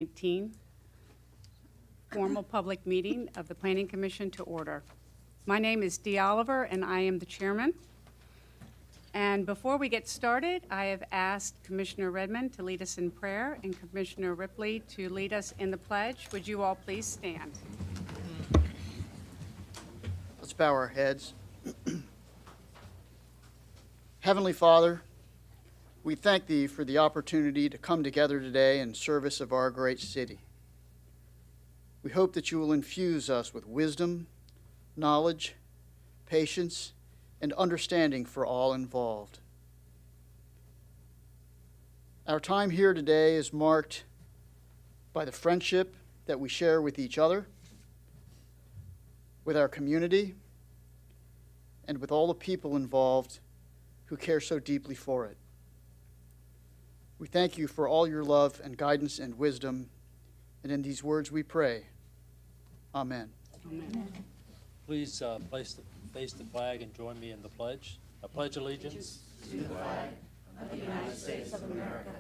19, formal public meeting of the Planning Commission to order. My name is Dee Oliver, and I am the chairman. And before we get started, I have asked Commissioner Redmond to lead us in prayer and Commissioner Ripley to lead us in the pledge. Would you all please stand? Let's bow our heads. Heavenly Father, we thank Thee for the opportunity to come together today in service of our great city. We hope that You will infuse us with wisdom, knowledge, patience, and understanding for all involved. Our time here today is marked by the friendship that we share with each other, with our community, and with all the people involved who care so deeply for it. We thank You for all Your love and guidance and wisdom, and in these words we pray. Amen. Amen. Please face the flag and join me in the pledge. I pledge allegiance to the flag of the United States of America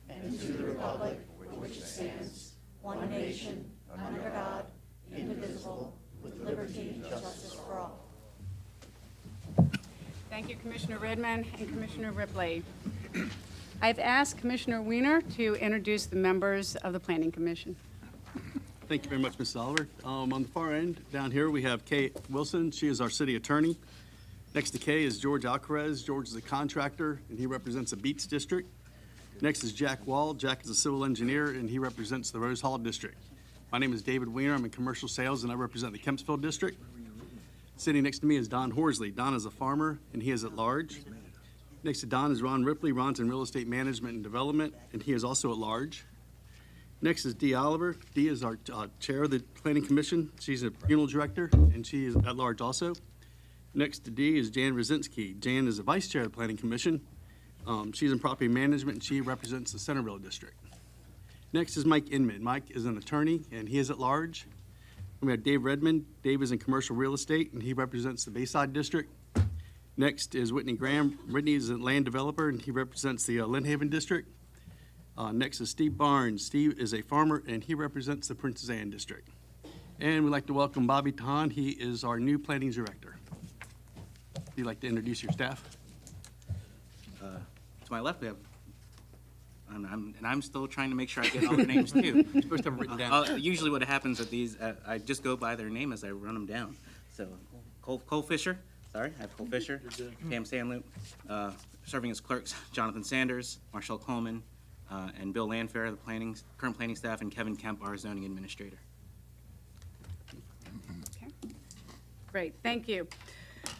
and to the republic for which it stands, one nation, under God, indivisible, with liberty and justice for all. Thank you, Commissioner Redmond and Commissioner Ripley. I've asked Commissioner Weiner to introduce the members of the Planning Commission. Thank you very much, Ms. Oliver. On the far end, down here, we have Kay Wilson. She is our city attorney. Next to Kay is George Alcarez. George is a contractor, and he represents the Beats District. Next is Jack Wall. Jack is a civil engineer, and he represents the Rose Hall District. My name is David Weiner. I'm in commercial sales, and I represent the Kempsville District. Sitting next to me is Don Horsley. Don is a farmer, and he is at large. Next to Don is Ron Ripley. Ron's in real estate management and development, and he is also at large. Next is Dee Oliver. Dee is our chair of the Planning Commission. She's a funeral director, and she is at large also. Next to Dee is Jan Rosinski. Jan is the vice chair of the Planning Commission. She's in property management, and she represents the Centerville District. Next is Mike Inman. Mike is an attorney, and he is at large. And we have Dave Redmond. Dave is in commercial real estate, and he represents the Bayside District. Next is Whitney Graham. Whitney is a land developer, and he represents the Lynn Haven District. Next is Steve Barnes. Steve is a farmer, and he represents the Princess Anne District. And we'd like to welcome Bobby Tahan. He is our new planning director. Would you like to introduce your staff? To my left, we have, and I'm still trying to make sure I get all their names too. You're supposed to have it written down. Usually what happens at these, I just go by their name as I run them down. So Cole Fisher, sorry, I have Cole Fisher, Pam Sandloop, serving as clerks, Jonathan Sanders, Marshall Coleman, and Bill Landfair, the current planning staff, and Kevin Kemp, our zoning administrator. Okay. Great, thank you.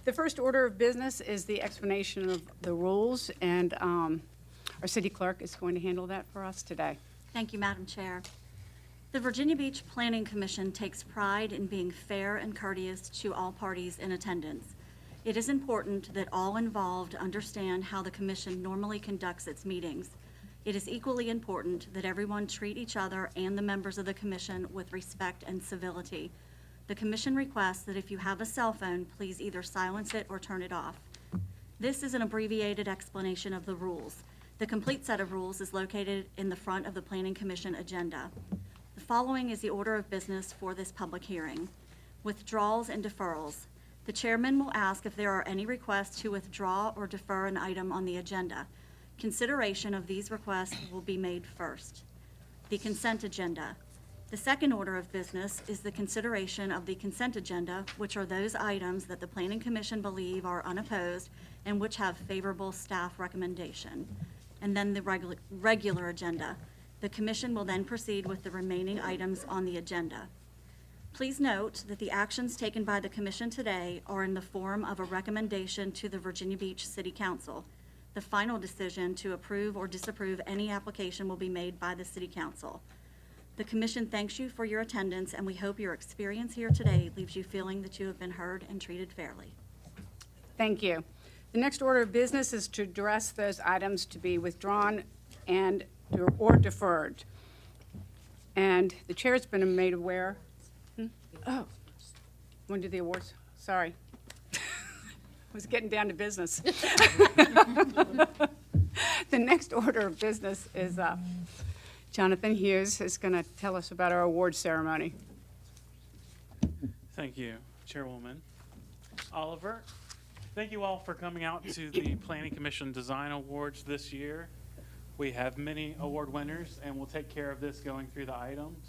The first order of business is the explanation of the rules, and our city clerk is going to handle that for us today. Thank you, Madam Chair. The Virginia Beach Planning Commission takes pride in being fair and courteous to all parties in attendance. It is important that all involved understand how the commission normally conducts its meetings. It is equally important that everyone treat each other and the members of the commission with respect and civility. The commission requests that if you have a cell phone, please either silence it or turn it off. This is an abbreviated explanation of the rules. The complete set of rules is located in the front of the Planning Commission agenda. The following is the order of business for this public hearing. Withdrawals and deferrals. The chairman will ask if there are any requests to withdraw or defer an item on the agenda. Consideration of these requests will be made first. The consent agenda. The second order of business is the consideration of the consent agenda, which are those items that the Planning Commission believe are unopposed and which have favorable staff recommendation. And then the regular agenda. The commission will then proceed with the remaining items on the agenda. Please note that the actions taken by the commission today are in the form of a recommendation to the Virginia Beach City Council. The final decision to approve or disapprove any application will be made by the City Council. The commission thanks you for your attendance, and we hope your experience here today leaves you feeling that you have been heard and treated fairly. Thank you. The next order of business is to address those items to be withdrawn or deferred. And the chair's been made aware. Oh, want to do the awards? Sorry. Was getting down to business. The next order of business is Jonathan Hughes is going to tell us about our award ceremony. Thank you, Chairwoman Oliver. Thank you all for coming out to the Planning Commission Design Awards this year. We have many award winners, and we'll take care of this going through the items.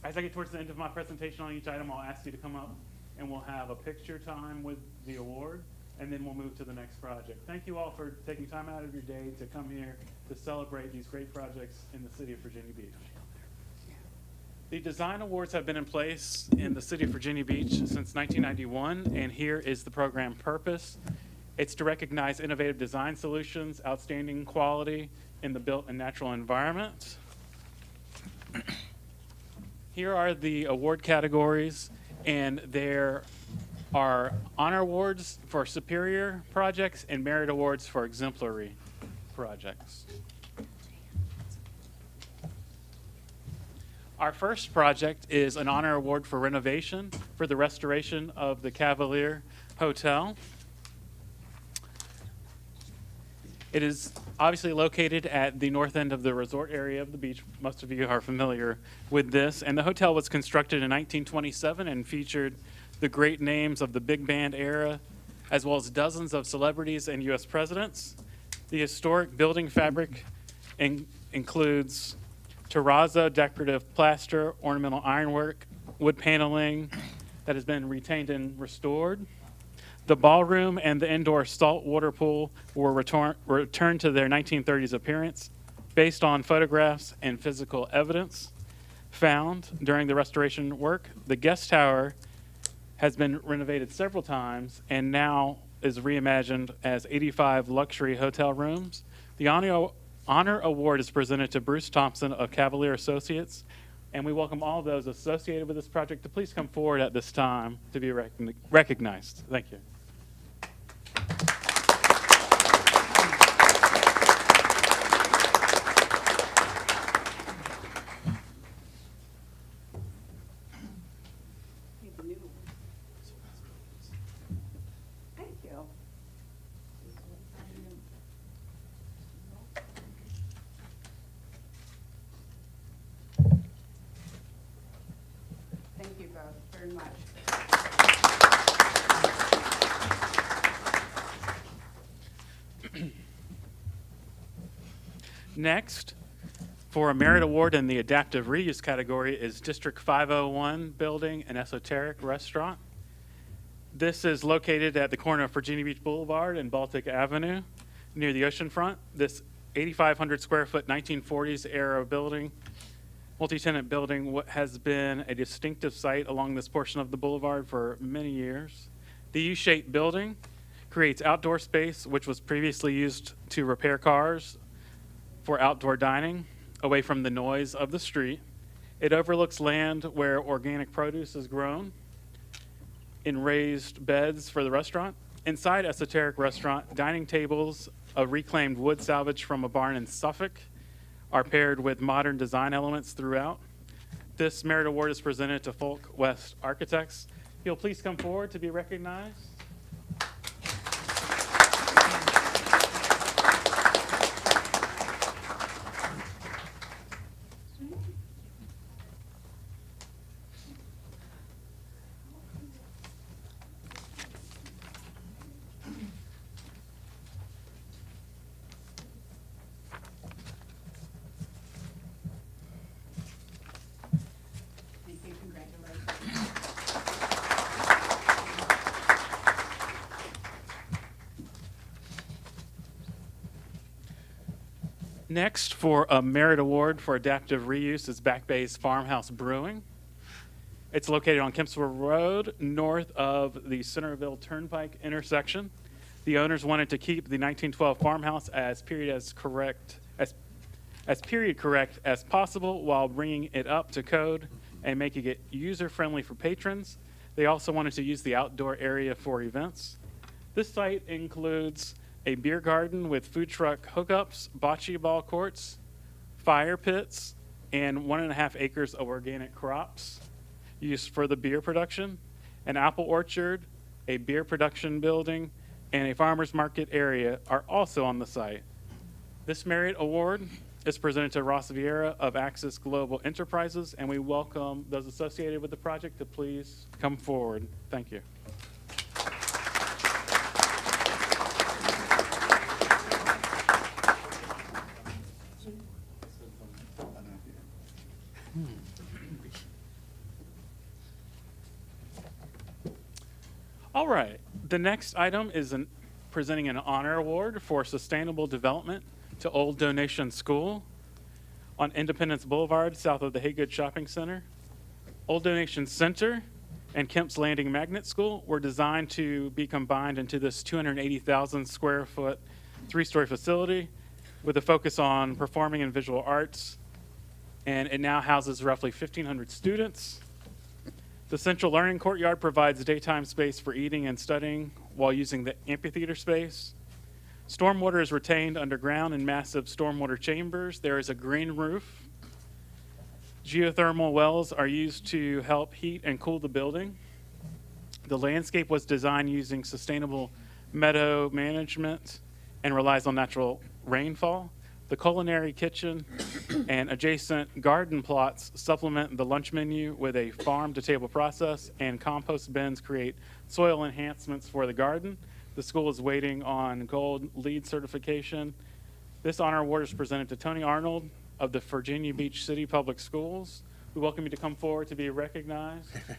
As I get towards the end of my presentation on each item, I'll ask you to come up and we'll have a picture time with the award, and then we'll move to the next project. Thank you all for taking time out of your day to come here to celebrate these great projects in the city of Virginia Beach. The design awards have been in place in the city of Virginia Beach since 1991, and here is the program purpose. It's to recognize innovative design solutions, outstanding quality in the built and natural environment. Here are the award categories, and there are honor awards for superior projects and merit awards for exemplary projects. Our first project is an honor award for renovation for the restoration of the Cavalier Hotel. It is obviously located at the north end of the resort area of the beach. Most of you are familiar with this. And the hotel was constructed in 1927 and featured the great names of the big band era, as well as dozens of celebrities and U.S. presidents. The historic building fabric includes terrazzo, decorative plaster, ornamental ironwork, wood paneling that has been retained and restored. The ballroom and the indoor saltwater pool were returned to their 1930s appearance based on photographs and physical evidence found during the restoration work. The guest tower has been renovated several times and now is reimagined as 85 luxury hotel rooms. The honor award is presented to Bruce Thompson of Cavalier Associates, and we welcome all those associated with this project to please come forward at this time to be recognized. Thank you. Thank you. Thank you both very much. Next, for a merit award in the adaptive reuse category is District 501 Building and Esoteric Restaurant. This is located at the corner of Virginia Beach Boulevard and Baltic Avenue near the oceanfront. This 8,500 square foot 1940s era building, multi-tenant building, has been a distinctive site along this portion of the boulevard for many years. The U-shaped building creates outdoor space which was previously used to repair cars for outdoor dining, away from the noise of the street. It overlooks land where organic produce is grown in raised beds for the restaurant. Inside Esoteric Restaurant, dining tables of reclaimed wood salvaged from a barn in Suffolk are paired with modern design elements throughout. This merit award is presented to Folk West Architects. If you'll please come forward to be recognized. Thank you. Congratulations. Next, for a merit award for adaptive reuse is Back Bay's Farmhouse Brewing. It's located on Kempsville Road, north of the Centerville Turnpike intersection. The owners wanted to keep the 1912 farmhouse as period correct as possible while bringing it up to code and making it user-friendly for patrons. They also wanted to use the outdoor area for events. This site includes a beer garden with food truck hookups, bocce ball courts, fire pits, and 1.5 acres of organic crops used for the beer production, an apple orchard, a beer production building, and a farmer's market area are also on the site. This merit award is presented to Ross Vieira of Axis Global Enterprises, and we welcome those associated with the project to please come forward. Thank you. All right, the next item is presenting an honor award for sustainable development to Old Donation School on Independence Boulevard, south of the Haygood Shopping Center. Old Donation Center and Kemp's Landing Magnet School were designed to be combined into this 280,000 square foot, 3-story facility with a focus on performing and visual arts. And it now houses roughly 1,500 students. The Central Learning Courtyard provides daytime space for eating and studying while using the amphitheater space. Stormwater is retained underground in massive stormwater chambers. There is a green roof. Geothermal wells are used to help heat and cool the building. The landscape was designed using sustainable meadow management and relies on natural rainfall. The culinary kitchen and adjacent garden plots supplement the lunch menu with a farm-to-table process, and compost bins create soil enhancements for the garden. The school is waiting on Gold LEED certification. This honor award is presented to Tony Arnold of the Virginia Beach City Public Schools. We welcome you to come forward to be recognized. I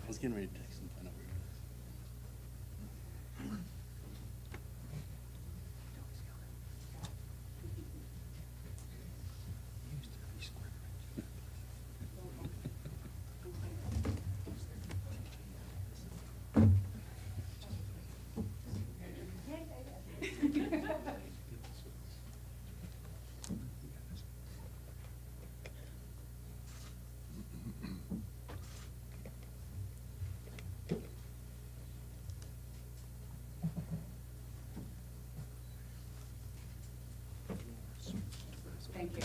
was getting ready to text him. I know. Thank you.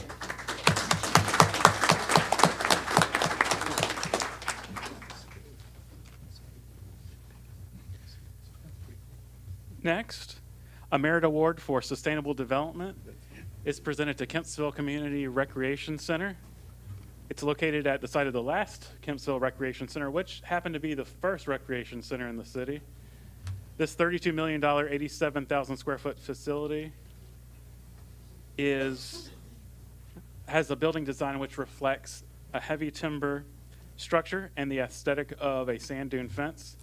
Next, a merit award for sustainable development is presented to Kempsville Community Recreation Center. It's located at the site of the last Kempsville Recreation Center, which happened to be the first recreation center in the city. This $32 million, 87,000 square foot facility has a building design which reflects a heavy timber structure and the aesthetic of a sand dune fence,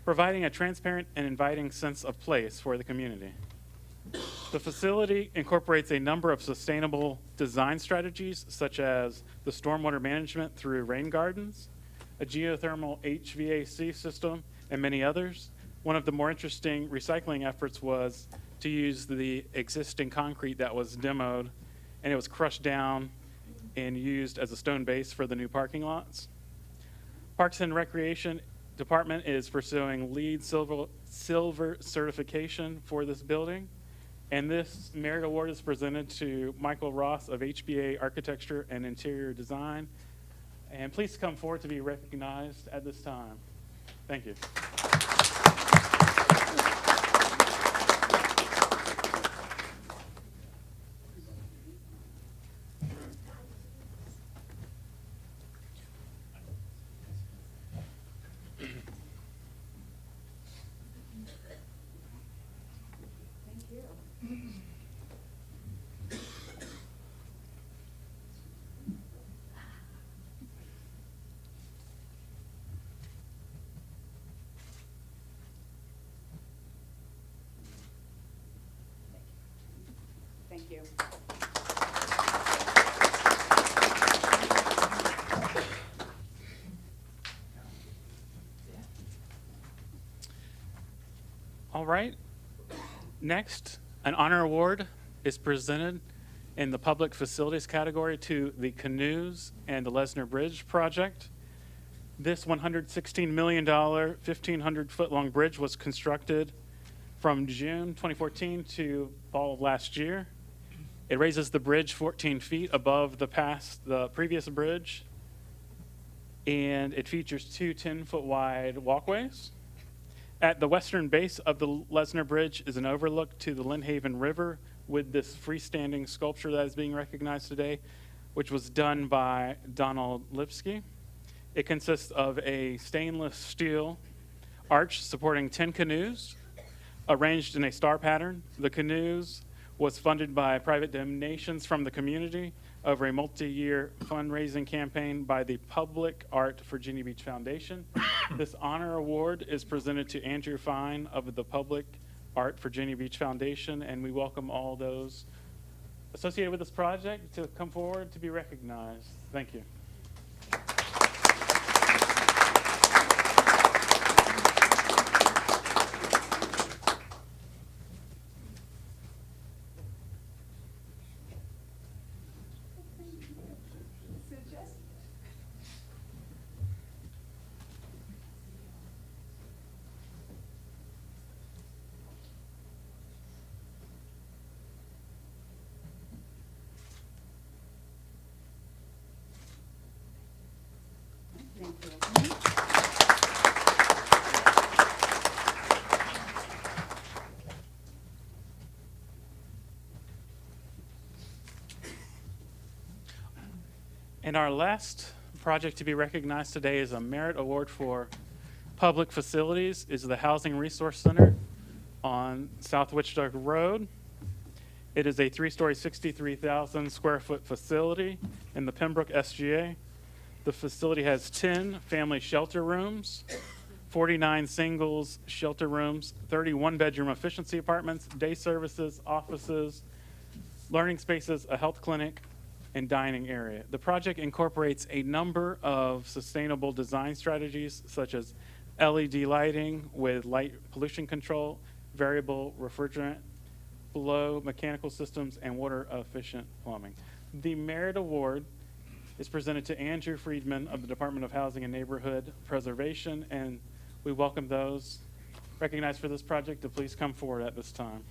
providing a transparent and inviting sense of place for the community. The facility incorporates a number of sustainable design strategies, such as the stormwater management through rain gardens, a geothermal HVAC system, and many others. One of the more interesting recycling efforts was to use the existing concrete that was demoed, and it was crushed down and used as a stone base for the new parking lots. Parks and Recreation Department is pursuing LEED silver certification for this building. And this merit award is presented to Michael Ross of HBA Architecture and Interior Design. And please come forward to be recognized at this time. Thank you. Thank you. All right. Next, an honor award is presented in the public facilities category to the Canoes and the Lesner Bridge project. This $116 million, 1,500-foot-long bridge was constructed from June 2014 to fall of last year. It raises the bridge 14 feet above the previous bridge. and it features two 10-foot wide walkways. At the western base of the Lesnar Bridge is an overlook to the Lynnhaven River with this freestanding sculpture that is being recognized today, which was done by Donald Lipsky. It consists of a stainless steel arch supporting 10 canoes arranged in a star pattern. The canoes was funded by private donations from the community over a multi-year fundraising campaign by the Public Art Virginia Beach Foundation. This honor award is presented to Andrew Fine of the Public Art Virginia Beach Foundation, and we welcome all those associated with this project to come forward to be recognized. Thank you. And our last project to be recognized today is a merit award for public facilities, is the Housing Resource Center on South Wichita Road. It is a 3-story, 63,000 square foot facility in the Pembroke SGA. The facility has 10 family shelter rooms, 49 singles shelter rooms, 31 bedroom efficiency apartments, day services, offices, learning spaces, a health clinic, and dining area. The project incorporates a number of sustainable design strategies such as LED lighting with light pollution control, variable refrigerant, flow mechanical systems, and water efficient plumbing. The merit award is presented to Andrew Friedman of the Department of Housing and Neighborhood Preservation, and we welcome those recognized for this project to please come forward at this time.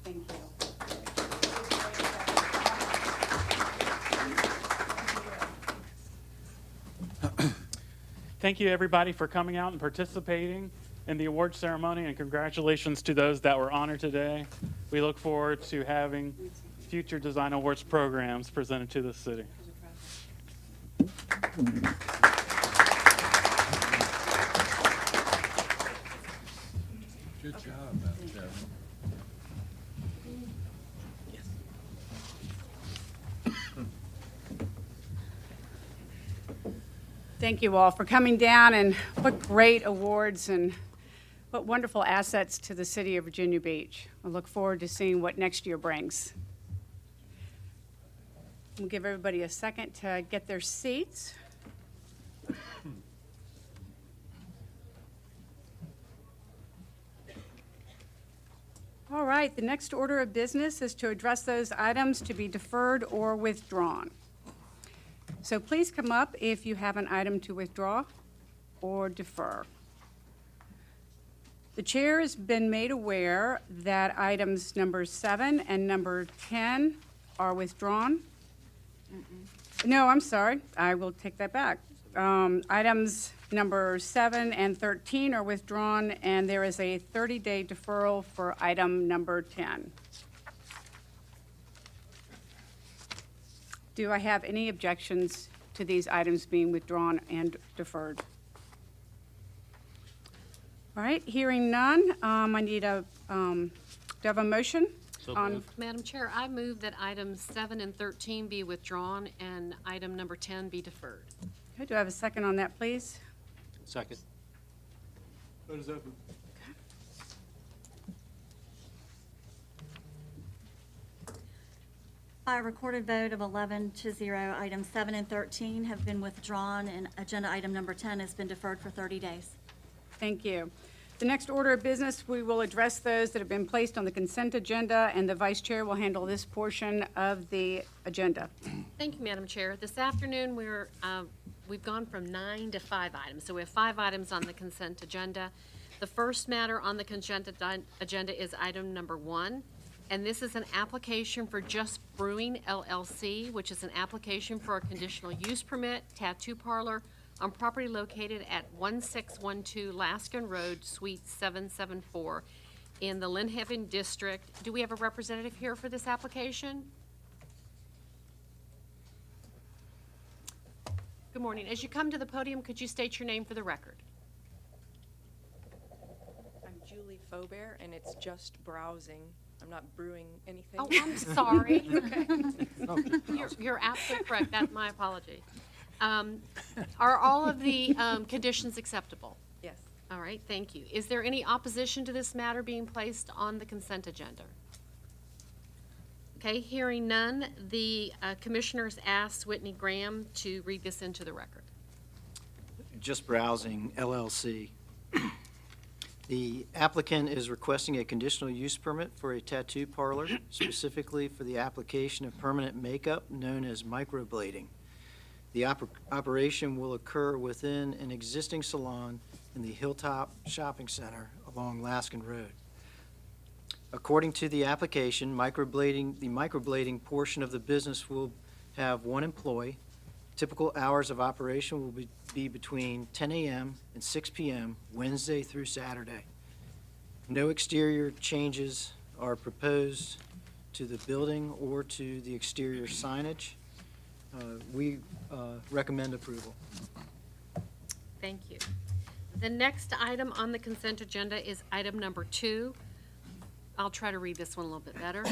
Thank you. Thank you, everybody, for coming out and participating in the award ceremony, and congratulations to those that were honored today. We look forward to having future design awards programs presented to the city. Good job out there. Thank you all for coming down, and what great awards and what wonderful assets to the city of Virginia Beach. I look forward to seeing what next year brings. We'll give everybody a second to get their seats. All right, the next order of business is to address those items to be deferred or withdrawn. So please come up if you have an item to withdraw or defer. The chair has been made aware that items number 7 and number 10 are withdrawn. No, I'm sorry, I will take that back. Items number 7 and 13 are withdrawn, and there is a 30-day deferral for item number 10. Do I have any objections to these items being withdrawn and deferred? All right, hearing none, I need do I have a motion? So on? moved. Madam Chair, I move that items 7 and 13 be withdrawn and item number 10 be deferred. Okay, do I have a second on that, please? Second. Vote is open. By a recorded vote of 11-0, items 7 and 13 have been withdrawn, and agenda item number 10 has been deferred for 30 days. Thank you. The next order of business, we will address those that have been placed on the consent agenda, and the vice chair will handle this portion of the agenda. Thank you, Madam Chair. This afternoon, we've gone from 9 to 5 items, so we have 5 items on the consent agenda. The first matter on the consent agenda is item number 1, and this is an application for Just Brewing LLC, which is an application for a conditional use permit, tattoo parlor, on property located at 1612 Laskin Road, Suite 774, in the Lynn Haven District. Do we have a representative here for this application? Good morning. As you come to the podium, could you state your name for the record? I'm Julie Faubert, and it's just browsing. I'm not brewing anything. Oh, I'm sorry. You're absolutely correct. That's my apology. Are all of the conditions acceptable? Yes. All right, thank you. Is there any opposition to this matter being placed on the consent agenda? Okay, hearing none, the commissioners asked Whitney Graham to read this into the record. Just Browsing LLC. The applicant is requesting a conditional use permit for a tattoo parlor, specifically for the application of permanent makeup known as microblading. The operation will occur within an existing salon in the Hilltop Shopping Center along Laskin Road. According to the application, the microblading portion of the business will have 1 employee. Typical hours of operation will be between 10 a.m. and 6 p.m. Wednesday through Saturday. No exterior changes are proposed to the building or to the exterior signage. We recommend approval. Thank you. The next item on the consent agenda is item number 2. I'll try to read this one a little bit better.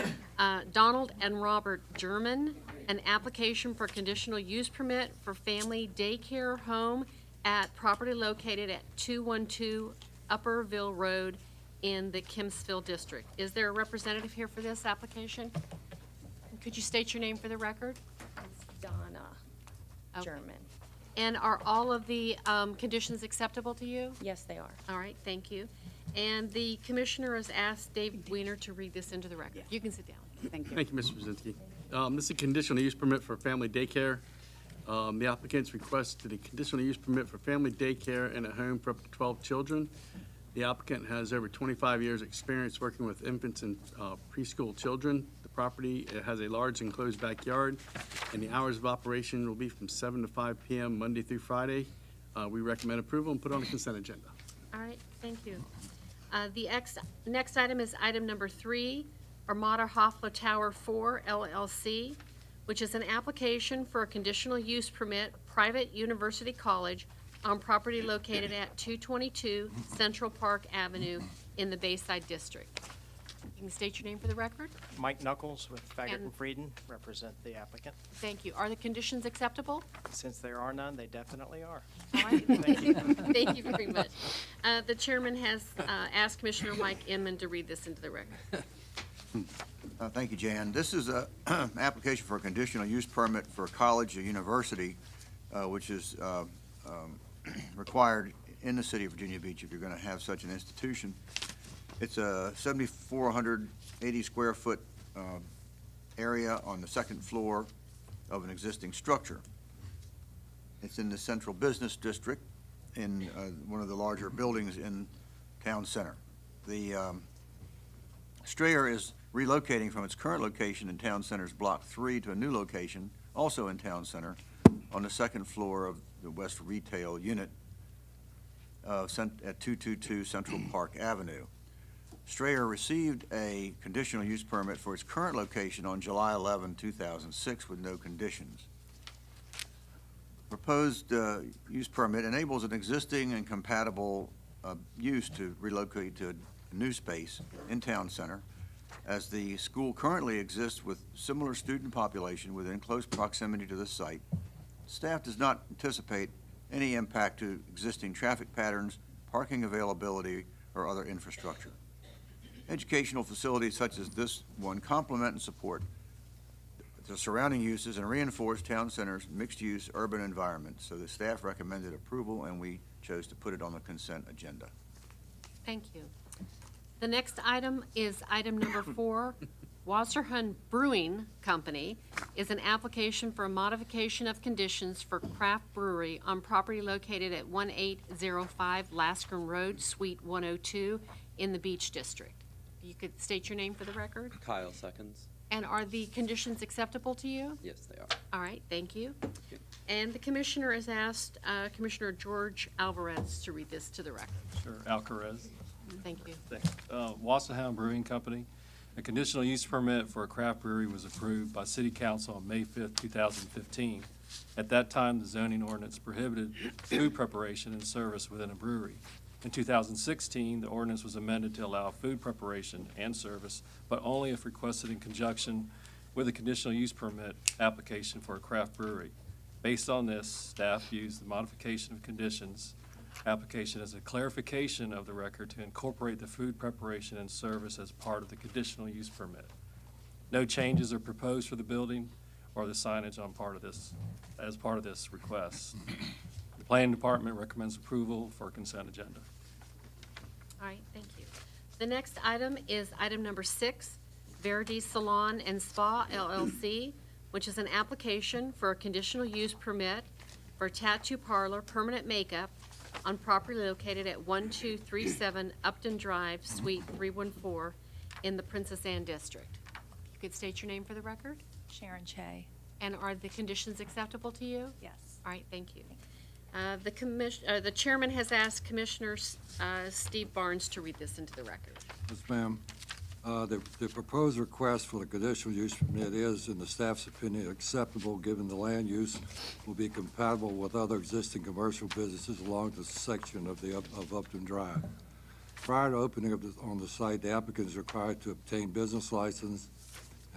Donald and Robert German, an application for conditional use permit for family daycare home at property located at 212 Upperville Road in the Kempsville District. Is there a representative here for this application? Could you state your name for the record? It's Donna Okay. German. And are all of the conditions acceptable to you? Yes, they are. All right, thank you. And the commissioner has asked David Weiner to read this into the record. You can sit down. Thank you. Thank you, Mr. Brzezinski. This is a conditional use permit for family daycare. The applicant's requested a conditional use permit for family daycare in a home for up to 12 children. The applicant has over 25 years' experience working with infants and preschool children. The property has a large enclosed backyard, and the hours of operation will be from 7 to 5 p.m. Monday through Friday. We recommend approval and put on the consent agenda. All right, thank you. The next item is item number 3, Armada Hoffler Tower 4 LLC, which is an application for a conditional use permit, private university college, on property located at 222 Central Park Avenue in the Bayside District. You can state your name for the record. Mike Knuckles with Faggart And- and Frieden represent the applicant. Thank you. Are the conditions acceptable? Since there are none, they definitely are. All right, thank you. Thank you very much. The chairman has asked Commissioner Mike Inman to read this into the record. Thank you, Jan. This is an application for a conditional use permit for a college or university, which is required in the city of Virginia Beach if you're going to have such an institution. It's a 7,480 square foot area on the second floor of an existing structure. It's in the central business district in one of the larger buildings in town center. The Strayer is relocating from its current location in Town Center's Block 3 to a new location, also in Town Center, on the second floor of the West Retail Unit at 222 Central Park Avenue. Strayer received a conditional use permit for its current location on July 11, 2006, with no conditions. Proposed use permit enables an existing and compatible use to relocate to a new space in Town Center, as the school currently exists with similar student population within close proximity to the site. Staff does not anticipate any impact to existing traffic patterns, parking availability, or other infrastructure. Educational facilities such as this one complement and support the surrounding uses and reinforce town center's mixed-use urban environment. So the staff recommended approval, and we chose to put it on the consent agenda. Thank you. The next item is item number 4. Wasserhun Brewing Company is an application for a modification of conditions for craft brewery on property located at 1805 Laskin Road, Suite 102, in the Beach District. You could state your name for the record. Kyle seconds. And are the conditions acceptable to you? Yes, they are. All right, thank you. And the commissioner has asked Commissioner George Alvarez to read this to the record. Sure, Alcarez. Thank you. Wasserhound Brewing Company. A conditional use permit for a craft brewery was approved by City Council on May 5th, 2015. At that time, the zoning ordinance prohibited food preparation and service within a brewery. In 2016, the ordinance was amended to allow food preparation and service, but only if requested in conjunction with a conditional use permit application for a craft brewery. Based on this, staff used the modification of conditions application as a clarification of the record to incorporate the food preparation and service as part of the conditional use permit. No changes are proposed for the building or the signage on part of this, as part of this request. The planning department recommends approval for consent agenda. All right, thank you. The next item is item number 6, Verdi Salon and Spa LLC, which is an application for a conditional use permit for a tattoo parlor permanent makeup on property located at 1237 Upton Drive, Suite 314, in the Princess Anne District. You could state your name for the record? Sharon Che. And are the conditions acceptable to you? Yes. All right, thank you. The chairman has asked Commissioner Steve Barnes to read this into the record. Yes, ma'am. The proposed request for the conditional use permit is, in the staff's opinion, acceptable, given the land use will be compatible with other existing commercial businesses along the section of Upton Drive. Prior to opening on the site, the applicant is required to obtain business license,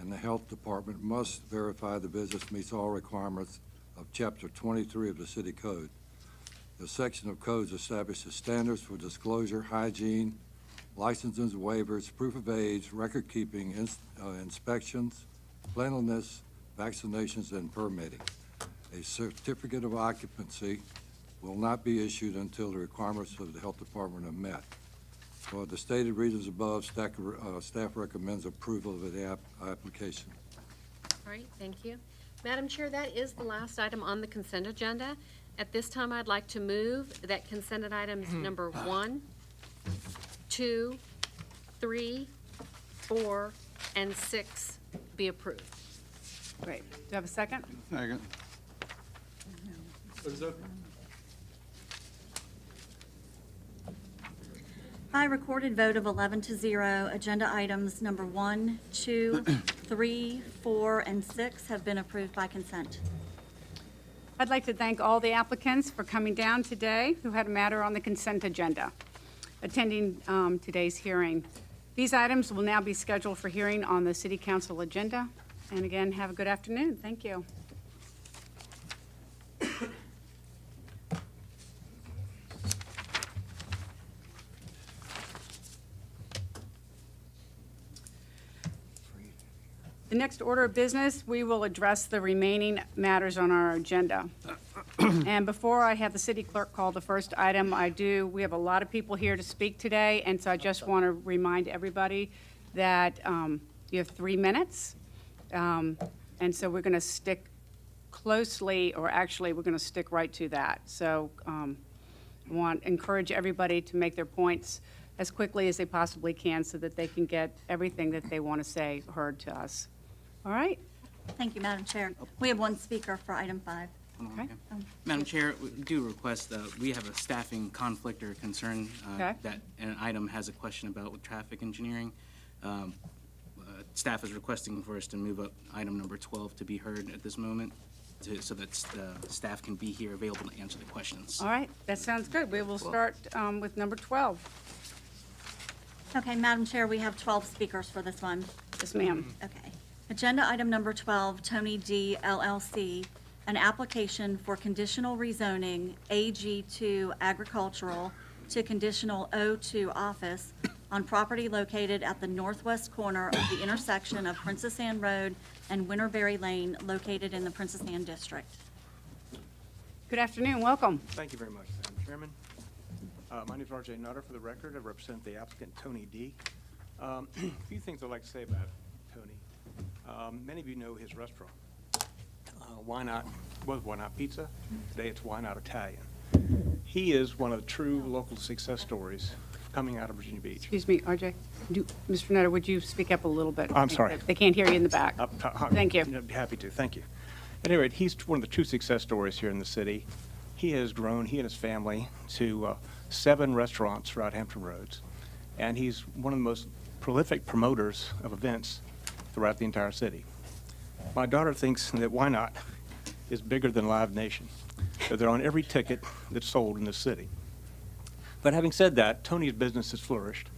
and the health department must verify the business meets all requirements of Chapter 23 of the City Code. The section of codes establishes standards for disclosure, hygiene, licenses, waivers, proof of age, record-keeping, inspections, cleanliness, vaccinations, and permitting. A certificate of occupancy will not be issued until the requirements of the health department are met. For the stated reasons above, staff recommends approval of the application. All right, thank you. Madam Chair, that is the last item on the consent agenda. At this time, I'd like to move that consent items number 1, 2, 3, 4, and 6 be approved. Great. Do you have a second? Second. By recorded vote of 11-0, agenda items number 1, 2, 3, 4, and 6 have been approved by consent. I'd like to thank all the applicants for coming down today who had a matter on the consent agenda, attending today's hearing. These items will now be scheduled for hearing on the City Council agenda. And again, have a good afternoon. Thank you. The next order of business, we will address the remaining matters on our agenda. And before I have the city clerk call the first item, we have a lot of people here to speak today, and so I just want to remind everybody that you have 3 minutes. And so we're going to stick closely, or actually, we're going to stick right to that. So I want to encourage everybody to make their points as quickly as they possibly can so that they can get everything that they want to say heard to us. All right? Thank you, Madam Chair. We have 1 speaker for item 5. Okay. Madam Chair, we do request, we have a staffing conflict or concern Okay. that an item has a question about with traffic engineering. Staff is requesting for us to move up item number 12 to be heard at this moment, so that staff can be here available to answer the questions. All right, that sounds good. We will start with number 12. Okay, Madam Chair, we have 12 speakers for this one. Yes, ma'am. Okay. Agenda item number 12, Tony D. LLC, an application for conditional rezoning AG2 agricultural to conditional O2 office on property located at the northwest corner of the intersection of Princess Anne Road and Winterberry Lane, located in the Princess Anne District. Good afternoon, welcome. Thank you very much, Madam Chairman. My name is R.J. Nutter. For the record, I represent the applicant, Tony D. A few things I'd like to say about Tony. Many of you know his restaurant. Why Not? Was Why Not Pizza? Today it's Why Not Italian. He is one of the true local success stories coming out of Virginia Beach. Excuse me, RJ. Mr. Nutter, would you speak up a little bit? I'm sorry. They can't hear you in the back. Thank you. I'd be happy to. Thank you. At any rate, he's one of the true success stories here in the city. He has grown, he and his family, to 7 restaurants throughout Hampton Roads. And he's one of the most prolific promoters of events throughout the entire city. My daughter thinks that Why Not is bigger than Live Nation. That they're on every ticket that's sold in this city. But having said that, Tony's business has flourished.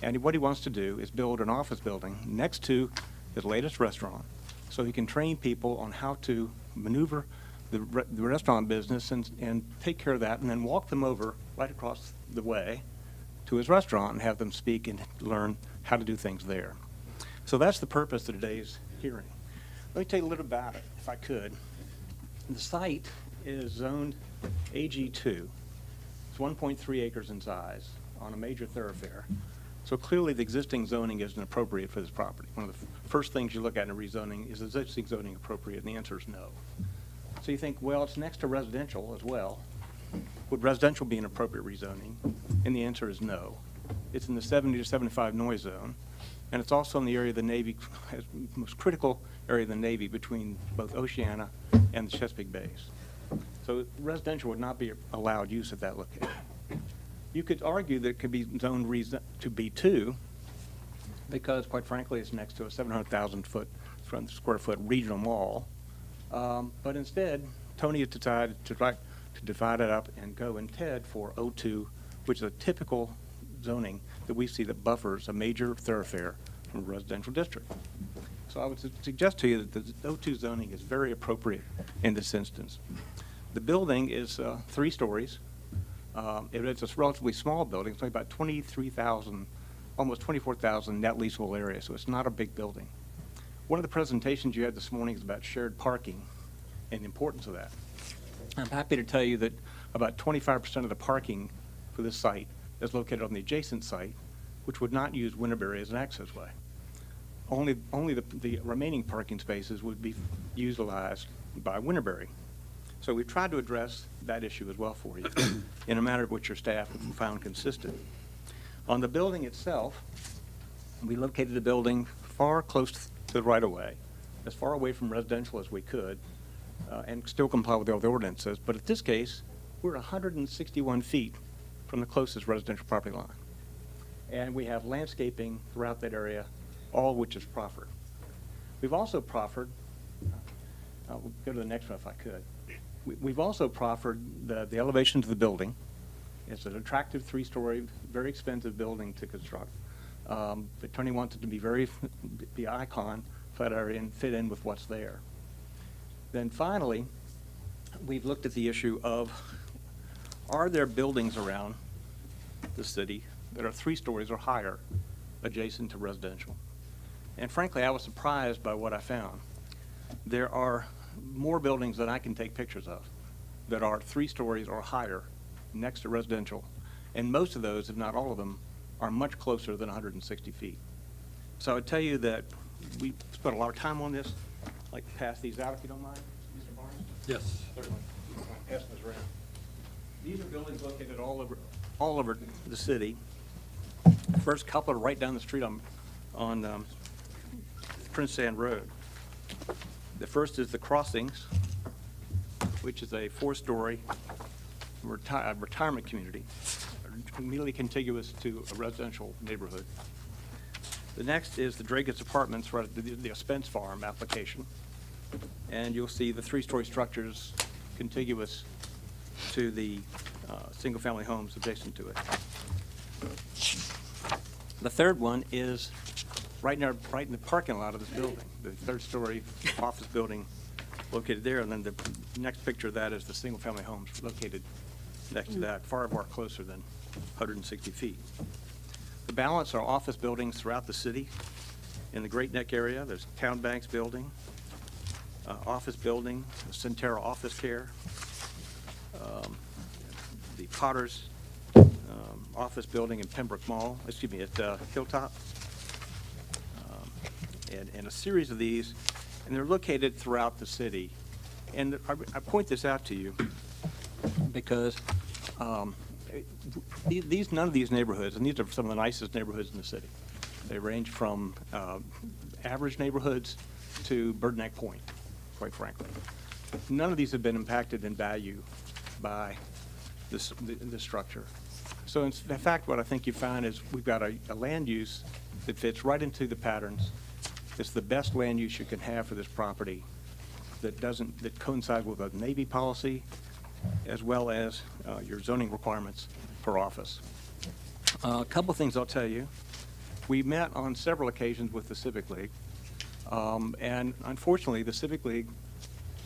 And what he wants to do is build an office building next to his latest restaurant so he can train people on how to maneuver the restaurant business and take care of that, and then walk them over right across the way to his restaurant and have them speak and learn how to do things there. So that's the purpose of today's hearing. Let me tell you a little about it, if I could. The site is zoned AG2. It's 1.3 acres in size on a major thoroughfare. So clearly the existing zoning isn't appropriate for this property. One of the first things you look at in rezoning is existing zoning appropriate, and the answer is no. So you think, well, it's next to residential as well. Would residential be an appropriate rezoning? And the answer is no. It's in the 70 to 75 noise zone, and it's also in the area of the Navy, most critical area of the Navy between both Oceana and the Chesapeake Bays. So residential would not be allowed use at that location. You could argue that it could be zoned to B2 because, quite frankly, it's next to a 700,000 square foot regional mall. But instead, Tony has decided to try to divide it up and go in TED for O2, which is a typical zoning that we see that buffers a major thoroughfare from a residential district. So I would suggest to you that the O2 zoning is very appropriate in this instance. The building is 3 stories. It's a relatively small building. It's only about 23,000, almost 24,000 net leasable area, so it's not a big building. One of the presentations you had this morning is about shared parking and the importance of that. I'm happy to tell you that about 25% of the parking for this site is located on the adjacent site, which would not use Winterberry as an access way. Only the remaining parking spaces would be utilized by Winterberry. So we tried to address that issue as well for you in a manner which your staff found consistent. On the building itself, we located the building close to the right-of-way, as far away from residential as we could, and still comply with all the ordinances. But in this case, we're 161 feet from the closest residential property line. And we have landscaping throughout that area, all which is proffered. We've also proffered, I'll go to the next one if I could. We've also proffered the elevation to the building. It's an attractive 3-story, very expensive building to construct. But Tony wants it to be icon, flat area, and fit in with what's there. Then finally, we've looked at the issue of, are there buildings around the city that are 3 stories or higher adjacent to residential? And frankly, I was surprised by what I found. There are more buildings than I can take pictures of that are 3 stories or higher next to residential. And most of those, if not all of them, are much closer than 160 feet. So I would tell you that we spent a lot of time on this. I'd like to pass these out if you don't mind, Mr. Barnes. Yes. Certainly. Pass those around. These are buildings located all over the city. The first couple are right down the street on Prince Anne Road. The first is the Crossings, which is a 4-story retirement community, immediately contiguous to a residential neighborhood. The next is the Dragus Apartments, right at the Spence Farm application. And you'll see the 3-story structures contiguous to the single-family homes adjacent to it. The third one is right in the parking lot of this building, the 3rd-story office building located there, and then the next picture of that is the single-family homes located next to that, far closer than 160 feet. The balance are office buildings throughout the city. In the Great Neck area, there's Town Banks Building, office building, the Centera Office Care, the Potter's office building in Pembroke Mall, at Hilltop, and a series of these, and they're located throughout the city. And I point this out to you because none of these neighborhoods, and these are some of the nicest neighborhoods in the city. They range from average neighborhoods to Bird Neck Point, quite frankly. None of these have been impacted in value by this structure. So in fact, what I think you find is we've got a land use that fits right into the patterns. It's the best land use you can have for this property that coincides with a Navy policy as well as your zoning requirements for office. A couple of things I'll tell you. We met on several occasions with the Civic League, and unfortunately, the Civic League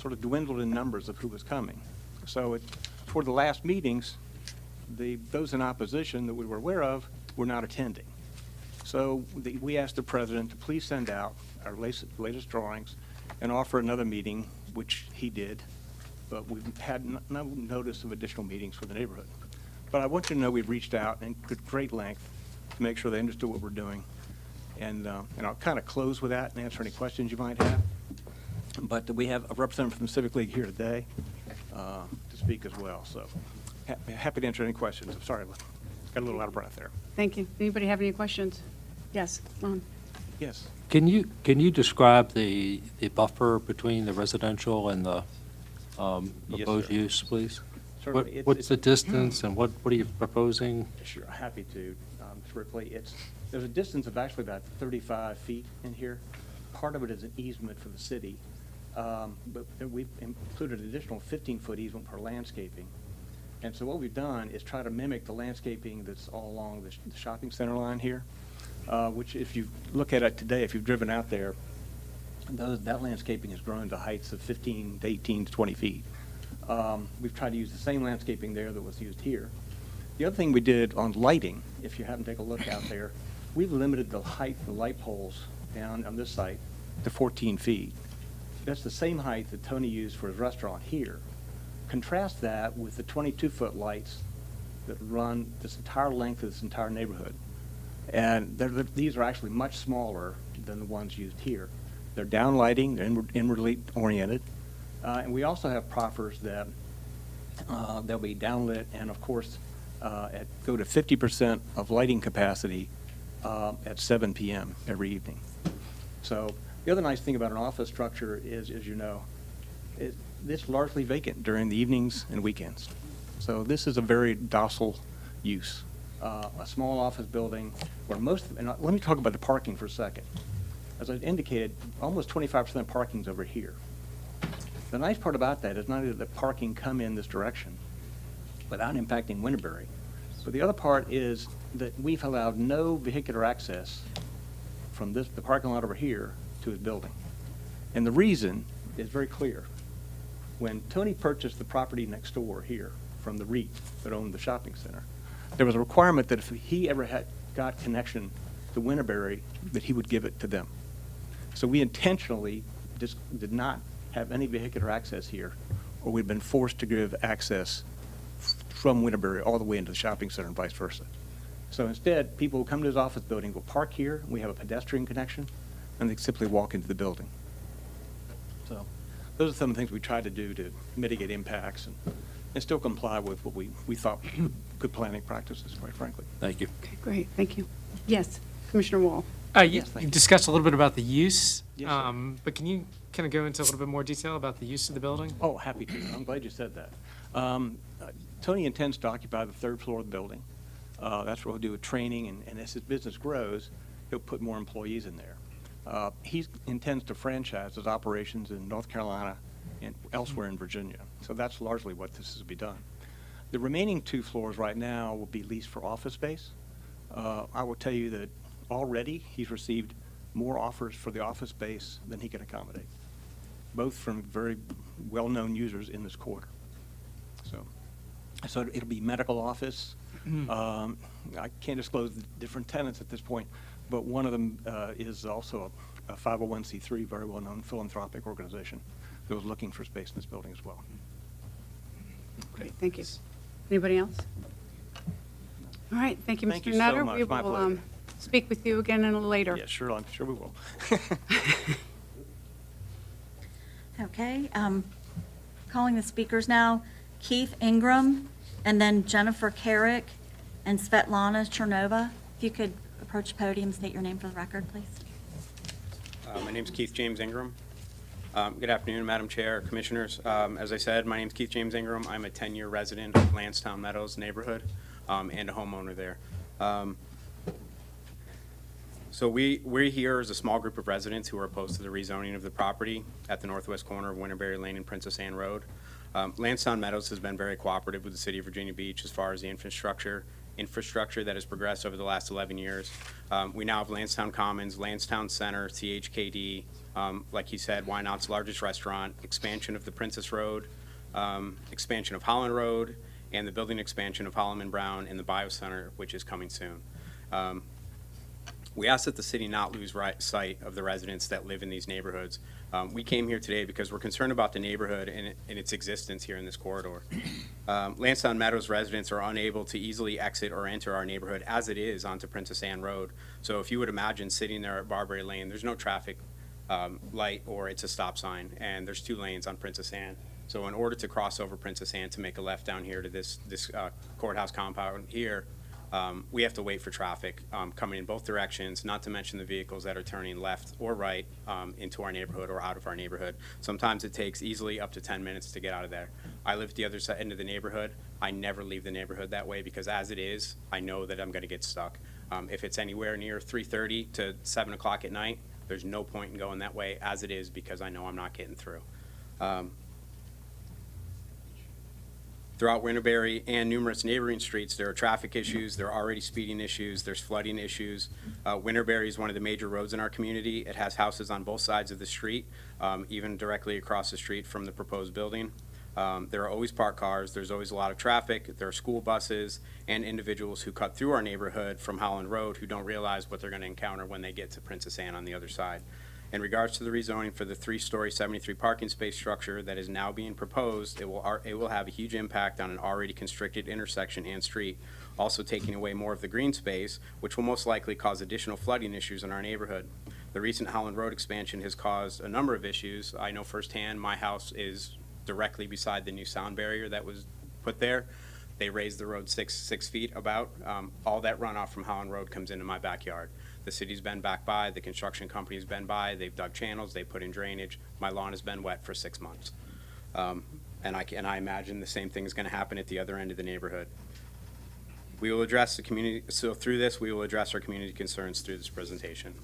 sort of dwindled in numbers of who was coming. So toward the last meetings, those in opposition that we were aware of were not attending. So we asked the president to please send out our latest drawings and offer another meeting, which he did, but we've had no notice of additional meetings for the neighborhood. But I want you to know we've reached out in great length to make sure they understood what we're doing. And I'll kind of close with that and answer any questions you might have. But we have a representative from the Civic League here today to speak as well. So happy to answer any questions. I'm sorry, got a little out of breath there. Thank you. Anybody have any questions? Yes, Ron. Yes. Can you describe the buffer between the residential and the proposed use, please? Certainly. What's the distance and what are you proposing? Sure, happy to. Terrifically, there's a distance of actually about 35 feet in here. Part of it is an easement for the city, but we've included an additional 15-foot easement for landscaping. And so what we've done is try to mimic the landscaping that's all along the shopping center line here, which if you look at it today, if you've driven out there, that landscaping has grown to heights of 15 to 18 to 20 feet. We've tried to use the same landscaping there that was used here. The other thing we did on lighting, if you happen to take a look out there, we've limited the height of the light poles down on this site to 14 feet. That's the same height that Tony used for his restaurant here. Contrast that with the 22-foot lights that run this entire length of this entire neighborhood. And these are actually much smaller than the ones used here. They're down lighting, they're inwardly oriented. And we also have proffers that they'll be downlit and, of course, go to 50% of lighting capacity at 7 p.m. every evening. So the other nice thing about an office structure is, as you know, it's largely vacant during the evenings and weekends. So this is a very docile use. A small office building where and let me talk about the parking for a second. As I indicated, almost 25% parking is over here. The nice part about that is not only that the parking come in this direction without impacting Winterberry, but the other part is that we've allowed no vehicular access from the parking lot over here to his building. And the reason is very clear. When Tony purchased the property next door here from the REIT that owned the shopping center, there was a requirement that if he ever got connection to Winterberry, that he would give it to them. So we intentionally just did not have any vehicular access here, or we've been forced to give access from Winterberry all the way into the shopping center and vice versa. So instead, people who come to his office building will park here, we have a pedestrian connection, and they simply walk into the building. So those are some of the things we tried to do to mitigate impacts and still comply with what we thought good planning practices, quite frankly. Thank you. Okay, great. Thank you. Yes, Commissioner Wall. You discussed a little bit about the use, Yes, sir. but can you kind of go into a little bit more detail about the use of the building? Oh, happy to. I'm glad you said that. Tony intends to occupy the third floor of the building. That's where he'll do a training, and as his business grows, he'll put more employees in there. He intends to franchise his operations in North Carolina and elsewhere in Virginia. So that's largely what this is to be done. The remaining 2 floors right now will be leased for office space. I will tell you that already he's received more offers for the office space than he can accommodate, both from very well-known users in this quarter. So it'll be medical office, I can't disclose the different tenants at this point, but one of them is also a 501c3, very well-known philanthropic organization that was looking for space in this building as well. Great, thank you. Anybody else? All right, thank you, Thank Mr. you so Nutter. much. We My will pleasure. speak with you again later. Yeah, sure, I'm sure we will. Okay, calling the speakers now, Keith Ingram, and then Jennifer Carrick and Svetlana Chernova. If you could approach the podium, state your name for the record, please. My name's Keith James Ingram. Good afternoon, Madam Chair, Commissioners. As I said, my name's Keith James Ingram. I'm a 10-year resident of Lansdowne Meadows neighborhood and a homeowner there. So we're here as a small group of residents who are opposed to the rezoning of the property at the northwest corner of Winterberry Lane and Princess Anne Road. Lansdowne Meadows has been very cooperative with the city of Virginia Beach as far as the infrastructure that has progressed over the last 11 years. We now have Lansdowne Commons, Lansdowne Center, CHKD, like he said, Why Not's largest restaurant, expansion of the Princess Road, expansion of Holland Road, and the building expansion of Holloman Brown and the Bio Center, which is coming soon. We ask that the city not lose sight of the residents that live in these neighborhoods. We came here today because we're concerned about the neighborhood and its existence here in this corridor. Lansdowne Meadows residents are unable to easily exit or enter our neighborhood as it is onto Princess Anne Road. So if you would imagine sitting there at Barbary Lane, there's no traffic light or it's a stop sign, and there's 2 lanes on Princess Anne. So in order to cross over Princess Anne to make a left down here to this courthouse compound here, we have to wait for traffic coming in both directions, not to mention the vehicles that are turning left or right into our neighborhood or out of our neighborhood. Sometimes it takes easily up to 10 minutes to get out of there. I live at the other end of the neighborhood. I never leave the neighborhood that way because as it is, I know that I'm going to get stuck. If it's anywhere near 3:30 to 7 o'clock at night, there's no point in going that way as it is because I know I'm not getting through. Throughout Winterberry and numerous neighboring streets, there are traffic issues, there are already speeding issues, there's flooding issues. Winterberry is one of the major roads in our community. It has houses on both sides of the street, even directly across the street from the proposed building. There are always parked cars, there's always a lot of traffic, there are school buses and individuals who cut through our neighborhood from Holland Road who don't realize what they're going to encounter when they get to Princess Anne on the other side. In regards to the rezoning for the 3-story 73 parking space structure that is now being proposed, it will have a huge impact on an already constricted intersection and street, also taking away more of the green space, which will most likely cause additional flooding issues in our neighborhood. The recent Holland Road expansion has caused a number of issues. I know firsthand my house is directly beside the new sound barrier that was put there. They raised the road six feet about. All that runoff from Holland Road comes into my backyard. The city's been back by, the construction company's been by, they've dug channels, they put in drainage. My lawn has been wet for 6 months. And I imagine the same thing is going to happen at the other end of the neighborhood. We will address the community, so through this, we will address our community concerns through this presentation.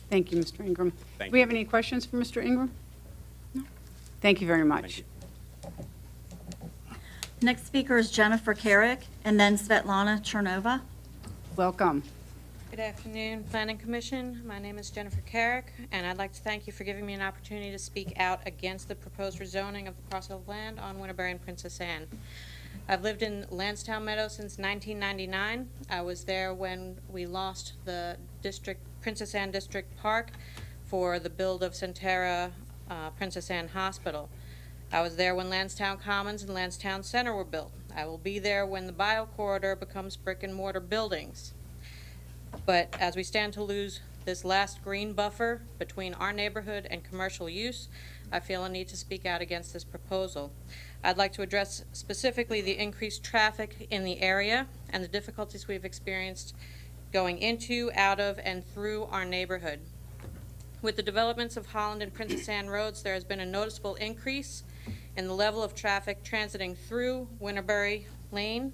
Thank you, Mr. Ingram. Thank Do we you. have any questions for Mr. Ingram? No? Thank you very much. you. Next speaker is Jennifer Carrick, and then Svetlana Chernova. Welcome. Good afternoon, Planning Commission. My name is Jennifer Carrick, and I'd like to thank you for giving me an opportunity to speak out against the proposed rezoning of the parcel of land on Winterberry and Princess Anne. I've lived in Lansdowne Meadows since 1999. I was there when we lost the Princess Anne District Park for the build of Centera Princess Anne Hospital. I was there when Lansdowne Commons and Lansdowne Center were built. I will be there when the bio corridor becomes brick and mortar buildings. But as we stand to lose this last green buffer between our neighborhood and commercial use, I feel a need to speak out against this proposal. I'd like to address specifically the increased traffic in the area and the difficulties we've experienced going into, out of, and through our neighborhood. With the developments of Holland and Princess Anne roads, there has been a noticeable increase in the level of traffic transiting through Winterberry Lane.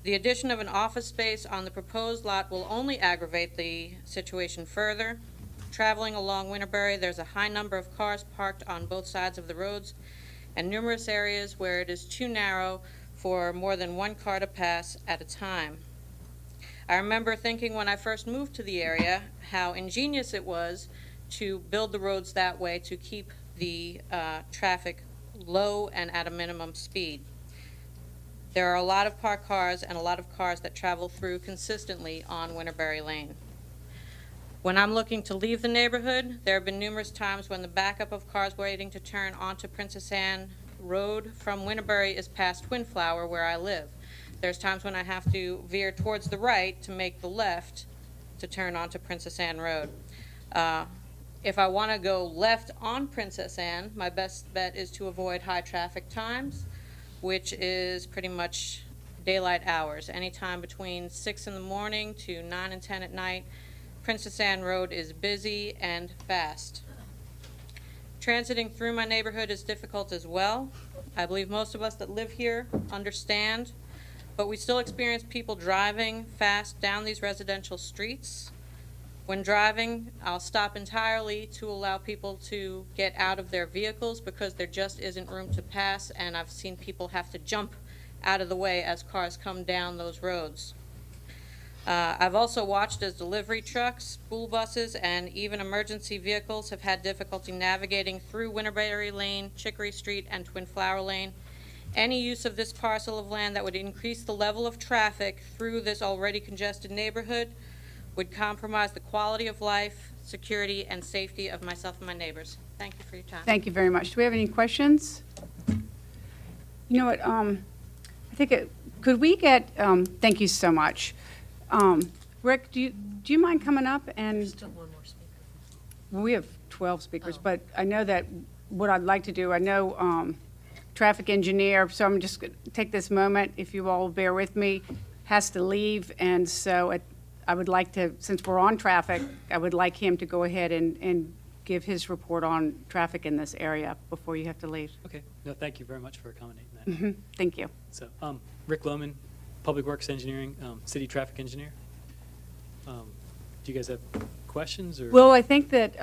The addition of an office space on the proposed lot will only aggravate the situation further. Traveling along Winterberry, there's a high number of cars parked on both sides of the roads and numerous areas where it is too narrow for more than one car to pass at a time. I remember thinking when I first moved to the area how ingenious it was to build the roads that way to keep the traffic low and at a minimum speed. There are a lot of parked cars and a lot of cars that travel through consistently on Winterberry Lane. When I'm looking to leave the neighborhood, there have been numerous times when the backup of cars waiting to turn onto Princess Anne Road from Winterberry is past Twinflower, where I live. There's times when I have to veer towards the right to make the left to turn onto Princess Anne Road. If I want to go left on Princess Anne, my best bet is to avoid high traffic times, which is pretty much daylight hours. Anytime between 6 in the morning to 9 and 10 at night, Princess Anne Road is busy and fast. Transiting through my neighborhood is difficult as well. I believe most of us that live here understand, but we still experience people driving fast down these residential streets. When driving, I'll stop entirely to allow people to get out of their vehicles because there just isn't room to pass, and I've seen people have to jump out of the way as cars come down those roads. I've also watched as delivery trucks, school buses, and even emergency vehicles have had difficulty navigating through Winterberry Lane, Chicory Street, and Twinflower Lane. Any use of this parcel of land that would increase the level of traffic through this already congested neighborhood would compromise the quality of life, security, and safety of myself and my neighbors. Thank you for your time. Thank you very much. Do we have any questions? You know what, I think could we get, thank you so much. Rick, do you mind coming up and? Still one more speaker. Well, we have 12 speakers, but I know that what I'd like to do, I know traffic engineer, so I'm just going to take this moment, if you all bear with me, has to leave, and so I would like to, since we're on traffic, I would like him to go ahead and give his report on traffic in this area before you have to leave. Okay. No, thank you very much for accommodating that. Thank you. So, Rick Lohman, Public Works Engineering, City Traffic Engineer. Do you guys have questions or? Well, I think that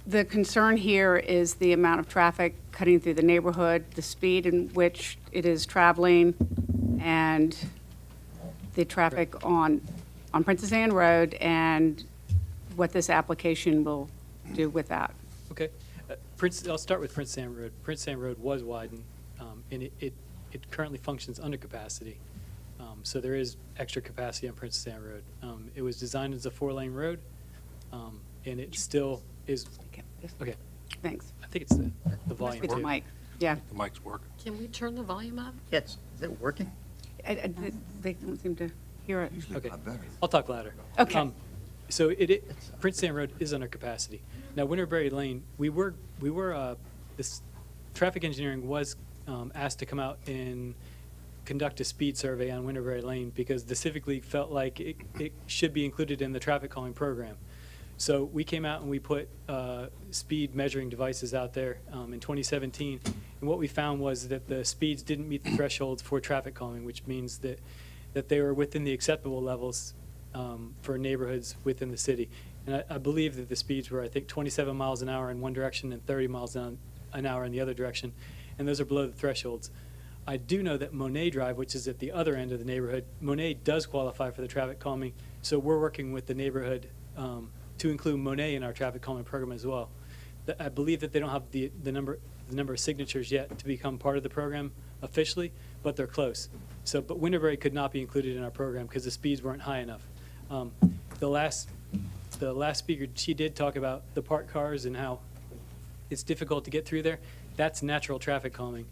the concern here is the amount of traffic cutting through the neighborhood, the speed in which it is traveling, and the traffic on Princess Anne Road, and what this application will do with that. Okay. I'll start with Princess Anne Road. Princess Anne Road was widened, and it currently functions under capacity. So there is extra capacity on Princess Anne Road. It was designed as a 4-lane road, and it still is. Okay. Thanks. I think it's the volume. It's the mic. Yeah. The mic's working. Can we turn the volume up? Yes, is it working? They don't seem to hear it. Okay. I'll talk louder. Okay. So Princess Anne Road is under capacity. Now, Winterberry Lane, this traffic engineering was asked to come out and conduct a speed survey on Winterberry Lane because the Civic League felt like it should be included in the traffic calming program. So we came out and we put speed measuring devices out there in 2017. And what we found was that the speeds didn't meet the thresholds for traffic calming, which means that they were within the acceptable levels for neighborhoods within the city. And I believe that the speeds were, I think, 27 miles an hour in one direction and 30 miles an hour in the other direction. And those are below the thresholds. I do know that Monet Drive, which is at the other end of the neighborhood, Monet does qualify for the traffic calming. So we're working with the neighborhood to include Monet in our traffic calming program as well. I believe that they don't have the number of signatures yet to become part of the program officially, but they're close. So, but Winterberry could not be included in our program because the speeds weren't high enough. The last speaker, she did talk about the parked cars and how it's difficult to get through there. That's natural traffic calming.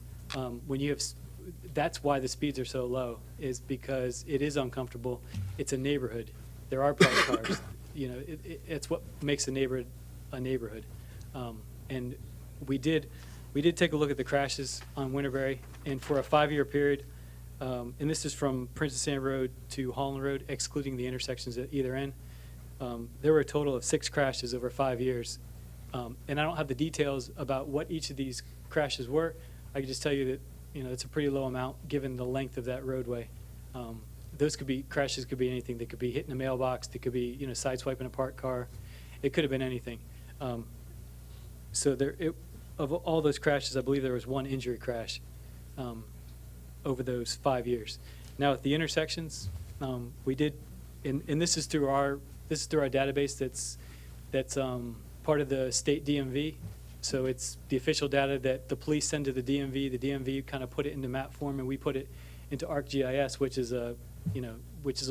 That's why the speeds are so low, is because it is uncomfortable. It's a neighborhood. There are parked cars. You know, it's what makes a neighborhood a neighborhood. And we did take a look at the crashes on Winterberry, and for a 5-year period, and this is from Princess Anne Road to Holland Road, excluding the intersections at either end. There were a total of 6 crashes over 5 years. And I don't have the details about what each of these crashes were. I can just tell you that, you know, it's a pretty low amount given the length of that roadway. Those crashes could be anything. They could be hitting a mailbox. They could be, you know, sideswiping a parked car. It could have been anything. So of all those crashes, I believe there was 1 injury crash over those 5 years. Now at the intersections, we did, and this is through our database that's part of the state DMV. So it's the official data that the police send to the DMV kind of put it into map form, and we put it into ArcGIS, which is a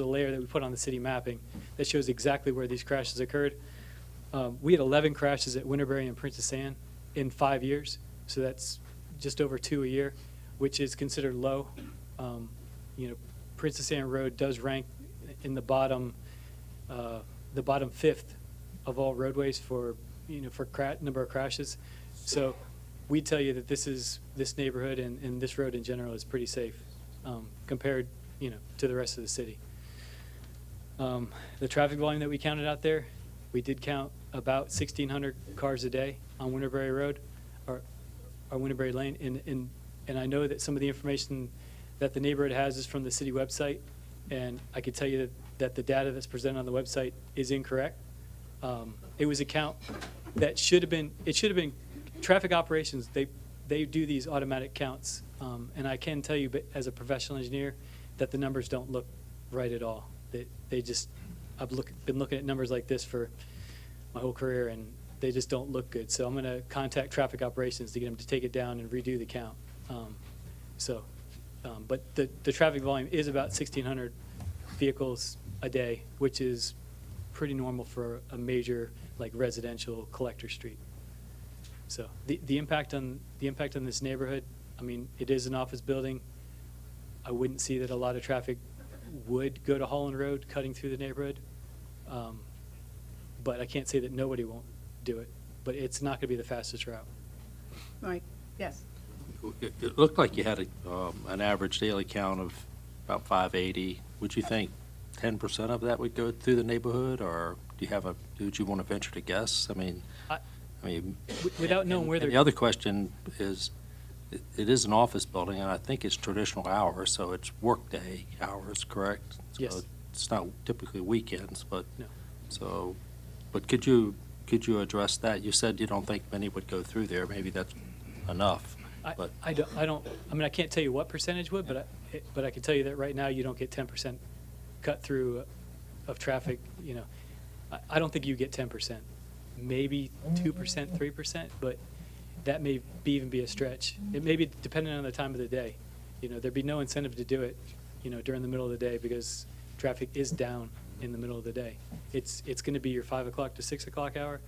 layer that we put on the city mapping that shows exactly where these crashes occurred. We had 11 crashes at Winterberry and Princess Anne in 5 years, so that's just over 2 a year, which is considered low. Princess Anne Road does rank in the bottom fifth of all roadways for number of crashes. So we tell you that this neighborhood and this road in general is pretty safe compared to the rest of the city. The traffic volume that we counted out there, we did count about 1,600 cars a day on Winterberry Road or Winterberry Lane, and I know that some of the information that the neighborhood has is from the city website, and I can tell you that the data that's presented on the website is incorrect. It was a count that should have been traffic operations. They do these automatic counts, and I can tell you, but as a professional engineer, that the numbers don't look right at all. I've been looking at numbers like this for my whole career, and they just don't look good. So I'm going to contact traffic operations to get them to take it down and redo the count. But the traffic volume is about 1,600 vehicles a day, which is pretty normal for a major residential collector street. So the impact on this neighborhood, I mean, it is an office building. I wouldn't see that a lot of traffic would go to Holland Road cutting through the neighborhood. But I can't say that nobody won't do it. But it's not going to be the fastest route. Right, yes. It looked like you had an average daily count of about 580. Would you think 10% of that would go through the neighborhood, or would you want to venture to guess? I mean, without knowing where they're. The other question is, it is an office building, and I think it's traditional hours, so it's workday hours, correct? Yes. So it's not typically weekends, but No. so, but could you address that? You said you don't think many would go through there. Maybe that's enough. But I mean, I can't tell you what percentage would, but I can tell you that right now you don't get 10% cut through of traffic. I don't think you get 10%, maybe 2%, 3%, but that may even be a stretch. It may be dependent on the time of the day. There'd be no incentive to do it, during the middle of the day because traffic is down in the middle of the day. It's going to be your 5 o'clock to 6 o'clock hour,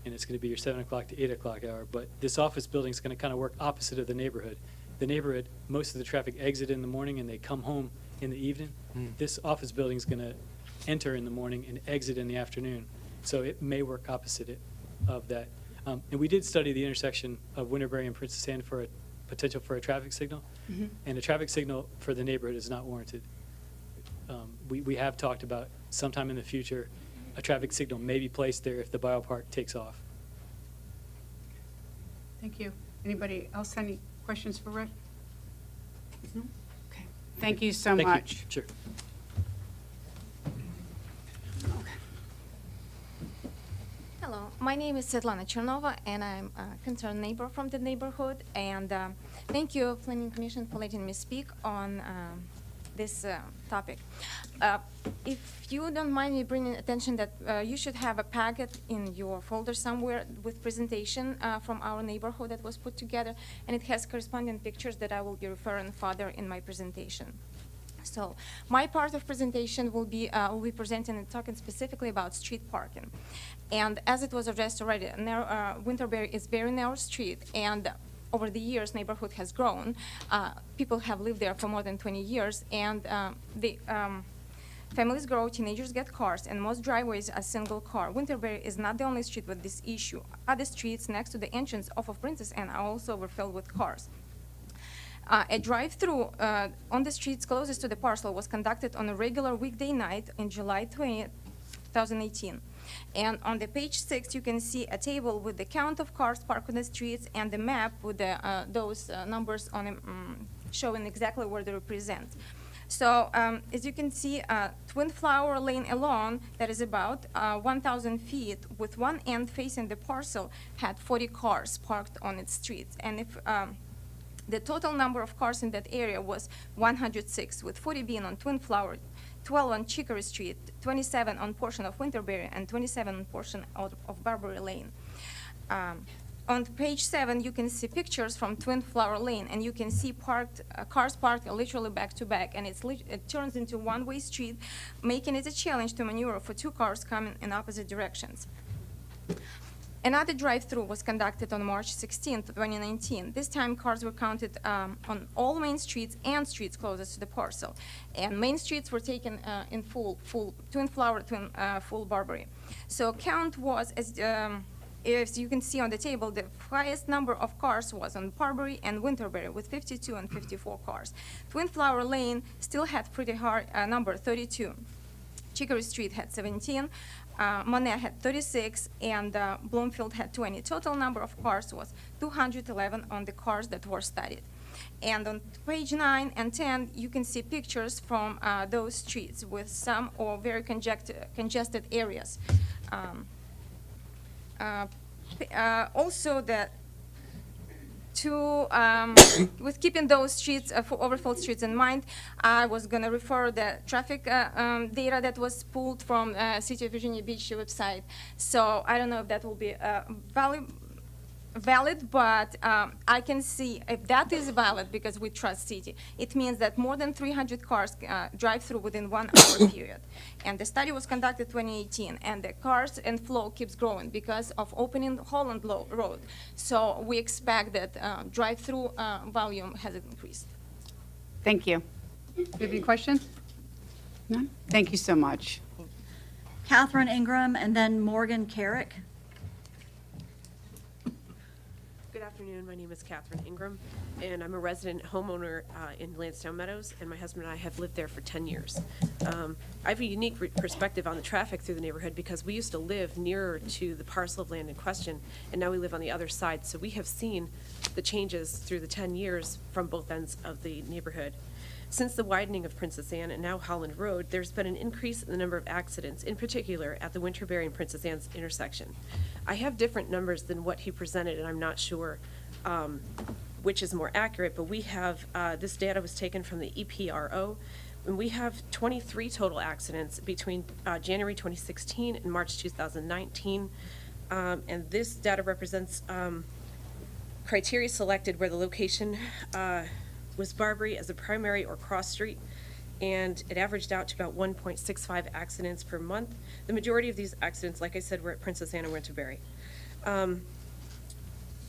and it's going to be your 7 o'clock to 8 o'clock hour. But this office building is going to kind of work opposite of the neighborhood. The neighborhood, most of the traffic exit in the morning and they come home in the evening. This office building is going to enter in the morning and exit in the afternoon. So it may work opposite of that. And we did study the intersection of Winterberry and Princess Anne for a potential for a traffic signal. And a traffic signal for the neighborhood is not warranted. We have talked about sometime in the future a traffic signal may be placed there if the biopark takes off. Thank you. Anybody else have any questions for Rick? No? Okay. Thank you so Thank you. much. Sure. Hello, my name is Svetlana Chernova, and I'm a concerned neighbor from the neighborhood. And thank you, Planning Commission, for letting me speak on this topic. If you don't mind me bringing attention that you should have a packet in your folder somewhere with presentation from our neighborhood that was put together, and it has corresponding pictures that I will be referring further in my presentation. So my part of presentation will be presenting and talking specifically about street parking. And as it was addressed already, Winterberry is very narrow street, and over the years, neighborhood has grown. People have lived there for more than 20 years, and the families grow, teenagers get cars, and most driveways are single car. Winterberry is not the only street with this issue. Other streets next to the entrance off of Princess Anne are also overfilled with cars. A drive-through on the streets closest to the parcel was conducted on a regular weekday night in July 20th, 2018. And on the page 6, you can see a table with the count of cars parked on the streets and the map with those numbers on it, showing exactly where they represent. So as you can see, Twin Flower Lane alone, that is about 1,000 feet, with one end facing the parcel, had 40 cars parked on its streets. And if the total number of cars in that area was 106, with 40 being on Twin Flower, 12 on Chicory Street, 27 on portion of Winterberry, and 27 on portion of Barbary Lane. On page 7, you can see pictures from Twin Flower Lane, and you can see cars parked literally back to back, and it turns into one-way street, making it a challenge to maneuver for 2 cars coming in opposite directions. Another drive-through was conducted on March 16, 2019. This time, cars were counted on all main streets and streets closest to the parcel. And main streets were taken in full Twin Flower, full Barbary. So count was, as you can see on the table, the highest number of cars was on Barbary and Winterberry with 52 and 54 cars. Twin Flower Lane still had pretty high number, 32. Chicory Street had 17. Monet had 36, and Bloomfield had 20. Total number of cars was 211 on the cars that were studied. And on page 9 and 10, you can see pictures from those streets with some or very congested areas. Also, that with keeping those streets, overfilled streets in mind, I was going to refer the traffic data that was pulled from City of Virginia Beach website. So I don't know if that will be valid, but I can see if that is valid because we trust City. It means that more than 300 cars drive through within 1 hour period. And the study was conducted 2018, and the cars and flow keeps growing because of opening Holland Road. So we expect that drive-through volume has increased. Thank you. Do you have any questions? None? Thank you so much. Catherine Ingram, and then Morgan Carrick. Good afternoon. My name is Catherine Ingram, and I'm a resident homeowner in Lansdowne Meadows, and my husband and I have lived there for 10 years. I have a unique perspective on the traffic through the neighborhood because we used to live nearer to the parcel of land in question, and now we live on the other side. So we have seen the changes through the 10 years from both ends of the neighborhood. Since the widening of Princess Anne and now Holland Road, there's been an increase in the number of accidents, in particular at the Winterberry and Princess Anne's intersection. I have different numbers than what he presented, and I'm not sure which is more accurate, but we have, this data was taken from the EPRO, and we have 23 total accidents between January 2016 and March 2019. And this data represents criteria selected where the location was Barbary as a primary or cross street, and it averaged out to about 1.65 accidents per month. The majority of these accidents, like I said, were at Princess Anne and Winterberry.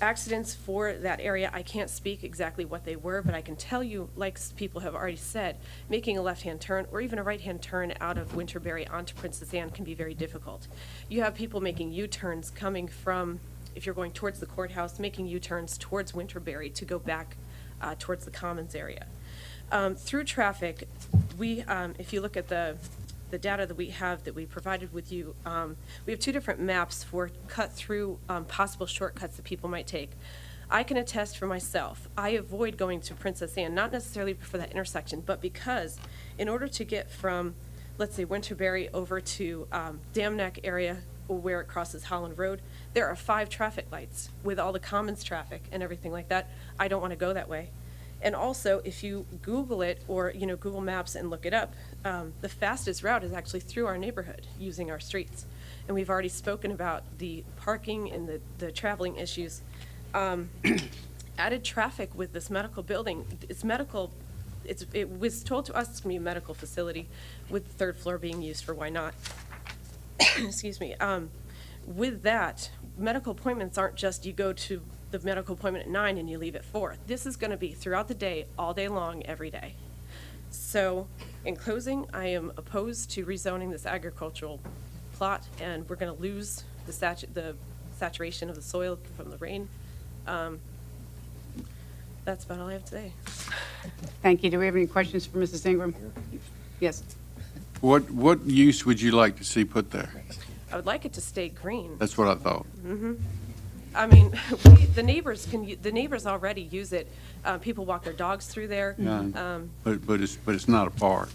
Accidents for that area, I can't speak exactly what they were, but I can tell you, like people have already said, making a left-hand turn or even a right-hand turn out of Winterberry onto Princess Anne can be very difficult. You have people making U-turns coming from, if you're going towards the courthouse, making U-turns towards Winterberry to go back towards the Commons area. Through traffic, we, if you look at the data that we provided with you, we have 2 different maps for cut-through possible shortcuts that people might take. I can attest for myself, I avoid going to Princess Anne, not necessarily for that intersection, but because in order to get from, let's say, Winterberry over to Dam Neck area where it crosses Holland Road, there are 5 traffic lights with all the Commons traffic and everything like that. I don't want to go that way. And also, if you Google it or Google Maps and look it up, the fastest route is actually through our neighborhood using our streets. And we've already spoken about the parking and the traveling issues. Added traffic with this medical building, it was told to us it's going to be a medical facility with the 3rd floor being used for why not. Excuse me. With that, medical appointments aren't just you go to the medical appointment at 9 and you leave at 4. This is going to be throughout the day, all day long, every day. So, in closing, I am opposed to rezoning this agricultural plot, and we're going to lose the saturation of the soil from the rain. That's about all I have today. Thank you. Do we have any questions for Mrs. Ingram? Yes. What use would you like to see put there? I would like it to stay green. That's what I thought. Mm-hmm. I mean, the neighbors already use it. People walk their dogs through there. Yeah. But it's not a park.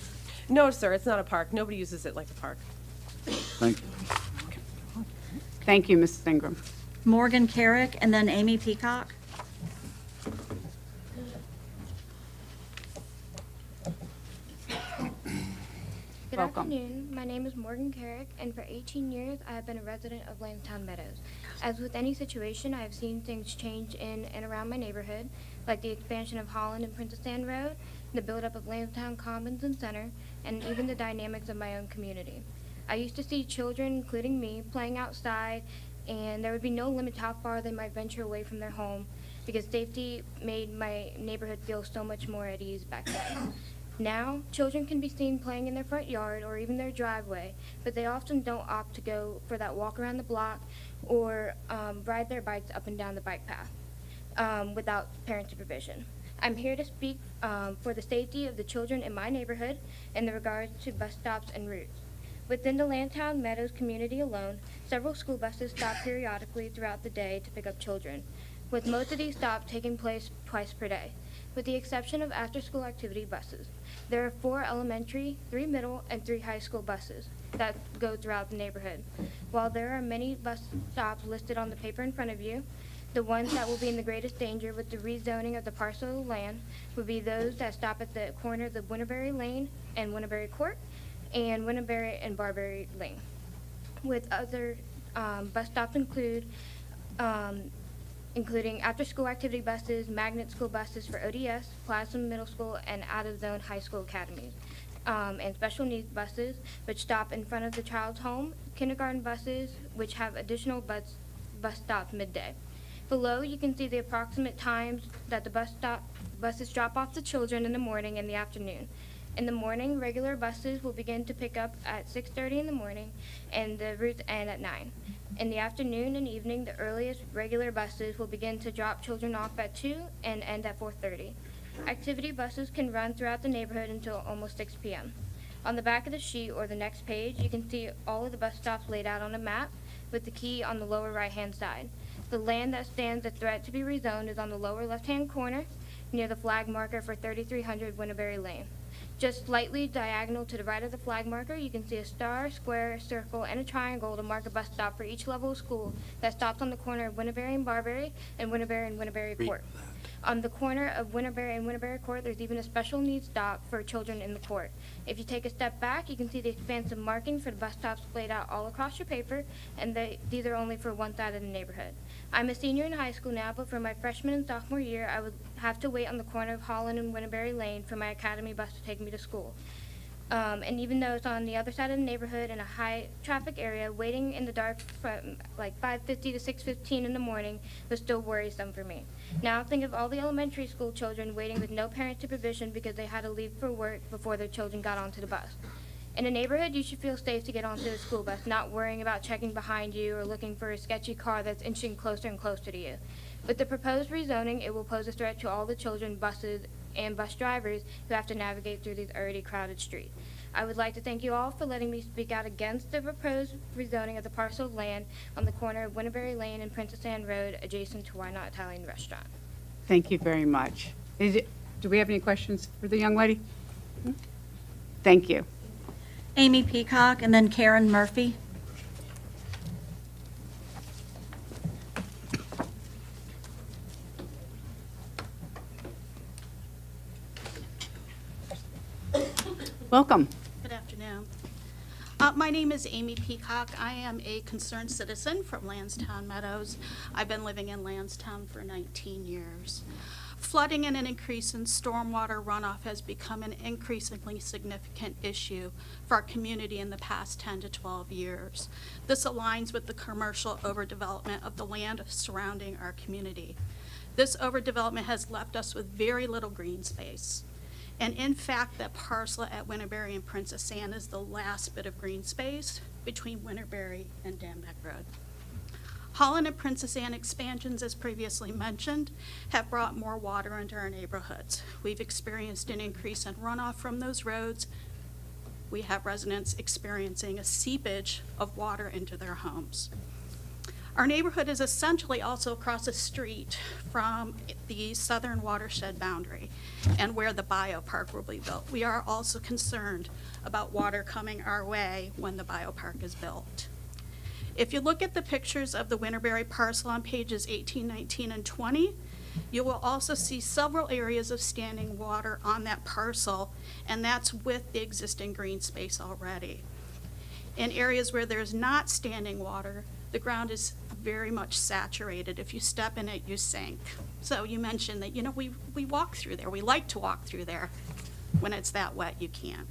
No, sir, it's not a park. Nobody uses it like a park. Thank you. Thank you, Mrs. Ingram. Morgan Carrick, and then Amy Peacock. Welcome. afternoon. My name is Morgan Carrick, and for 18 years, I have been a resident of Lansdowne Meadows. As with any situation, I have seen things change in and around my neighborhood, like the expansion of Holland and Princess Anne Road, the buildup of Lansdowne Commons and Center, and even the dynamics of my own community. I used to see children, including me, playing outside, and there would be no limit to how far they might venture away from their home, because safety made my neighborhood feel so much more at ease back then. Now, children can be seen playing in their front yard or even their driveway, but they often don't opt to go for that walk around the block or ride their bikes up and down the bike path without parent supervision. I'm here to speak for the safety of the children in my neighborhood in regards to bus stops and routes. Within the Lansdowne Meadows community alone, several school buses stop periodically throughout the day to pick up children, with most of these stops taking place twice per day, with the exception of after-school activity buses. There are 4 elementary, 3 middle, and 3 high school buses that go throughout the neighborhood. While there are many bus stops listed on the paper in front of you, the ones that will be in the greatest danger with the rezoning of the parcel of land would be those that stop at the corners of Winterberry Lane and Winterberry Court, and Winterberry and Barberry Lane. With other bus stops including after-school activity buses, magnet school buses for ODS, Plaza Middle School, and out-of-zone high school academies, and special needs buses, which stop in front of the child's home, kindergarten buses, which have additional bus stops midday. Below, you can see the approximate times that the buses drop off the children in the morning and the afternoon. In the morning, regular buses will begin to pick up at 6:30 in the morning, and the routes end at 9. In the afternoon and evening, the earliest regular buses will begin to drop children off at 2 and end at 4:30. Activity buses can run throughout the neighborhood until almost 6 p.m. On the back of the sheet or the next page, you can see all of the bus stops laid out on a map with the key on the lower right-hand side. The land that stands a threat to be rezoned is on the lower left-hand corner near the flag marker for 3300 Winterberry Lane. Just slightly diagonal to the right of the flag marker, you can see a star, square, circle, and a triangle to mark a bus stop for each level of school that stops on the corner of Winterberry and Barberry and Winterberry Court. On the corner of Winterberry and Winterberry Court, there's even a special needs stop for children in the court. If you take a step back, you can see the expansive markings for the bus stops laid out all across your paper, and these are only for one side of the neighborhood. I'm a senior in high school now, but for my freshman and sophomore year, I would have to wait on the corner of Holland and Winterberry Lane for my academy bus to take me to school. And even though it's on the other side of the neighborhood in a high-traffic area, waiting in the dark from like 5:50 to 6:15 in the morning was still worrisome for me. Now think of all the elementary school children waiting with no parent supervision because they had to leave for work before their children got onto the bus. In a neighborhood, you should feel safe to get onto the school bus, not worrying about checking behind you or looking for a sketchy car that's inching closer and closer to you. With the proposed rezoning, it will pose a threat to all the children, buses, and bus drivers who have to navigate through these already crowded streets. I would like to thank you all for letting me speak out against the proposed rezoning of the parcel of land on the corner of Winterberry Lane and Princess Anne Road adjacent to Why Not Italian Restaurant. Thank you very much. Do we have any questions for the young lady? Thank you. Amy Peacock, and then Karen Murphy. Welcome. Good afternoon. My name is Amy Peacock. I am a concerned citizen from Lansdowne Meadows. I've been living in Lansdowne for 19 years. Flooding and an increase in stormwater runoff has become an increasingly significant issue for our community in the past 10 to 12 years. This aligns with the commercial overdevelopment of the land surrounding our community. This overdevelopment has left us with very little green space. And in fact, that parcel at Winterberry and Princess Anne is the last bit of green space between Winterberry and Danbeck Road. Holland and Princess Anne expansions, as previously mentioned, have brought more water into our neighborhoods. We've experienced an increase in runoff from those roads. We have residents experiencing a seepage of water into their homes. Our neighborhood is essentially also across the street from the southern watershed boundary and where the biopark will be built. We are also concerned about water coming our way when the biopark is built. If you look at the pictures of the Winterberry parcel on pages 18, 19, and 20, You will also see several areas of standing water on that parcel, and that's with the existing green space already. In areas where there's not standing water, the ground is very much saturated. If you step in it, you sink. So you mentioned that, we walk through there. We like to walk through there. When it's that wet, you can't.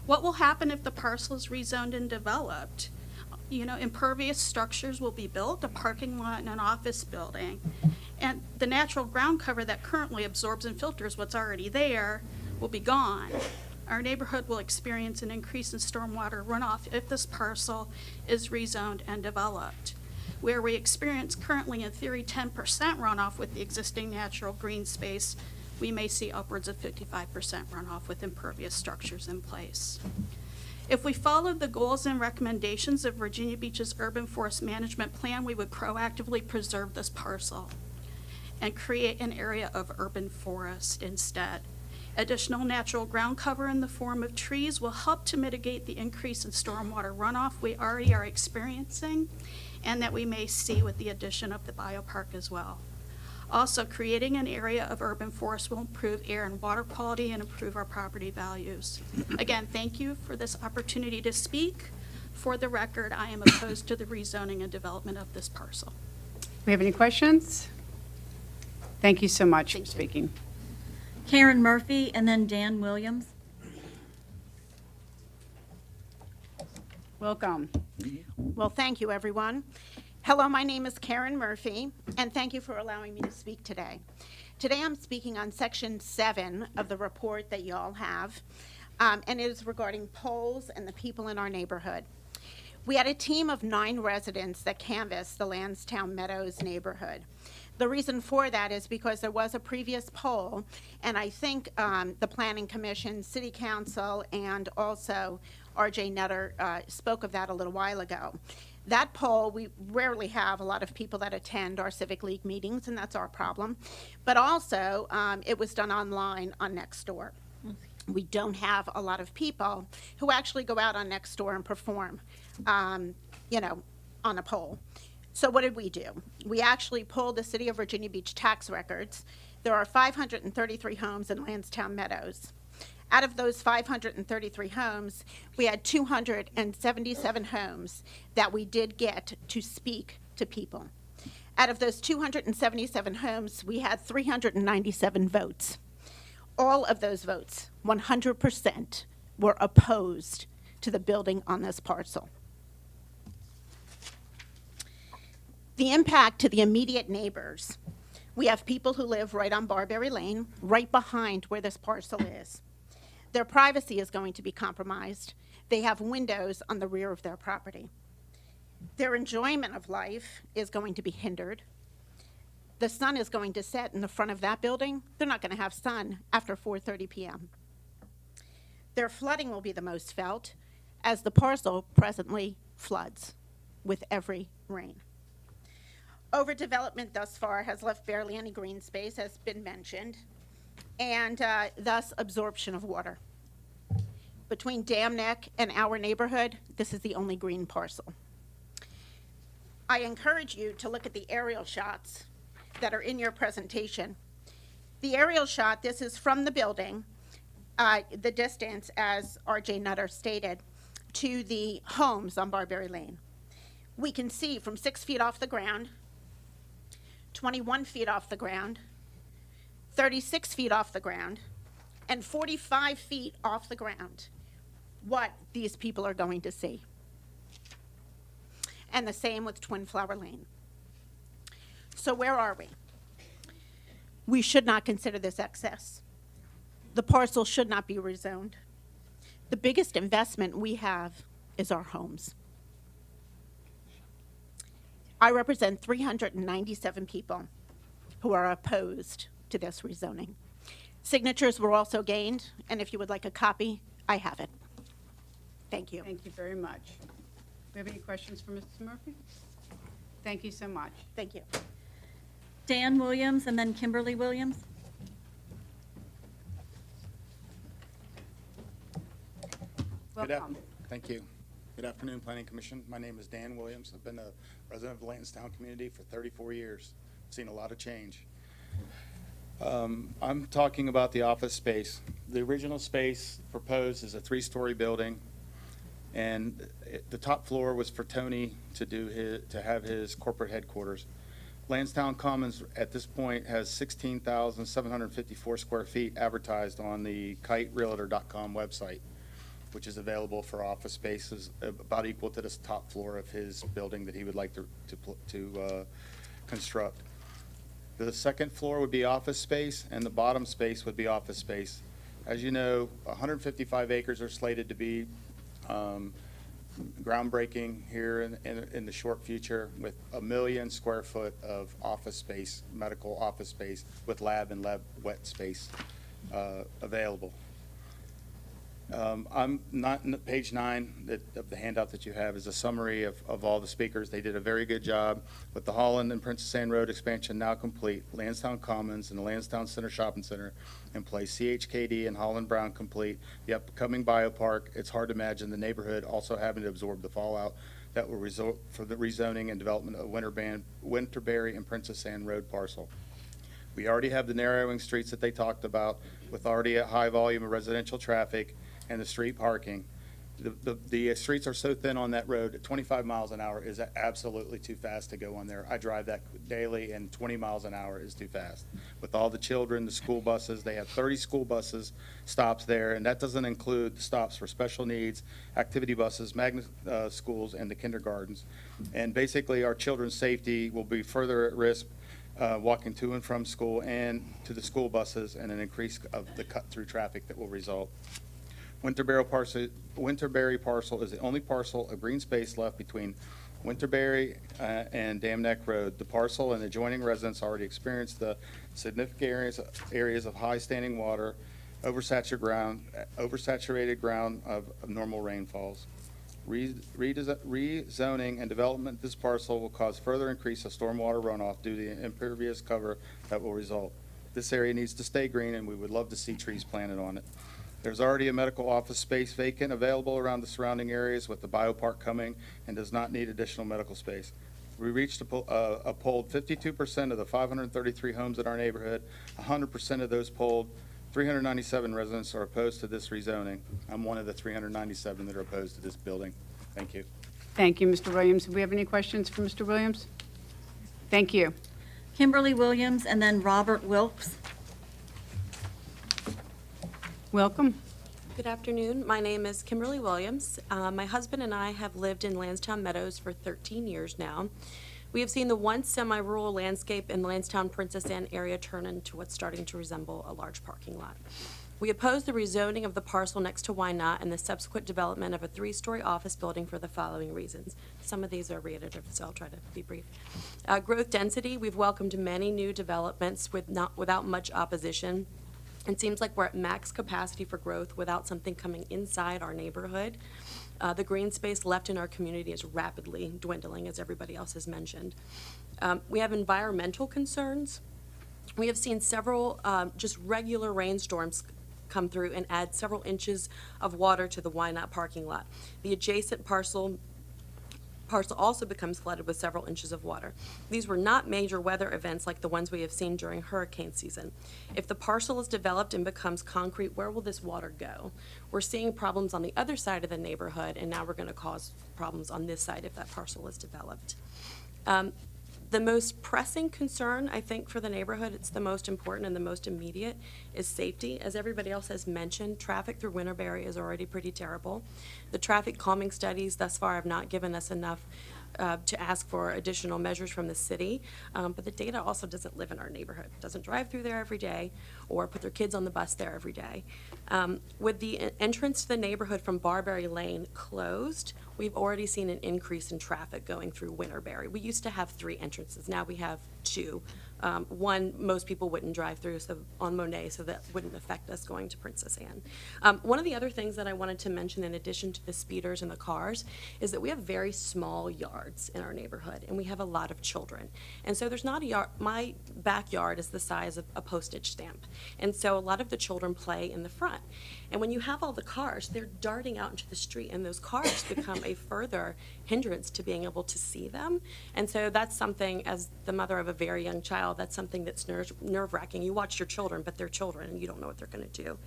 What will happen if the parcel is rezoned and developed? Impervious structures will be built, a parking lot and an office building. And the natural ground cover that currently absorbs and filters what's already there will be gone. Our neighborhood will experience an increase in stormwater runoff if this parcel is rezoned and developed. Where we experience currently, in theory, 10% runoff with the existing natural green space, we may see upwards of 55% runoff with impervious structures in place. If we followed the goals and recommendations of Virginia Beach's Urban Forest Management Plan, we would proactively preserve this parcel and create an area of urban forest instead. Additional natural ground cover in the form of trees will help to mitigate the increase in stormwater runoff we already are experiencing and that we may see with the addition of the biopark as well. Also, creating an area of urban forest will improve air and water quality and improve our property values. Again, thank you for this opportunity to speak. For the record, I am opposed to the rezoning and development of this parcel. We have any questions? Thank you so much for speaking. Karen Murphy, and then Dan Williams. Welcome. Well, thank you, everyone. Hello, my name is Karen Murphy, and thank you for allowing me to speak today. Today I'm speaking on Section 7 of the report that you all have, and it is regarding polls and the people in our neighborhood. We had a team of 9 residents that canvassed the Lansdowne Meadows neighborhood. The reason for that is because there was a previous poll, and I think the Planning Commission, City Council, and also R.J. Nutter spoke of that a little while ago. That poll, we rarely have a lot of people that attend our Civic League meetings, and that's our problem. But also, it was done online on Nextdoor. We don't have a lot of people who actually go out on Nextdoor and perform, on a poll. So what did we do? We actually pulled the City of Virginia Beach tax records. There are 533 homes in Lansdowne Meadows. Out of those 533 homes, we had 277 homes that we did get to speak to people. Out of those 277 homes, we had 397 votes. All of those votes, 100%, were opposed to the building on this parcel. The impact to the immediate neighbors. We have people who live right on Barberry Lane, right behind where this parcel is. Their privacy is going to be compromised. They have windows on the rear of their property. Their enjoyment of life is going to be hindered. The sun is going to set in the front of that building. They're not going to have sun after 4:30 p.m. Their flooding will be the most felt, as the parcel presently floods with every rain. Overdevelopment thus far has left barely any green space, as has been mentioned, and thus absorption of water. Between Dam Neck and our neighborhood, this is the only green parcel. I encourage you to look at the aerial shots that are in your presentation. The aerial shot, this is from the building, the distance, as R.J. Nutter stated, to the homes on Barberry Lane. We can see from 6 feet off the ground, 21 feet off the ground, 36 feet off the ground, and 45 feet off the ground what these people are going to see. And the same with Twin Flower Lane. So where are we? We should not consider this excess. The parcel should not be rezoned. The biggest investment we have is our homes. I represent 397 people who are opposed to this rezoning. Signatures were also gained, and if you would like a copy, I have it. Thank you. Thank you very much. Do we have any questions for Mrs. Murphy? Thank you so much. Thank you. Dan Williams, and then Kimberly Williams. Welcome. Thank you. Good afternoon, Planning Commission. My name is Dan Williams. I've been a resident of the Lansdowne community for 34 years. seen a lot of change. I'm talking about the office space. The original space proposed is a 3-story building, and the top floor was for Tony to have his corporate headquarters. Lansdowne Commons at this point has 16,754 square feet advertised on the kiterealtor.com website, which is available for office spaces about equal to this top floor of his building that he would like to construct. The second floor would be office space, and the bottom space would be office space. As you know, 155 acres are slated to be groundbreaking here in the short future, with 1 million square foot of office space, medical office space, with lab and lab wet space available. I'm not, page 9 of the handout that you have is a summary of all the speakers. They did a very good job with the Holland and Princess Anne Road expansion now complete, Lansdowne Commons and the Lansdowne Center Shopping Center in place, CHKD and Holland Brown complete, the upcoming biopark. It's hard to imagine the neighborhood also having to absorb the fallout that will result for the rezoning and development of Winterberry and Princess Anne Road parcel. We already have the narrowing streets that they talked about, with already a high volume of residential traffic and the street parking. The streets are so thin on that road that 25 miles an hour is absolutely too fast to go on there. I drive that daily, and 20 miles an hour is too fast. With all the children, the school buses, they have 30 school buses stops there, and that doesn't include the stops for special needs, activity buses, magnet schools, and the kindergartens. And basically, our children's safety will be further at risk walking to and from school and to the school buses, and an increase of the cut-through traffic that will result. Winterberry parcel is the only parcel of green space left between Winterberry and Dam Neck Road. The parcel and adjoining residents already experienced the significant areas of high standing water, oversaturated ground of normal rainfalls. Rezoning and development of this parcel will cause further increase of stormwater runoff due to the impervious cover that will result. This area needs to stay green, and we would love to see trees planted on it. There's already a medical office space vacant available around the surrounding areas with the biopark coming, and does not need additional medical space. We reached polled 52% of the 533 homes in our neighborhood. 100% of those polled, 397 residents are opposed to this rezoning. I'm one of the 397 that are opposed to this building. Thank you. Thank you, Mr. Williams. Do we have any questions for Mr. Williams? Thank you. Kimberly Williams, and then Robert Wilkes. Welcome. Good afternoon. My name is Kimberly Williams. My husband and I have lived in Lansdowne Meadows for 13 years now. We have seen the once semi-rural landscape in the Lansdowne Princess Anne area turn into what's starting to resemble a large parking lot. We oppose the rezoning of the parcel next to Why Not and the subsequent development of a 3-story office building for the following reasons. Some of these are reiterative, so I'll try to be brief. Growth density. We've welcomed many new developments without much opposition. It seems like we're at max capacity for growth without something coming inside our neighborhood. The green space left in our community is rapidly dwindling, as everybody else has mentioned. We have environmental concerns. We have seen several just regular rainstorms come through and add several inches of water to the Why Not parking lot. The adjacent parcel also becomes flooded with several inches of water. These were not major weather events like the ones we have seen during hurricane season. If the parcel is developed and becomes concrete, where will this water go? We're seeing problems on the other side of the neighborhood, and now we're going to cause problems on this side if that parcel is developed. The most pressing concern, I think, for the neighborhood, it's the most important and the most immediate, is safety. As everybody else has mentioned, traffic through Winterberry is already pretty terrible. The traffic calming studies thus far have not given us enough to ask for additional measures from the city, but the data also doesn't live in our neighborhood, doesn't drive through there every day or put their kids on the bus there every day. With the entrance to the neighborhood from Barberry Lane closed, we've already seen an increase in traffic going through Winterberry. We used to have 3 entrances, now we have 2. One, most people wouldn't drive through on Monet, so that wouldn't affect us going to Princess Anne. One of the other things that I wanted to mention, in addition to the speeders and the cars, is that we have very small yards in our neighborhood, and we have a lot of children. And so there's not a yard. My backyard is the size of a postage stamp, and so a lot of the children play in the front. And when you have all the cars, they're darting out into the street, and those cars become a further hindrance to being able to see them. And so that's something, as the mother of a very young child, that's something that's nerve-wracking. You watch your children, but they're children, and you don't know what they're going to do.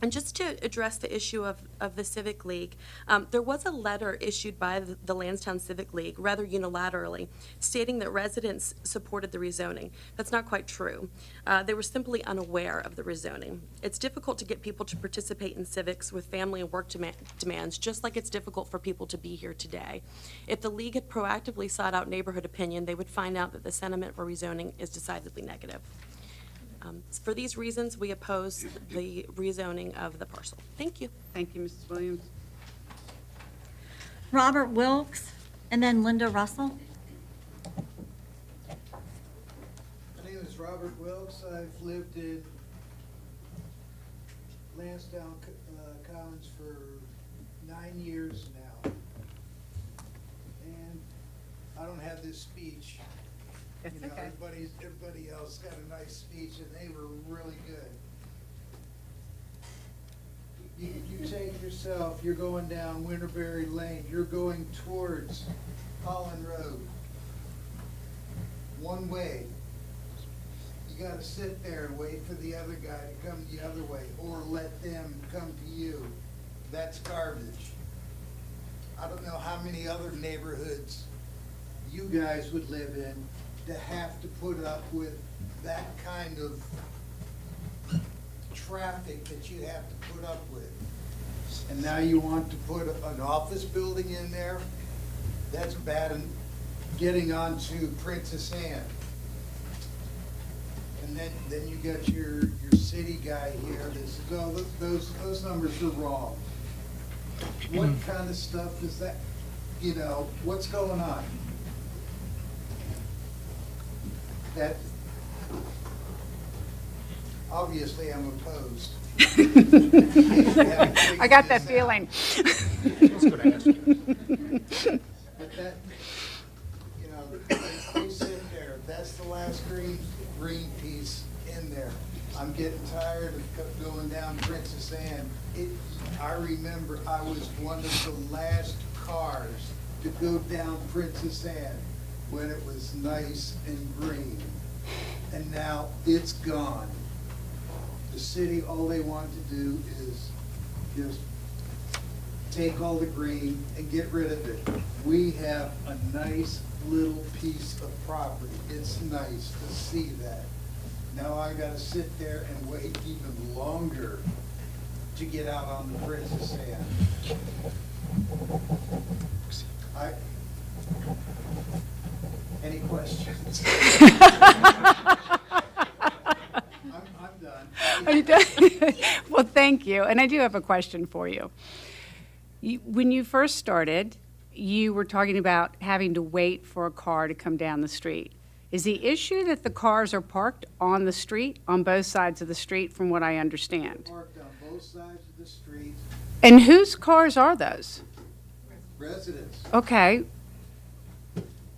And just to address the issue of the Civic League, there was a letter issued by the Lansdowne Civic League, rather unilaterally, stating that residents supported the rezoning. That's not quite true. They were simply unaware of the rezoning. It's difficult to get people to participate in civics with family and work demands, just like it's difficult for people to be here today. If the League had proactively sought out neighborhood opinion, they would find out that the sentiment for rezoning is decidedly negative. For these reasons, we oppose the rezoning of the parcel. Thank you. Thank you, Mrs. Williams. Robert Wilkes, and then Linda Russell. My name is Robert Wilkes. I've lived in Lansdowne Commons for 9 years now. And I don't have this speech. That's You know, okay. everybody else got a nice speech, and they were really good. You take yourself, you're going down Winterberry Lane, you're going towards Holland Road. One way. You gotta sit there and wait for the other guy to come the other way, or let them come to you. That's garbage. I don't know how many other neighborhoods you guys would live in to have to put up with that kind of traffic that you have to put up with. And now you want to put an office building in there? That's bad. And getting onto Princess Anne. And then you got your city guy here that says, no, those numbers are wrong. What kind of stuff is that? You know, what's going on? That, obviously I'm opposed. I got that feeling. But that, you know, they sit there, that's the last green piece in there. I'm getting tired of going down Princess Anne. I remember I was one of the last cars to go down Princess Anne when it was nice and green. And now it's gone. The city, all they want to do is just take all the green and get rid of it. We have a nice little piece of property. It's nice to see that. Now I gotta sit there and wait even longer to get out on the Princess Anne. Any questions? I'm done. Are you done? Well, thank you. And I do have a question for you. When you first started, you were talking about having to wait for a car to come down the street. Is the issue that the cars are parked on the street, on both sides of the street, from what I understand? Parked on both sides of the street. And whose cars are those? Residents. Okay.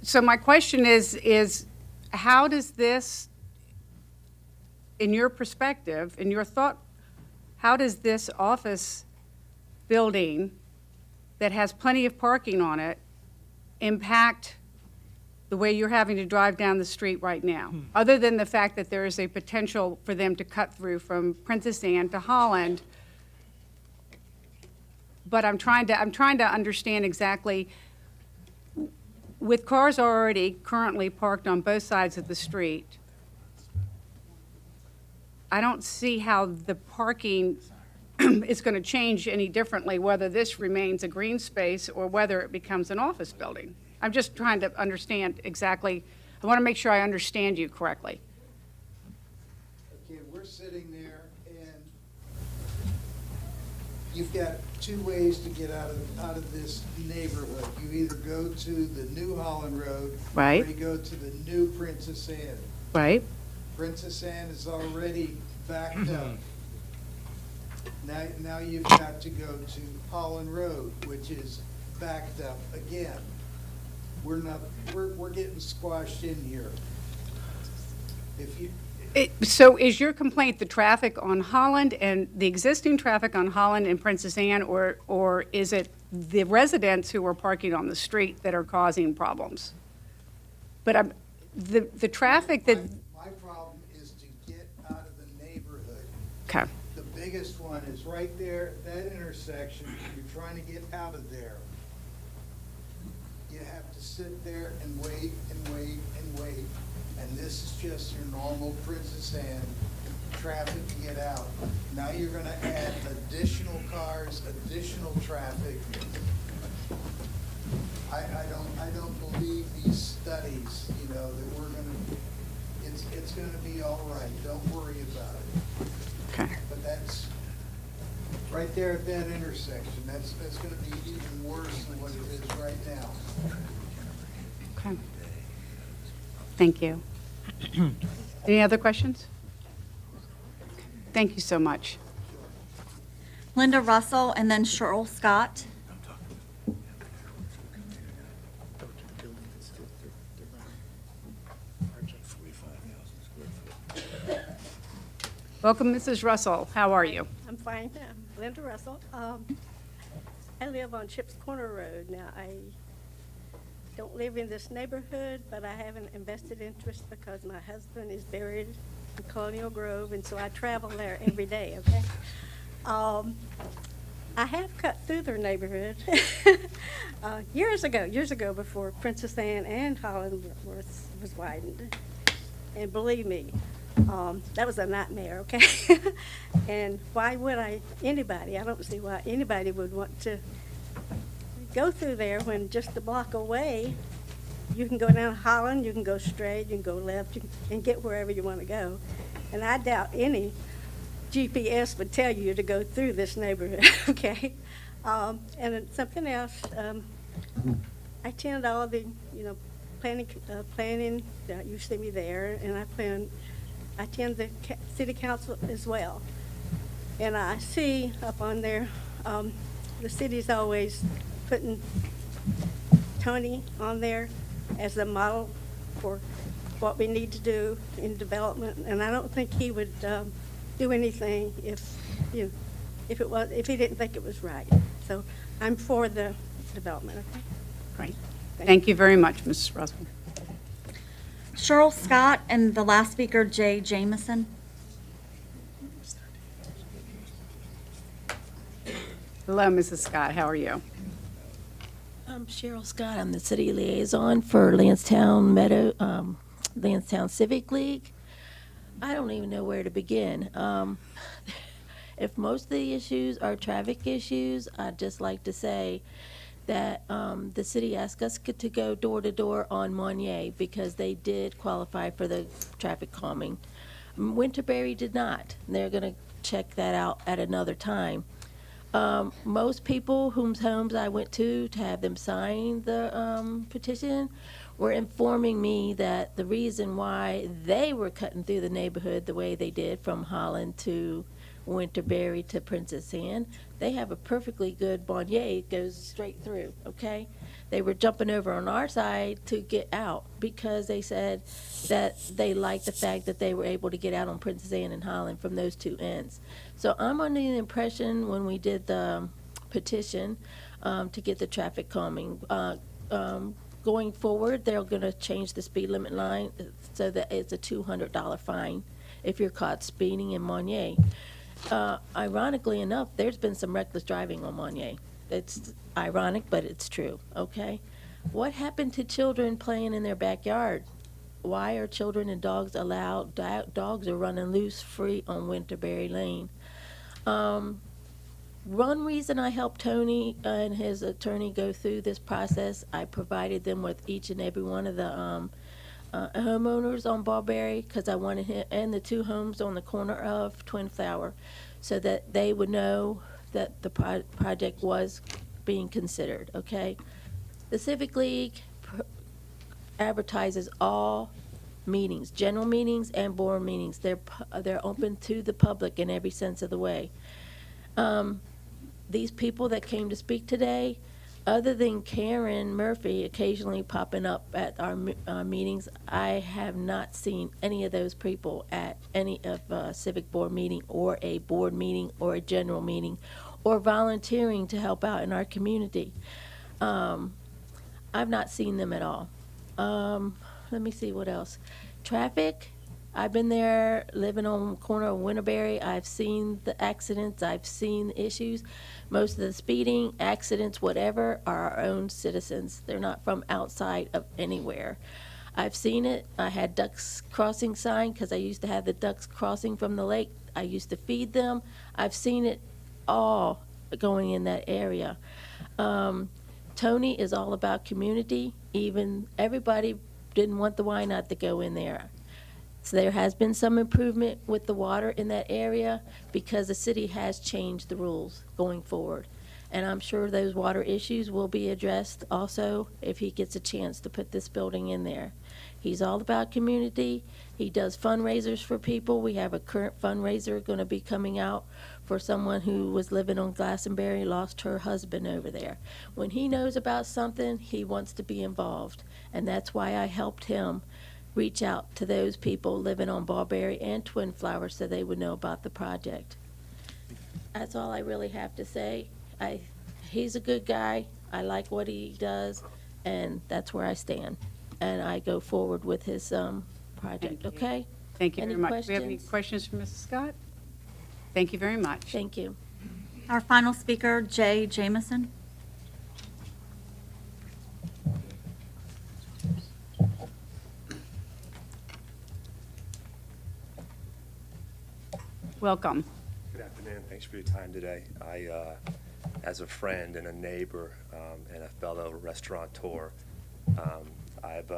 So my question is how does this, in your perspective, in your thought, how does this office building that has plenty of parking on it impact the way you're having to drive down the street right now? Other than the fact that there is a potential for them to cut through from Princess Anne to Holland. But I'm trying to understand exactly, with cars already currently parked on both sides of the street, I don't see how the parking is going to change any differently, whether this remains a green space or whether it becomes an office building. I'm just trying to understand exactly. I want to make sure I understand you correctly. Okay, we're sitting there and you've got two ways to get out of this neighborhood. You either go to the new Holland Road. Right. Or you go to the new Princess Anne. Right? Princess Anne is already backed up. Now you've got to go to Holland Road, which is backed up again. We're getting squashed in here. If you, So is your complaint the traffic on Holland and the existing traffic on Holland and Princess Anne, or is it the residents who are parking on the street that are causing problems. But the traffic that, My problem is to get out of the neighborhood. okay, The biggest one is right there, that intersection, you're trying to get out of there. You have to sit there and wait and wait and wait. And this is just your normal Princess Anne traffic to get out. Now you're gonna add additional cars, additional traffic. I don't believe these studies, you know, that we're gonna, it's gonna be all right, don't worry about it. okay. But that's, right there at that intersection, that's gonna be even worse than what it is right now. Okay. Thank you. Any other questions? Thank you so much. Linda Russell and then Cheryl Scott. Welcome, Mrs. Russell. How are you? I'm fine. I'm Linda Russell. I live on Chips Corner Road. Now, I don't live in this neighborhood, but I have an invested interest because my husband is buried in Colonial Grove, and so I travel there every day, okay? I have cut through their neighborhood years ago, before Princess Anne and Holland was widened. And believe me, that was a nightmare, okay? And why would I don't see why anybody would want to go through there when just a block away, you can go down Holland, you can go straight, you can go left, and get wherever you want to go. And I doubt any GPS would tell you to go through this neighborhood, okay? And then something else, I attend all the, planning, you see me there, and I attend the city council as well. And I see up on there, the city's always putting Tony on there as a model for what we need to do in development, and I don't think he would do anything if he didn't think it was right. So I'm for the development, okay? Great. Thank you very much, Mrs. Russell. Cheryl Scott and the last speaker, Jay Jameson. Hello, Mrs. Scott. How are you? I'm Cheryl Scott. I'm the city liaison for Lansdowne Lansdowne Civic League. I don't even know where to begin. If most of the issues are traffic issues, I'd just like to say that the city asked us to go door to door on Monnier because they did qualify for the traffic calming. Winterberry did not. They're going to check that out at another time. Most people whose homes I went to have them sign the petition were informing me that the reason why they were cutting through the neighborhood the way they did from Holland to Winterberry to Princess Anne, they have a perfectly good Bonnier. It goes straight through, okay? They were jumping over on our side to get out because they said that they liked the fact that they were able to get out on Princess Anne and Holland from those two ends. So I'm under the impression when we did the petition to get the traffic calming, going forward, they're going to change the speed limit line so that it's a $200 fine if you're caught speeding in Monnier. Ironically enough, there's been some reckless driving on Monnier. It's ironic, but it's true, okay? What happened to children playing in their backyard? Why are children and dogs allowed? Dogs are running loose, free on Winterberry Lane. One reason I helped Tony and his attorney go through this process, I provided them with each and every one of the homeowners on Barbary because I wanted him, and the two homes on the corner of Twin Flower, so that they would know that the project was being considered, okay? The Civic League advertises all meetings, general meetings and board meetings. They're open to the public in every sense of the way. These people that came to speak today, other than Karen Murphy occasionally popping up at our meetings, I have not seen any of those people at any of a civic board meeting or a board meeting or a general meeting or volunteering to help out in our community. I've not seen them at all. Let me see what else. Traffic, I've been there living on the corner of Winterberry. I've seen the accidents, I've seen the issues. Most of the speeding, accidents, whatever, are our own citizens. They're not from outside of anywhere. I've seen it. I had ducks crossing sign because I used to have the ducks crossing from the lake. I used to feed them. I've seen it all going in that area. Tony is all about community. Even everybody didn't want the Wynot to go in there. So there has been some improvement with the water in that area because the city has changed the rules going forward. And I'm sure those water issues will be addressed also if he gets a chance to put this building in there. He's all about community. He does fundraisers for people. We have a current fundraiser going to be coming out for someone who was living on Glastonbury, lost her husband over there. When he knows about something, he wants to be involved. And that's why I helped him reach out to those people living on Ballberry and Twin Flowers so they would know about the project. That's all I really have to say. He's a good guy. I like what he does, and that's where I stand. And I go forward with his project, okay? Thank you Any very much. Do we have any questions? questions for Mrs. Scott? Thank you very much. Thank you. Our final speaker, Jay Jamison. Welcome. Good afternoon. Thanks for your time today. I, as a friend and a neighbor and a fellow restaurateur, I've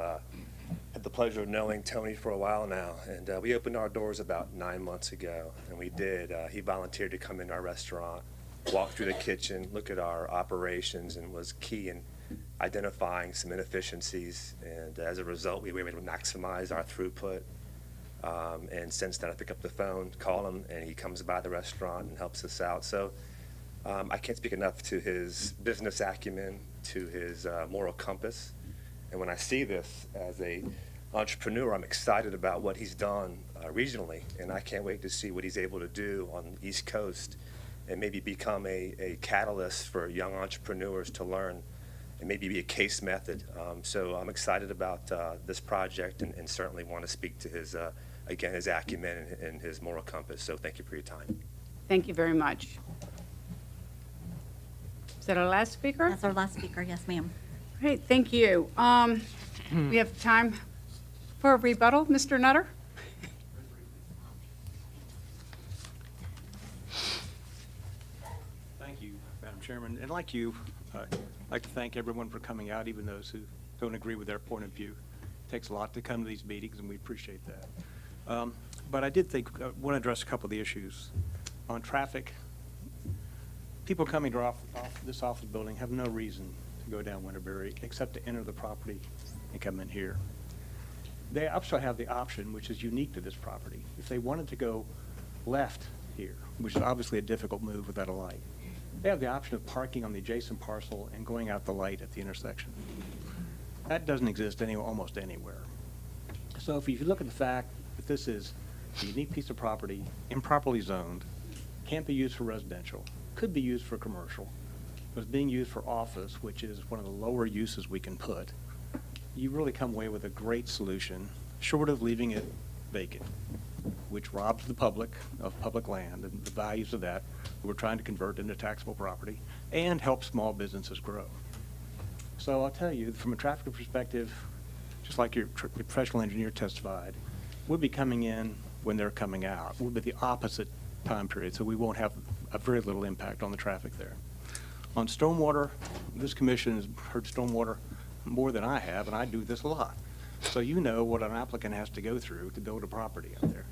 had the pleasure of knowing Tony for a while now, and we opened our doors about 9 months ago, and we did. He volunteered to come into our restaurant, walk through the kitchen, look at our operations, and was key in identifying some inefficiencies, and as a result, we were able to maximize our throughput. And since then, I pick up the phone, call him, and he comes by the restaurant and helps us out. So I can't speak enough to his business acumen, to his moral compass. And when I see this as an entrepreneur, I'm excited about what he's done regionally, and I can't wait to see what he's able to do on the East Coast and maybe become a catalyst for young entrepreneurs to learn and maybe be a case method. So I'm excited about this project and certainly want to speak to his, again, his acumen and his moral compass. So thank you for your time. Thank you very much. Is that our last speaker? That's our last speaker, yes, ma'am. Great, thank you. We have time for a rebuttal. Mr. Nutter? Thank you, Madam Chairman. And like you, I'd like to thank everyone for coming out, even those who don't agree with their point of view. It takes a lot to come to these meetings, and we appreciate that. But I did think, I want to address a couple of the issues. On traffic, people coming to this office building have no reason to go down Winterberry except to enter the property and come in here. They also have the option, which is unique to this property, if they wanted to go left here, which is obviously a difficult move without a light, they have the option of parking on the adjacent parcel and going out the light at the intersection. That doesn't exist almost anywhere. So if you look at the fact that this is a unique piece of property, improperly zoned, can't be used for residential, could be used for commercial, but is being used for office, which is one of the lower uses we can put, you really come away with a great solution, short of leaving it vacant, which robs the public of public land and the values of that we're trying to convert into taxable property and help small businesses grow. So I'll tell you, from a traffic perspective, just like your professional engineer testified, we'll be coming in when they're coming out. We'll be the opposite time period, so we won't have a very little impact on the traffic there. On stormwater, this commission has heard stormwater more than I have, and I do this a lot. So you know what an applicant has to go through to build a property out there.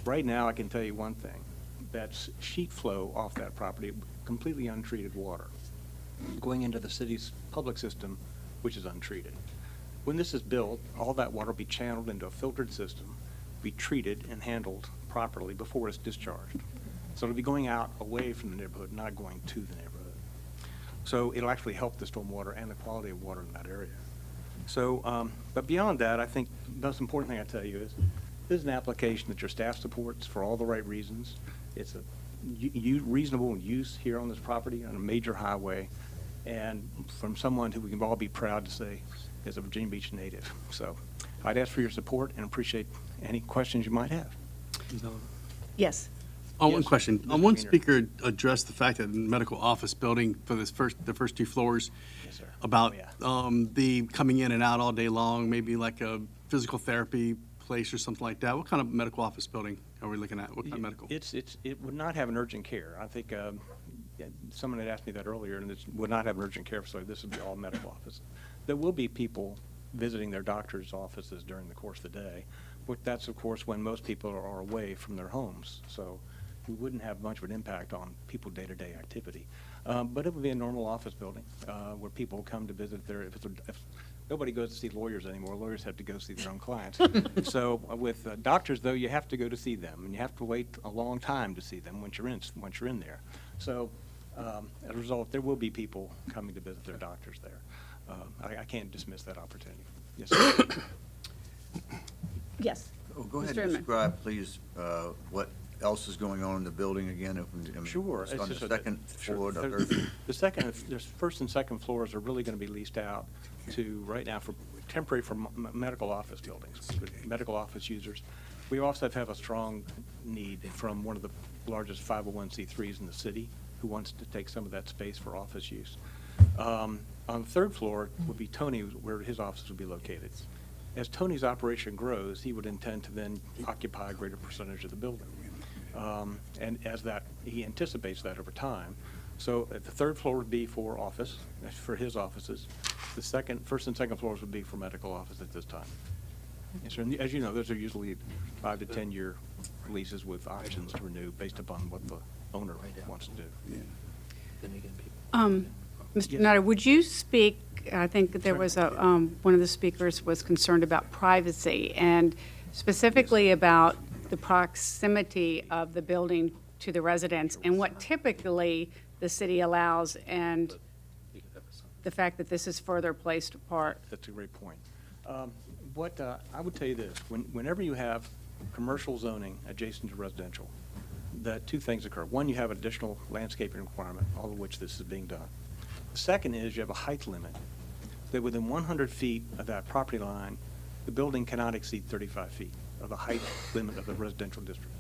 Right now, I can tell you one thing. That's sheet flow off that property, completely untreated water, going into the city's public system, which is untreated. When this is built, all that water will be channeled into a filtered system, be treated and handled properly before it's discharged. So it'll be going out away from the neighborhood, not going to the neighborhood. So it'll actually help the stormwater and the quality of water in that area. So, but beyond that, I think the most important thing I tell you is this is an application that your staff supports for all the right reasons. It's a reasonable use here on this property on a major highway, and from someone who we can all be proud to say is a Virginia Beach native. So I'd ask for your support and appreciate any questions you might have. Yes. One Yes, question. Mr. One Wiener. speaker addressed the fact that the medical office building for the first two floors, Yes, sir. about Oh, the coming in and out all day long, maybe like a physical therapy place or something like that. What kind of medical office building are we looking at? What kind of medical? It would not have an urgent care. I think someone had asked me that earlier, and it would not have an urgent care facility. This would be all medical office. There will be people visiting their doctor's offices during the course of the day, but that's, of course, when most people are away from their homes. So we wouldn't have much of an impact on people's day-to-day activity. But it would be a normal office building where people come to visit their, if nobody goes to see lawyers anymore. Lawyers have to go see their own clients. So with doctors, though, you have to go to see them, and you have to wait a long time to see them once you're in there. So as a result, there will be people coming to visit their doctors there. I can't dismiss that opportunity. Yes, sir. Yes. Oh, go ahead Mr. and Inman. describe, please, what else is going on in the building again? Sure. It's on the just second floor, the third floor. The first and second floors are really going to be leased out to, right now, for temporary for medical office buildings, medical office users. We also have a strong need from one of the largest 501c3s in the city who wants to take some of that space for office use. On the third floor would be Tony, where his office would be located. As Tony's operation grows, he would intend to then occupy a greater percentage of the building. And as that, he anticipates that over time. So the third floor would be for office, for his offices. The first and second floors would be for medical office at this time. Yes, sir. And as you know, those are usually 5 to 10 year leases with options to renew based upon what the owner wants to do. Mr. Nutter, would you speak, I think that there was one of the speakers was concerned about privacy, and specifically about the proximity of the building to the residents, and what typically the city allows, and the fact that this is further placed apart. That's a great point. I would tell you this, whenever you have commercial zoning adjacent to residential, that two things occur. One, you have additional landscaping requirement, all of which this is being done. The second is you have a height limit, that within 100 feet of that property line, the building cannot exceed 35 feet of the height limit of the residential district.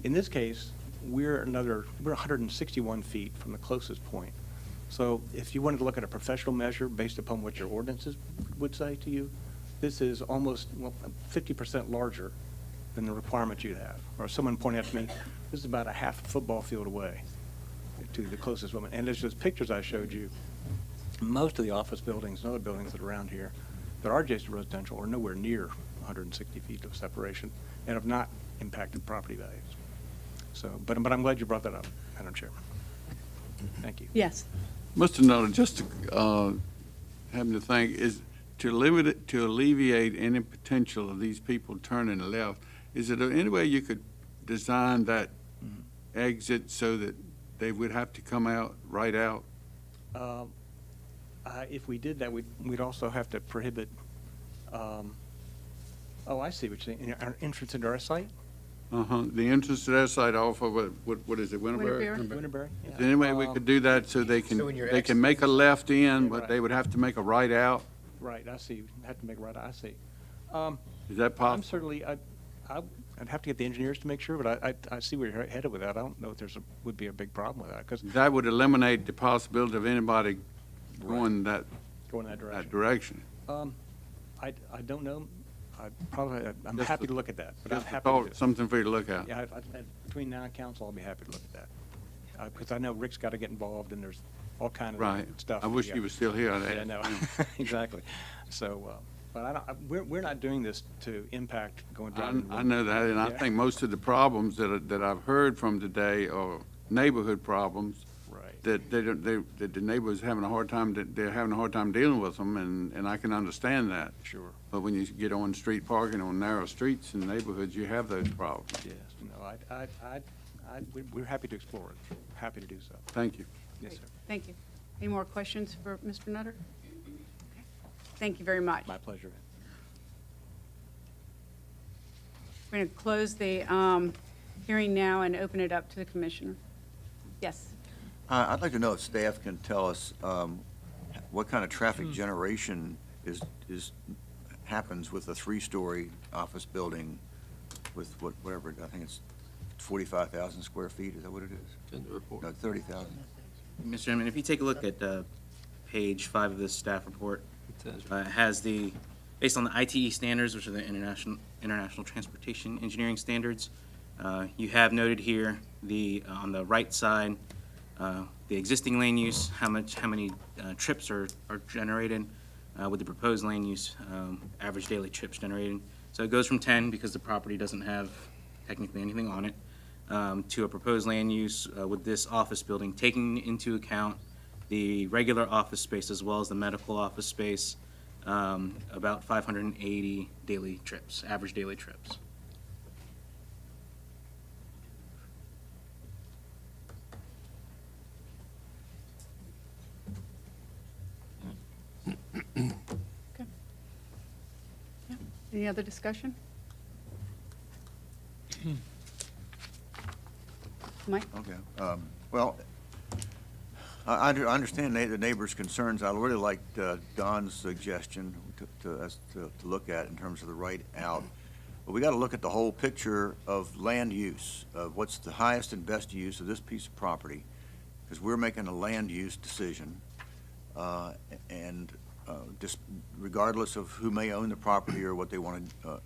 In this case, we're 161 feet from the closest point. So if you wanted to look at a professional measure based upon what your ordinances would say to you, this is almost 50% larger than the requirement you'd have. Or someone pointed out to me, this is about a half a football field away to the closest woman. And there's those pictures I showed you. Most of the office buildings and other buildings that are around here that are adjacent to residential are nowhere near 160 feet of separation and have not impacted property values. So, but I'm glad you brought that up, Madam Chairman. Thank you. Yes. Mr. Nutter, just to, having to think, is to alleviate any potential of these people turning left, is there any way you could design that exit so that they would have to come out, right out? If we did that, we'd also have to prohibit, I see what you're saying, our entrance into our site? The entrance to that side off of, what is it, Winterberry? Winterberry, yeah. Is there any way we could do that so they can make a left in, but they would have to make a right out? Right, I see. Have to make a right, I see. Is that possible? I'm certainly, I'd have to get the engineers to make sure, but I see where you're headed with that. I don't know if would be a big problem with that, because. That would eliminate the possibility of anybody going that direction. I don't know. I'm Just happy to look at that, but I'm just a happy thought, to do it. something for you to look at. Yeah, between now and council, I'll be happy to look at that. Because I know Rick's got to get involved, and there's all kind of stuff. I wish Yeah. he was still here. Yeah, no, exactly. So, but we're not doing this to impact going down. I know that, and I think most of the problems that I've heard from today are neighborhood problems. Right. That the neighbors having a hard time, they're having a hard time dealing with them, and I can understand that. Sure. But when you get on street parking on narrow streets in neighborhoods, you have those problems. Yes, no, we're happy to explore it. Happy to do so. Thank you. Yes, sir. Thank you. Any more questions for Mr. Nutter? Okay. Thank you very much. My pleasure. We're going to close the hearing now and open it up to the commissioner. Yes. I'd like to know if staff can tell us what kind of traffic generation happens with a three-story office building with whatever, I think it's 45,000 square feet, is that what it is? In the report. No, 30,000. Mr. Chairman, if you take a look at page 5 of this staff report, it has based on the ITE standards, which are the International Transportation Engineering Standards, you have noted here on the right side, the existing lane use, how many trips are generated with the proposed lane use, average daily trips generated. So it goes from 10, because the property doesn't have technically anything on it, to a proposed land use with this office building, taking into account the regular office space as well as the medical office space, about 580 daily trips, average daily trips. Any other discussion? Mike? Okay. Well, I understand the neighbors' concerns. I really liked Don's suggestion to look at in terms of the right out. But we got to look at the whole picture of land use, of what's the highest and best use of this piece of property, because we're making a land use decision. And just regardless of who may own the property or what they want to,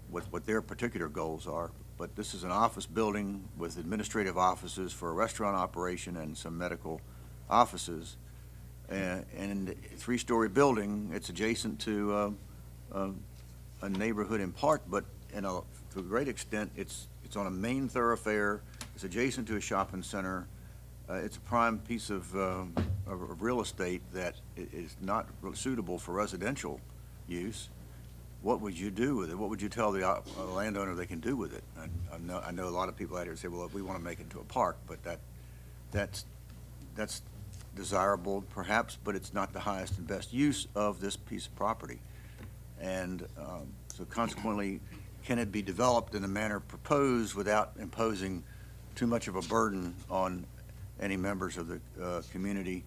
what their particular goals are. But this is an office building with administrative offices for a restaurant operation and some medical offices. And a three-story building, it's adjacent to a neighborhood in Park, but to a great extent, it's on a main thoroughfare. It's adjacent to a shopping center. It's a prime piece of real estate that is not suitable for residential use. What would you do with it? What would you tell the landowner they can do with it? I know a lot of people out here say, well, we want to make it into a park, but that's desirable perhaps, but it's not the highest and best use of this piece of property. And so consequently, can it be developed in the manner proposed without imposing too much of a burden on any members of the community?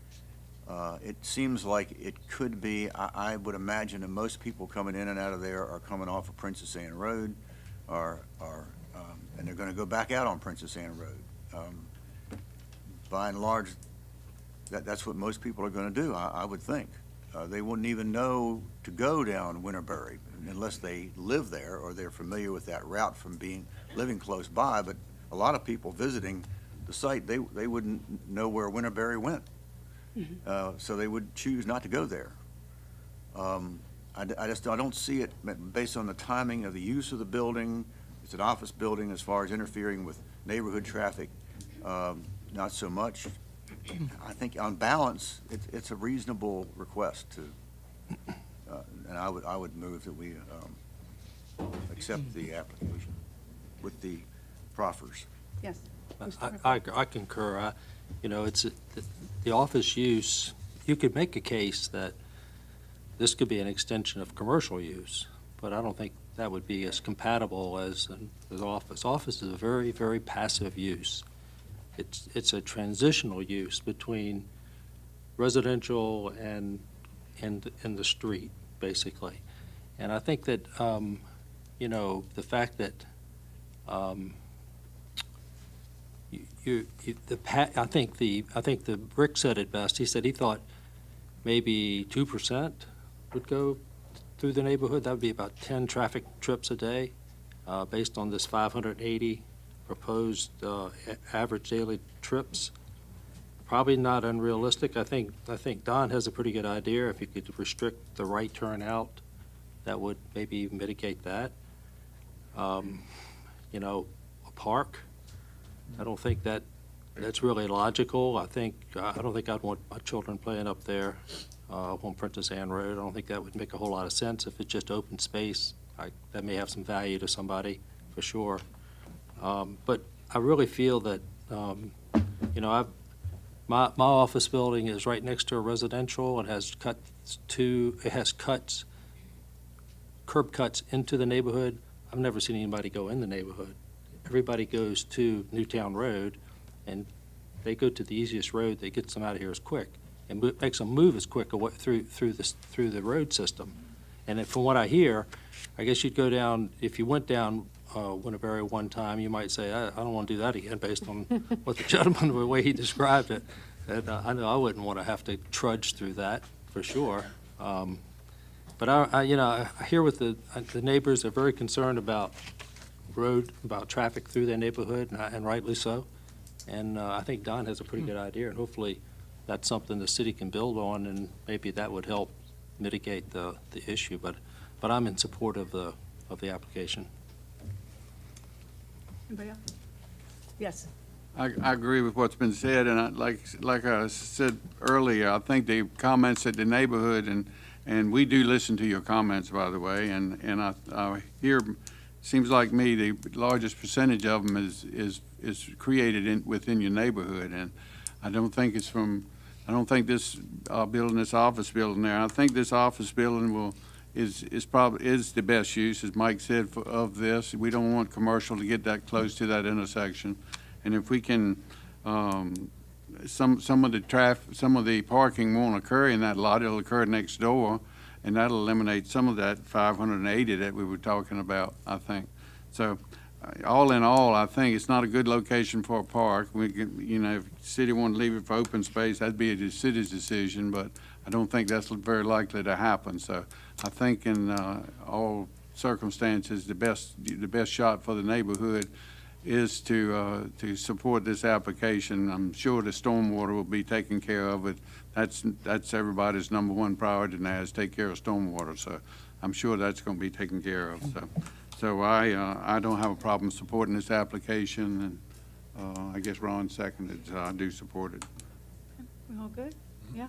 It seems like it could be. I would imagine that most people coming in and out of there are coming off of Princess Anne Road, and they're going to go back out on Princess Anne Road. By and large, that's what most people are going to do, I would think. They wouldn't even know to go down Winterberry unless they live there or they're familiar with that route from living close by. But a lot of people visiting the site, they wouldn't know where Winterberry went. So they would choose not to go there. I don't see it based on the timing of the use of the building. It's an office building. As far as interfering with neighborhood traffic, not so much. I think on balance, it's a reasonable request and I would move that we accept the application with the proffers. Yes. I concur. It's the office use. You could make a case that this could be an extension of commercial use, but I don't think that would be as compatible as office. Office is a very, very passive use. It's a transitional use between residential and the street, basically. And I think that the fact that I think the Rick said it best. He said he thought maybe 2% would go through the neighborhood. That would be about 10 traffic trips a day, based on this 580 proposed average daily trips. Probably not unrealistic. I think Don has a pretty good idea. If you could restrict the right turnout, that would maybe mitigate that. A park. I don't think that's really logical. I don't think I'd want my children playing up there on Princess Anne Road. I don't think that would make a whole lot of sense. If it's just open space, that may have some value to somebody, for sure. But I really feel that, my office building is right next to a residential and has curb cuts into the neighborhood. I've never seen anybody go in the neighborhood. everybody goes to Newtown Road, and they go to the easiest road that gets them out of here as quick, and makes them move as quick away through the road system. And if, from what I hear, I guess you'd go down, if you went down Winterberry one time, you might say, I don't want to do that again, based on what the gentleman, the way he described it. And I know I wouldn't want to have to trudge through that, for sure. But I hear with the neighbors, they're very concerned about traffic through their neighborhood, and rightly so. And I think Don has a pretty good idea, and hopefully that's something the city can build on, and maybe that would help mitigate the issue. But I'm in support of the application. Anybody else? Yes. I agree with what's been said, and like I said earlier, I think the comments at the neighborhood, and we do listen to your comments, by the way, and I hear, seems like me, the largest percentage of them is created within your neighborhood, and I don't think this building, this office building there, I think this office building is the best use, as Mike said, of this. We don't want commercial to get that close to that intersection. And if we can, some of the parking won't occur in that lot, it'll occur next door, and that'll eliminate some of that 580 that we were talking about, I think. So, all in all, I think it's not a good location for a park. We can, if the city wanted to leave it for open space, that'd be the city's decision, but I don't think that's very likely to happen. So, I think in all circumstances, the best shot for the neighborhood is to support this application. I'm sure the stormwater will be taken care of, but that's everybody's number one priority now, is take care of stormwater. So I'm sure that's going to be taken care of. So I don't have a problem supporting this application, and I guess Ron seconded, so I do support it. We all good? Yeah.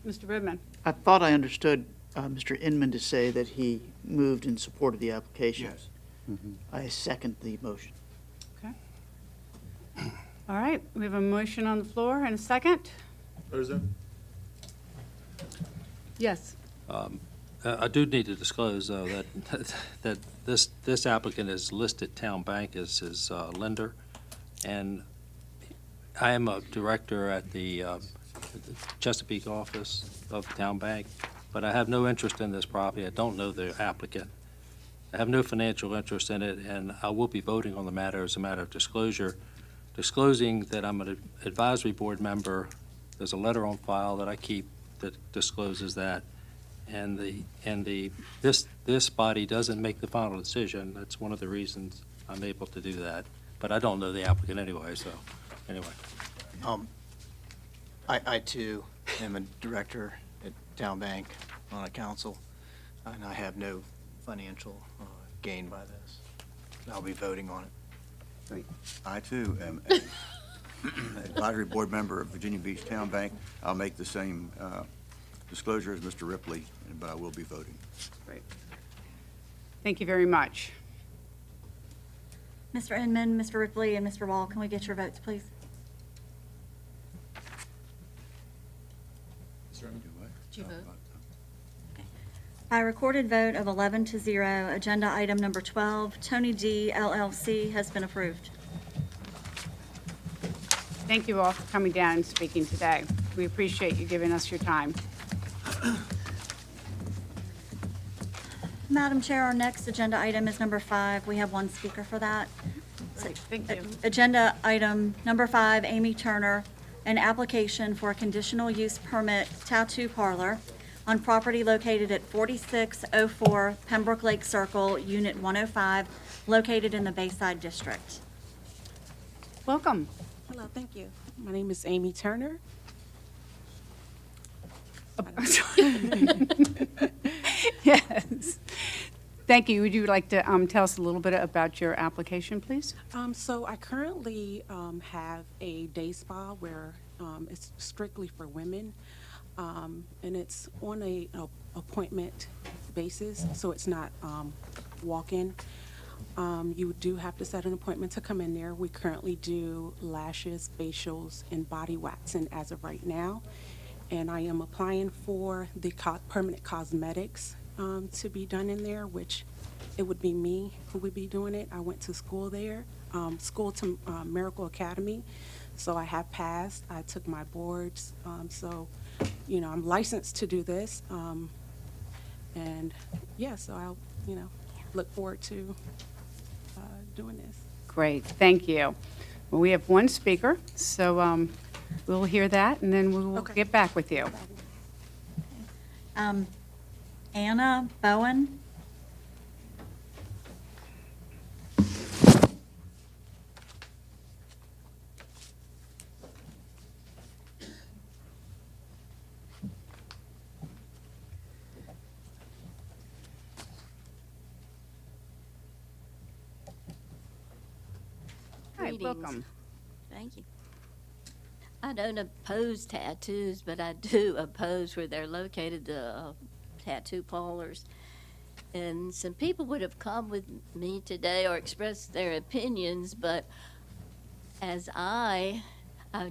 Mr. Redmond? I thought I understood Mr. Inman to say that he moved in support of the application. Yes. I second the motion. All right, we have a motion on the floor and a second. Yes. I do need to disclose that this applicant has listed Town Bank as his lender, and I am a director at the Chesapeake office of Town Bank, but I have no interest in this property. I don't know the applicant. I have no financial interest in it, and I will be voting on the matter as a matter of disclosure. Disclosing that I'm an advisory board member, there's a letter on file that I keep that discloses that, and this body doesn't make the final decision. That's one of the reasons I'm able to do that. But I don't know the applicant anyway, so anyway. I too am a director at Town Bank on a council, and I have no financial gain by this. I'll be voting on it. I too am an advisory board member of Virginia Beach Town Bank. I'll make the same disclosure as Mr. Ripley, but I will be voting. Great. Thank you very much. Mr. Inman, Mr. Ripley, and Mr. Wall, can we get your votes, please? Did you vote? By recorded vote of 11-0, agenda item number 12, Tony D. LLC has been approved. Thank you all for coming down and speaking today. We appreciate you giving us your time. Madam Chair, our next agenda item is number 5. We have one speaker for that. Great, thank you. Agenda item number 5, Amy Turner, an application for a conditional use permit tattoo parlor on property located at 4604 Pembroke Lake Circle, Unit 105, located in the Bayside District. Welcome. Hello, thank you. My name is Amy Turner. Yes. Thank you. Would you like to tell us a little bit about your application, please? So I currently have a day spa where it's strictly for women, and it's on a appointment basis, so it's not walk-in. You do have to set an appointment to come in there. We currently do lashes, facials, and body waxing as of right now. And I am applying for the permanent cosmetics to be done in there, which it would be me who would be doing it. I went to school there, school to Miracle Academy, so I have passed. I took my boards, so, you know, I'm licensed to do this. And, yeah, so I'll, you know, look forward to doing this. Great, thank you. Well, we have one speaker, so we'll hear that, and then we will get back with you. Anna Bowen. Hi, Greetings. welcome. Thank you. I don't oppose tattoos, but I do oppose where they're located, the tattoo parlors. And some people would have come with me today or expressed their opinions, but as I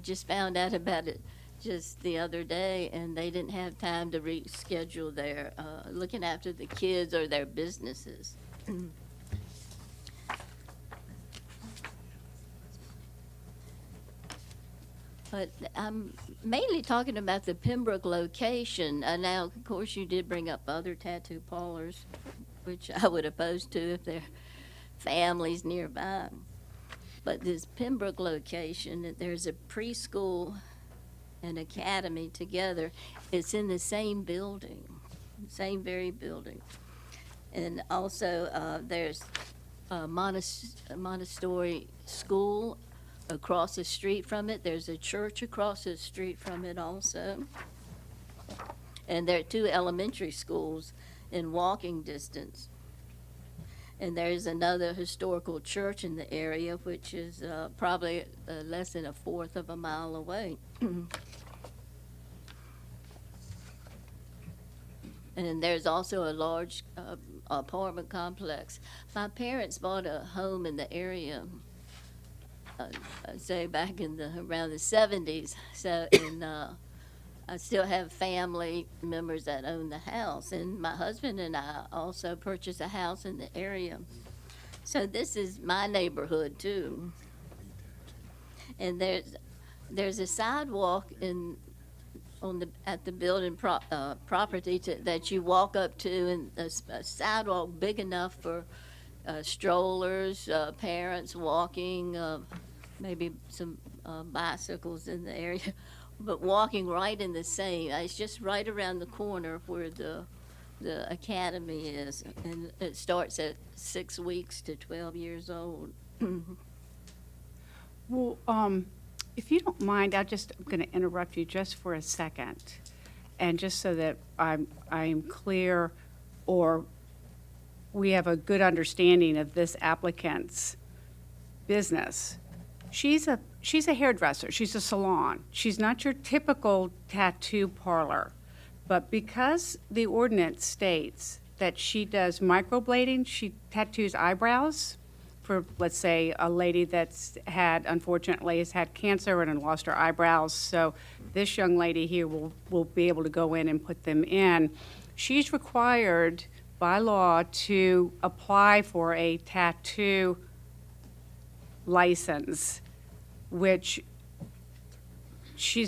just found out about it just the other day, and they didn't have time to reschedule their, looking after the kids or their businesses. But I'm mainly talking about the Pembroke location. Now, of course, you did bring up other tattoo parlors, which I would oppose to if there are families nearby. But this Pembroke location, there's a preschool and academy together. It's in the same building, same very building. And also, there's a Montessori school across the street from it. There's a church across the street from it also. And there are 2 elementary schools in walking distance. And there's another historical church in the area, which is probably less than 1/4 of a mile away. And there's also a large apartment complex. My parents bought a home in the area, I'd say back in around the 70s. So, and I still have family members that own the house. And my husband and I also purchased a house in the area. So this is my neighborhood too. And there's a sidewalk at the building property that you walk up to, and a sidewalk big enough for strollers, parents walking, maybe some bicycles in the area, but walking right in the same. It's just right around the corner where the academy is, and it starts at 6 weeks to 12 years old. Well, if you don't mind, I'm going to interrupt you just for a second, and just so that I'm clear, or we have a good understanding of this applicant's business. She's a hairdresser. She's a salon. She's not your typical tattoo parlor. But because the ordinance states that she does microblading, she tattoos eyebrows for, let's say, a lady that's unfortunately has had cancer and lost her eyebrows. So this young lady here will be able to go in and put them in. She's required by law to apply for a tattoo license, which she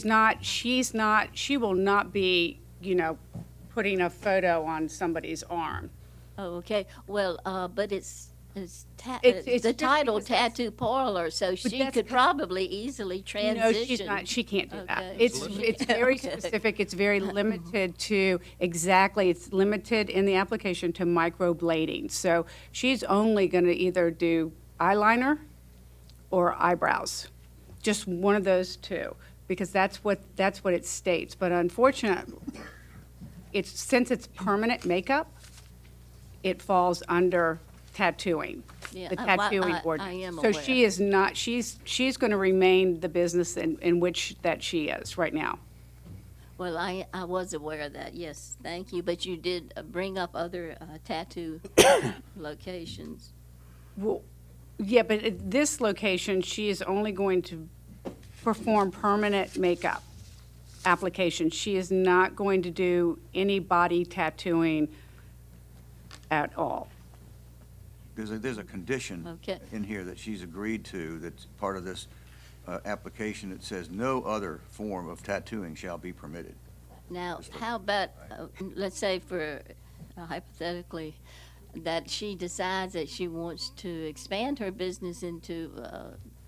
will not be, putting a photo on somebody's arm. Oh, okay. Well, but it's It's the title tattoo parlor, so she could probably easily transition. No, she's not. She can't do that. Okay. It's very Okay. specific. It's very limited to it's limited in the application to microblading. So she's only going to either do eyeliner or eyebrows, just one of those two, because that's what it states. But unfortunately, since it's permanent makeup, it falls under tattooing, Yeah, the I tattooing am ordinance. So aware. she is not, she's going to remain the business in which that she is right now. Well, I was aware of that, yes, thank you. But you did bring up other tattoo locations. Well, yeah, but at this location, she is only going to perform permanent makeup application. She is not going to do any body tattooing at all. There's a condition Okay. in here that she's agreed to, that's part of this application that says no other form of tattooing shall be permitted. Now, how about, let's say for hypothetically, that she decides that she wants to expand her business into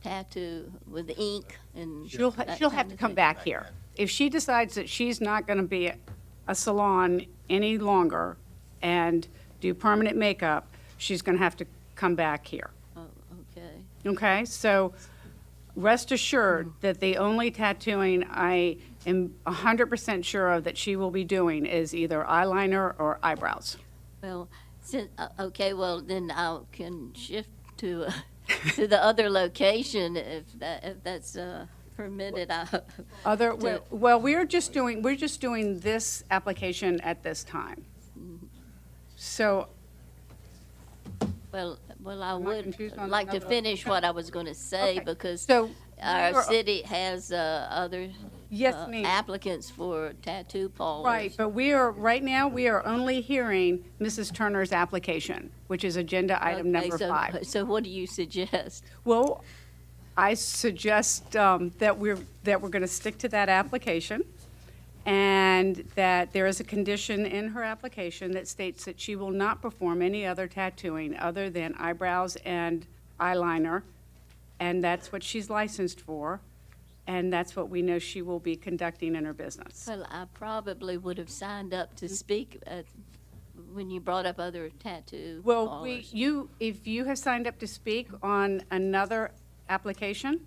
tattoo with ink and She'll that have kind to of come thing. back here. If she decides that she's not going to be a salon any longer and do permanent makeup, she's going to have to come back here. Oh, okay. Okay, so rest assured that the only tattooing I am 100% sure of that she will be doing is either eyeliner or eyebrows. Well, okay, well, then I can shift to to the other location if that's permitted. Well, we're just doing this application at this time. So, Well, I Am I would confused on like to another- finish what I was going to say Okay, because so our you're- city has other Yes, ma'am. applicants for tattoo parlors. right, but right now, we are only hearing Mrs. Turner's application, which is agenda item Okay, number so, 5. So what do you suggest? Well, I suggest that we're going to stick to that application, and that there is a condition in her application that states that she will not perform any other tattooing other than eyebrows and eyeliner, and that's what she's licensed for, and that's what we know she will be conducting in her business. Well, I probably would have signed up to speak when you brought up other tattoo Well, parlors. if you have signed up to speak on another application,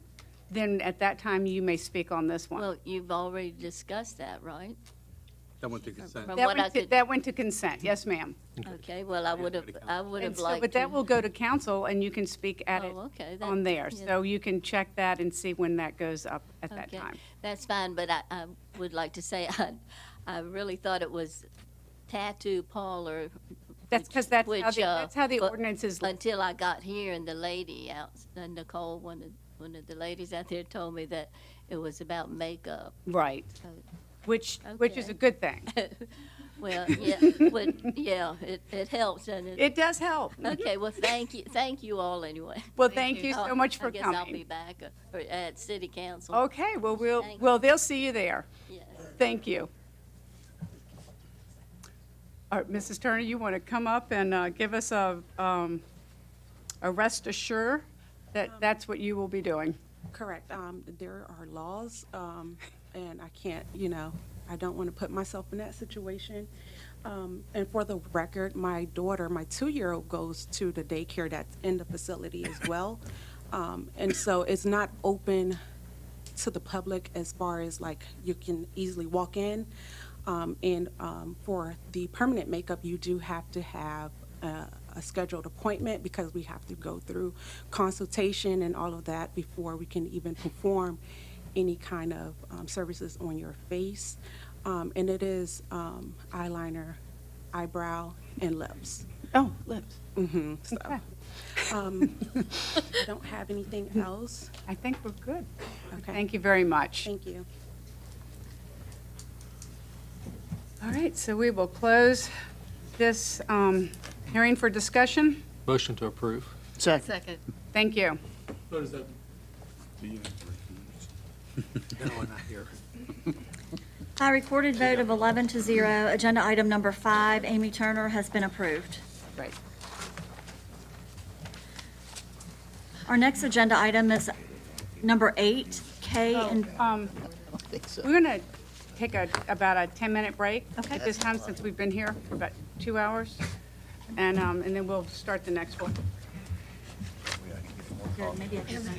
then at that time, you may speak on this one. Well, you've already discussed that, right? That went to consent. From That what I went to- could- that went to consent, yes, ma'am. Okay, well, I would have And so- liked But that to- will go to council, and you can speak at it Oh, okay, on there. yeah. So you can check that and see when that goes up at that Okay, time. that's fine, but I would like to say, I really thought it was tattoo parlor. That's 'cause that's how which, that's how the but ordinance is. Until I got here and the lady out, Nicole, one of the ladies out there told me that it was about makeup. Right. So- Which is Okay. a good thing. Well, yeah, but, yeah, it helps, doesn't it? It does help. Okay, well, thank you all anyway. Well, thank you so much for I guess I'll coming. be back at city council. Okay, well, Thank they'll see you there. Yes. Thank you. All right, Mrs. Turner, you want to come up and give us a rest assure that that's what you will be doing? Correct. There are laws, and I can't, I don't want to put myself in that situation. And for the record, my daughter, my 2-year-old, goes to the daycare that's in the facility as well. And so it's not open to the public as far as like you can easily walk in. And for the permanent makeup, you do have to have a scheduled appointment because we have to go through consultation and all of that before we can even perform any kind of services on your face. And it is eyeliner, eyebrow, and lips. Oh, lips. Mm-hmm. So, Okay. I don't have anything else. I think we're good. Okay. Thank you very much. Thank you. All right, so we will close this hearing for discussion. Motion to approve. Second. Thank you. What is that? No, not here. By recorded vote of 11-0, agenda item number 5, Amy Turner, has been approved. Right. Our next agenda item is number 8, K and We're going to take about a 10-minute break at this time since we've been here for about 2 hours, and then we'll start the next one. maybe I can.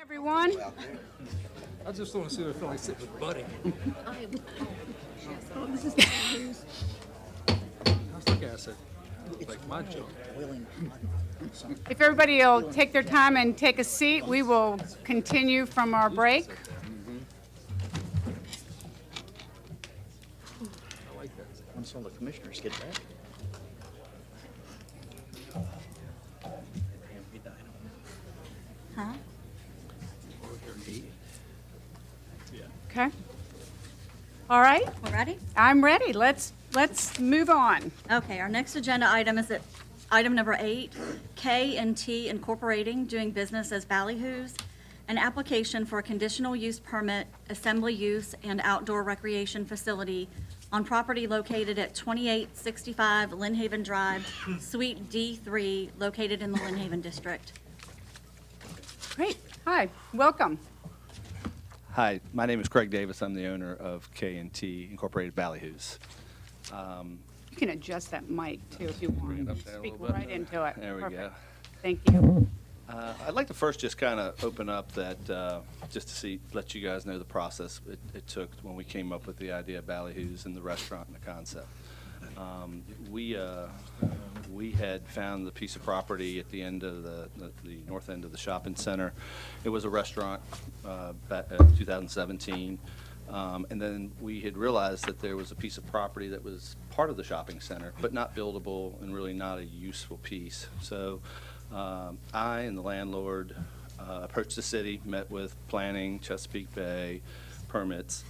Everyone. I just want to see what it feels like sitting with Buddy. How's the acid? Like my junk. If everybody will take their time and take a seat, we will continue from our break. Once all the commissioners get back. Huh? Okay? All right? We're ready? I'm ready. Let's move on. Okay, our next agenda item is at item number 8, K&T Incorporating, doing business as Ballyhoos, an application for a conditional use permit, assembly use, and outdoor recreation facility on property located at 2865 Lynn Haven Drive, Suite D3, located in the Lynn Haven District. Great. Hi, welcome. Hi, my name is Craig Davis. I'm the owner of K&T Incorporated Ballyhoos. You can adjust that mic too if you Bring it want. up there a Speak little bit. right into it. There we Perfect. go. Thank you. I'd like to first just kind of open up that, just to let you guys know the process it took when we came up with the idea of Ballyhoos and the restaurant and the concept. We had found the piece of property at the end of the north end of the shopping center. It was a restaurant back in 2017. And then we had realized that there was a piece of property that was part of the shopping center, but not buildable and really not a useful piece. So I and the landlord approached the city, met with planning, Chesapeake Bay, permits,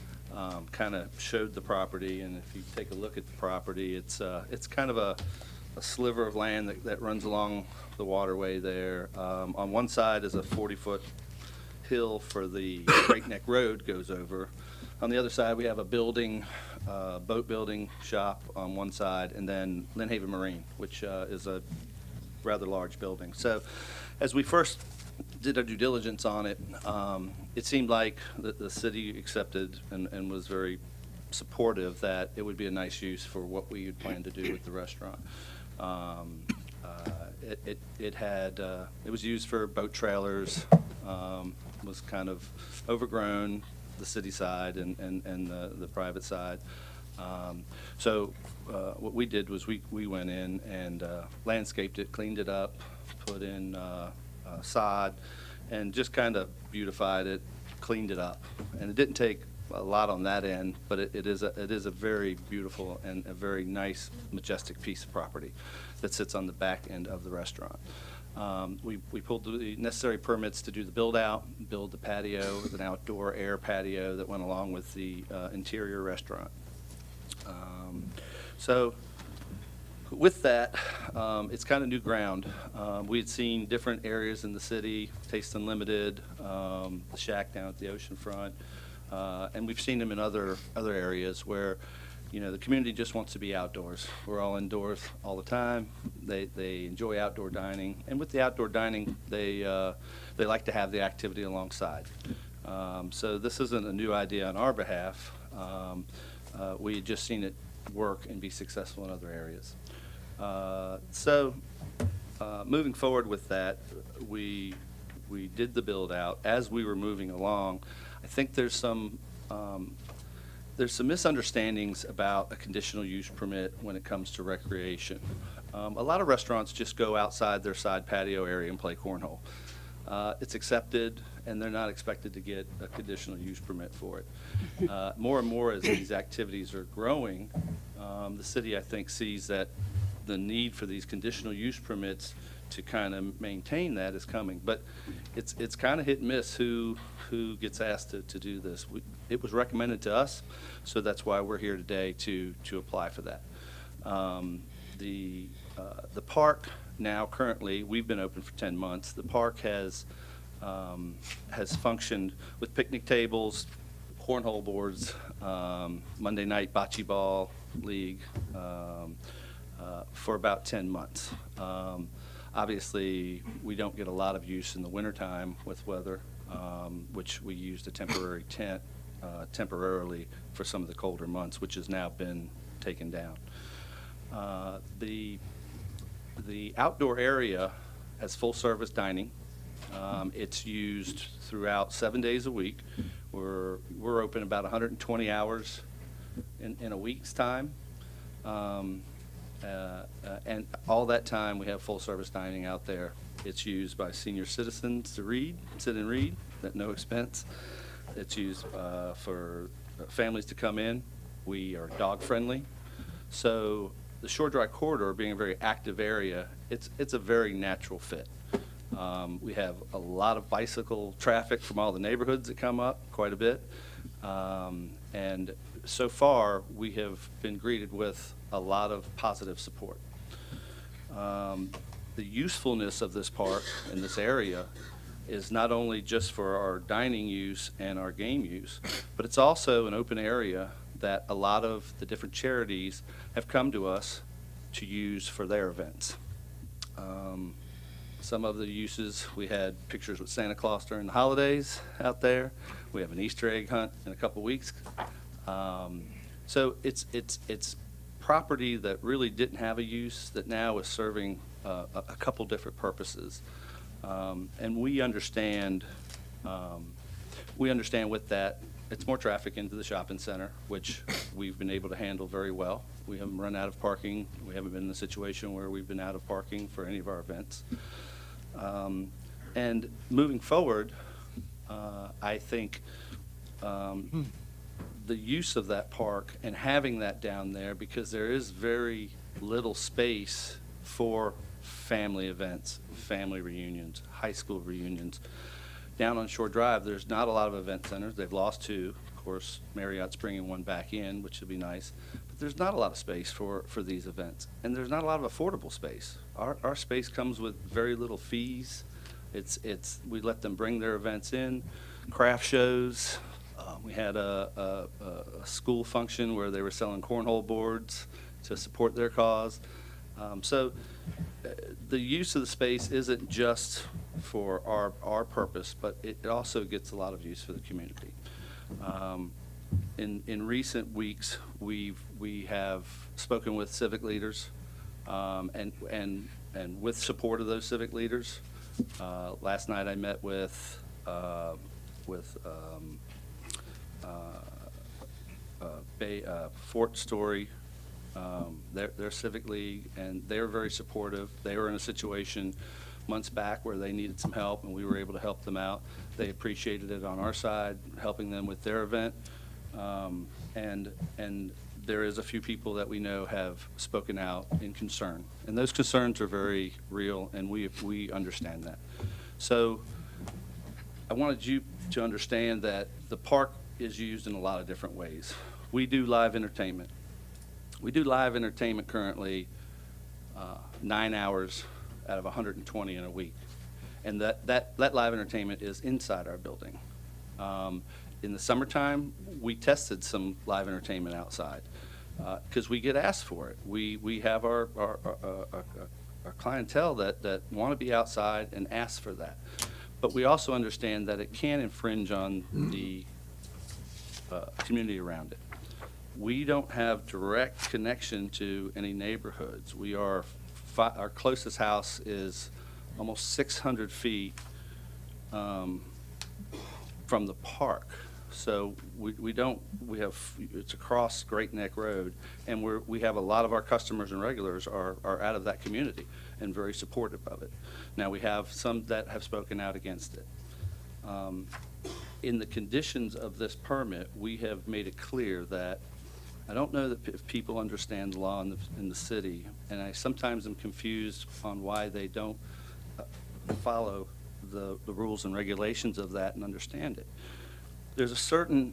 kind of showed the property. And if you take a look at the property, it's kind of a sliver of land that runs along the waterway there. On one side is a 40-foot hill for the Great Neck Road goes over. On the other side, we have a building, boat building shop on one side, and then Lynn Haven Marine, which is a rather large building. So as we first did our due diligence on it, it seemed like the city accepted and was very supportive that it would be a nice use for what we had planned to do with the restaurant. It was used for boat trailers, was kind of overgrown, the city side and the private side. So what we did was we went in and landscaped it, cleaned it up, put in sod, and just kind of beautified it, cleaned it up. And it didn't take a lot on that end, but it is a very beautiful and a very nice, majestic piece of property that sits on the back end of the restaurant. We pulled the necessary permits to do the build-out, build the patio with an outdoor air patio that went along with the interior restaurant. So with that, it's kind of new ground. We had seen different areas in the city, Taste Unlimited, the Shack down at the oceanfront, and we've seen them in other areas where, you know, the community just wants to be outdoors. We're all indoors all the time. They enjoy outdoor dining, and with the outdoor dining, they like to have the activity alongside. So this isn't a new idea on our behalf. We had just seen it work and be successful in other areas. So moving forward with that, we did the build out. As we were moving along, I think there's some misunderstandings about a conditional use permit when it comes to recreation. A lot of restaurants just go outside their side patio area and play cornhole. It's accepted, and they're not expected to get a conditional use permit for it. More and more as these activities are growing, the city, I think, sees that the need for these conditional use permits to kind of maintain that is coming. But it's kind of hit and miss who gets asked to do this. It was recommended to us, so that's why we're here today to apply for that. The park now, currently, we've been open for 10 months. The park has functioned with picnic tables, cornhole boards, Monday night bocce ball league for about 10 months. Obviously, we don't get a lot of use in the wintertime with weather, which we used a temporary tent temporarily for some of the colder months, which has now been taken down. The outdoor area has full-service dining. It's used throughout 7 days a week. We're open about 120 hours in a week's time. And all that time, we have full-service dining out there. It's used by senior citizens to sit and read at no expense. It's used for families to come in. We are dog-friendly. So the Shore Dry Corridor being a very active area, it's a very natural fit. We have a lot of bicycle traffic from all the neighborhoods that come up, quite a bit. And so far, we have been greeted with a lot of positive support. The usefulness of this park and this area is not only just for our dining use and our game use, but it's also an open area that a lot of the different charities have come to us to use for their events. Some of the uses, we had pictures with Santa Claus during the holidays out there. We have an Easter egg hunt in a couple weeks. So it's property that really didn't have a use that now is serving a couple different purposes. And we understand with that, it's more traffic into the shopping center, which we've been able to handle very well. We haven't run out of parking. We haven't been in a situation where we've been out of parking for any of our events. And moving forward, I think the use of that park and having that down there, because there is very little space for family events, family reunions, high school reunions. Down on Shore Drive, there's not a lot of event centers. They've lost two. Of course, Marriott's bringing one back in, which would be nice. But there's not a lot of space for these events. And there's not a lot of affordable space. Our space comes with very little fees. We let them bring their events in, craft shows. We had a school function where they were selling cornhole boards to support their cause. So the use of the space isn't just for our purpose, but it also gets a lot of use for the community. In recent weeks, we have spoken with civic leaders, and with support of those civic leaders. Last night I met with Fort Story, their civic league, and they were very supportive. They were in a situation months back where they needed some help, and we were able to help them out. They appreciated it on our side, helping them with their event. And there is a few people that we know have spoken out in concern, and those concerns are very real, and we understand that. So I wanted you to understand that the park is used in a lot of different ways. We do live entertainment. We do live entertainment currently 9 hours out of 120 in a week. And that live entertainment is inside our building. In the summertime, we tested some live entertainment outside because we get asked for it. We have our clientele that want to be outside and ask for that. But we also understand that it can infringe on the community around it. We don't have direct connection to any neighborhoods. Our closest house is almost 600 feet from the park. So it's across Great Neck Road, and we have a lot of our customers and regulars are out of that community and very supportive of it. Now, we have some that have spoken out against it. In the conditions of this permit, we have made it clear that I don't know that if people understand the law in the city, and I sometimes am confused on why they don't follow the rules and regulations of that and understand it. There's a certain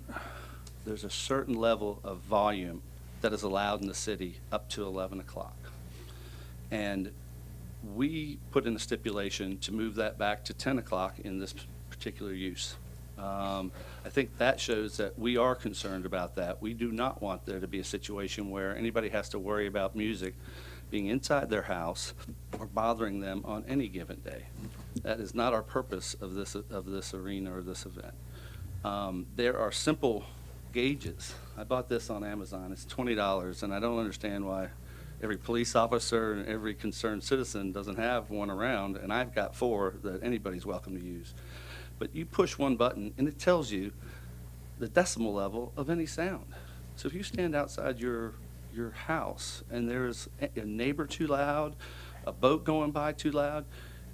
level of volume that is allowed in the city up to 11 o'clock. And we put in a stipulation to move that back to 10 o'clock in this particular use. I think that shows that we are concerned about that. We do not want there to be a situation where anybody has to worry about music being inside their house or bothering them on any given day. That is not our purpose of this arena or this event. There are simple gauges. I bought this on Amazon. It's $20, and I don't understand why every police officer and every concerned citizen doesn't have one around, and I've got 4 that anybody's welcome to use. But you push one button, and it tells you the decimal level of any sound. So if you stand outside your your house and there's a neighbor too loud, a boat going by too loud,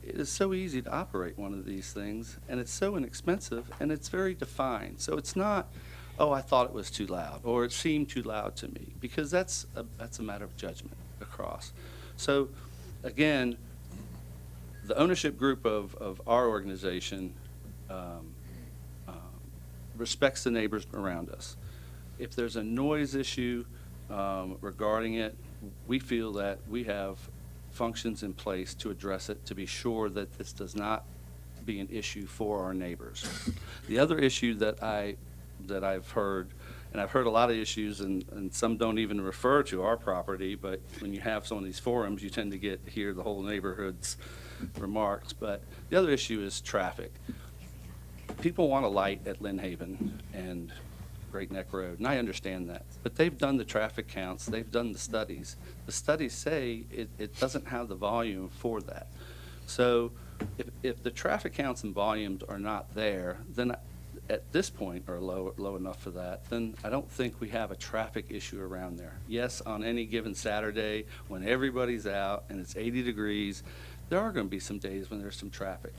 it is so easy to operate one of these things, and it's so inexpensive, and it's very defined. So it's not, oh, I thought it was too loud, or it seemed too loud to me, because that's a matter of judgment across. So again, the ownership group of our organization respects the neighbors around us. If there's a noise issue regarding it, we feel that we have functions in place to address it, to be sure that this does not be an issue for our neighbors. The other issue that I've heard, and I've heard a lot of issues, and some don't even refer to our property, but when you have some of these forums, you tend to hear the whole neighborhood's remarks. But the other issue is traffic. People want a light at Lynn Haven and Great Neck Road, and I understand that. But they've done the traffic counts, they've done the studies. The studies say it doesn't have the volume for that. So if the traffic counts and volumes are not there, then at this point are low enough for that, then I don't think we have a traffic issue around there. Yes, on any given Saturday, when everybody's out and it's 80 degrees, there are going to be some days when there's some traffic.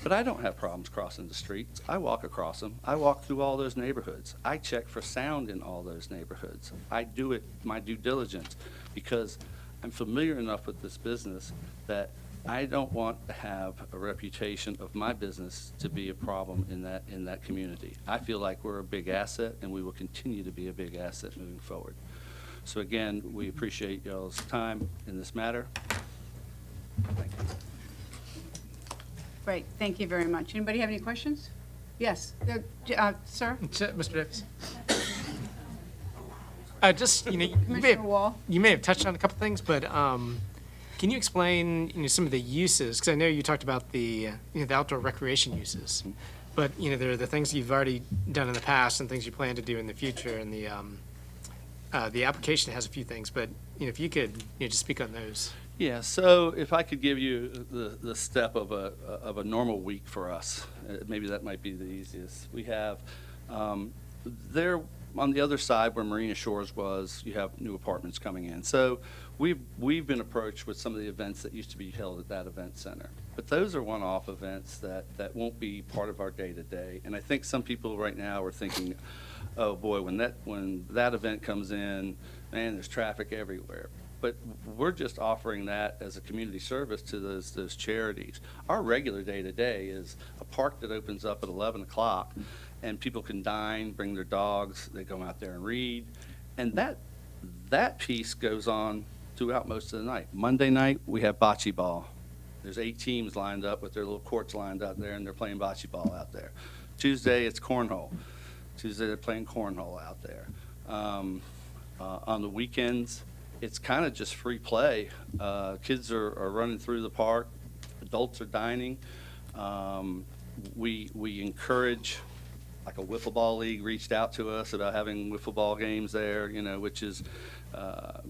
But I don't have problems crossing the streets. I walk across them. I walk through all those neighborhoods. I check for sound in all those neighborhoods. I do it, my due diligence, because I'm familiar enough with this business that I don't want to have a reputation of my business to be a problem in that community. I feel like we're a big asset, and we will continue to be a big asset moving forward. So again, we appreciate y'all's time in this matter. Thank you. Great, thank you very much. Anybody have any questions? Yes, sir? Mr. Davis. Just, Commissioner Wall? you may have touched on a couple things, but can you explain, some of the uses? Because I know you talked about the outdoor recreation uses, but, there are the things you've already done in the past and things you plan to do in the future, and the application has a few things, but, if you could, just speak on those. Yeah, so if I could give you the step of a normal week for us, maybe that might be the easiest. We have, there on the other side where Marina Shores was, you have new apartments coming in. So we've been approached with some of the events that used to be held at that event center. But those are one-off events that won't be part of our day-to-day. And I think some people right now are thinking, oh boy, when that event comes in, man, there's traffic everywhere. But we're just offering that as a community service to those charities. Our regular day-to-day is a park that opens up at 11 o'clock, and people can dine, bring their dogs, they go out there and read. And that piece goes on throughout most of the night. Monday night, we have bocce ball. There's 8 teams lined up with their little courts lined up there, and they're playing bocce ball out there. Tuesday, it's cornhole. Tuesday, they're playing cornhole out there. On the weekends, it's kind of just free play. Kids are running through the park. Adults are dining. We encourage, like a wiffle ball league reached out to us about having wiffle ball games there, which is the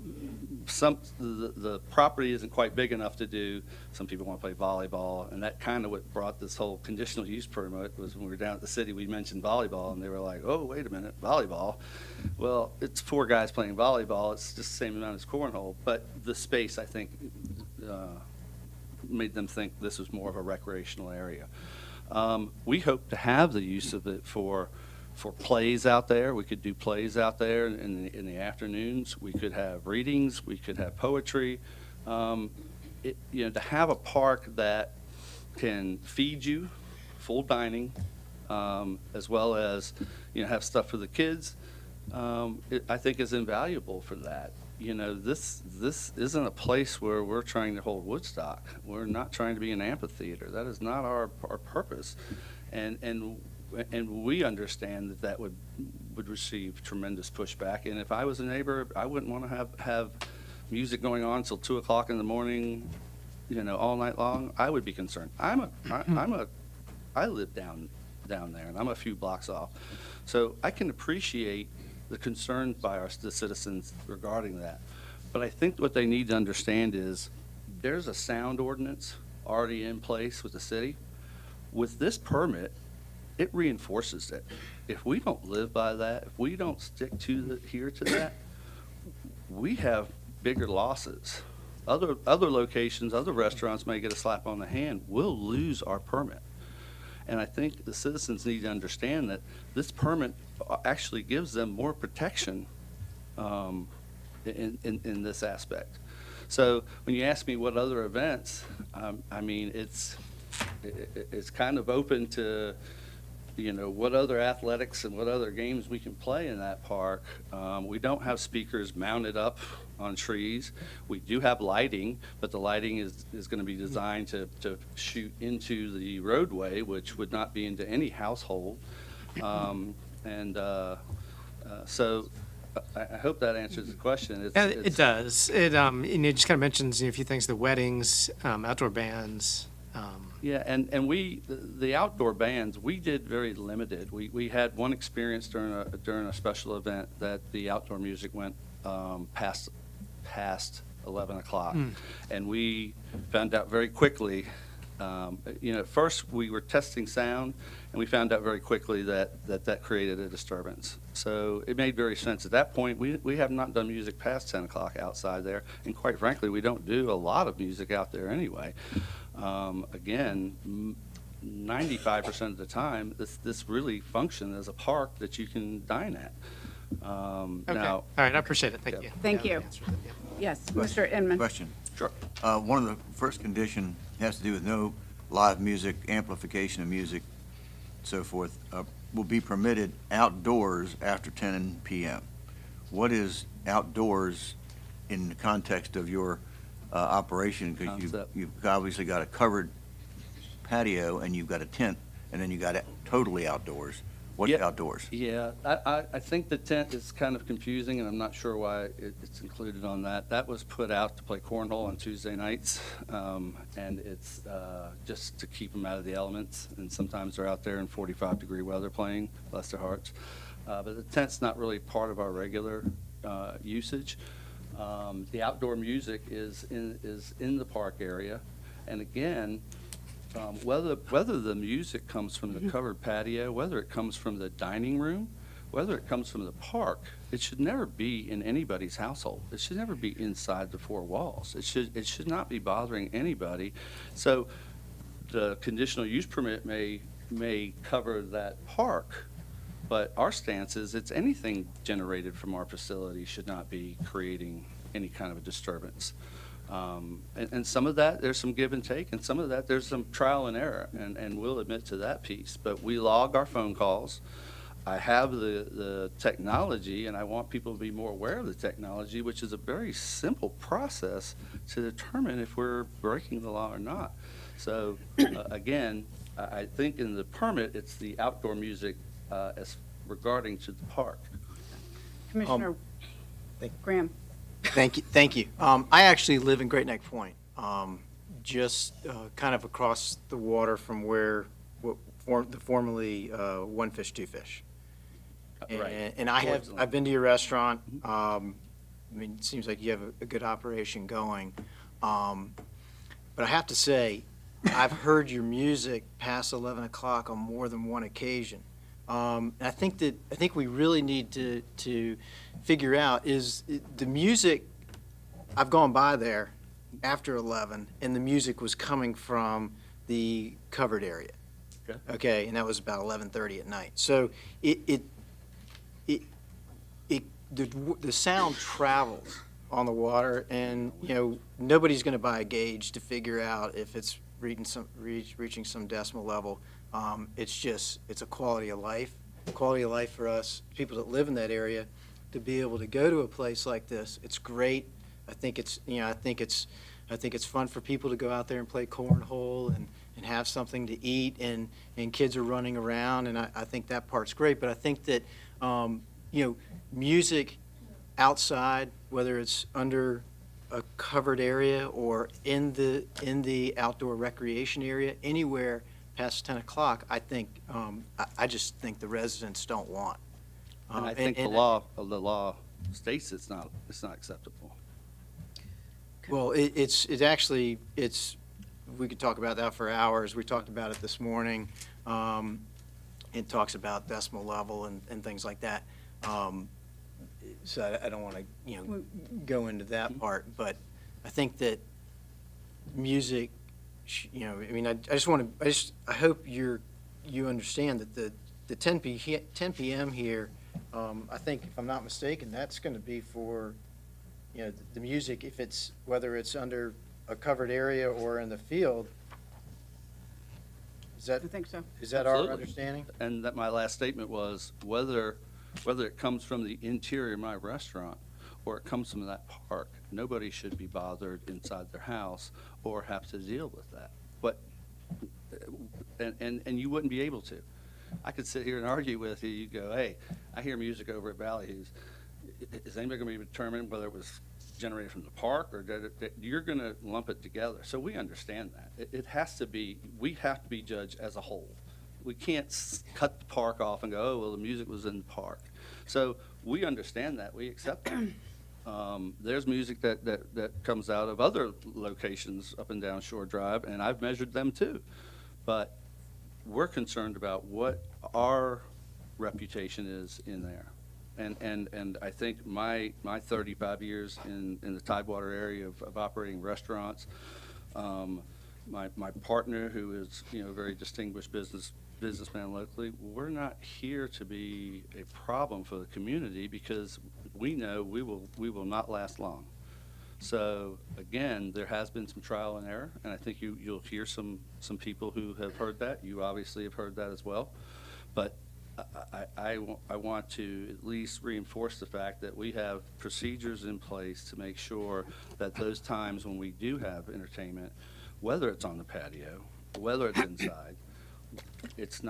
property isn't quite big enough to do. Some people want to play volleyball, and that kind of what brought this whole conditional use permit was when we were down at the city, we mentioned volleyball, and they were like, oh, wait a minute, volleyball? Well, it's 4 guys playing volleyball. It's just the same amount as cornhole, but the space, I think, made them think this was more of a recreational area. We hope to have the use of it for plays out there. We could do plays out there in the afternoons. We could have readings. We could have poetry. To have a park that can feed you, full dining, as well as have stuff for the kids, I think is invaluable for that. This isn't a place where we're trying to hold Woodstock. We're not trying to be an amphitheater. That is not our purpose, and we understand that would receive tremendous pushback. And if I was a neighbor, I wouldn't want to have music going on until 2 o'clock in the morning, all night long. I would be concerned. I live down there, and I'm a few blocks off, so I can appreciate the concerns by the citizens regarding that. But I think what they need to understand is there's a sound ordinance already in place with the city. With this permit, it reinforces it. If we don't live by that, if we don't stick to that, we have bigger losses. Other locations, other restaurants may get a slap on the hand. We'll lose our permit. And I think the citizens need to understand that this permit actually gives them more protection in this aspect. So when you ask me what other events, I mean, it's kind of open to, you know, what other athletics and what other games we can play in that park. We don't have speakers mounted up on trees. We do have lighting, but the lighting is going to be designed to shoot into the roadway, which would not be into any household. So I hope that answers the question. It does. It just kind of mentions a few things, the weddings, outdoor bands. Yeah, and the outdoor bands, we did very limited. We had one experience during a special event that the outdoor music went past 11 o'clock. And we found out very quickly, at first we were testing sound, and we found out very quickly that created a disturbance. So it made very sense. At that point, we have not done music past 10 o'clock outside there, and quite frankly, we don't do a lot of music out there anyway. Again, 95% of the time, this really functions as a park that you can dine at. Okay. Now, All right, I appreciate it. Thank you. Thank you. Yes, Mr. Inman. Question. Sure. One of the first condition has to do with no live music, amplification of music, so forth, will be permitted outdoors after 10 p.m. What is outdoors in the context of your operation? Because you've obviously got a covered patio and you've got a tent, and then you got it totally outdoors. What's outdoors? Yeah, I think the tent is kind of confusing, and I'm not sure why it's included on that. That was put out to play cornhole on Tuesday nights, and it's just to keep them out of the elements. And sometimes they're out there in 45-degree weather playing, bless their hearts. But the tent's not really part of our regular usage. The outdoor music is in the park area, and again, whether the music comes from the covered patio, whether it comes from the dining room, whether it comes from the park, it should never be in anybody's household. It should never be inside the four walls. It should not be bothering anybody. So the conditional use permit may cover that park, but our stance is it's anything generated from our facility should not be creating any kind of a disturbance. And some of that, there's some give and take, and some of that, there's some trial and error, and we'll admit to that piece. But we log our phone calls. I have the technology, and I want people to be more aware of the technology, which is a very simple process to determine if we're breaking the law or not. So, again, I think in the permit, it's the outdoor music as regarding to the park. Commissioner Graham. Thank you. I actually live in Great Neck Point, just kind of across the water from where the formerly One Fish, Two Fish. Right. And I've been to your restaurant. I mean, it seems like you have a good operation going. But I have to say, I've heard your music past 11 o'clock on more than one occasion. And I think we really need to figure out is the music. I've gone by there after 11, and the music was coming from the covered area. Okay, and that was about 11:30 at night. So the sound travels on the water, and nobody's going to buy a gauge to figure out if it's reaching some decimal level. It's a quality of life for us, people that live in that area, to be able to go to a place like this. It's great. I think it's fun for people to go out there and play cornhole and have something to eat, and kids are running around, and I think that part's great. But I think that, music outside, whether it's under a covered area or in the outdoor recreation area, anywhere past 10 o'clock, I think, I just think the residents don't want. And I think the law states it's not acceptable. Well, it's actually, we could talk about that for hours. We talked about it this morning. It talks about decimal level and things like that. so I don't want to, go into that part, but I think that music, I mean, I just want to, I hope you understand that the 10 p.m. here, I think, if I'm not mistaken, that's going to be for, the music, if it's, whether it's under a covered area or in the field. I think so. Is that our Absolutely. understanding? And that my last statement was, whether it comes from the interior of my restaurant or it comes from that park, nobody should be bothered inside their house or have to deal with that. But, and you wouldn't be able to. I could sit here and argue with you. You go, hey, I hear music over at Ballyhoos. Is anybody going to be determined whether it was generated from the park or you're going to lump it together? So we understand that. It has to be, we have to be judged as a whole. We can't cut the park off and go, oh, well, the music was in the park. So we understand that. We accept that. There's music that comes out of other locations up and down Shore Drive, and I've measured them too. But we're concerned about what our reputation is in there. And I think my 35 years in the Tidewater area of operating restaurants, my partner, who is a very distinguished businessman locally, we're not here to be a problem for the community because we know we will not last long. So again, there has been some trial and error, and I think you'll hear some people who have heard that. You obviously have heard that as well, but I want to at least reinforce the fact that we have procedures in place to make sure that those times when we do have entertainment, whether it's on the patio, whether it's inside, it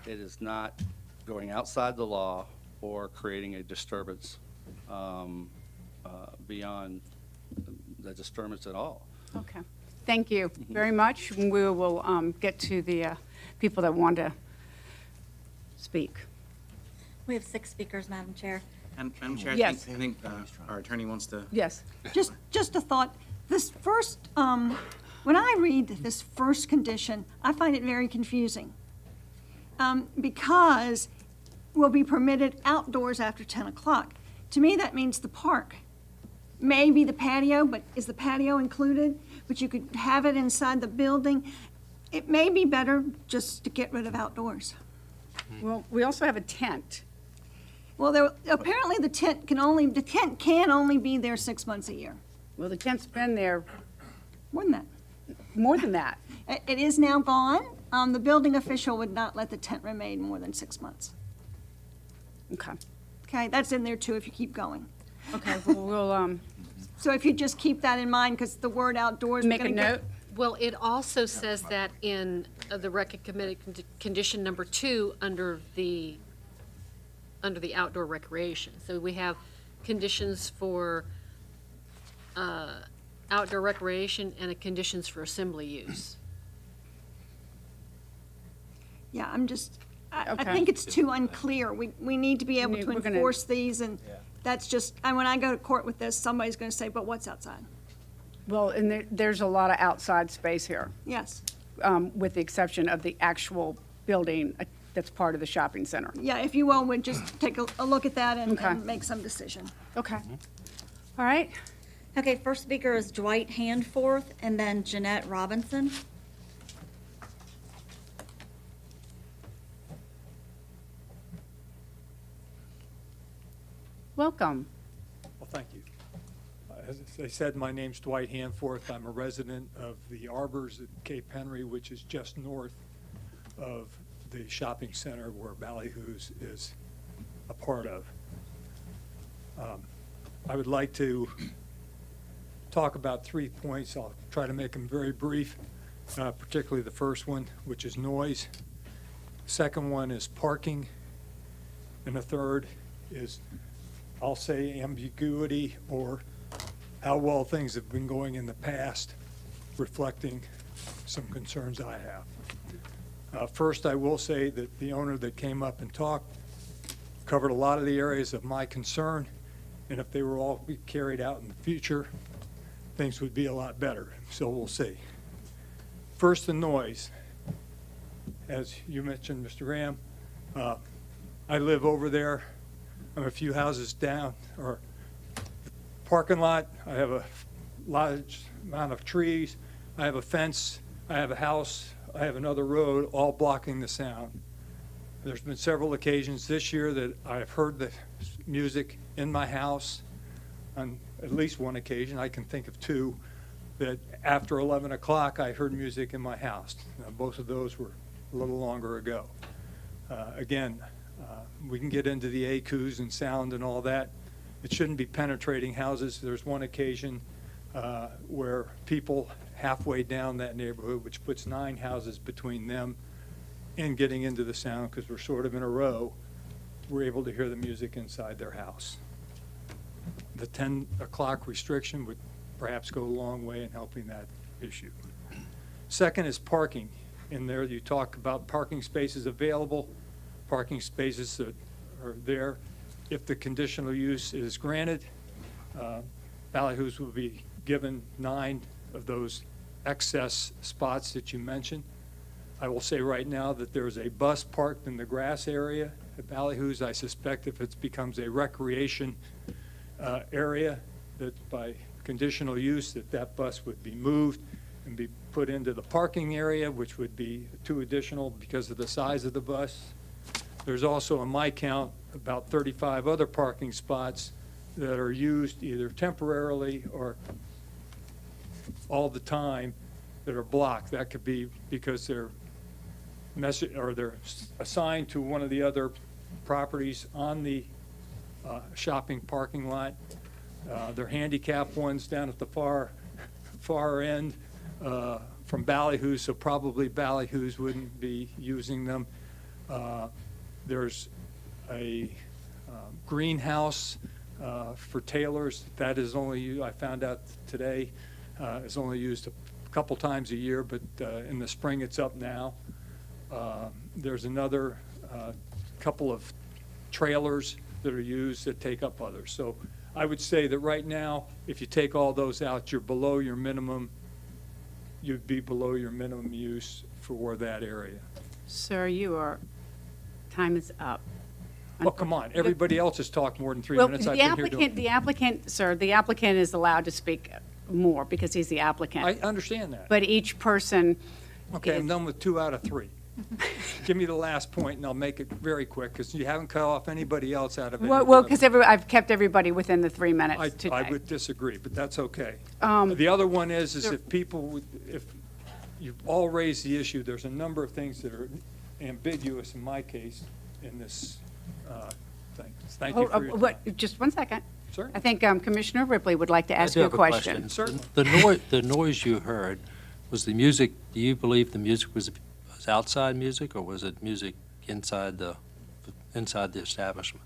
is not going outside the law or creating a disturbance beyond the disturbance at all. Okay. Thank you very much. We will get to the people that want to speak. We have 6 speakers, Madam Chair. And Madam Chair, Yes. I think our attorney wants to. Yes. Just a thought. This first, when I read this first condition, I find it very confusing. Because will be permitted outdoors after 10 o'clock. To me, that means the park. Maybe the patio, but is the patio included? But you could have it inside the building. It may be better just to get rid of outdoors. Well, we also have a tent. Well, apparently the tent can only be there 6 months a year. Well, the tent's been there More than that. more than that. It is now gone. The building official would not let the tent remain more than 6 months. Okay. Okay, that's in there too if you keep going. Okay, we'll So if you just keep that in mind, because the word outdoors. make a note. Well, it also says that in the recommended condition number 2 under the outdoor recreation. So we have conditions for outdoor recreation and conditions for assembly use. Yeah, I Okay. think it's too unclear. We need to be able to We're gonna- enforce these, and that's just, and when I go to court with this, somebody's going to say, but what's outside? Well, and there's a lot of outside space here, Yes. with the exception of the actual building that's part of the shopping center. Yeah, if you will, we'll just take a look at that and Okay. make some decision. Okay. All right. Okay, first speaker is Dwight Handforth, and then Jeanette Robinson. Welcome. Well, thank you. As I said, my name's Dwight Handforth. I'm a resident of the Arbors at Cape Henry, which is just north of the shopping center where Ballyhoos is a part of. I would like to talk about 3 points. I'll try to make them very brief, particularly the first one, which is noise. Second one is parking. And the third is, I'll say, ambiguity or how well things have been going in the past, reflecting some concerns I have. First, I will say that the owner that came up and talked covered a lot of the areas of my concern, and if they were all be carried out in the future, things would be a lot better. So we'll see. First, the noise. As you mentioned, Mr. Graham, I live over there. I'm a few houses down, or parking lot, I have a large amount of trees, I have a fence, I have a house, I have another road, all blocking the sound. There's been several occasions this year that I've heard the music in my house. On at least one occasion, I can think of two, that after 11 o'clock, I heard music in my house. Now, both of those were a little longer ago. Again, we can get into the ACUs and sound and all that. It shouldn't be penetrating houses. There's one occasion where people halfway down that neighborhood, which puts 9 houses between them and getting into the sound, because we're sort of in a row, we're able to hear the music inside their house. The 10 o'clock restriction would perhaps go a long way in helping that issue. Second is parking. In there, you talk about parking spaces available, parking spaces that are there. If the conditional use is granted, Ballyhoos will be given 9 of those excess spots that you mentioned. I will say right now that there is a bus parked in the grass area at Ballyhoos. I suspect if it becomes a recreation area, that by conditional use, that bus would be moved and be put into the parking area, which would be 2 additional because of the size of the bus. There's also, on my count, about 35 other parking spots that are used either temporarily or all the time that are blocked. That could be because they're they're assigned to one of the other properties on the shopping parking lot. They're handicapped ones down at the far end from Ballyhoos, so probably Ballyhoos wouldn't be using them. There's a greenhouse for tailors. That is only, I found out today, is only used a couple times a year, but in the spring it's up now. There's another couple of trailers that are used that take up others. So I would say that right now, if you take all those out, you're below your minimum, you'd be below your minimum use for that area. Sir, time is up. Well, come on, everybody else has talked more than 3 Well, minutes. the I've been here doing. applicant, the applicant is allowed to speak more because he's the applicant. I understand that. But each person. Okay, I'm done with 2 out of 3. Give me the last point, and I'll make it very quick, because you haven't cut off anybody else out of it. Well, because I've kept everybody within the 3 minutes today. I would disagree, but that's okay. The other one is if people, if you've all raised the issue, there's a number of things that are ambiguous in my case in this thing. Thank you for your time. Just one second. Certainly. I think Commissioner Ripley would like to I ask do you a have question. Certainly. The noise you heard, was the music, do you believe the music was outside music, or was it music inside the establishment?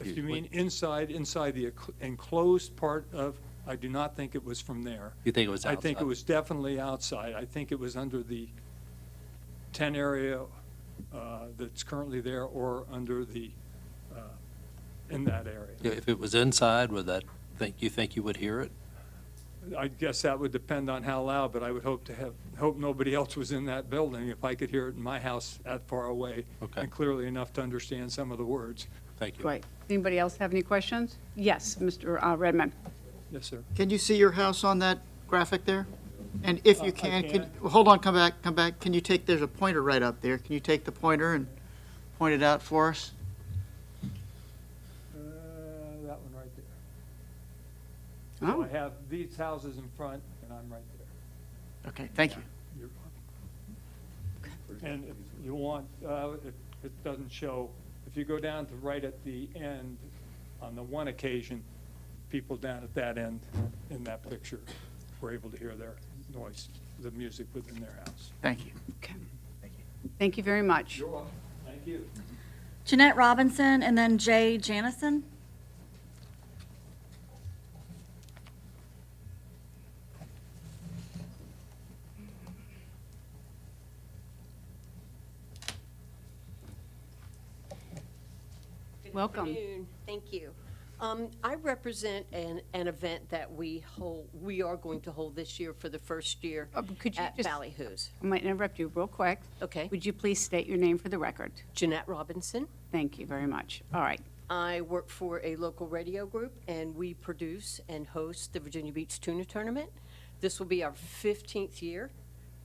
If you mean inside the enclosed part of, I do not think it was from there. You think it was outside? I think it was definitely outside. I think it was under the 10 area that's currently there, or under the, in that area. If it was inside, you think you would hear it? I guess that would depend on how loud, but I would hope nobody else was in that building if I could hear it in my house that far away. Okay. And clearly enough to understand some of the words. Thank you. Right. Anybody else have any questions? Yes, Mr. Redmond. Yes, sir. Can you see your house on that graphic there? And if you I can, hold on, come back. Can you take, there's a pointer right up there. Can you take the pointer and point it out for us? That one right there. Oh. So I have these houses in front, and I'm right there. Okay, thank you. And if you want, if it doesn't show, if you go down to right at the end, on the one occasion, people down at that end in that picture were able to hear their noise, the music within their house. Thank you. Okay. Thank you very much. You're welcome. Thank you. Jeanette Robinson, and then Jay Janison. Welcome. Afternoon. Thank you. I represent an event that we are going to hold this year for the first year Could you at just, Ballyhoos. I might interrupt you real quick. Okay. Would you please state your name for the record? Jeanette Robinson. Thank you very much. All right. I work for a local radio group, and we produce and host the Virginia Beach Tuna Tournament. This will be our 15th year.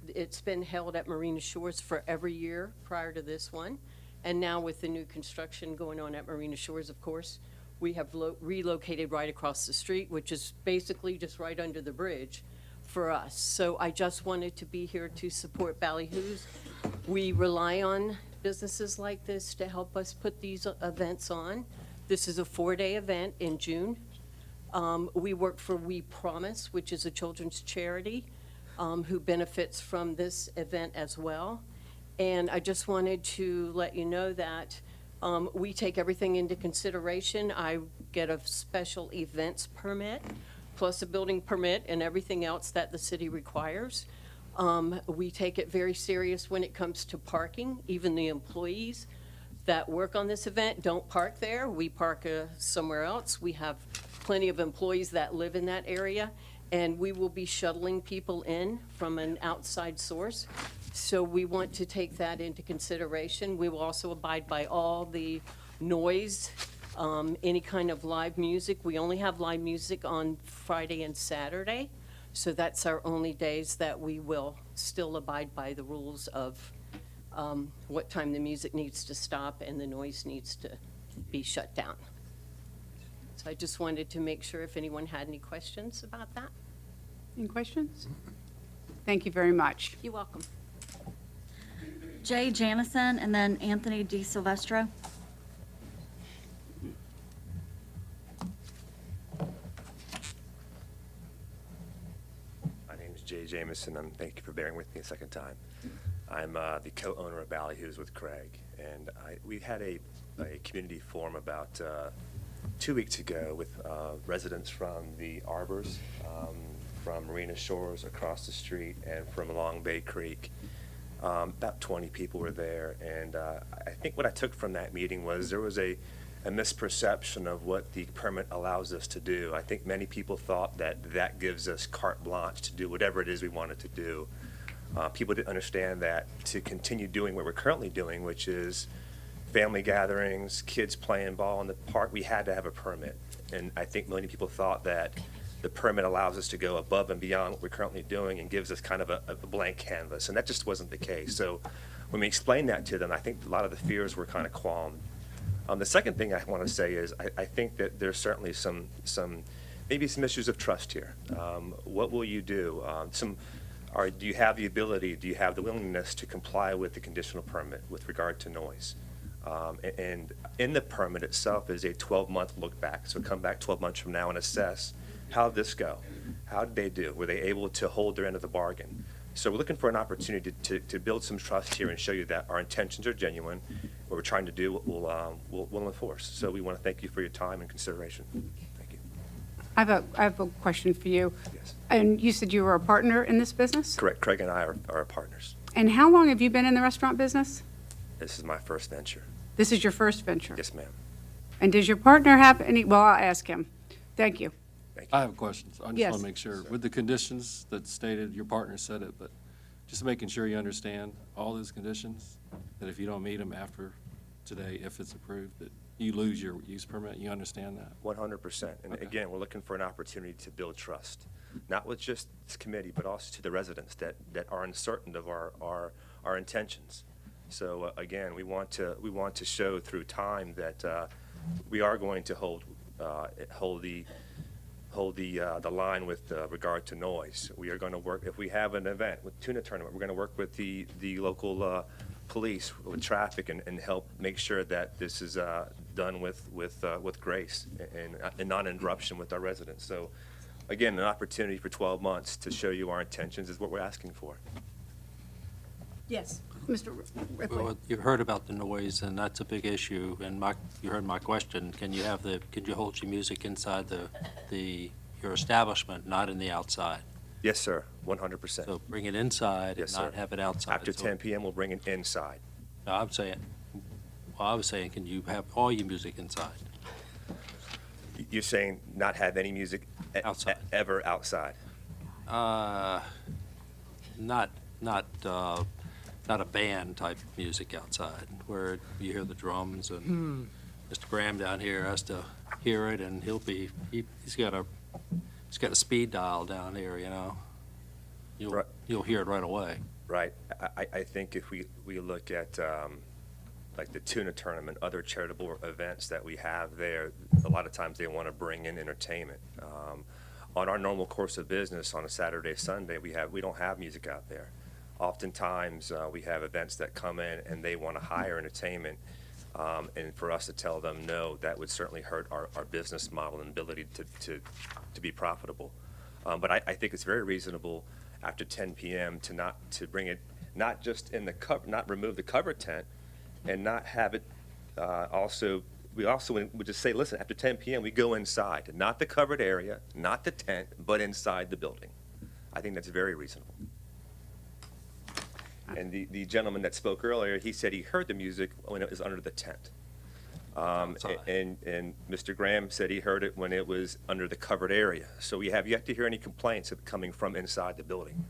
It's been held at Marina Shores for every year prior to this one. And now with the new construction going on at Marina Shores, of course, we have relocated right across the street, which is basically just right under the bridge for us. So I just wanted to be here to support Ballyhoos. We rely on businesses like this to help us put these events on. This is a 4-day event in June. We work for We Promise, which is a children's charity who benefits from this event as well. And I just wanted to let you know that we take everything into consideration. I get a special events permit, plus a building permit and everything else that the city requires. We take it very serious when it comes to parking. Even the employees that work on this event don't park there. We park somewhere else. We have plenty of employees that live in that area, and we will be shuttling people in from an outside source. So we want to take that into consideration. We will also abide by all the noise, any kind of live music. We only have live music on Friday and Saturday, so that's our only days that we will still abide by the rules of what time the music needs to stop and the noise needs to be shut down. So I just wanted to make sure if anyone had any questions about that. Any questions? Thank you very much. You're welcome. Jay Janison and then Anthony D. Silvestro. My name is Jay Jameson. Thank you for bearing with me a second time. I'm the co-owner of Ballyhoos with Craig, and we had a community forum about 2 weeks ago with residents from the Arbors, from Marina Shores across the street, and from Long Bay Creek. About 20 people were there, and I think what I took from that meeting was there was a misperception of what the permit allows us to do. I think many people thought that gives us carte blanche to do whatever it is we wanted to do. People didn't understand that to continue doing what we're currently doing, which is family gatherings, kids playing ball in the park, we had to have a permit. And I think many people thought that the permit allows us to go above and beyond what we're currently doing and gives us kind of a blank canvas, and that just wasn't the case. So when we explained that to them, I think a lot of the fears were kind of calmed. The second thing I want to say is I think that there's certainly maybe some issues of trust here. What will you do? Do you have the ability, do you have the willingness to comply with the conditional permit with regard to noise? And in the permit itself is a 12-month look back. So come back 12 months from now and assess, how did this go? How did they do? Were they able to hold their end of the bargain? So we're looking for an opportunity to build some trust here and show you that our intentions are genuine. What we're trying to do, we'll enforce. So we want to thank you for your time and consideration. Thank you. I have a question for you. Yes. And you said you were a partner in this business? Correct. Craig and I are partners. And how long have you been in the restaurant business? This is my first venture. This is your first venture? Yes, ma'am. And does your partner have any, well, I'll ask him. Thank you. I have questions. I just Yes. want to make sure, with the conditions that stated, your partner said it, but just making sure you understand all those conditions, that if you don't meet them after today, if it's approved, that you lose your use permit, you understand that? 100%. And again, we're looking for an opportunity to build trust, not with just this committee, but also to the residents that are uncertain of our intentions. So again, we want to show through time that we are going to hold the line with regard to noise. We are going to work, if we have an event with tuna tournament, we're going to work with the local police, with traffic, and help make sure that this is done with grace and non-interruption with our residents. So again, an opportunity for 12 months to show you our intentions is what we're asking for. Yes, Mr. Ripley. Well, you've heard about the noise, and that's a big issue, and you heard my question. Can you hold your music inside your establishment, not in the outside? Yes, sir, 100%. So bring it inside and not have it outside. After 10 p.m., we'll bring it inside. No, I was saying, can you have all your music inside? You're saying not have any music Outside. ever outside? Not a band type music outside where you hear the drums and Mr. Graham down here has to hear it, and he's got a speed dial down there, you know. You'll hear it right away. Right. I think if we look at, like the tuna tournament, other charitable events that we have there, a lot of times they want to bring in entertainment. On our normal course of business, on a Saturday, Sunday, we don't have music out there. Oftentimes, we have events that come in and they want to hire entertainment, and for us to tell them no, that would certainly hurt our business model and ability to be profitable. But I think it's very reasonable after 10 p.m. to bring it, not just in the cover, not remove the cover tent, and not have it we also would just say, listen, after 10 p.m. we go inside, not the covered area, not the tent, but inside the building. I think that's very reasonable. And the gentleman that spoke earlier, he said he heard the music when it was under the tent. And Mr. Graham said he heard it when it was under the covered area. So we have yet to hear any complaints coming from inside the building.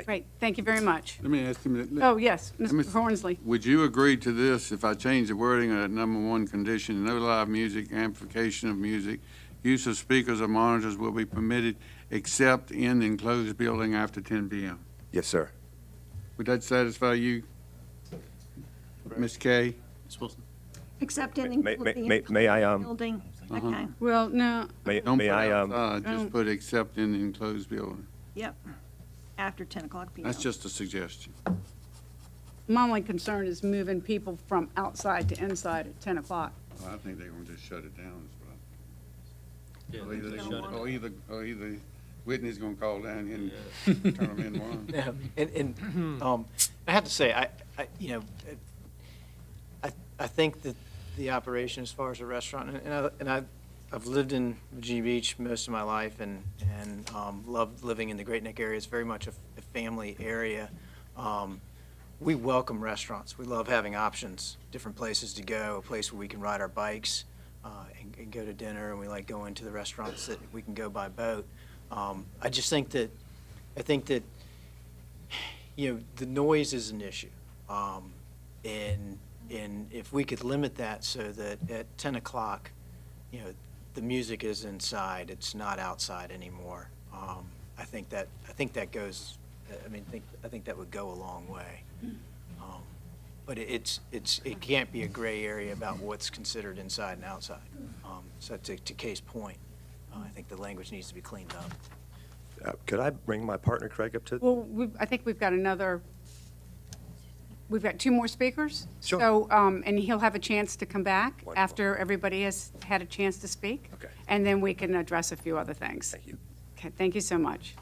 Great, thank you very much. Let me ask him. Oh, yes, Mr. Hornsley. Would you agree to this if I change the wording of that number 1 condition? No live music, amplification of music, use of speakers or monitors will be permitted except in the enclosed building after 10 p.m.? Yes, sir. Would that satisfy you, Ms. Kay? Except in the May I, building. Okay, Well, no, Don't may put I, outside, just put except in the enclosed building. yep, after 10 o'clock p.m. That's just a suggestion. my only concern is moving people from outside to inside at 10 o'clock. Well, I think they're gonna just shut it down, Yeah, or they shut it. either Whitney's gonna call down here and turn them in one. Yeah, and I have to say, I think that the operation as far as a restaurant, I've lived in Virginia Beach most of my life and loved living in the Great Neck area. It's very much a family area. We welcome restaurants. We love having options, different places to go, a place where we can ride our bikes and go to dinner, and we like going to the restaurants that we can go by boat. I think that the noise is an issue, and if we could limit that so that at 10 o'clock, the music is inside, it's not outside anymore. I think that goes. I think that would go a long way. But it can't be a gray area about what's considered inside and outside. So to Kay's point, I think the language needs to be cleaned up. could I bring my partner Craig up to? Well, I think we've got 2 more speakers. Sure. So, and he'll have a chance to come back after everybody has had a chance to speak. Okay. And then we can address a few other things. Thank you. Okay, thank you so much.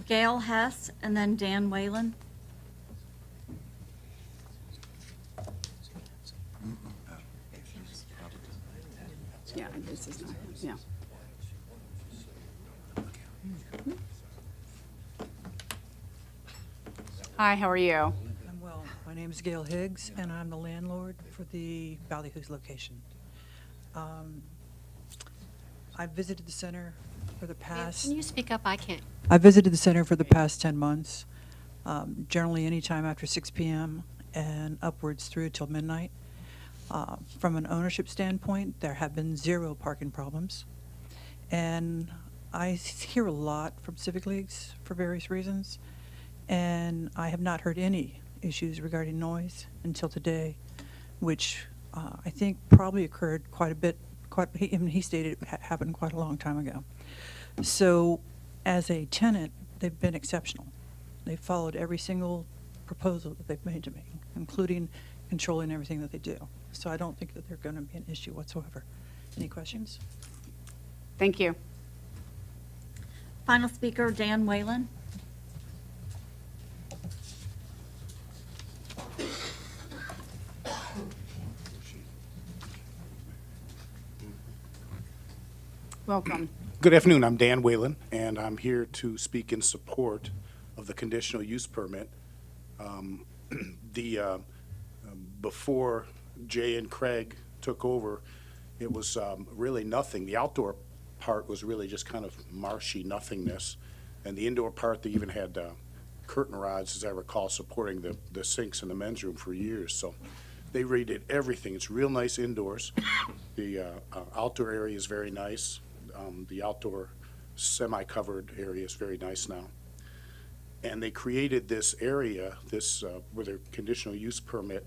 Gail Hess, and then Dan Whalen. Yeah, this is not, yeah. Hi, how are you? I'm well. My name is Gail Higgs, and I'm the landlord for the Ballyhoos location. I visited the center for the past... Can you speak up? I can't. I visited the center for the past 10 months, generally anytime after 6 p.m. and upwards through till midnight. From an ownership standpoint, there have been 0 parking problems. And I hear a lot from civic leagues for various reasons, and I have not heard any issues regarding noise until today, which I think probably occurred quite a bit. He stated it happened quite a long time ago. So, as a tenant, they've been exceptional. They've followed every single proposal that they've made to me, including controlling everything that they do. So I don't think that they're going to be an issue whatsoever. Any questions? Thank you. Final speaker, Dan Whalen. Welcome. Good afternoon. I'm Dan Whalen, and I'm here to speak in support of the conditional use permit. Before Jay and Craig took over, it was really nothing. The outdoor part was really just kind of marshy nothingness, and the indoor part, they even had curtain rods, as I recall, supporting the sinks in the men's room for years. So They redid everything. It's real nice indoors. The outdoor area is very nice. The outdoor semi-covered area is very nice now. And they created this area, where their conditional use permit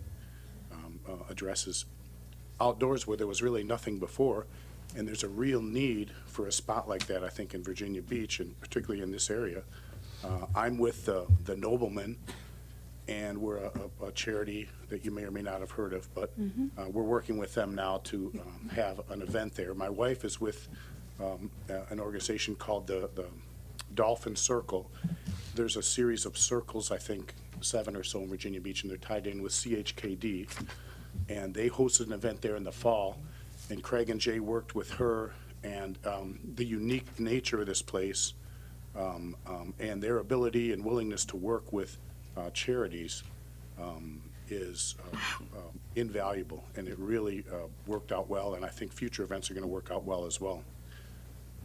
addresses outdoors where there was really nothing before. And there's a real need for a spot like that, I think, in Virginia Beach, and particularly in this area. I'm with the Noblemen, and we're a charity that you may or may not have heard of, but we're working with them now to have an event there. My wife is with an organization called the Dolphin Circle. There's a series of circles, I think 7 or so in Virginia Beach, and they're tied in with CHKD. And they hosted an event there in the fall, and Craig and Jay worked with her, and the unique nature of this place and their ability and willingness to work with charities is invaluable, and it really worked out well, and I think future events are going to work out well as well.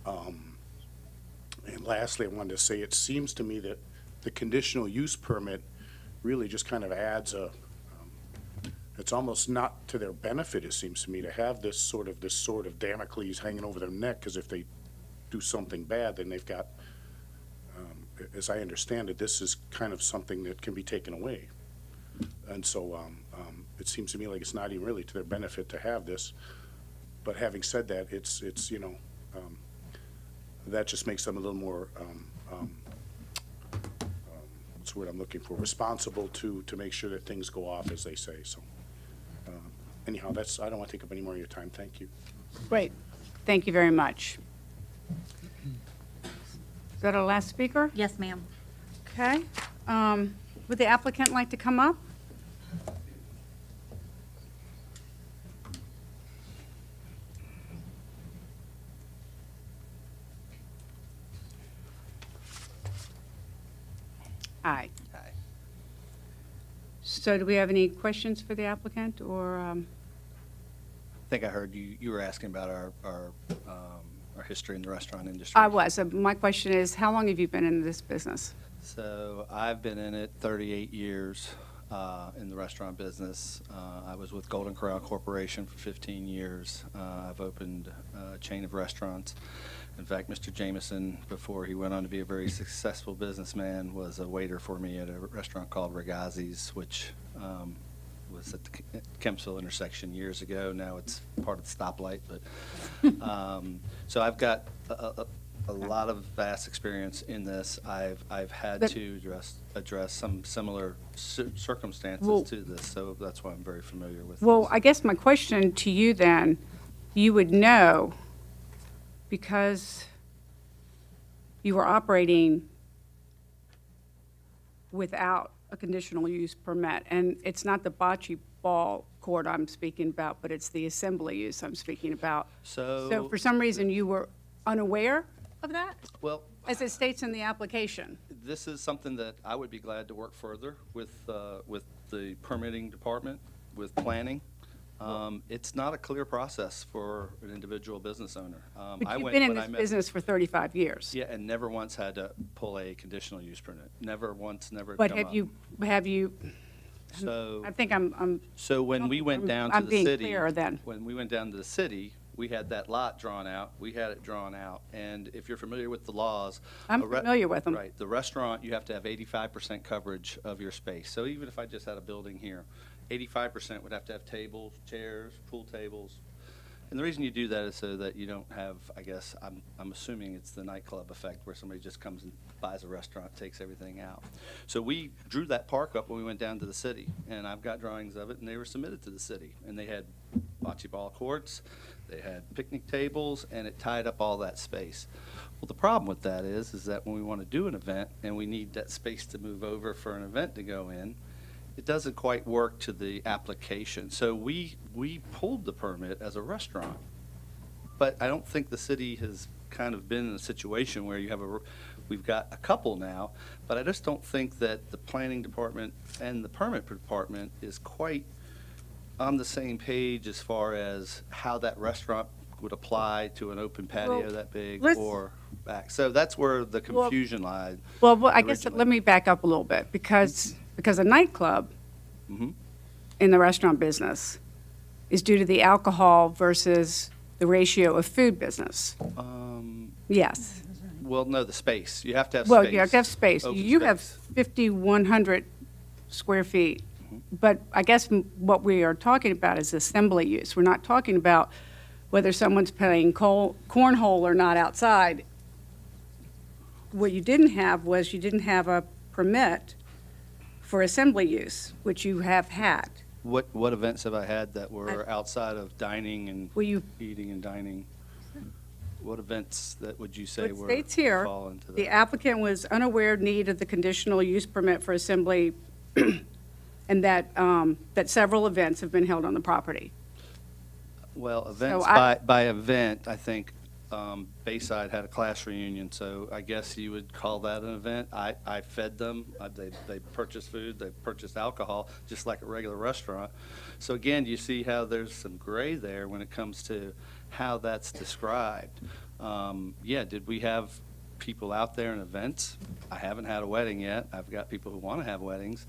And lastly, I wanted to say, it seems to me that the conditional use permit really just kind of adds it's almost not to their benefit, it seems to me, to have this sort of Damocles hanging over their neck, because if they do something bad, then they've got, as I understand it, this is kind of something that can be taken away. And so it seems to me like it's not even really to their benefit to have this. But having said that, it's that just makes them a little more, what's the word I'm looking for, responsible to make sure that things go off as they say. So anyhow, I don't want to take up any more of your time. Thank you. Great. Thank you very much. Is that our last speaker? Yes, ma'am. Okay. Would the applicant like to come up? Hi. Hi. So do we have any questions for the applicant, or? I think I heard you were asking about our history in the restaurant industry. I was. My question is, how long have you been in this business? So I've been in it 38 years in the restaurant business. I was with Golden Corral Corporation for 15 years. I've opened a chain of restaurants. In fact, Mr. Jameson, before he went on to be a very successful businessman, was a waiter for me at a restaurant called Regazzi's, which was at the Kempsville intersection years ago. Now it's part of the stoplight. But so I've got a lot of vast experience in this. I've had to address some similar circumstances to this, so that's why I'm very familiar with Well, this. I guess my question to you then, you would know, because you were operating without a conditional use permit, and it's not the bocce ball court I'm speaking about, but it's the assembly use I'm speaking about. So for some reason, you were unaware of that? Well, as it states in the application. This is something that I would be glad to work further with the permitting department, with planning. It's not a clear process for an individual business owner. But you've been in this business for 35 years. Yeah, and never once had to pull a conditional use permit. Never once, never. But come have you, So I think I'm. So when we went down to I'm the being city, clearer then. when we went down to the city, we had that lot drawn out. We had it drawn out, and if you're familiar with the laws, I'm familiar with them. Right, the restaurant, you have to have 85% coverage of your space. So even if I just had a building here, 85% would have to have tables, chairs, pool tables. And the reason you do that is so that you don't have, I guess, I'm assuming it's the nightclub effect where somebody just comes and buys a restaurant, takes everything out. So we drew that park up when we went down to the city, and I've got drawings of it, and they were submitted to the city. And they had bocce ball courts, they had picnic tables, and it tied up all that space. Well, the problem with that is that when we want to do an event and we need that space to move over for an event to go in, it doesn't quite work to the application. So we pulled the permit as a restaurant. But I don't think the city has kind of been in a situation where we've got a couple now, but I just don't think that the planning department and the permit department is quite on the same page as far as how that restaurant would apply to an open patio Well, that big let's- or back. So that's where the confusion lies. Well, I guess let me back up a little bit, because a nightclub Mhm. in the restaurant business is due to the alcohol versus the ratio of food business. Yes. Well, no, the space. You have to have space. Well, you have to have space. Open You have space. 5,100 square feet. But I guess what we are talking about is assembly use. We're not talking about whether someone's playing cornhole or not outside. What you didn't have was you didn't have a permit for assembly use, which you have had. What events have I had that were outside of dining and eating and dining? What events that would you say It were states here, fall into the that? applicant was unaware of need of the conditional use permit for assembly and that several events have been held on the property. Well, events I- by event, I think Bayside had a class reunion, so I guess you would call that an event. I fed them, they purchased food, they purchased alcohol, just like a regular restaurant. So again, you see how there's some gray there when it comes to how that's described. Yeah, did we have people out there in events? I haven't had a wedding yet. I've got people who want to have weddings.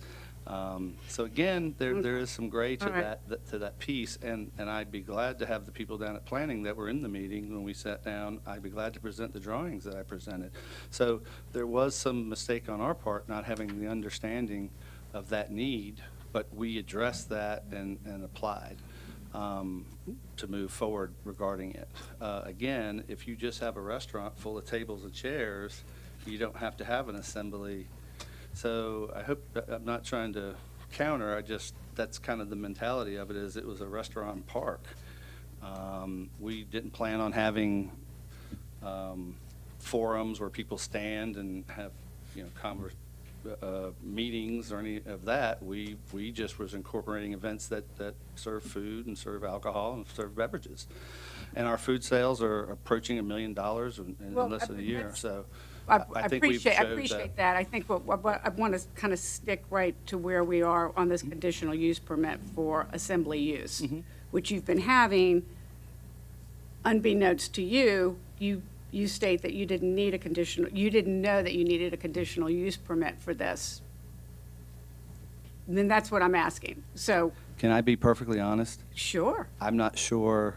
So again, there is some gray to All right. that piece, and I'd be glad to have the people down at planning that were in the meeting when we sat down. I'd be glad to present the drawings that I presented. So there was some mistake on our part, not having the understanding of that need, but we addressed that and applied to move forward regarding it. Again, if you just have a restaurant full of tables and chairs, you don't have to have an assembly. So I hope, I'm not trying to counter, that's kind of the mentality of it, is it was a restaurant and park. We didn't plan on having forums where people stand and have, meetings or any of that. We just was incorporating events that serve food and serve alcohol and serve beverages. And our food sales are approaching $1 million in Well, less than a year, so. I think we've appreciate showed that. I think what I want to kind of stick right to where we are on this conditional use permit for assembly use, which you've been having, unbeknownst to you, you state that you didn't need a conditional, you didn't know that you needed a conditional use permit for this. And then that's what I'm asking. So, Can I be perfectly honest? sure. I'm not sure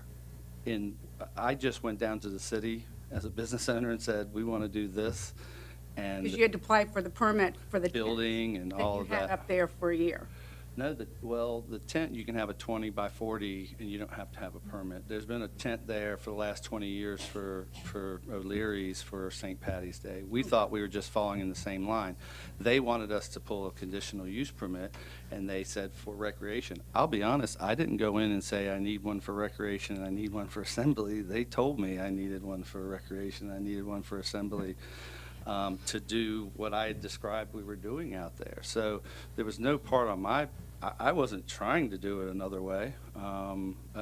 I just went down to the city as a business owner and said, we want to do this, and Because you had to apply for the permit for the tent building and all of that you had that. up there for a year. No, the tent, you can have a 20 by 40, and you don't have to have a permit. There's been a tent there for the last 20 years for O'Leary's for St. Patty's Day. We thought we were just falling in the same line. They wanted us to pull a conditional use permit, and they said for recreation. I'll be honest, I didn't go in and say I need one for recreation and I need one for assembly. They told me I needed one for recreation, I needed one for assembly. To do what I had described we were doing out there. So there was no part on I wasn't trying to do it another way.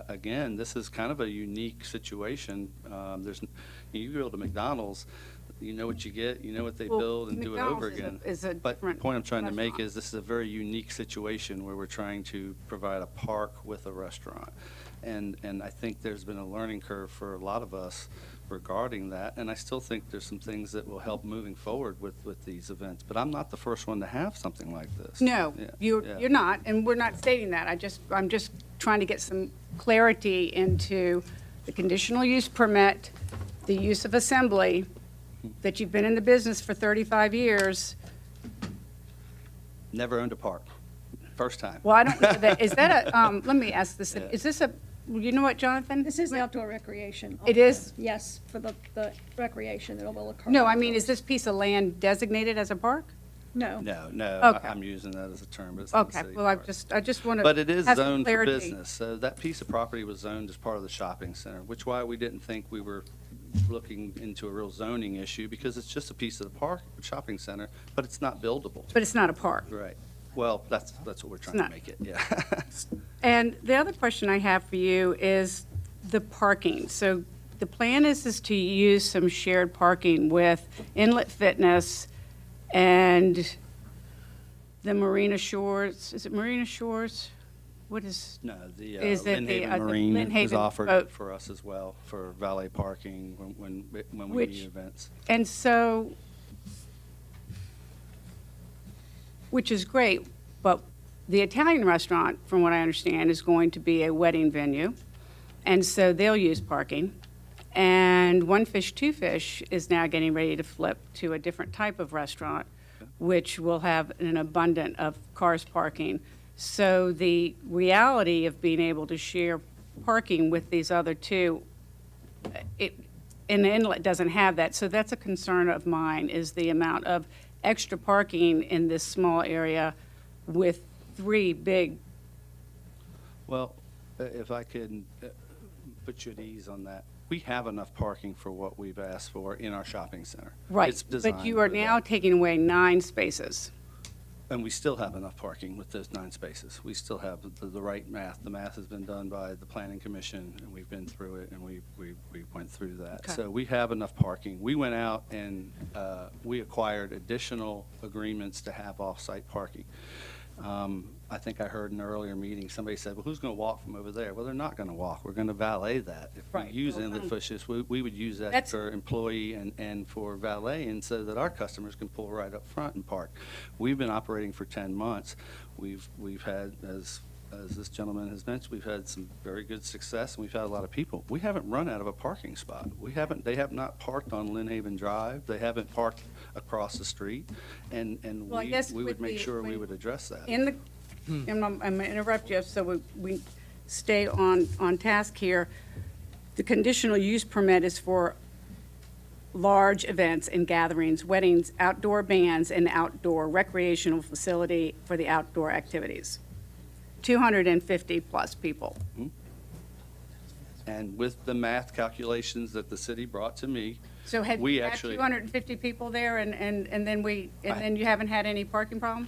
Again, this is kind of a unique situation. You go to McDonald's, you know what you get, you know what they Well, build and do it over again. McDonald's is a But the different point I'm trying to make restaurant. is this is a very unique situation where we're trying to provide a park with a restaurant. And I think there's been a learning curve for a lot of us regarding that, and I still think there's some things that will help moving forward with these events. But I'm not the first one to have something like this. No, Yeah, you're yeah. not, and we're not stating that. I'm just trying to get some clarity into the conditional use permit, the use of assembly, that you've been in the business for 35 years. Never owned a park. First time. Well, I don't know that, is that a, let me ask this, Yeah. is this a, you know what, Jonathan? This is outdoor recreation. It is? Yes, for the recreation, it will occur. No, I mean, is this piece of land designated as a park? No. No, Okay. I'm using that as a term, but it's not a Okay, city well, park. I just want to. But it is zoned for business, so that piece of property was zoned as part of the shopping center, which why we didn't think we were looking into a real zoning issue, because it's just a piece of the park, shopping center, but it's not buildable. But it's not a park. Right. Well, that's what we're trying It's to not. make it, yeah. And the other question I have for you is the parking. So the plan is to use some shared parking with Inlet Fitness and the Marina Shores. Is it Marina Shores? What is? No, the Is it Lynn the, Haven the Marine Lynn is Haven offered boat? for us as well, for valet parking when we Which- need events. And so, which is great, but The Italian restaurant, from what I understand, is going to be a wedding venue, and so they'll use parking. And One Fish, Two Fish is now getting ready to flip to a different type of restaurant, which will have an abundance of cars parking. So the reality of being able to share parking with these other two, and the Inlet doesn't have that, so that's a concern of mine, is the amount of extra parking in this small area with three big. Well, if I can put you at ease on that, we have enough parking for what we've asked for in our shopping center. Right, It's designed but you are for now that. taking away 9 spaces. And we still have enough parking with those 9 spaces. We still have the right math. The math has been done by the planning commission, and we've been through it, and we went through that. Okay. So we have enough parking. We went out and we acquired additional agreements to have off-site parking. I think I heard in an earlier meeting, somebody said, well, who's going to walk from over there? Well, they're not going to walk. We're going to valet that. If Right. we use Well, inlet fishes, we would use that That's- for employee and for valet, and so that our customers can pull right up front and park. We've been operating for 10 months. We've had, as this gentleman has mentioned, we've had some very good success, and we've had a lot of people. We haven't run out of a parking spot. They have not parked on Lynn Haven Drive. They haven't parked across the street, and Well, I guess we with would make the- sure we when- would address that. In the, and I'm going to interrupt you so we stay on task here. The conditional use permit is for large events and gatherings, weddings, outdoor bands, and outdoor recreational facility for the outdoor activities. 250-plus people. And with the math calculations that the city brought to me, So had we you had actually, 250 people there, and then you haven't had any parking problem?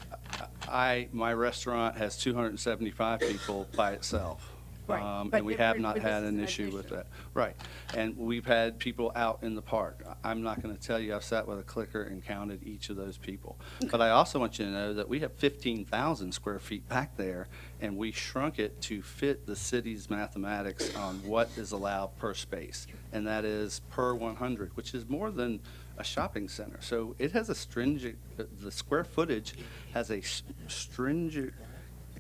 my restaurant has 275 people by itself. Right, but And we it- have but not this had is an an issue with addition. that. Right. And we've had people out in the park. I'm not going to tell you, I've sat with a clicker and counted each of those people. But I also want you to know that we have 15,000 square feet back there, and we shrunk it to fit the city's mathematics on what is allowed per space. And that is per 100, which is more than a shopping center. So it has a stringent, the square footage has a stringent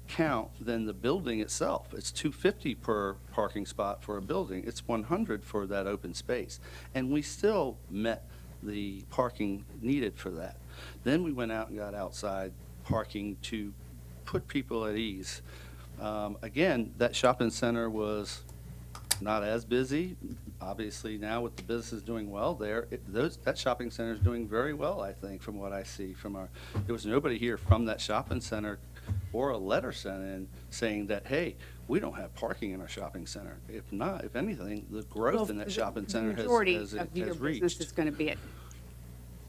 count than the building itself. It's 250 per parking spot for a building. It's 100 for that open space. And we still met the parking needed for that. Then we went out and got outside parking to put people at ease. Again, that shopping center was not as busy. Obviously, now with the business doing well there, that shopping center is doing very well, I think, from what I see from there was nobody here from that shopping center or a letter sent in saying that, hey, we don't have parking in our shopping center. If anything, the growth in that shopping center The majority has of your business reached. is going to be at.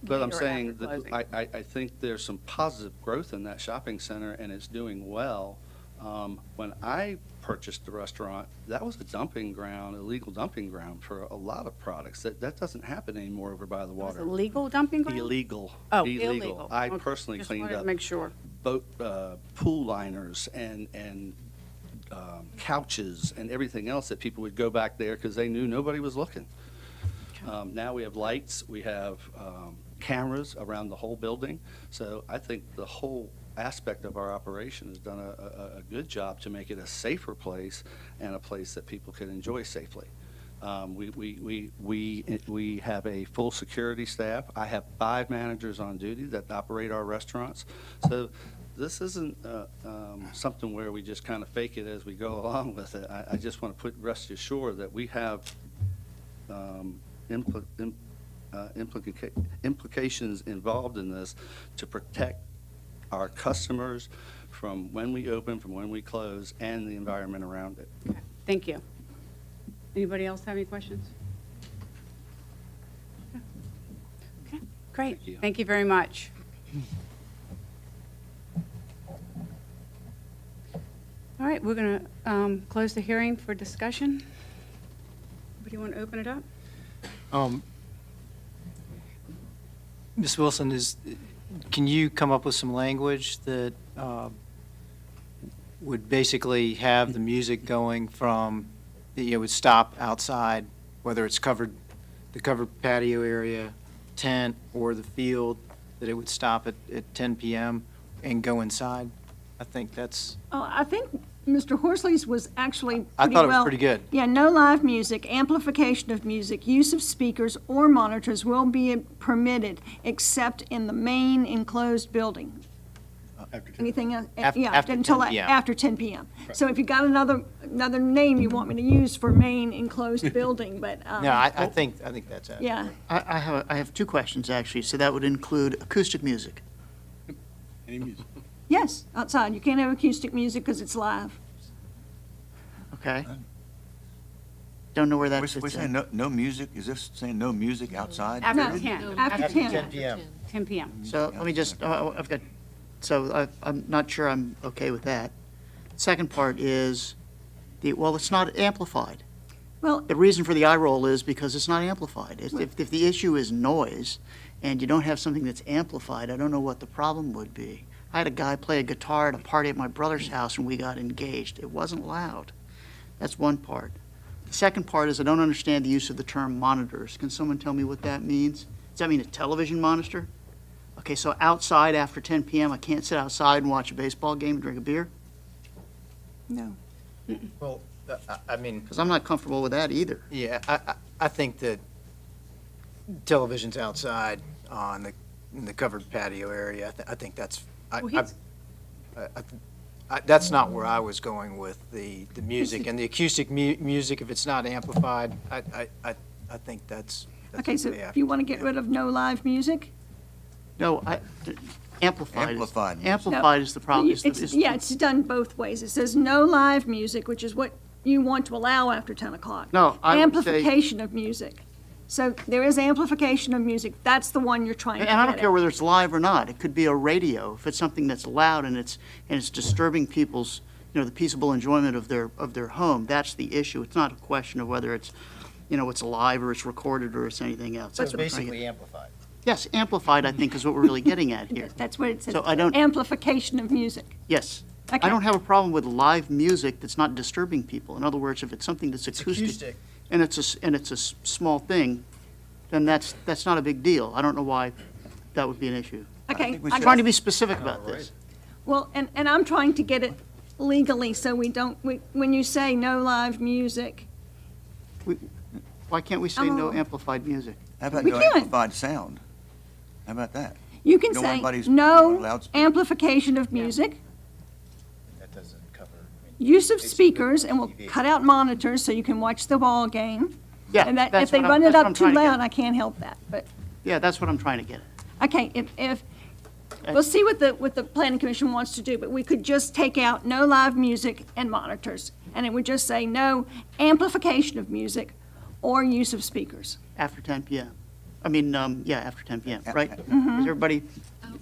But I'm later saying after that closing. I think there's some positive growth in that shopping center, and it's doing well. When I purchased the restaurant, that was a dumping ground, illegal dumping ground for a lot of products. That doesn't happen anymore over by the Was water. it legal dumping ground? Illegal. Oh, illegal. I Okay, personally just cleaned wanted to up make sure. boat, pool liners and couches and everything else that people would go back there because they knew nobody was looking. Now we have lights, we have cameras around the whole building. So I think the whole aspect of our operation has done a good job to make it a safer place and a place that people can enjoy safely. We have a full security staff. I have 5 managers on duty that operate our restaurants. So this isn't something where we just kind of fake it as we go along with it. I just want to rest assured that we have implications involved in this to protect our customers from when we open, from when we close, and the environment around it. Thank you. Anybody else have any questions? Okay, great. Thank you. Thank you very much. All right, we're going to close the hearing for discussion. Anybody want to open it up? Ms. Wilson, can you come up with some language that would basically have the music going from, would stop outside, whether it's the covered patio area, tent, or the field, that it would stop at 10 p.m. and go inside? I think that's, Oh, I think Mr. Horsley's was actually I pretty thought it was well- pretty good. Yeah, no live music, amplification of music, use of speakers or monitors will be permitted except in the main enclosed building. Anything else? Yeah, after until 10 p.m. after 10 p.m. So if you got another name you want me to use for main enclosed building, but, no, I think that's it. yeah. I have two questions, actually. So that would include acoustic music. Any music? Yes, outside. You can't have acoustic music because it's live. Okay? Don't know where that We're fits saying in. no music, is this saying no music outside? After No, 10. after 10. p.m. 10 p.m. So let me just, I'm not sure I'm okay with that. Second part is, it's not amplified. Well, The reason for the eye roll is because it's not amplified. If the issue is noise and you don't have something that's amplified, I don't know what the problem would be. I had a guy play a guitar at a party at my brother's house and we got engaged. It wasn't loud. That's one part. The second part is I don't understand the use of the term monitors. Can someone tell me what that means? Does that mean a television monitor? Okay, so outside after 10 p.m., I can't sit outside and watch a baseball game and drink a beer? no. Well, I mean, Because I'm not comfortable with that either. yeah, I think that television's outside in the covered patio area. I think that's, that's not where I was going with the music. And the acoustic music, if it's not amplified, I think that's Okay, so way after you want to get rid of no live music? No, amplified. Amplified music. Amplified is the problem. Yeah, it's done both ways. It says no live music, which is what you want to allow after 10 o'clock. No, I would say- Amplification of music. So there is amplification of music. That's the one you're trying to And get I don't at. care whether it's live or not. It could be a radio. If it's something that's loud and it's disturbing people's, the peaceable enjoyment of their home, that's the issue. It's not a question of whether it's, it's live or it's recorded or it's anything else. So it's That's what I'm trying to basically get- amplified. Yes, amplified, I think, is what we're really getting at here. That's what it says. So I don't- Amplification of music. Yes. Okay. I don't have a problem with live music that's not disturbing people. In other words, if it's something that's acoustic. And it's a small thing, then that's not a big deal. I don't know why that would be an issue. Okay. I'm trying to be specific about this. Well, and I'm trying to get it legally so we don't, when you say no live music, Why can't we say no amplified music? How about We no can. amplified sound? How about that? you can You don't say want anybody's no loudspeaker. amplification of music, That doesn't cover. use of speakers, and we'll cut out monitors so you can watch the ball game. Yeah, And that, that's if they what run I'm- it that's what up I'm too trying to get loud, I can't help that, but, Yeah, that's what I'm trying to get at. okay, if, we'll see what the planning commission wants to do, but we could just take out no live music and monitors, and it would just say no amplification of music or use of speakers. After 10 p.m. I mean, after 10 p.m., right? Mm-hmm. Does everybody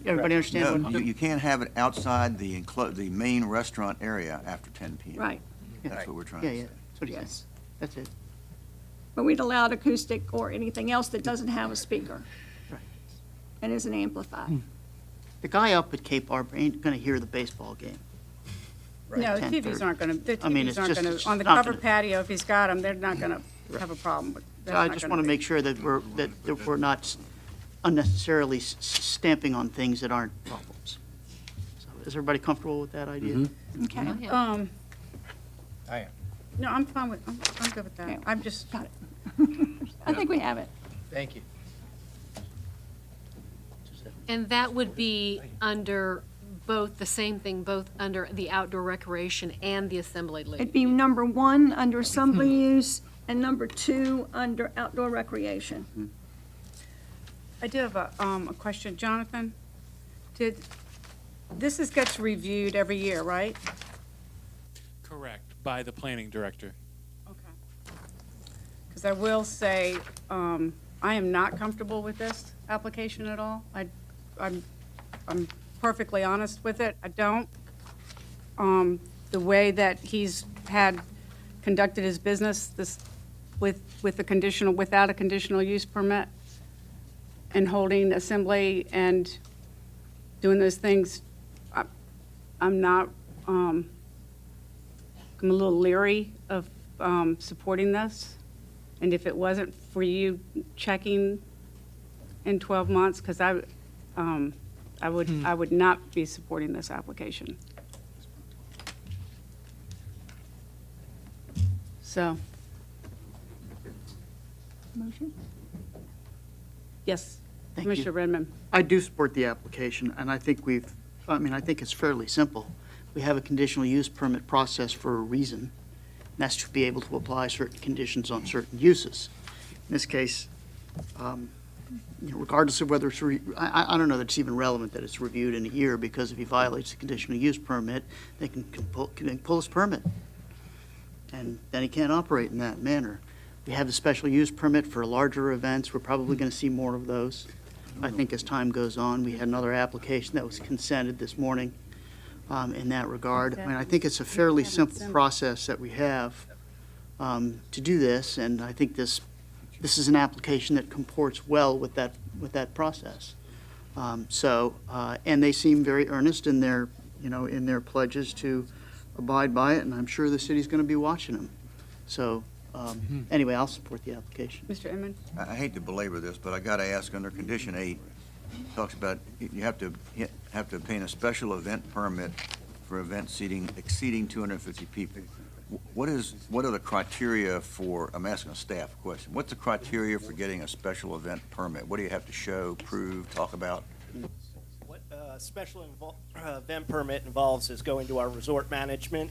understand? No, you can't have it outside the main restaurant area after 10 p.m. Right. That's what we're trying Yeah, to yeah, say. that's what he said. Yes. That's it. But we'd allow acoustic or anything else that doesn't have a speaker. Right. And isn't amplified. The guy up at Cape Harbor ain't gonna hear the baseball game. No, the 10:30. TVs aren't going to, I mean, it's just- it's on the not covered gonna- patio, if he's got them, they're not going to have a problem with. So I just want to make sure that we're not unnecessarily stamping on things that aren't problems. So is everybody comfortable with that idea? Okay. I am. No, I'm fine with, I'm good with that. I'm just, Got it. I think we have it. Thank you. And that would be under both, the same thing, both under the outdoor recreation and the assembly league. It'd be number 1 under assembly use and number 2 under outdoor recreation. I do have a question. Jonathan, this gets reviewed every year, right? Correct, by the planning director. Okay. Because I will say, I am not comfortable with this application at all. I'm perfectly honest with it. I don't. The way that he's conducted his business, with a conditional, without a conditional use permit, and holding assembly and doing those things, I'm not, I'm a little leery of supporting this. And if it wasn't for you checking in 12 months, because I would not be supporting this application. So, Motion? yes, Thank you. Commissioner Redmond. I do support the application, and I think I think it's fairly simple. We have a conditional use permit process for a reason, and that's to be able to apply certain conditions on certain uses. In this case, regardless of whether it's, I don't know that it's even relevant that it's reviewed in a year, because if he violates the conditional use permit, they can pull his permit, and then he can't operate in that manner. We have the special use permit for larger events. We're probably going to see more of those, I think, as time goes on. We had another application that was consented this morning in that regard. I mean, I think it's a fairly simple process that we have to do this, and I think this is an application that comports well with that process. And they seem very earnest in their, in their pledges to abide by it, and I'm sure the city's going to be watching them. So, anyway, I'll support the application. Mr. Inman? I hate to belabor this, but I got to ask, under Condition 8, talks about you have to obtain a special event permit for event exceeding 250 people. What are the criteria for, I'm asking a staff question, what's the criteria for getting a special event permit? What do you have to show, prove, talk about? What a special event permit involves is going to our resort management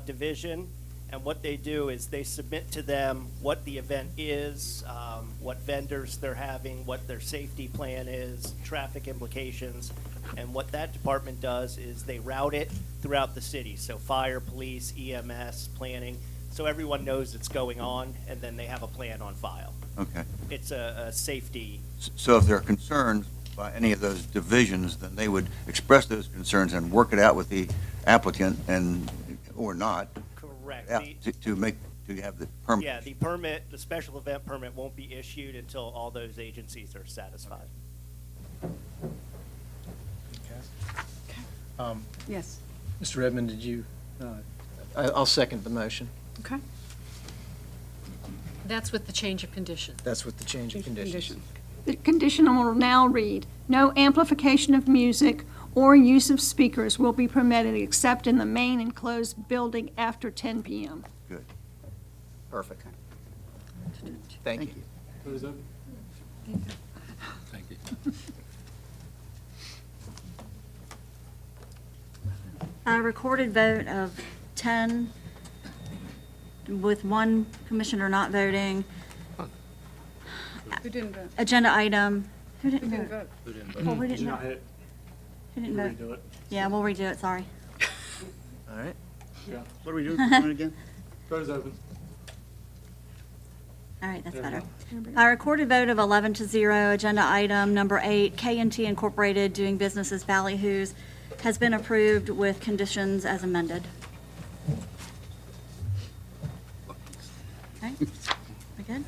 division, and what they do is they submit to them what the event is, what vendors they're having, what their safety plan is, traffic implications, and what that department does is they route it throughout the city, so fire, police, EMS, planning, so everyone knows it's going on, and then they have a plan on file. Okay. It's a safety. So if there are concerns by any of those divisions, then they would express those concerns and work it out with the applicant or not. Correct. To have the permit. Yeah, the special event permit won't be issued until all those agencies are satisfied. Yes. Mr. Redmond, did you, I'll second the motion. Okay. That's with the change of condition. That's with the change of conditions. The condition will now read, no amplification of music or use of speakers will be permitted except in the main enclosed building after 10 p.m. Good. Perfect. Thank you. Thank you. A recorded vote of 10, with one commissioner not voting. Who didn't vote? Agenda item, who didn't Who didn't vote? vote? Well, we didn't vote. Who didn't vote? Redo it. Yeah, we'll redo it, sorry. All right. Yeah. What are we doing again? Vote is open. All right, that's better. A recorded vote of 11-0, agenda item number 8, K&T Incorporated doing business as Ballyhoos, has been approved with conditions as amended. Okay, we good?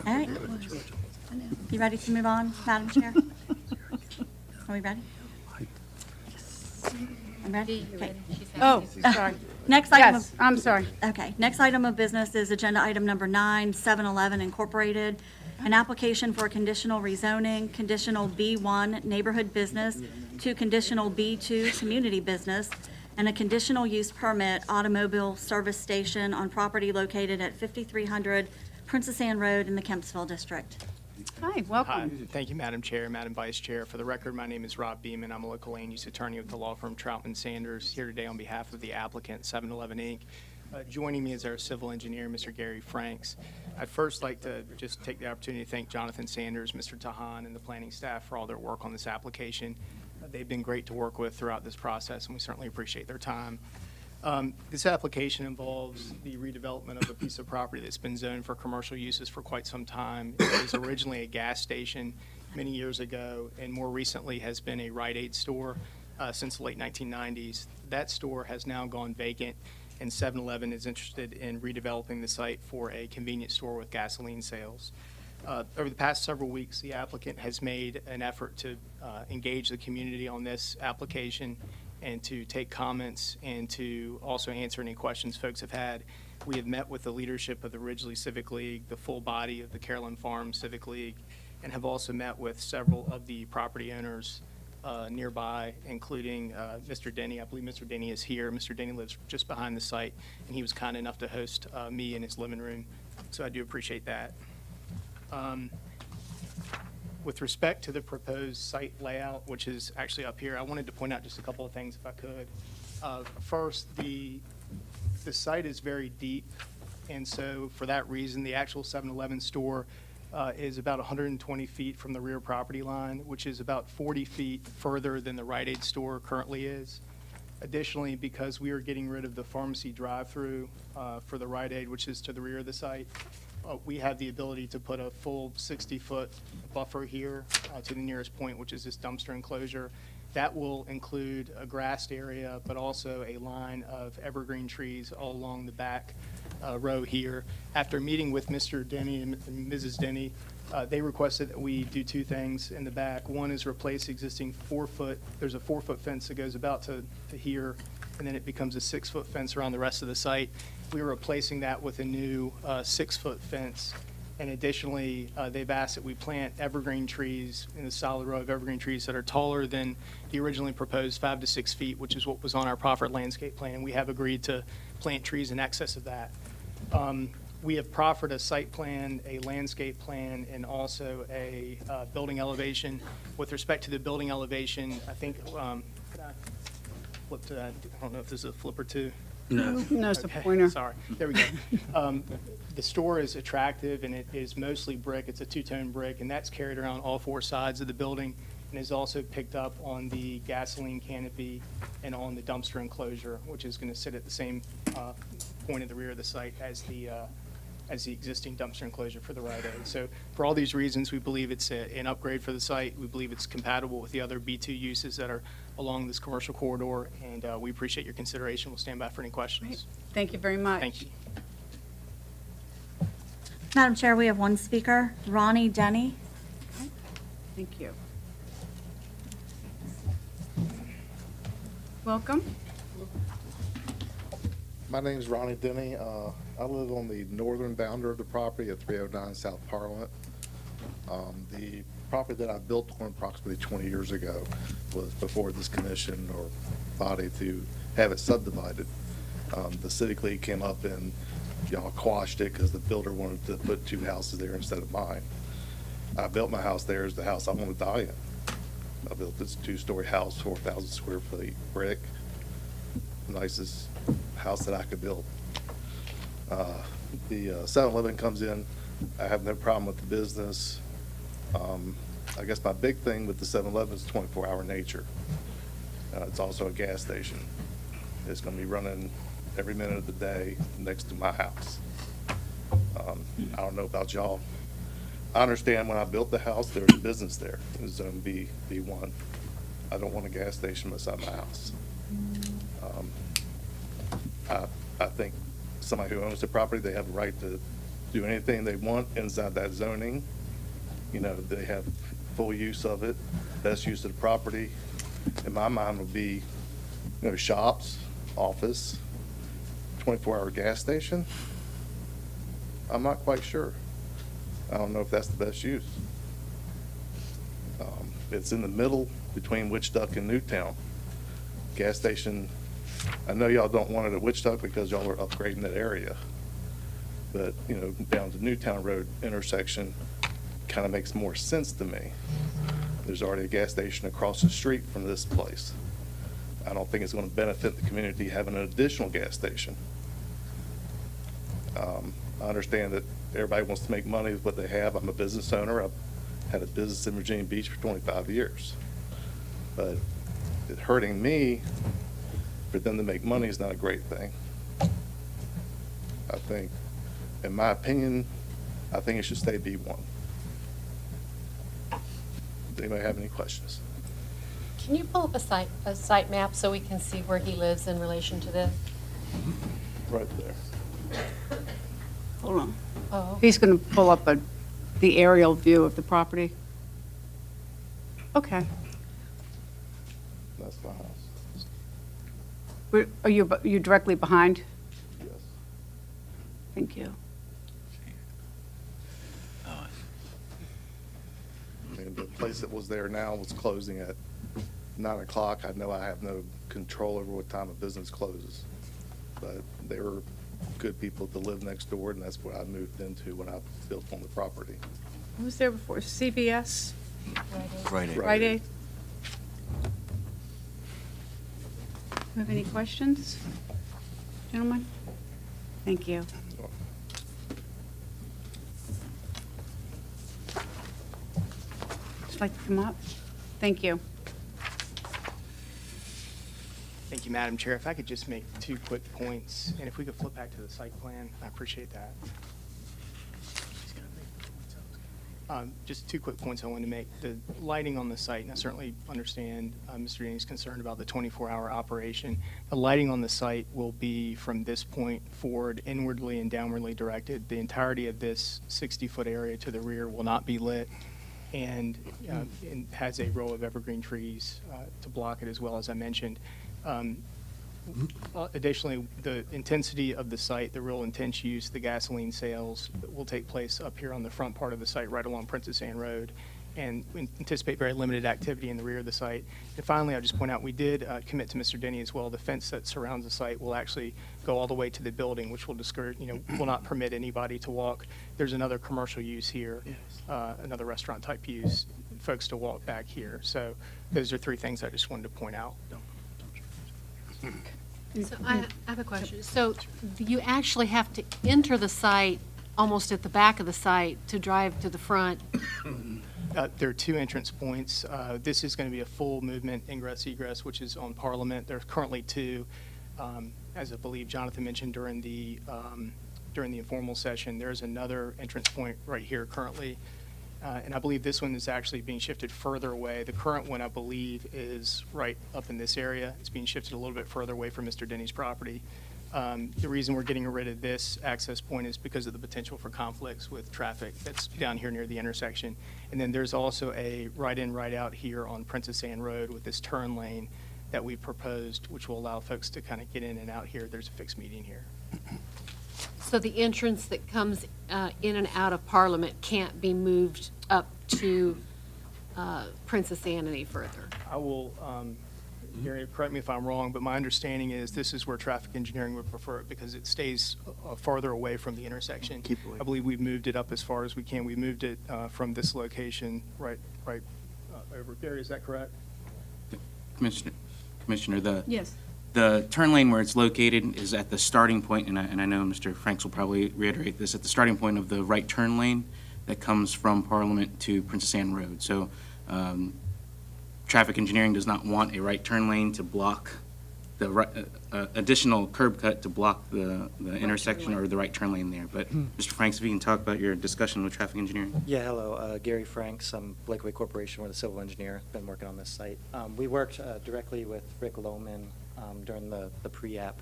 All right. You ready to move on, Madam Chair? Are we ready? I'm ready? Okay. Oh, sorry. Next item. Yes, I'm sorry. Okay, next item of business is agenda item number 9, 7-Eleven Incorporated, an application for conditional rezoning, conditional B1 neighborhood business to conditional B2 community business, and a conditional use permit automobile service station on property located at 5300 Princess Anne Road in the Kempsville District. Hi, welcome. Hi, thank you, Madam Chair, Madam Vice Chair. For the record, my name is Rob Beeman. I'm a local land use attorney with the law firm Troutman Sanders, here today on behalf of the applicant, 7-Eleven Inc. Joining me is our civil engineer, Mr. Gary Franks. I'd first like to just take the opportunity to thank Jonathan Sanders, Mr. Tahan, and the planning staff for all their work on this application. They've been great to work with throughout this process, and we certainly appreciate their time. This application involves the redevelopment of a piece of property that's been zoned for commercial uses for quite some time. It was originally a gas station many years ago, and more recently has been a Rite Aid store since the late 1990s. That store has now gone vacant, and 7-Eleven is interested in redeveloping the site for a convenience store with gasoline sales. Over the past several weeks, the applicant has made an effort to engage the community on this application and to take comments and to also answer any questions folks have had. We have met with the leadership of the Ridgely Civic League, the full body of the Weblin Farm Civic League, and have also met with several of the property owners nearby, including Mr. Denny. I believe Mr. Denny is here. Mr. Denny lives just behind the site, and he was kind enough to host me in his living room, so I do appreciate that. With respect to the proposed site layout, which is actually up here, I wanted to point out just a couple of things if I could. First, the site is very deep, and so for that reason, the actual 7-Eleven store is about 120 feet from the rear property line, which is about 40 feet further than the Rite Aid store currently is. Additionally, because we are getting rid of the pharmacy drive-through for the Rite Aid, which is to the rear of the site, we have the ability to put a full 60-foot buffer here to the nearest point, which is this dumpster enclosure. That will include a grassed area, but also a line of evergreen trees all along the back row here. After meeting with Mr. Denny and Mrs. Denny, they requested that we do two things in the back. One is replace existing 4-foot, there's a 4-foot fence that goes about to here, and then it becomes a 6-foot fence around the rest of the site. We are replacing that with a new 6-foot fence. And additionally, they've asked that we plant evergreen trees in a solid row of evergreen trees that are taller than the originally proposed 5 to 6 feet, which is what was on our proffered landscape plan. And we have agreed to plant trees in excess of that. We have proffered a site plan, a landscape plan, and also a building elevation. With respect to the building elevation, I think, could I flip to that? I don't know if there's a flip or two. No, it's a Okay, pointer. Sorry, there we go. The store is attractive, and it is mostly brick. It's a two-tone brick, and that's carried around all 4 sides of the building, and is also picked up on the gasoline canopy and on the dumpster enclosure, which is going to sit at the same point at the rear of the site as the existing dumpster enclosure for the Rite Aid. So for all these reasons, we believe it's an upgrade for the site. We believe it's compatible with the other B2 uses that are along this commercial corridor, and we appreciate your consideration. We'll stand by for any questions. Thank you very much. Thank you. Madam Chair, we have one speaker, Ronnie Denny. Thank you. Welcome. My name is Ronnie Denny. I live on the northern boundary of the property at 309 South Parliament. The property that I built on approximately 20 years ago was before this commission or body to have it subdivided. The Civic League came up and y'all quashed it because the builder wanted to put 2 houses there instead of mine. I built my house there as the house I want to die in. I built this 2-story house, 4,000 square feet, brick, nicest house that I could build. The 7-Eleven comes in. I have no problem with the business. I guess my big thing with the 7-Eleven is 24-hour nature. It's also a gas station. It's going to be running every minute of the day next to my house. I don't know about y'all. I understand when I built the house, there was a business there in Zone B, B1. I don't want a gas station beside my house. I think somebody who owns the property, they have a right to do anything they want inside that zoning. You know, they have full use of it, best use of the property. In my mind would be, you know, shops, office, 24-hour gas station. I'm not quite sure. I don't know if that's the best use. It's in the middle between Witchduck and Newtown. Gas station, I know y'all don't want it at Witchduck because y'all are upgrading that area. But, you know, down to Newtown Road intersection kind of makes more sense to me. There's already a gas station across the street from this place. I don't think it's going to benefit the community having an additional gas station. I understand that everybody wants to make money with what they have. I'm a business owner. I've had a business in Virginia Beach for 25 years. But it hurting me for them to make money is not a great thing. I think, in my opinion, I think it should stay B1. Does anybody have any questions? Can you pull up a site map so we can see where he lives in relation to this? Right there. Hold on. Oh. He's going to pull up the aerial view of the property. Okay. That's my house. Are you directly behind? Yes. Thank you. I mean, the place that was there now was closing at 9 o'clock, I know I have no control over what time a business closes. But they were good people to live next door, and that's what I moved into when I built on the property. Who was there before? CVS? Rite Aid. Rite Aid? Do you have any questions, gentlemen? Thank you. Would you like to come up? Thank you. Thank you, Madam Chair. If I could just make 2 quick points, and if we could flip back to the site plan, I appreciate that. Just 2 quick points I wanted to make. The lighting on the site, and I certainly understand Mr. Denny's concerned about the 24-hour operation. The lighting on the site will be from this point forward inwardly and downwardly directed. The entirety of this 60-foot area to the rear will not be lit, and it has a row of evergreen trees to block it as well, as I mentioned. Additionally, the intensity of the site, the real intense use, the gasoline sales will take place up here on the front part of the site, right along Princess Anne Road, and we anticipate very limited activity in the rear of the site. And finally, I'll just point out, we did commit to Mr. Denny as well. The fence that surrounds the site will actually go all the way to the building, which will discourage, will not permit anybody to walk. There's another commercial use here, another restaurant type use, folks to walk back here. So those are 3 things I just wanted to point out. So I have a question. So you actually have to enter the site almost at the back of the site to drive to the front? There are 2 entrance points. This is going to be a full movement ingress egress, which is on Parliament. There's currently 2, as I believe Jonathan mentioned during the informal session. There's another entrance point right here currently. And I believe this one is actually being shifted further away. The current one, I believe, is right up in this area. It's being shifted a little bit further away from Mr. Denny's property. The reason we're getting rid of this access point is because of the potential for conflicts with traffic that's down here near the intersection. And then there's also a right-in, right-out here on Princess Anne Road with this turn lane that we proposed, which will allow folks to kind of get in and out here. There's a fixed median here. So the entrance that comes in and out of Parliament can't be moved up to Princess Anne any further? I will, Gary, correct me if I'm wrong, but my understanding is this is where traffic engineering would prefer it because it stays farther away from the intersection. I believe we've moved it up as far as we can. We moved it from this location right over. Gary, is that correct? Commissioner, Yes. the turn lane where it's located is at the starting point, and I know Mr. Franks will probably reiterate this, at the starting point of the right turn lane that comes from Parliament to Princess Anne Road. So traffic engineering does not want a right turn lane to block the additional curb cut to block the intersection or the right turn lane there. But Mr. Franks, if you can talk about your discussion with traffic engineering. Yeah, hello, Gary Franks. I'm Blakeway Corporation. We're the civil engineer. Been working on this site. We worked directly with Rick Lohman during the pre-app.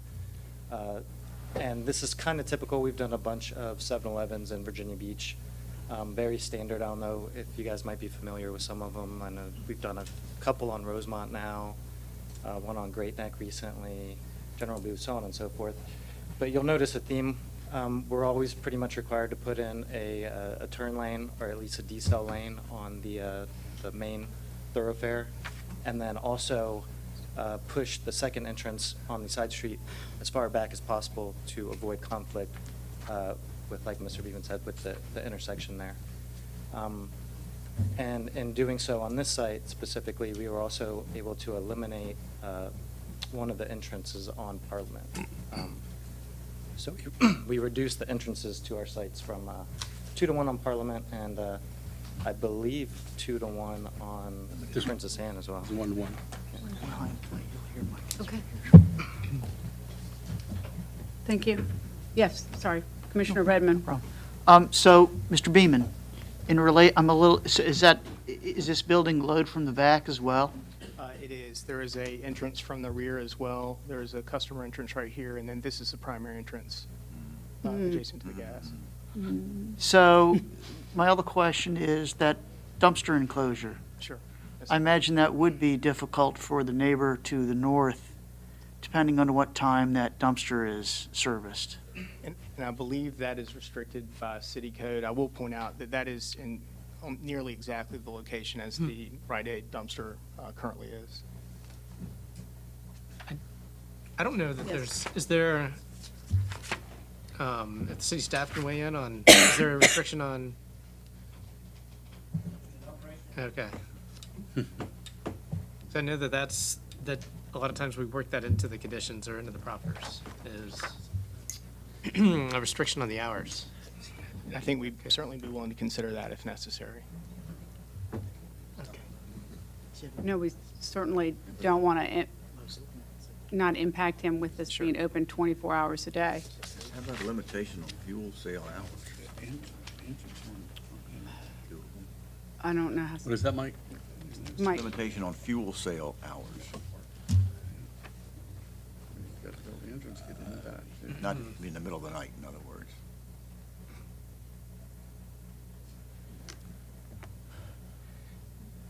And this is kind of typical. We've done a bunch of 7-Elevens in Virginia Beach. Very standard. I don't know if you guys might be familiar with some of them. I know we've done a couple on Rosemont now, one on Great Neck recently, General Booth, so on and so forth. But you'll notice a theme. We're always pretty much required to put in a turn lane or at least a decel lane on the main thoroughfare, and then also push the second entrance on the side street as far back as possible to avoid conflict with, like Mr. Beeman said, with the intersection there. And in doing so on this site specifically, we were also able to eliminate one of the entrances on Parliament. So we reduced the entrances to our sites from 2-to-1 on Parliament and I believe 2-to-1 on Princess Anne as well. 1-to-1. Okay. Thank you. Yes, sorry, Commissioner Redmond. So, Mr. Beeman, is this building glowed from the back as well? It is. There is a entrance from the rear as well. There is a customer entrance right here, and then this is the primary entrance adjacent to the gas. So, my other question is that dumpster enclosure. Sure. I imagine that would be difficult for the neighbor to the north, depending on what time that dumpster is serviced. And I believe that is restricted by city code. I will point out that that is in nearly exactly the location as the Rite Aid dumpster currently is. I don't know that Yes. is there, if the city staff can weigh in on, is there a restriction on? Okay. So I know that a lot of times we work that into the conditions or into the proffers, is a restriction on the hours. I think we'd certainly be willing to consider that if necessary. No, we certainly don't want to not impact him with this being open 24 hours a day. How about a limitation on fuel sale hours? I don't know how. What is that, Mike? Mike, Limitation on fuel sale hours. Not in the middle of the night, in other words.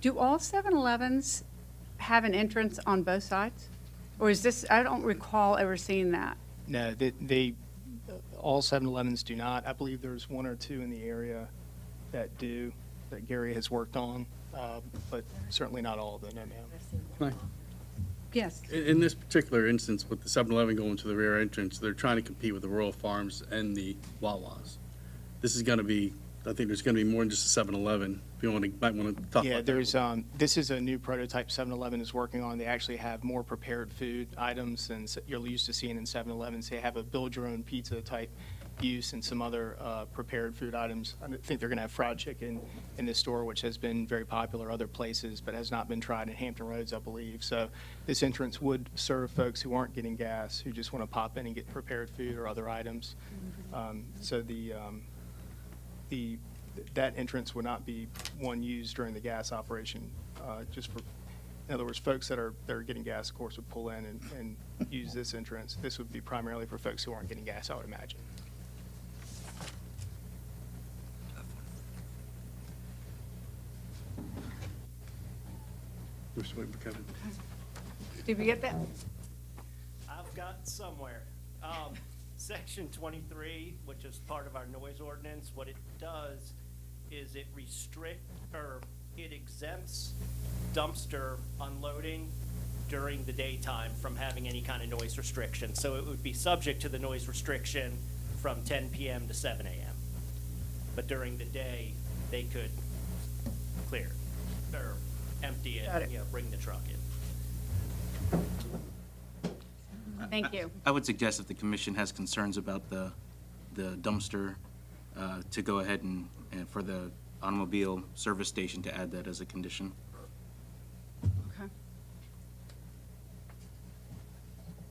do all 7-Elevens have an entrance on both sides? Or is this, I don't recall ever seeing that. No, all 7-Elevens do not. I believe there's one or two in the area that do, that Gary has worked on, but certainly not all of them, no, ma'am. Yes. In this particular instance, with the 7-Eleven going to the rear entrance, they're trying to compete with the Royal Farms and the Wawas. This is going to be, I think there's going to be more than just a 7-Eleven. If you might want to talk Yeah, about there's, this is a new prototype 7-Eleven is working on. They actually have more prepared food items than you're used to seeing in 7-Elevens. They have a build-your-own pizza type use and some other prepared food items. I think they're going to have fried chicken in this store, which has been very popular other places, but has not been tried in Hampton Roads, I believe. So this entrance would serve folks who aren't getting gas, who just want to pop in and get prepared food or other items. So that entrance would not be one used during the gas operation, just for, in other words, folks that are getting gas, of course, would pull in and use this entrance. This would be primarily for folks who aren't getting gas, I would imagine. We're just waiting for Kevin. Did we get that? I've got somewhere. Section 23, which is part of our noise ordinance, what it does is it it exempts dumpster unloading during the daytime from having any kind of noise restriction. So it would be subject to the noise restriction from 10 p.m. to 7 a.m. But during the day, they could clear or empty it, Got it. bring the truck in. Thank you. I would suggest if the commission has concerns about the dumpster, to go ahead and for the automobile service station to add that as a condition. Okay.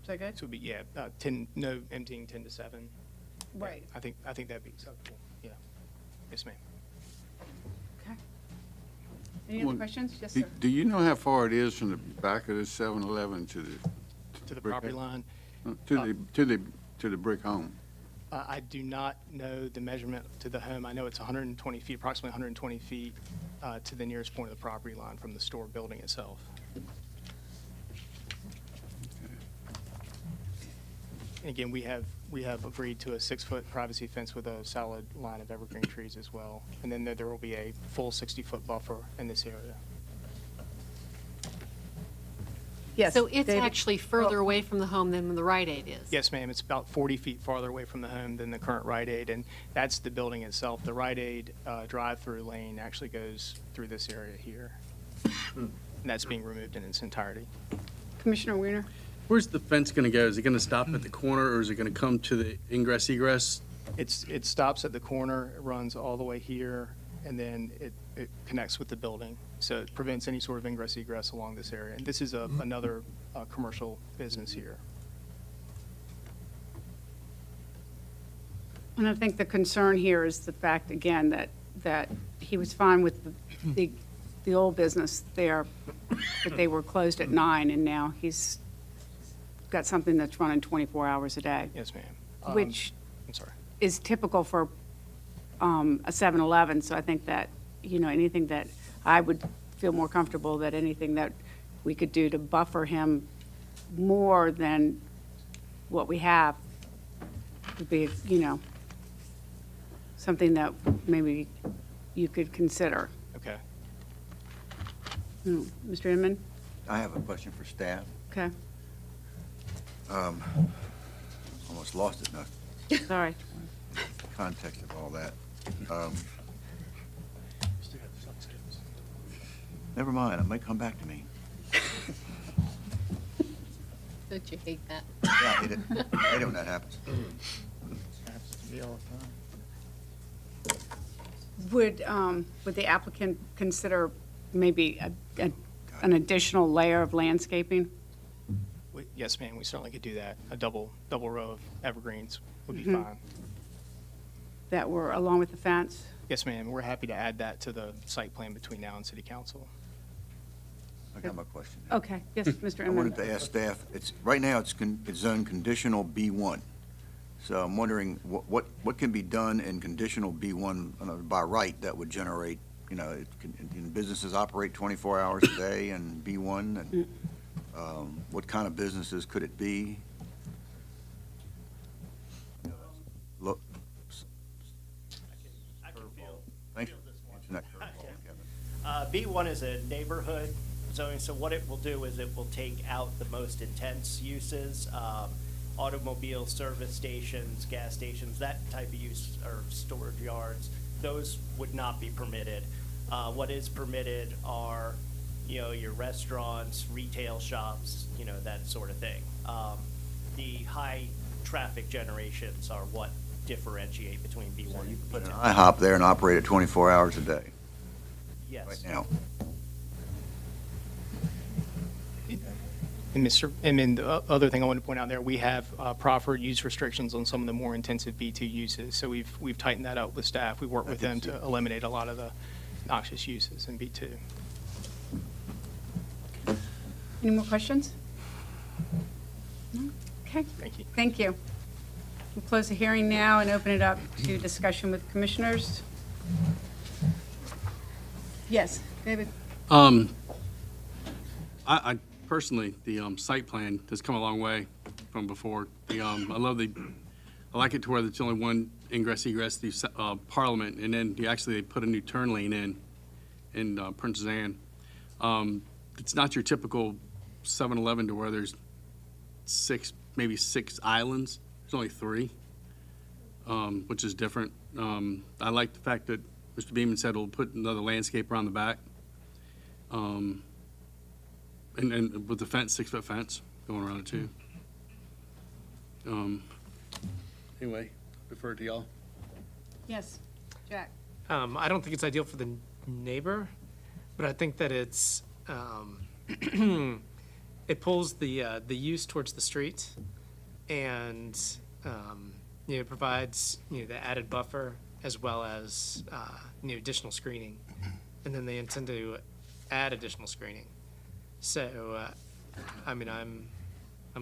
Is that good? So it would be, no emptying 10 to 7. Right. I think that'd be acceptable, yeah. Yes, ma'am. Okay. Any other Well, questions? Yes, Do sir. do you know how far it is from the back of the 7-Eleven to the? To the brick property house? line. To the brick home? I do not know the measurement to the home. I know it's 120 feet, approximately 120 feet to the nearest point of the property line from the store building itself. And again, we have agreed to a 6-foot privacy fence with a solid line of evergreen trees as well. And then there will be a full 60-foot buffer in this area. Yes. So it's David? actually further away from the home than the Rite Aid is? Yes, ma'am. It's about 40 feet farther away from the home than the current Rite Aid, and that's the building itself. The Rite Aid drive-through lane actually goes through this area here. And that's being removed in its entirety. Commissioner Weiner? Where's the fence going to go? Is it going to stop at the corner, or is it going to come to the ingress egress? It stops at the corner, it runs all the way here, and then it connects with the building. So it prevents any sort of ingress egress along this area. And this is another commercial business here. And I think the concern here is the fact, again, that he was fine with the old business there, but they were closed at 9, and now he's got something that's running 24 hours a day. Yes, ma'am. Which I'm sorry. is typical for a 7-Eleven, so I think that, anything that I would feel more comfortable that anything that we could do to buffer him more than what we have would be, something that maybe you could consider. Okay. Mr. Inman? I have a question for staff. Okay. Almost lost it in Sorry. the context of all that. Never mind, it might come back to me. Don't you hate that? Yeah, I hate it. I hate it when that happens. Would the applicant consider maybe an additional layer of landscaping? Yes, ma'am, we certainly could do that. A double row of evergreens would be Mhm. fine. That were along with the fence? Yes, ma'am, we're happy to add that to the site plan between now and city council. I got my question. Okay, yes, Mr. I Inman. wanted to ask staff, right now, it's zoned conditional B1. So I'm wondering, what can be done in conditional B1 by right that would generate, can businesses operate 24 hours a day in B1? And what kind of businesses could it be? Look. I can feel Thanks. this one. Answer that curveball, Kevin. B1 is a neighborhood zoning, so what it will do is it will take out the most intense uses, automobile service stations, gas stations, that type of use, or storage yards. Those would not be permitted. What is permitted are, your restaurants, retail shops, that sort of thing. The high traffic generations are what differentiate between B1 and Put an B2. IHOP there and operate it 24 hours a day, Yes. right now. And Mr. Inman, the other thing I want to point out there, we have proffered use restrictions on some of the more intensive B2 uses. So we've tightened that up with staff. We work with them to eliminate a lot of the noxious uses in B2. Any more questions? No? Okay. Thank you. Thank you. We'll close the hearing now and open it up to discussion with commissioners. Yes, David? I personally, the site plan has come a long way from before. I like it to where there's only one ingress egress through Parliament, and then they put a new turn lane in Princess Anne. It's not your typical 7-Eleven to where there's maybe six islands. There's only three, which is different. I like the fact that Mr. Beaman said we'll put another landscape around the back. And with the fence, 6-foot fence going around it too. Anyway, defer to y'all. Yes, Jack? I don't think it's ideal for the neighbor, but I think that it's, it pulls the use towards the street and, provides, the added buffer as well as, additional screening. And then they intend to add additional screening. So, I'm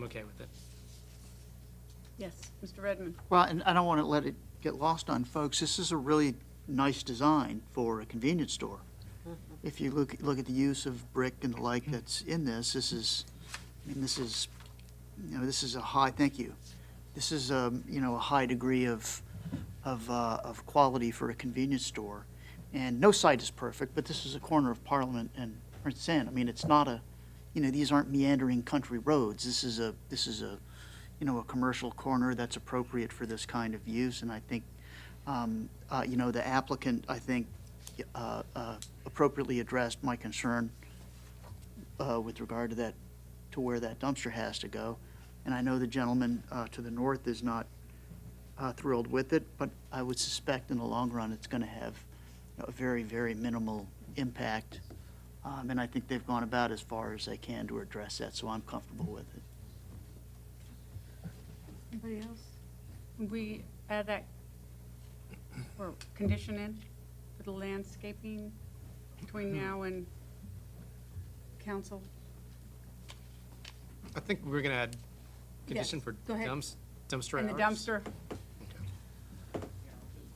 okay with it. Yes, Mr. Redmond? Well, and I don't want to let it get lost on folks. This is a really nice design for a convenience store. If you look at the use of brick and the like that's in this, this is a high, thank you. This is a high degree of quality for a convenience store. And no site is perfect, but this is a corner of Parliament and Princess Anne. I mean, it's not these aren't meandering country roads. This is a commercial corner that's appropriate for this kind of use. And I think, the applicant, I think, appropriately addressed my concern with regard to that, to where that dumpster has to go. And I know the gentleman to the north is not thrilled with it, but I would suspect in the long run it's going to have a very, very minimal impact. And I think they've gone about as far as they can to address that, so I'm comfortable with it. Anybody else? Can we add that, or condition in for the landscaping between now and council? I think we're gonna add condition Yes, for go ahead. dumpster And the hours. dumpster?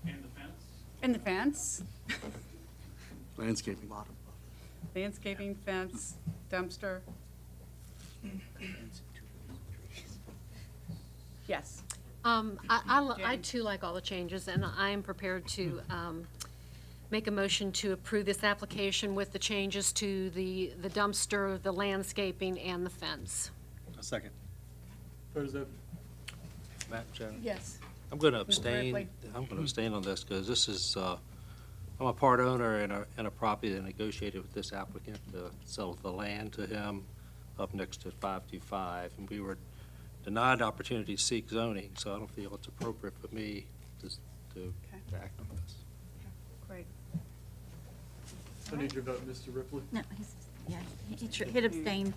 And the fence? And the fence? Landscaping. Landscaping, fence, dumpster? Yes. I too like all the changes, and I am prepared to make a motion to approve this application with the changes to the dumpster, the landscaping, and the fence. A second. Madam Chairman? Yes. I'm going to Mr. abstain. Ripley. I'm going to abstain on this because this is, I'm a part owner in a property that negotiated with this applicant to sell the land to him up next to 525. And we were denied the opportunity to seek zoning, so I don't feel it's appropriate for me to act on this. Great. I need your vote, Mr. Ripley. No, yeah, hit abstain.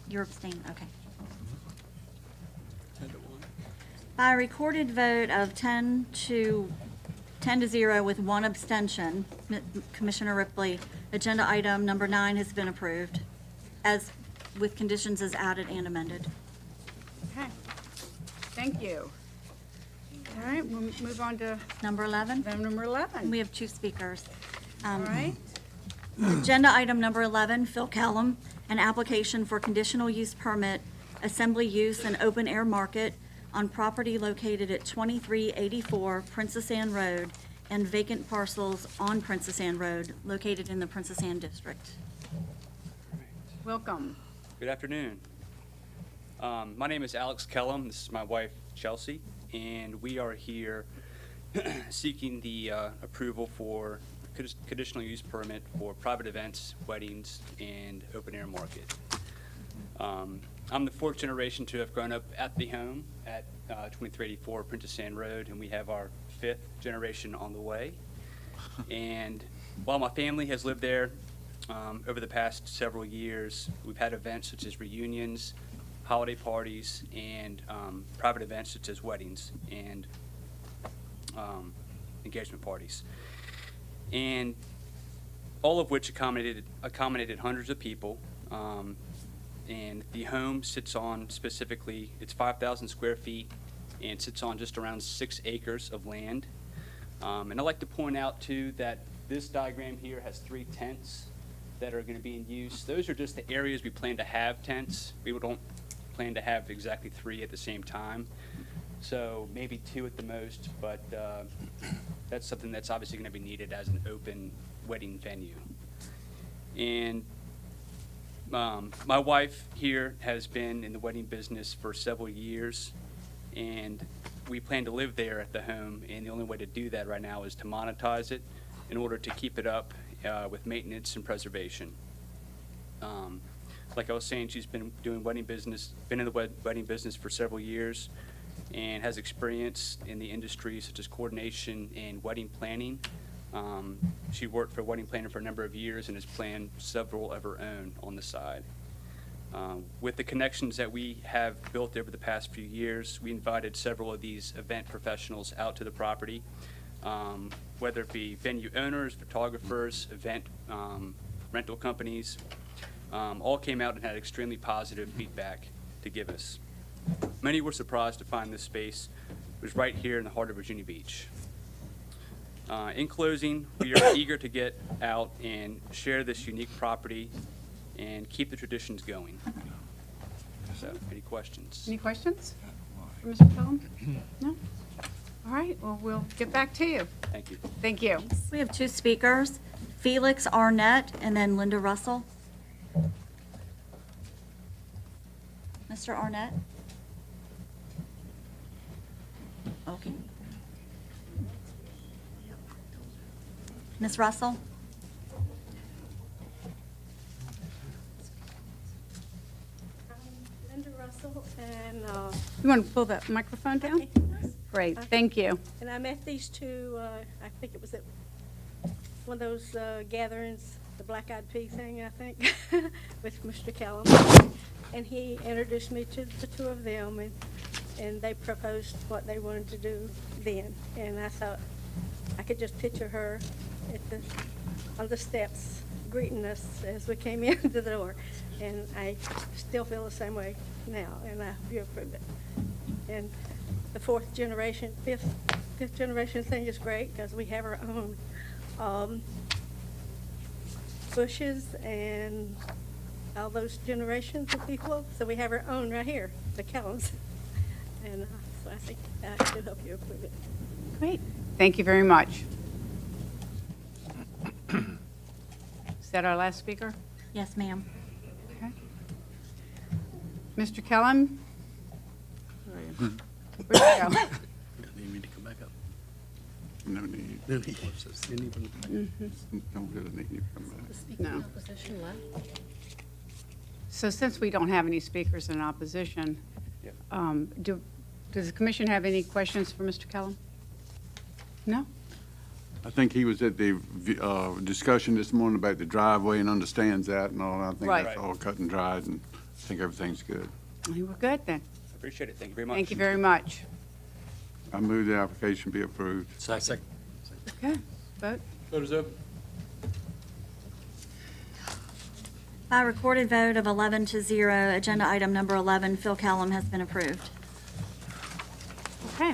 You're abstaining, okay. By a recorded vote of 10 to 0 with one abstention, Commissioner Ripley, agenda item number 9 has been approved, as with conditions as added and amended. Okay. Thank you. All right, we'll move on to Number 11? number 11. We have 2 speakers. All right. Agenda item number 11, Phil Callum, an application for conditional use permit, assembly use and open air market on property located at 2384 Princess Anne Road and vacant parcels on Princess Anne Road located in the Princess Anne District. Welcome. Good afternoon. My name is Alex Kellum. This is my wife, Chelsea, and we are here seeking the approval for conditional use permit for private events, weddings, and open air market. I'm the 4th generation to have grown up at the home at 2384 Princess Anne Road, and we have our 5th generation on the way. And while my family has lived there over the past several years, we've had events such as reunions, holiday parties, and private events such as weddings and engagement parties. And all of which accommodated hundreds of people. And the home sits on specifically, it's 5,000 square feet and sits on just around 6 acres of land. And I'd like to point out too that this diagram here has 3 tents that are going to be in use. Those are just the areas we plan to have tents. We don't plan to have exactly 3 at the same time. So maybe 2 at the most, but that's something that's obviously going to be needed as an open wedding venue. And my wife here has been in the wedding business for several years, and we plan to live there at the home, and the only way to do that right now is to monetize it in order to keep it up with maintenance and preservation. Like I was saying, she's been doing wedding business, been in the wedding business for several years, and has experience in the industry such as coordination and wedding planning. She worked for a wedding planner for a number of years and has planned several of her own on the side. With the connections that we have built over the past few years, we invited several of these event professionals out to the property, whether it be venue owners, photographers, event rental companies, all came out and had extremely positive feedback to give us. Many were surprised to find this space was right here in the heart of Virginia Beach. In closing, we are eager to get out and share this unique property and keep the traditions going. So, any questions? Any questions for Mr. Pelham? No? All right, well, we'll get back to you. Thank you. Thank you. We have 2 speakers, Felix Arnett and then Linda Russell. Mr. Arnett? Okay. Ms. Russell? Linda Russell, and You want to pull the microphone down? Great, thank you. and I met these 2. I think it was at one of those gatherings, the Black Eyed Pea thing, I think, with Mr. Callum, and he introduced me to the 2 of them, and they proposed what they wanted to do then, and I thought I could just picture her on the steps greeting us as we came in the door, and I still feel the same way now, and I do approve it. And the 4th generation, fifth generation thing is great because we have our own bushes and all those generations of people, so we have our own right here, the Callums, and so I think I should help you approve it. Great, thank you very much. Is that our last speaker? Yes, ma'am. Okay. Mr. Kellum, Where'd it go? Need me to come back up? No need. No need. Didn't even- Don't really need you to come back. No. Opposition left? So since we don't have any speakers in opposition, does the commission have any questions for Mr. Kellum? No? I think he was at the discussion this morning about the driveway and understands that and all. I think Right. that's all cut and dried, and I think everything's good. We're good then. Appreciate it. Thank you very much. Thank you very much. I move the application be approved. Second. Okay, vote. Vote is open. By recorded vote of 11 to 0, agenda item number 11, Phil Callum, has been approved. Okay.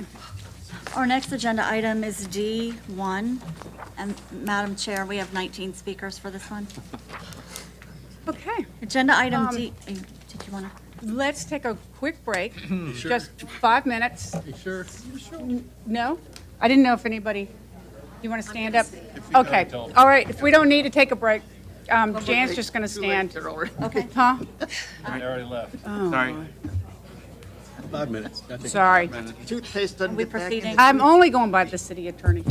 Our next agenda item is D1, and Madam Chair, we have 19 speakers for this one. Okay. Agenda item D, did you want to? Let's take a quick break, just 5 minutes. You sure? No? I didn't know if anybody, you want to stand up? Okay, all right, if we don't need to take a break, Jan's just going to stand. Okay. Huh? They already left. Oh, Sorry. 5 minutes. Gotta take Sorry. 5 minutes. Toothpaste doesn't Are we get back in. proceeding? I'm only going by the city attorney.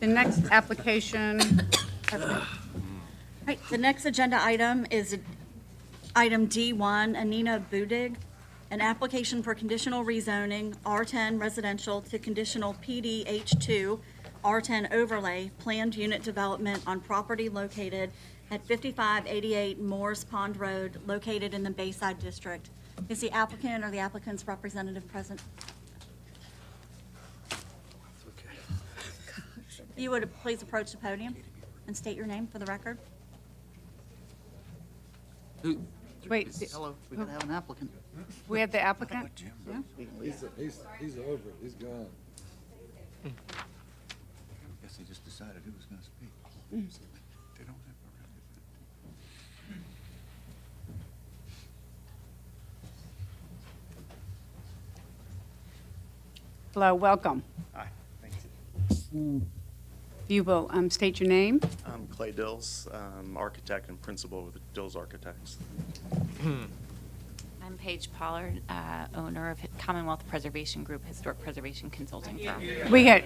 The next application, Right, the next agenda item is item D1, Anina Budig, an application for conditional rezoning R10 residential to conditional PDH2 R10 overlay planned unit development on property located at 5588 Moores Pond Road, located in the Bayside District. Is the applicant or the applicant's representative present? If you would please approach the podium and state your name for the record. wait, Hello, we gotta have an applicant. we have the applicant? Yeah? He's over it, he's gone. Guess they just decided who was gonna speak. They don't have a representative. Hello, welcome. Hi, thank If you will state your name. I'm Clay Dills, architect and principal with Dills Architects. I'm Paige Pollard, owner of Commonwealth Preservation Group, historic preservation consulting firm. We get,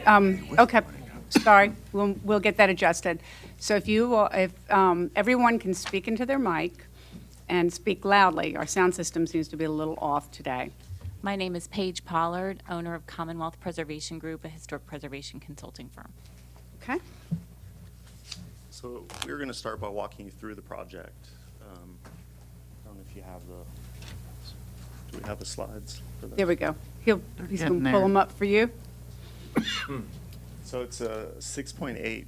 okay, sorry, we'll get that adjusted. So if you will, if everyone can speak into their mic and speak loudly, our sound system seems to be a little off today. My name is Paige Pollard, owner of Commonwealth Preservation Group, a historic preservation consulting firm. Okay. So we're going to start by walking you through the project. I don't know if you have do we have the slides for that? There we go. He's getting going to there. pull them up for you. So it's a 6.8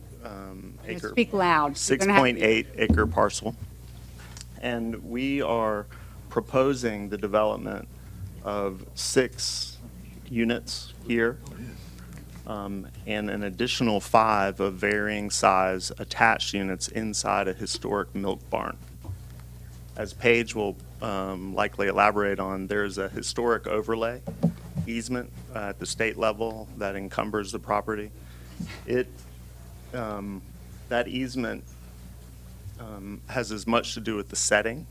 acre. Speak loud. You're gonna have- 6.8 acre parcel. And we are proposing the development of 6 units here, and an additional 5 of varying size attached units inside a historic milk barn. As Paige will likely elaborate on, there's a historic overlay easement at the state level that encumbers the property. That easement has as much to do with the setting,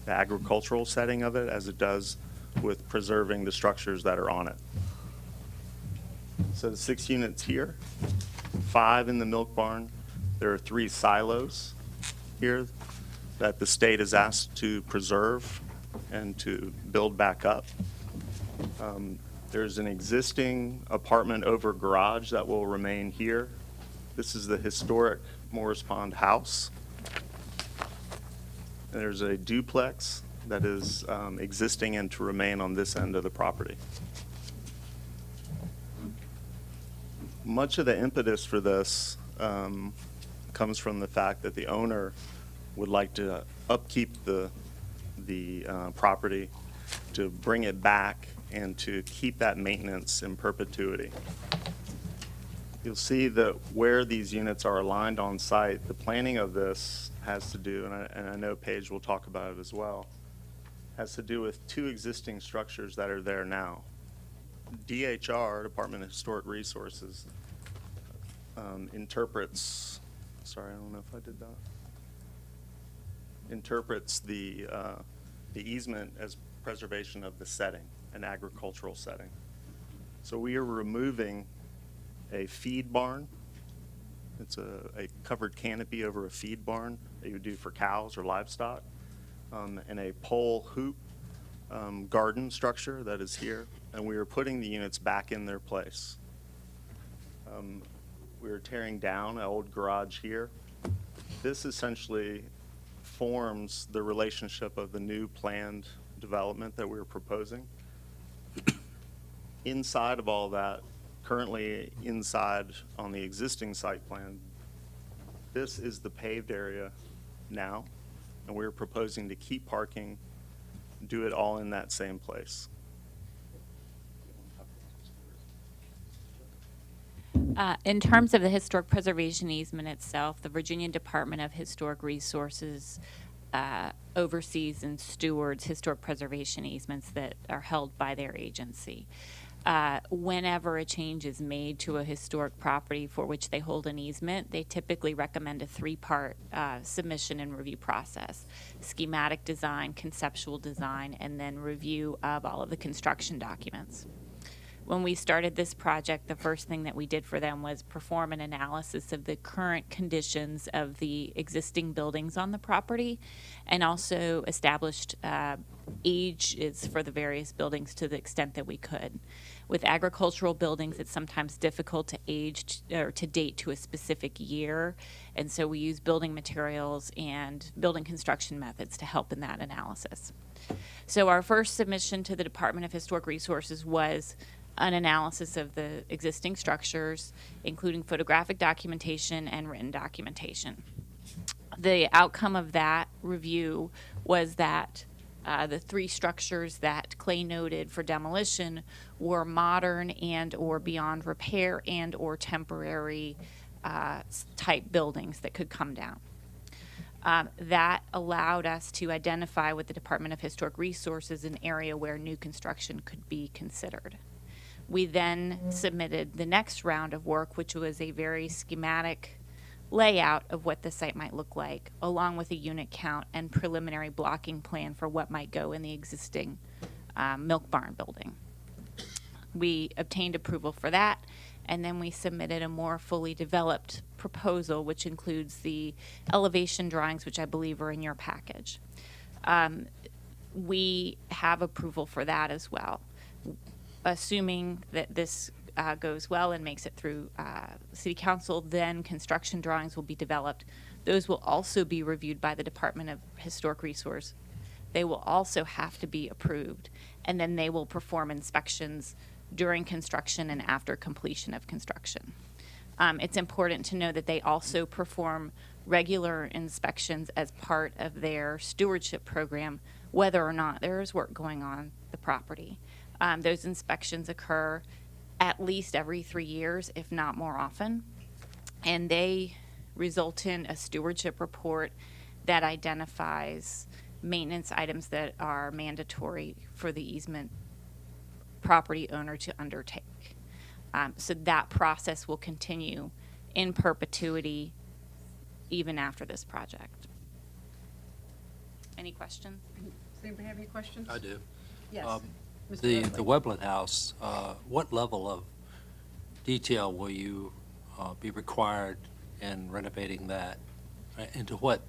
the agricultural setting of it, as it does with preserving the structures that are on it. So the 6 units here, 5 in the milk barn. There are 3 silos here that the state is asked to preserve and to build back up. There's an existing apartment over garage that will remain here. This is the historic Moores Pond house. And there's a duplex that is existing and to remain on this end of the property. Much of the impetus for this comes from the fact that the owner would like to upkeep the property, to bring it back, and to keep that maintenance in perpetuity. You'll see that where these units are aligned on site, the planning of this has to do, and I know Paige will talk about it as well, has to do with 2 existing structures that are there now. DHR, Department of Historic Resources, interprets, sorry, I don't know if I did that, interprets the easement as preservation of the setting, an agricultural setting. So we are removing a feed barn. It's a covered canopy over a feed barn that you would do for cows or livestock, and a pole hoop garden structure that is here, and we are putting the units back in their place. We are tearing down an old garage here. This essentially forms the relationship of the new planned development that we're proposing. Inside of all that, currently inside on the existing site plan, this is the paved area now, and we're proposing to keep parking, do it all in that same place. In terms of the historic preservation easement itself, the Virginia Department of Historic Resources oversees and stewards historic preservation easements that are held by their agency. Whenever a change is made to a historic property for which they hold an easement, they typically recommend a 3-part submission and review process: schematic design, conceptual design, and then review of all of the construction documents. When we started this project, the first thing that we did for them was perform an analysis of the current conditions of the existing buildings on the property, and also established ages for the various buildings to the extent that we could. With agricultural buildings, it's sometimes difficult to age or to date to a specific year, and so we use building materials and building construction methods to help in that analysis. So our first submission to the Department of Historic Resources was an analysis of the existing structures, including photographic documentation and written documentation. The outcome of that review was that the three structures that Clay noted for demolition were modern and or beyond repair and or temporary type buildings that could come down. That allowed us to identify with the Department of Historic Resources an area where new construction could be considered. We then submitted the next round of work, which was a very schematic layout of what the site might look like, along with a unit count and preliminary blocking plan for what might go in the existing milk barn building. We obtained approval for that, and then we submitted a more fully developed proposal, which includes the elevation drawings, which I believe are in your package. We have approval for that as well. Assuming that this goes well and makes it through City Council, then construction drawings will be developed. Those will also be reviewed by the Department of Historic Resource. They will also have to be approved, and then they will perform inspections during construction and after completion of construction. It's important to know that they also perform regular inspections as part of their stewardship program, whether or not there is work going on the property. Those inspections occur at least every 3 years, if not more often, and they result in a stewardship report that identifies maintenance items that are mandatory for the easement property owner to undertake. So that process will continue in perpetuity even after this project. Any questions? Does anybody have any questions? I do. Yes. The Weblin house, what level of detail will you be required in renovating that? And to what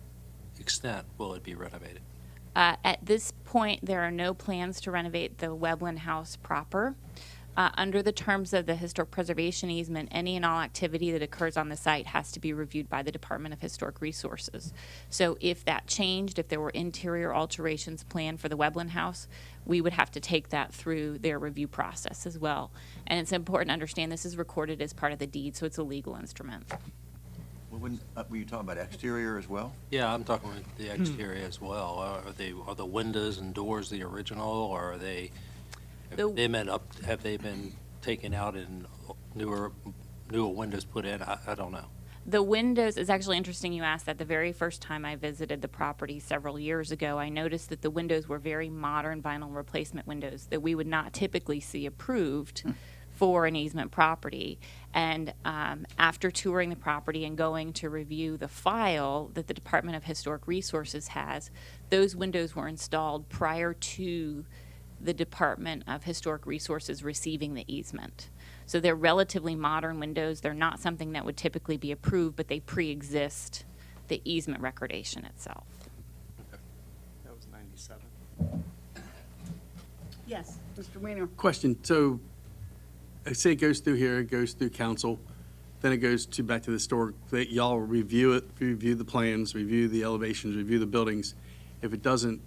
extent will it be renovated? At this point, there are no plans to renovate the Weblin house proper. Under the terms of the historic preservation easement, any and all activity that occurs on the site has to be reviewed by the Department of Historic Resources. So if that changed, if there were interior alterations planned for the Weblin house, we would have to take that through their review process as well. And it's important to understand this is recorded as part of the deed, so it's a legal instrument. Well, were you talking about exterior as well? Yeah, I'm talking about the exterior as well. Are the windows and doors the original, or are they? Have they been taken out and newer windows put in? I don't know. The windows, is actually interesting you asked that. The very first time I visited the property several years ago, I noticed that the windows were very modern vinyl replacement windows that we would not typically see approved for an easement property. And after touring the property and going to review the file that the Department of Historic Resources has, those windows were installed prior to the Department of Historic Resources receiving the easement. So they're relatively modern windows. They're not something that would typically be approved, but they pre-exist the easement recordation itself. That was 97. Yes, Mr. Weiner. Question, so, I say it goes through here, it goes through council, then it goes back to the store, y'all review it, review the plans, review the elevations, review the buildings. If it doesn't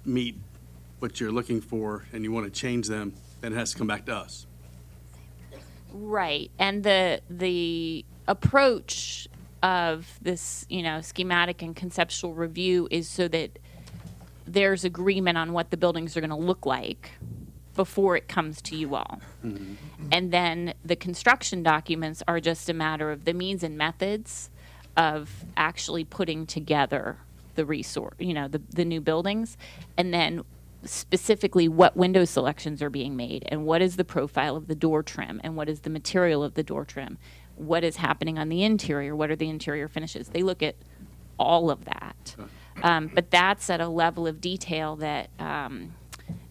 meet what you're looking for and you want to change them, then it has to come back to us. Right, and the approach of this, schematic and conceptual review is so that there's agreement on what the buildings are going to look like before it comes to you all. Mm-hmm. And then the construction documents are just a matter of the means and methods of actually putting together the resource, the new buildings, and then specifically what window selections are being made and what is the profile of the door trim and what is the material of the door trim, what is happening on the interior, what are the interior finishes. They look at all of that. But that's at a level of detail that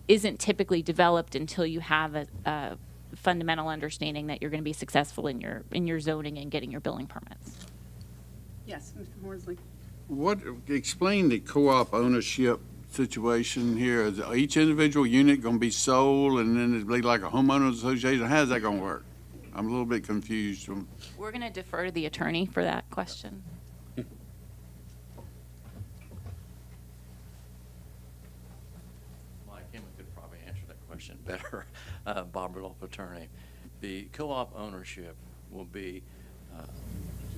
isn't typically developed until you have a fundamental understanding that you're going to be successful in your zoning and getting your building permits. Yes, Mr. Horsley. Explain the co-op ownership situation here. Is each individual unit going to be sold and then it'll be like a homeowners association? How's that going to work? I'm a little bit confused. We're going to defer to the attorney for that question. Mike Emmett could probably answer that question better. Bob Rudolph, attorney. The co-op ownership will be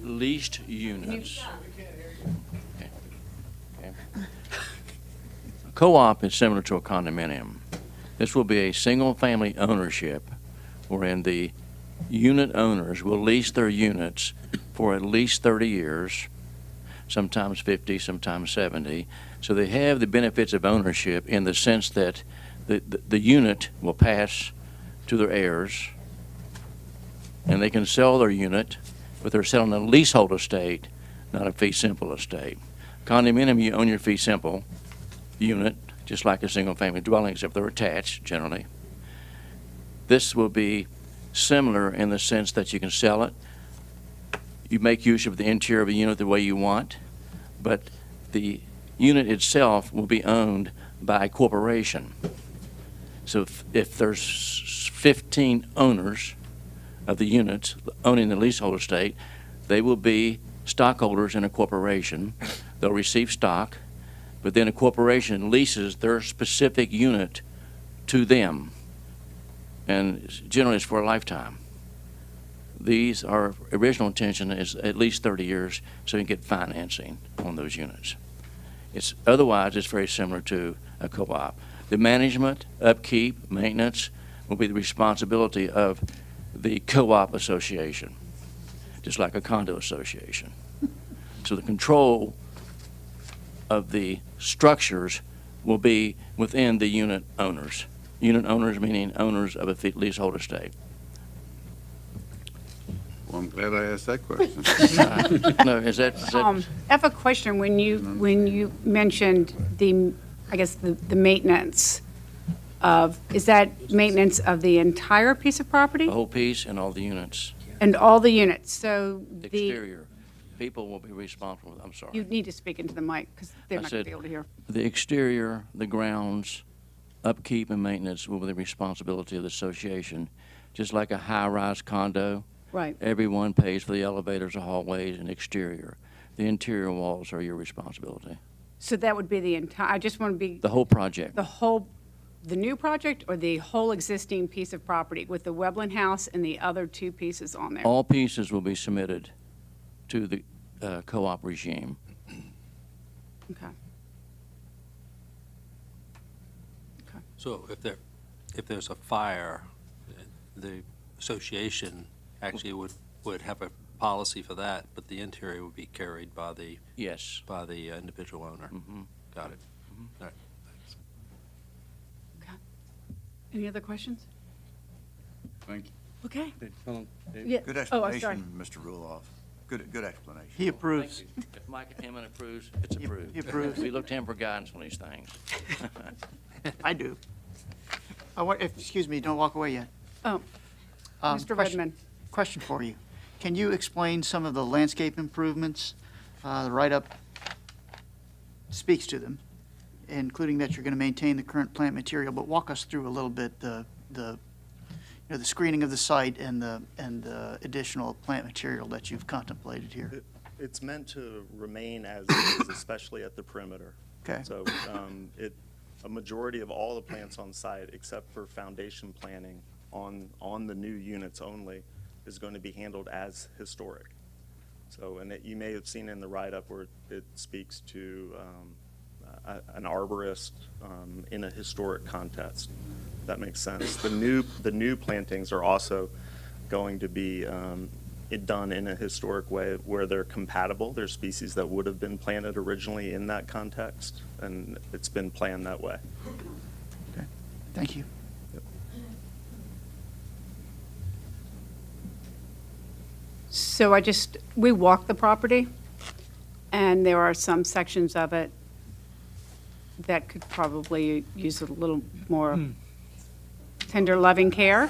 leased units. Okay. Okay. A co-op is similar to a condominium. This will be a single-family ownership wherein the unit owners will lease their units for at least 30 years, sometimes 50, sometimes 70. So they have the benefits of ownership in the sense that the unit will pass to their heirs, and they can sell their unit, but they're selling a leasehold estate, not a fee simple estate. Condominium, you own your fee simple unit, just like a single-family dwelling, except they're attached generally. This will be similar in the sense that you can sell it. You make use of the interior of the unit the way you want, but the unit itself will be owned by a corporation. So if there's 15 owners of the units owning the leasehold estate, they will be stockholders in a corporation. They'll receive stock, but then a corporation leases their specific unit to them, and generally it's for a lifetime. These, our original intention is at least 30 years so you can get financing on those units. Otherwise, it's very similar to a co-op. The management, upkeep, maintenance will be the responsibility of the co-op association, just like a condo association. So the control of the structures will be within the unit owners. Unit owners meaning owners of a leasehold estate. Well, I'm glad I asked that question. No, is that I have a question. When you mentioned the maintenance of, is that maintenance of the entire piece of property? the whole piece and all the units? And all the units, so The the, exterior, people will be responsible, I'm sorry. you need to speak into the mic, because they're I not going to said be able to hear. The exterior, the grounds, upkeep and maintenance will be the responsibility of the association. Just like a high-rise condo, Right. everyone pays for the elevators, the hallways, and exterior. The interior walls are your responsibility. So that would be the entire, I just want to be, The whole project. the new project or the whole existing piece of property with the Weblin house and the other two pieces on there? All pieces will be submitted to the co-op regime. Okay. So if there's a fire, the association actually would have a policy for that, but the interior would be carried by the Yes. by the individual owner. Got it. All right. Any other questions? Thank you. Okay. David? Yeah. Good Oh, I'm sorry. explanation, Mr. Ruloff. Good explanation. He approves. Thank you. If Mike Hammond approves, it's approved. he approves. We look to him for guidance on these things. I do. Excuse me, don't walk away yet. Oh, Mr. Redmond. Question for you. Can you explain some of the landscape improvements? The write-up speaks to them, including that you're going to maintain the current plant material, but walk us through a little bit the screening of the site and the additional plant material that you've contemplated here. It's meant to remain as is, especially at the perimeter. Okay. So a majority of all the plants on site, except for foundation planting on the new units only, is going to be handled as historic. So, and you may have seen in the write-up where it speaks to an arborist in a historic context. That makes sense. The new plantings are also going to be done in a historic way where they're compatible. They're species that would have been planted originally in that context, and it's been planned that way. Okay. Thank you. So we walked the property, and there are some sections of it that could probably use a little more tender loving care.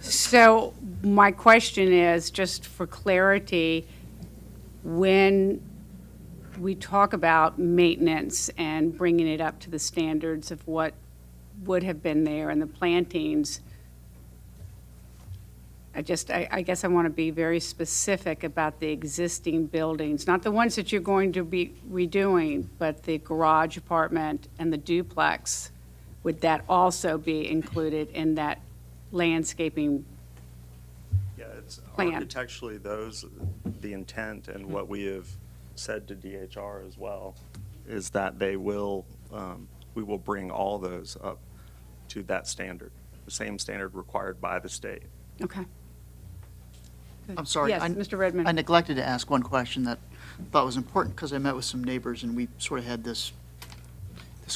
So my question is, just for clarity, when we talk about maintenance and bringing it up to the standards of what would have been there and the plantings, I guess I want to be very specific about the existing buildings, not the ones that you're going to be redoing, but the garage apartment and the duplex. Would that also be included in that landscaping Yeah, it's plan? architecturally those, the intent and what we have said to DHR as well, is that they will, we will bring all those up to that standard, the same standard required by the state. Okay. Good. I'm sorry. Yes, Mr. Redmond. I neglected to ask one question that I thought was important, because I met with some neighbors, and we sort of had this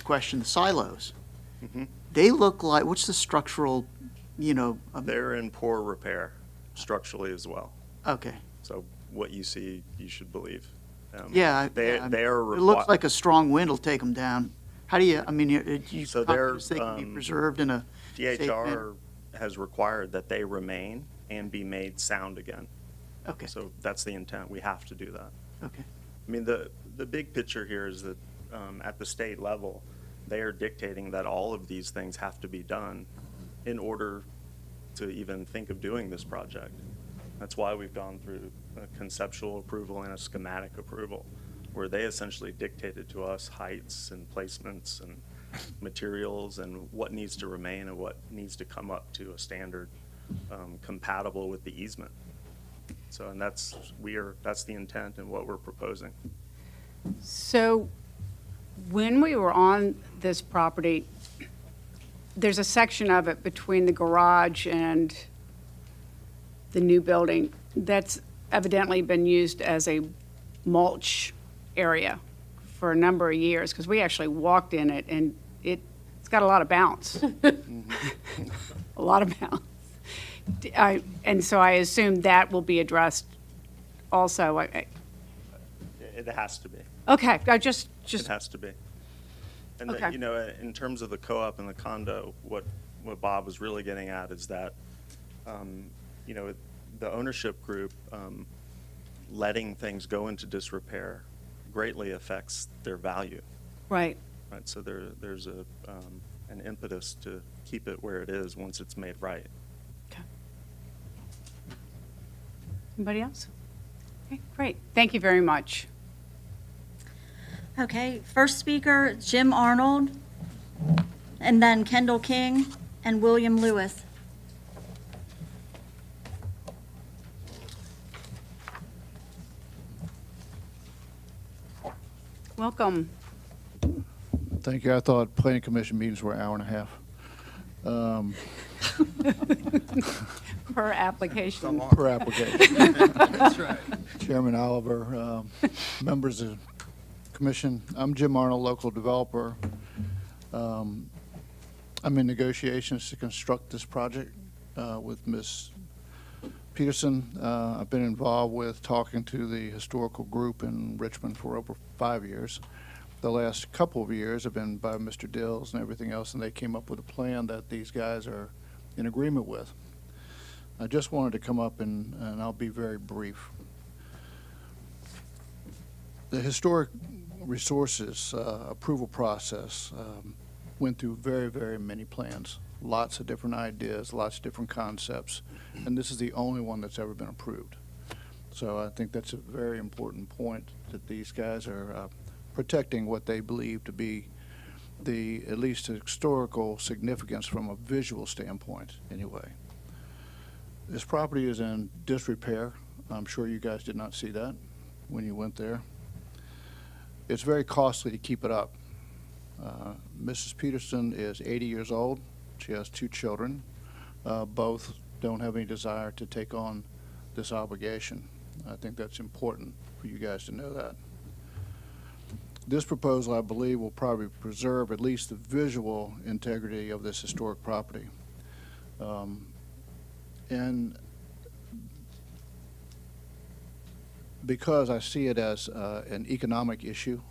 question, the silos. They look like, what's the structural, They're in poor repair structurally as well. Okay. So what you see, you should believe. Yeah. They yeah, are. It looks like a strong wind will take them down. How do you, So they're, they can be preserved in a safe manner? DHR has required that they remain and be made sound again. Okay. So that's the intent. We have to do that. Okay. I mean, the big picture here is that at the state level, they are dictating that all of these things have to be done in order to even think of doing this project. That's why we've gone through a conceptual approval and a schematic approval, where they essentially dictated to us heights and placements and materials and what needs to remain and what needs to come up to a standard compatible with the easement. So, and that's the intent and what we're proposing. So when we were on this property, there's a section of it between the garage and the new building that's evidently been used as a mulch area for a number of years, because we actually walked in it, and it's got a lot of bounce. A lot of bounce. And so I assume that will be addressed also. It has to be. Okay, I just. It has to be. And, Okay. in terms of the co-op and the condo, what Bob was really getting at is that, the ownership group letting things go into disrepair greatly affects their value. Right. Right, so there's an impetus to keep it where it is once it's made right. Okay. Anybody else? Okay, great. Thank you very much. Okay, first speaker, Jim Arnold, and then Kendall King and William Lewis. Welcome. Thank you. I thought planning commission meetings were an hour and a half. Per application. Per application. That's right. Chairman Oliver, members of the commission, I'm Jim Arnold, local developer. I'm in negotiations to construct this project with Ms. Peterson. I've been involved with talking to the historical group in Richmond for over 5 years. The last couple of years have been by Mr. Dills and everything else, and they came up with a plan that these guys are in agreement with. I just wanted to come up and I'll be very brief. The historic resources approval process went through very, very many plans, lots of different ideas, lots of different concepts, and this is the only one that's ever been approved. So I think that's a very important point, that these guys are protecting what they believe to be the at least historical significance from a visual standpoint anyway. This property is in disrepair. I'm sure you guys did not see that when you went there. It's very costly to keep it up. Mrs. Peterson is 80 years old. She has 2 children. Both don't have any desire to take on this obligation. I think that's important for you guys to know that. This proposal, I believe, will probably preserve at least the visual integrity of this historic property. And because I see it as an economic issue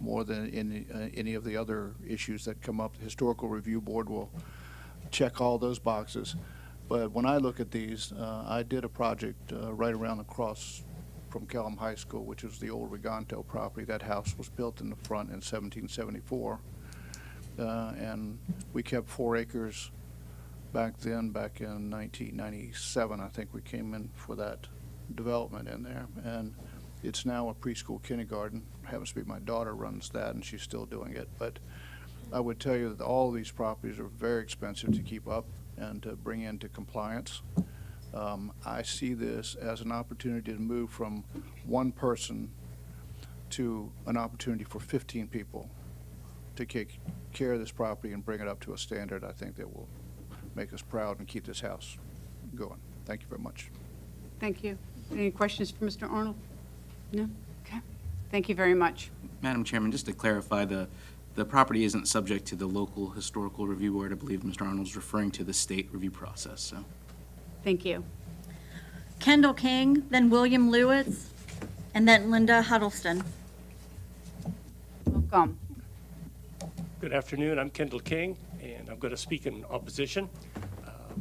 more than any of the other issues that come up. The Historical Review Board will check all those boxes. But when I look at these, I did a project right around across from Kellam High School, which is the old Rigonto property. That house was built in the front in 1774. And we kept 4 acres back then, back in 1997, I think we came in for that development in there. And it's now a preschool kindergarten. Happens to be my daughter runs that, and she's still doing it. But I would tell you that all of these properties are very expensive to keep up and to bring into compliance. I see this as an opportunity to move from one person to an opportunity for 15 people to take care of this property and bring it up to a standard I think that will make us proud and keep this house going. Thank you very much. Thank you. Any questions for Mr. Arnold? No? Okay. Thank you very much. Madam Chairman, just to clarify, the property isn't subject to the local historical review board. I believe Mr. Arnold's referring to the state review process, so. Thank you. Kendall King, then William Lewis, and then Linda Huddleston. Welcome. Good afternoon. I'm Kendall King, and I'm going to speak in opposition.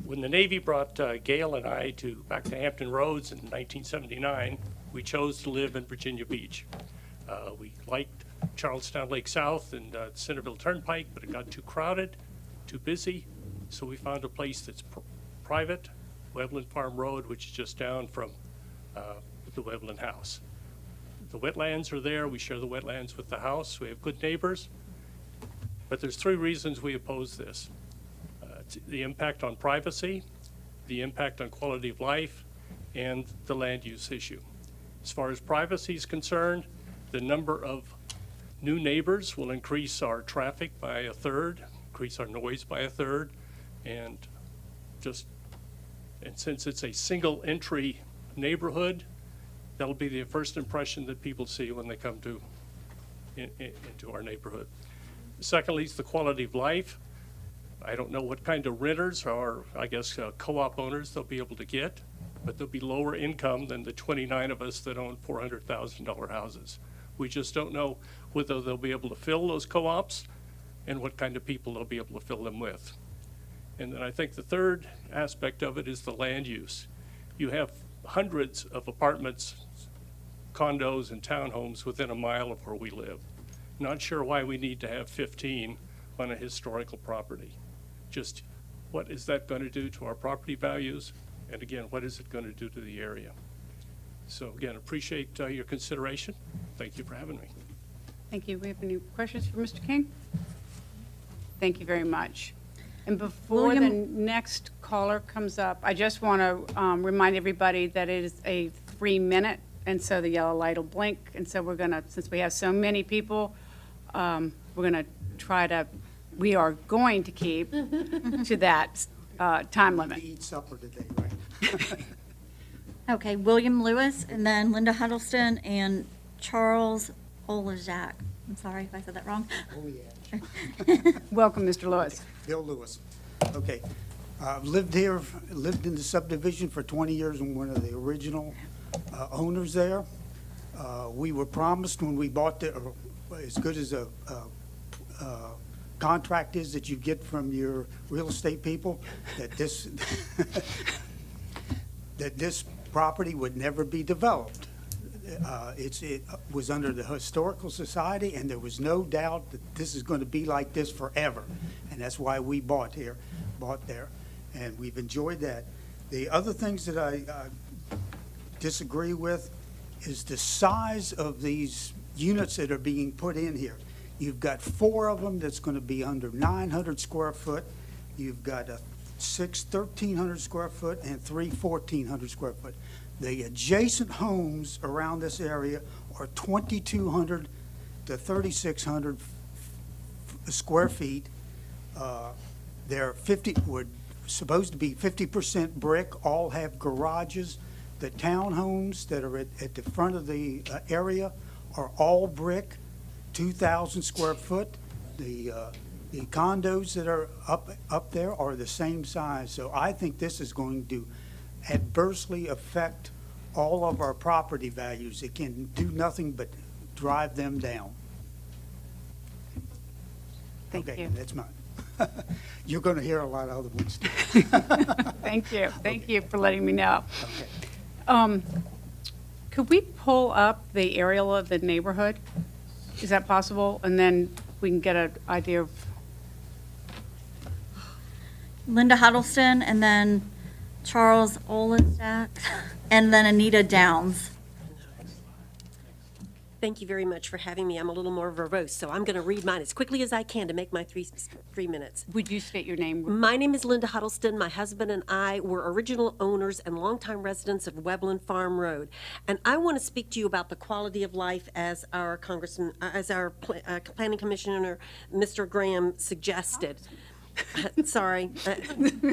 When the Navy brought Gail and I back to Hampton Roads in 1979, we chose to live in Virginia Beach. We liked Charlestown Lake South and Centerville Turnpike, but it got too crowded, too busy, so we found a place that's private, Weblin Farm Road, which is just down from the Weblin house. The wetlands are there. We share the wetlands with the house. We have good neighbors. But there's 3 reasons we oppose this. It's the impact on privacy, the impact on quality of life, and the land use issue. As far as privacy is concerned, the number of new neighbors will increase our traffic by 1/3, increase our noise by 1/3, and since it's a single entry neighborhood, that'll be the first impression that people see when they come into our neighborhood. Secondly, it's the quality of life. I don't know what kind of renters or, I guess, co-op owners they'll be able to get, but they'll be lower income than the 29 of us that own $400,000 houses. We just don't know whether they'll be able to fill those co-ops and what kind of people they'll be able to fill them with. And then I think the third aspect of it is the land use. You have hundreds of apartments, condos, and townhomes within a mile of where we live. Not sure why we need to have 15 on a historical property. Just what is that going to do to our property values? And again, what is it going to do to the area? So again, appreciate your consideration. Thank you for having me. Thank you. We have any questions for Mr. King? Thank you very much. And before the next caller comes up, I just want to remind everybody that it is a 3-minute, and so the yellow light will blink. And so we're going to, since we have so many people, we're going to we are going to keep to that time limit. Eat supper today, right? Okay, William Lewis, and then Linda Huddleston, and Charles Olajak. I'm sorry if I said that wrong. Welcome, Mr. Lewis. Bill Lewis. Okay. I've lived in the subdivision for 20 years. I'm one of the original owners there. We were promised when we bought as good as a contract is that you get from your real estate people, that this that this property would never be developed. It was under the Historical Society, and there was no doubt that this is going to be like this forever. And that's why we bought there. And we've enjoyed that. The other things that I disagree with is the size of these units that are being put in here. You've got 4 of them that's going to be under 900 square foot. You've got 6 1,300 square foot and 3 1,400 square foot. The adjacent homes around this area are 2,200 to 3,600 square feet. They're were supposed to be 50% brick, all have garages. The townhomes that are at the front of the area are all brick, 2,000 square foot. The condos that are up there are the same size. So I think this is going to adversely affect all of our property values. It can do nothing but drive them down. Thank Okay, you. that's mine. You're going to hear a lot of other ones too. Thank you. Thank you for letting me know. Okay. Could we pull up the aerial of the neighborhood? Is that possible? And then we can get an idea of, Linda Huddleston, and then Charles Olenzak, and then Anita Downs. Thank you very much for having me. I'm a little more verbose, so I'm going to read mine as quickly as I can to make my three minutes. would you state your name? My name is Linda Huddleston. My husband and I were original owners and longtime residents of Weblin Farm Road. And I want to speak to you about the quality of life as our Congressman, Planning Commissioner, Mr. Graham suggested. Sorry,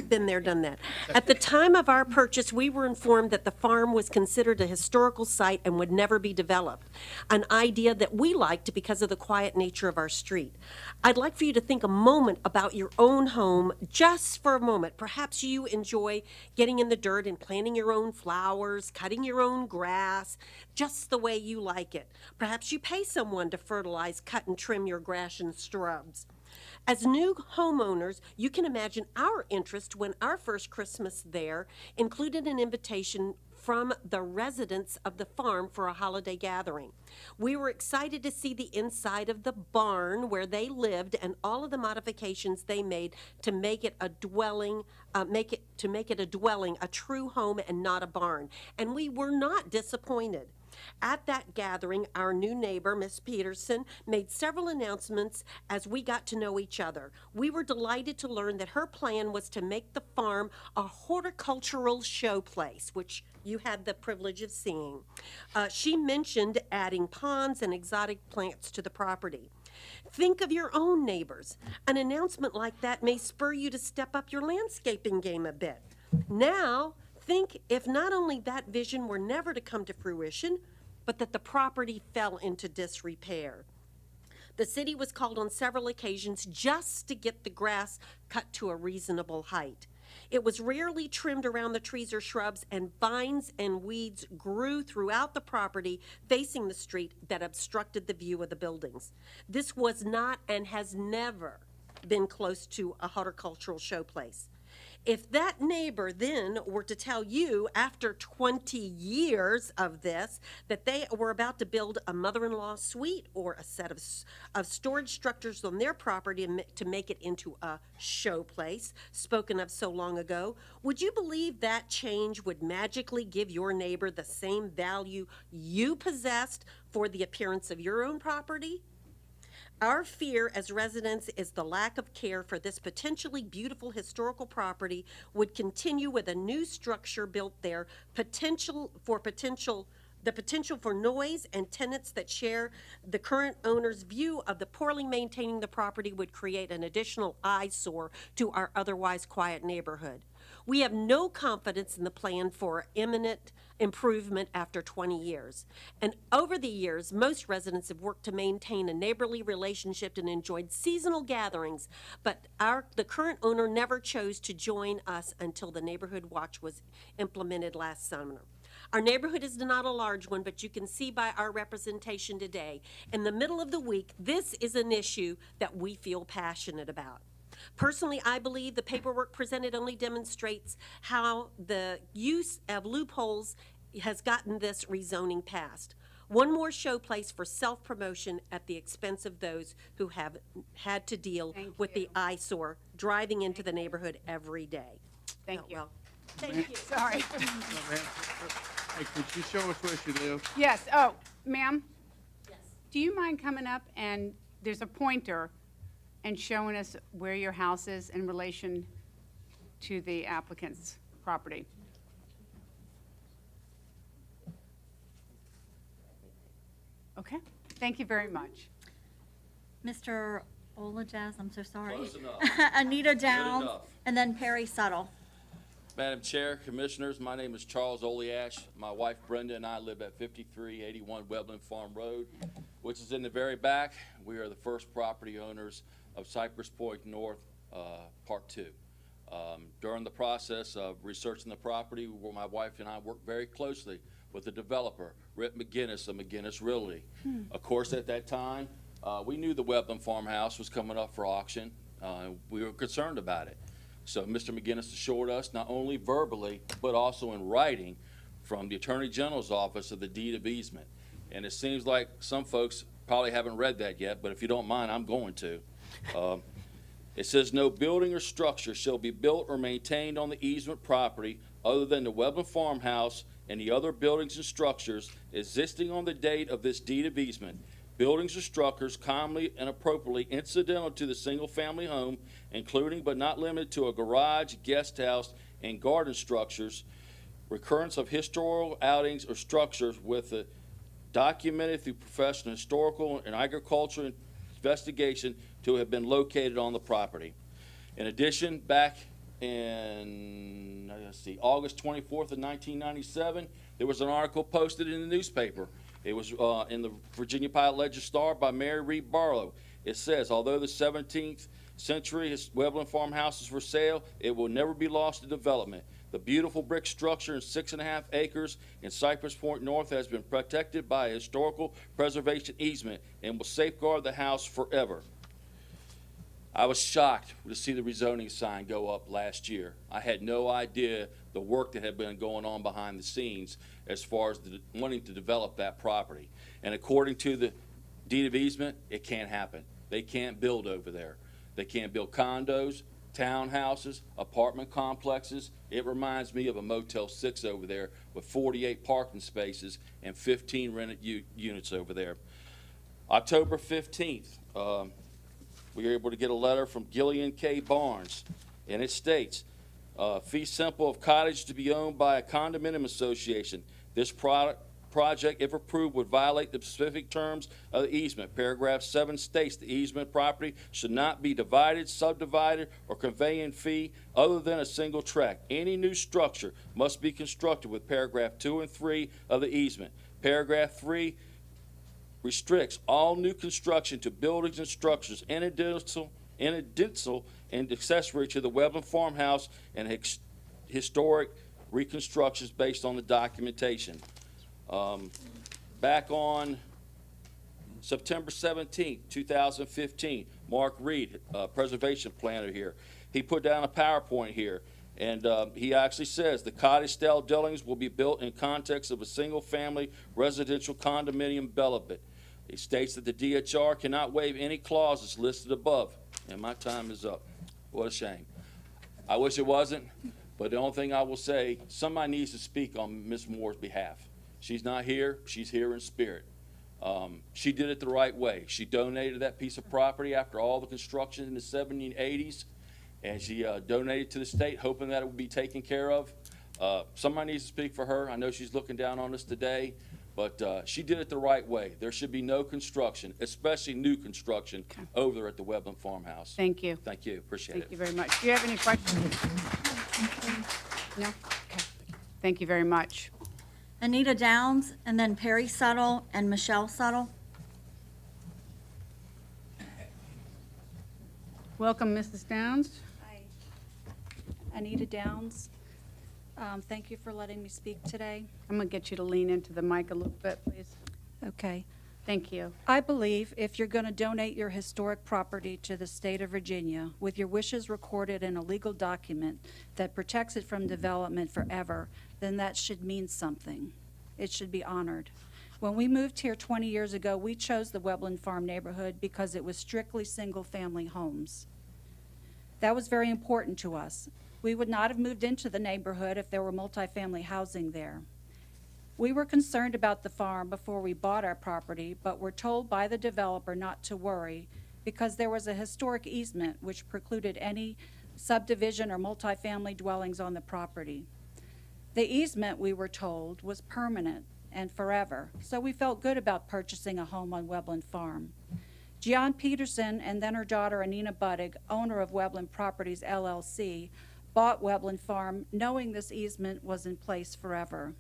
been there, done that. At the time of our purchase, we were informed that the farm was considered a historical site and would never be developed, an idea that we liked because of the quiet nature of our street. I'd like for you to think a moment about your own home, just for a moment. Perhaps you enjoy getting in the dirt and planting your own flowers, cutting your own grass, just the way you like it. Perhaps you pay someone to fertilize, cut, and trim your grass and shrubs. As new homeowners, you can imagine our interest when our first Christmas there included an invitation from the residents of the farm for a holiday gathering. We were excited to see the inside of the barn where they lived and all of the modifications they made to make it a dwelling, a true home and not a barn. And we were not disappointed. At that gathering, our new neighbor, Miss Peterson, made several announcements as we got to know each other. We were delighted to learn that her plan was to make the farm a horticultural showplace, which you had the privilege of seeing. She mentioned adding ponds and exotic plants to the property. Think of your own neighbors. An announcement like that may spur you to step up your landscaping game a bit. Now, think if not only that vision were never to come to fruition, but that the property fell into disrepair. The city was called on several occasions just to get the grass cut to a reasonable height. It was rarely trimmed around the trees or shrubs, and vines and weeds grew throughout the property facing the street that obstructed the view of the buildings. This was not and has never been close to a horticultural showplace. If that neighbor then were to tell you after 20 years of this that they were about to build a mother-in-law suite or a set of storage structures on their property to make it into a showplace spoken of so long ago, would you believe that change would magically give your neighbor the same value you possessed for the appearance of your own property? Our fear as residents is the lack of care for this potentially beautiful historical property would continue with a new structure built there, the potential for noise and tenants that share the current owner's view of the poorly maintaining the property would create an additional eyesore to our otherwise quiet neighborhood. We have no confidence in the plan for imminent improvement after 20 years. And over the years, most residents have worked to maintain a neighborly relationship and enjoyed seasonal gatherings, but the current owner never chose to join us until the neighborhood watch was implemented last summer. Our neighborhood is not a large one, but you can see by our representation today, in the middle of the week, this is an issue that we feel passionate about. Personally, I believe the paperwork presented only demonstrates how the use of loopholes has gotten this rezoning passed. One more showplace for self-promotion at the expense of those who have had to deal with the eyesore driving into the neighborhood every day. Thank you. Well, thank you. Sorry. Hey, could you show us where she lives? Yes, oh, ma'am? Yes. Do you mind coming up and there's a pointer and showing us where your house is in relation to the applicant's property? Okay, thank you very much. Mr. Olajaz, I'm so sorry. Close enough. Anita Good Downs, enough. and then Perry Suttle. Madam Chair, Commissioners, my name is Charles Oleash. My wife Brenda and I live at 5381 Weblin Farm Road, which is in the very back. We are the first property owners of Cypress Point North, Part 2. During the process of researching the property, my wife and I worked very closely with the developer, Rip McGinnis of McGinnis Realty. Of course, at that time, We knew the Weblin Farmhouse was coming up for auction. We were concerned about it. So Mr. McGinnis assured us, not only verbally, but also in writing from the Attorney General's office of the deed of easement. And it seems like some folks probably haven't read that yet, but if you don't mind, I'm going to. It says, no building or structure shall be built or maintained on the easement property other than the Weblin Farmhouse and the other buildings and structures existing on the date of this deed of easement. Buildings or structures commonly and appropriately incidental to the single-family home, including but not limited to a garage, guest house, and garden structures, recurrence of historical outings or structures with a documented through professional historical and agricultural investigation to have been located on the property. In addition, back in, August 24th of 1997, there was an article posted in the newspaper. It was in the Virginia Pilot Ledger-Star by Mary Reed Barlow. It says, although the 17th century Weblin Farmhouse is for sale, it will never be lost to development. The beautiful brick structure in 6.5 acres in Cypress Point North has been protected by a historical preservation easement and will safeguard the house forever. I was shocked to see the rezoning sign go up last year. I had no idea the work that had been going on behind the scenes as far as wanting to develop that property. And according to the deed of easement, it can't happen. They can't build over there. They can't build condos, townhouses, apartment complexes. It reminds me of a Motel 6 over there with 48 parking spaces and 15 rented units over there. October 15th, we were able to get a letter from Gillian K. Barnes, and it states, fee simple of cottage to be owned by a condominium association. This project, if approved, would violate the specific terms of the easement. Paragraph 7 states the easement property should not be divided, subdivided, or convey in fee other than a single tract. Any new structure must be constructed with paragraph 2 and 3 of the easement. Paragraph 3 restricts all new construction to buildings and structures incidental and accessory to the Weblin Farmhouse and historic reconstructions based on the documentation. Back on September 17, 2015, Mark Reed, preservation planner here, he put down a PowerPoint here, and he actually says the cottage-style dwellings will be built in context of a single-family residential condominium development. He states that the DHR cannot waive any clauses listed above, and my time is up. What a shame. I wish it wasn't, but the only thing I will say, somebody needs to speak on Ms. Moore's behalf. She's not here. She's here in spirit. She did it the right way. She donated that piece of property after all the construction in the 70s and 80s, and she donated to the state, hoping that it would be taken care of. Somebody needs to speak for her. I know she's looking down on us today, but she did it the right way. There should be no construction, especially new construction, over there at the Weblin Farmhouse. Thank you. Thank you. Appreciate it. Thank you very much. Do you have any questions? No? Okay. Thank you very much. Anita Downs, and then Perry Suttle and Michelle Suttle. Welcome, Mrs. Downs. Hi. Anita Downs. Thank you for letting me speak today. I'm going to get you to lean into the mic a little bit, please. Okay. Thank you. I believe if you're going to donate your historic property to the state of Virginia with your wishes recorded in a legal document that protects it from development forever, then that should mean something. It should be honored. When we moved here 20 years ago, we chose the Weblin Farm neighborhood because it was strictly single-family homes. That was very important to us. We would not have moved into the neighborhood if there were multifamily housing there. We were concerned about the farm before we bought our property, but were told by the developer not to worry because there was a historic easement which precluded any subdivision or multifamily dwellings on the property. The easement, we were told, was permanent and forever, so we felt good about purchasing a home on Weblin Farm. Gian Peterson and then her daughter Anina Buddig, owner of Weblin Properties LLC, bought Weblin Farm knowing this easement was in place forever.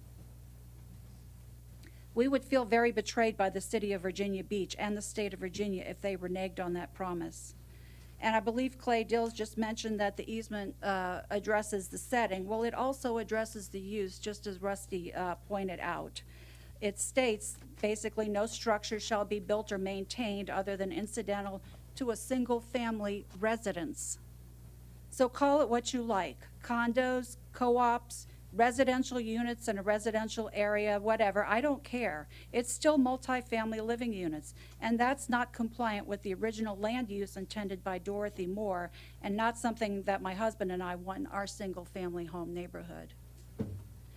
We would feel very betrayed by the city of Virginia Beach and the state of Virginia if they reneged on that promise. And I believe Clay Dills just mentioned that the easement addresses the setting. Well, it also addresses the use, just as Rusty pointed out. It states, basically, no structure shall be built or maintained other than incidental to a single-family residence. So call it what you like, condos, co-ops, residential units in a residential area, whatever, I don't care. It's still multifamily living units, and that's not compliant with the original land use intended by Dorothy Moore, and not something that my husband and I want in our single-family home neighborhood.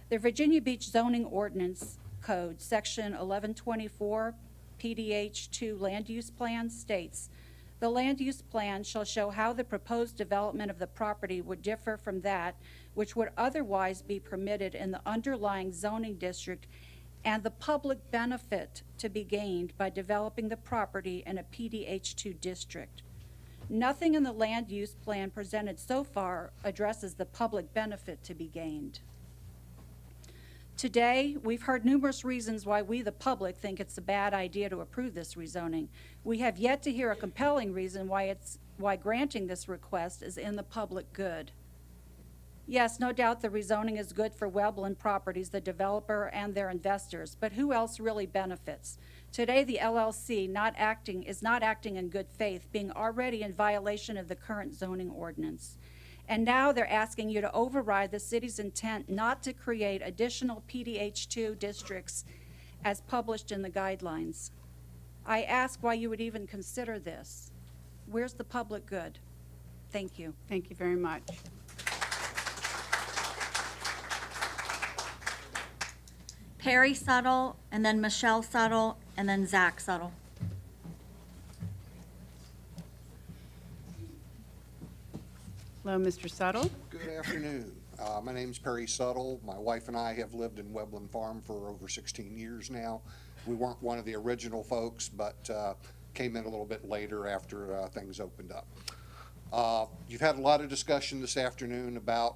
The Virginia Beach Zoning Ordinance Code, Section 1124, PDH2 Land Use Plan states, the land use plan shall show how the proposed development of the property would differ from that which would otherwise be permitted in the underlying zoning district and the public benefit to be gained by developing the property in a PDH2 district. Nothing in the land use plan presented so far addresses the public benefit to be gained. Today, we've heard numerous reasons why we, the public, think it's a bad idea to approve this rezoning. We have yet to hear a compelling reason why granting this request is in the public good. Yes, no doubt the rezoning is good for Weblin Properties, the developer, and their investors, but who else really benefits? Today, the LLC is not acting in good faith, being already in violation of the current zoning ordinance. And now they're asking you to override the city's intent not to create additional PDH2 districts as published in the guidelines. I ask why you would even consider this. Where's the public good? Thank you. Thank you very much. Perry Settle, and then Michelle Settle, and then Zach Settle. Hello, Mr. Settle. Good afternoon. My name's Perry Suttle. My wife and I have lived in Weblin Farm for over 16 years now. We weren't one of the original folks, but came in a little bit later after things opened up. You've had a lot of discussion this afternoon about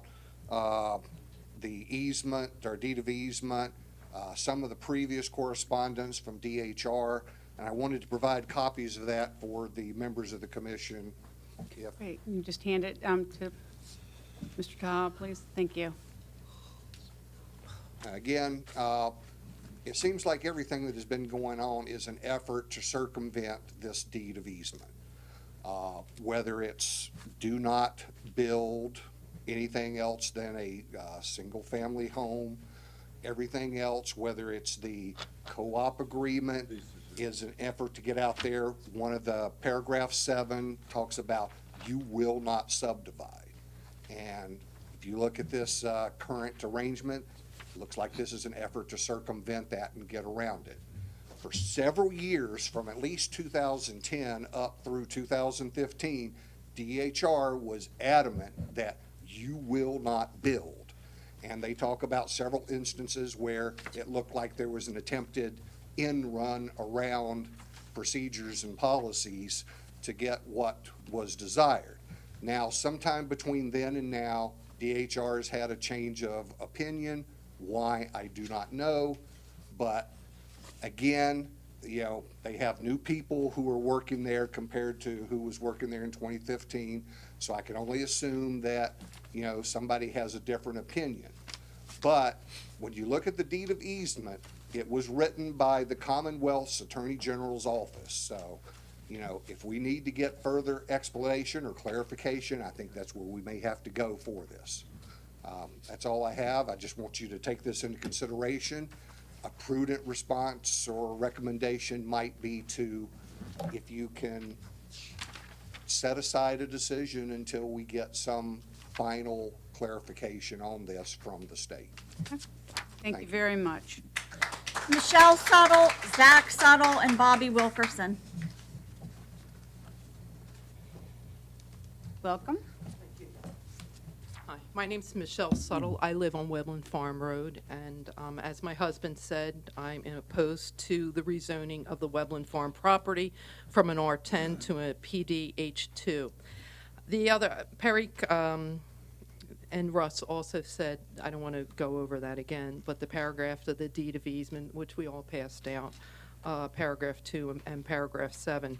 the easement, or deed of easement, some of the previous correspondence from DHR, and I wanted to provide copies of that for the members of the commission. Great, you just hand it to Mr. Taha, please. Thank you. Again, it seems like everything that has been going on is an effort to circumvent this deed of easement. Whether it's do not build anything else than a single-family home, everything else, whether it's the co-op agreement, is an effort to get out there. One of the paragraph 7 talks about you will not subdivide. And if you look at this current arrangement, it looks like this is an effort to circumvent that and get around it. For several years, from at least 2010 up through 2015, DHR was adamant that you will not build. And they talk about several instances where it looked like there was an attempted run around procedures and policies to get what was desired. Now, sometime between then and now, DHR has had a change of opinion. Why, I do not know. But again, you know, they have new people who are working there compared to who was working there in 2015. So I can only assume that, you know, somebody has a different opinion. But when you look at the deed of easement, it was written by the Commonwealth's Attorney General's office. So, you know, if we need to get further explanation or clarification, I think that's where we may have to go for this. That's all I have. I just want you to take this into consideration. A prudent response or recommendation might be to, if you can set aside a decision until we get some final clarification on this from the state. Thank you very much. Michelle Settle, Zach Settle, and Bobby Wilkerson. Welcome. Hi, my name's Michelle Suttle. I live on Weblin Farm Road, and as my husband said, I'm opposed to the rezoning of the Weblin Farm property from an R10 to a PDH2. The other, Perry and Russ also said, I don't want to go over that again, but the paragraph of the deed of easement, which we all passed out, paragraph 2 and paragraph 7.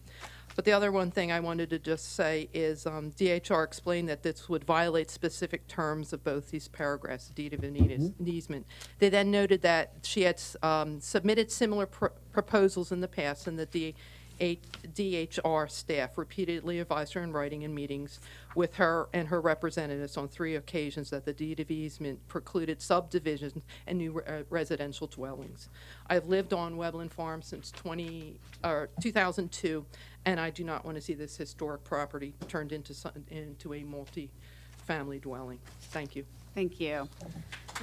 But the other one thing I wanted to just say is DHR explained that this would violate specific terms of both these paragraphs, deed of an easement. They then noted that she had submitted similar proposals in the past, and the DHR staff repeatedly advised her in writing in meetings with her and her representatives on 3 occasions that the deed of easement precluded subdivisions and new residential dwellings. I've lived on Weblin Farm since 2002, and I do not want to see this historic property turned into a multi-family dwelling. Thank you. Thank you.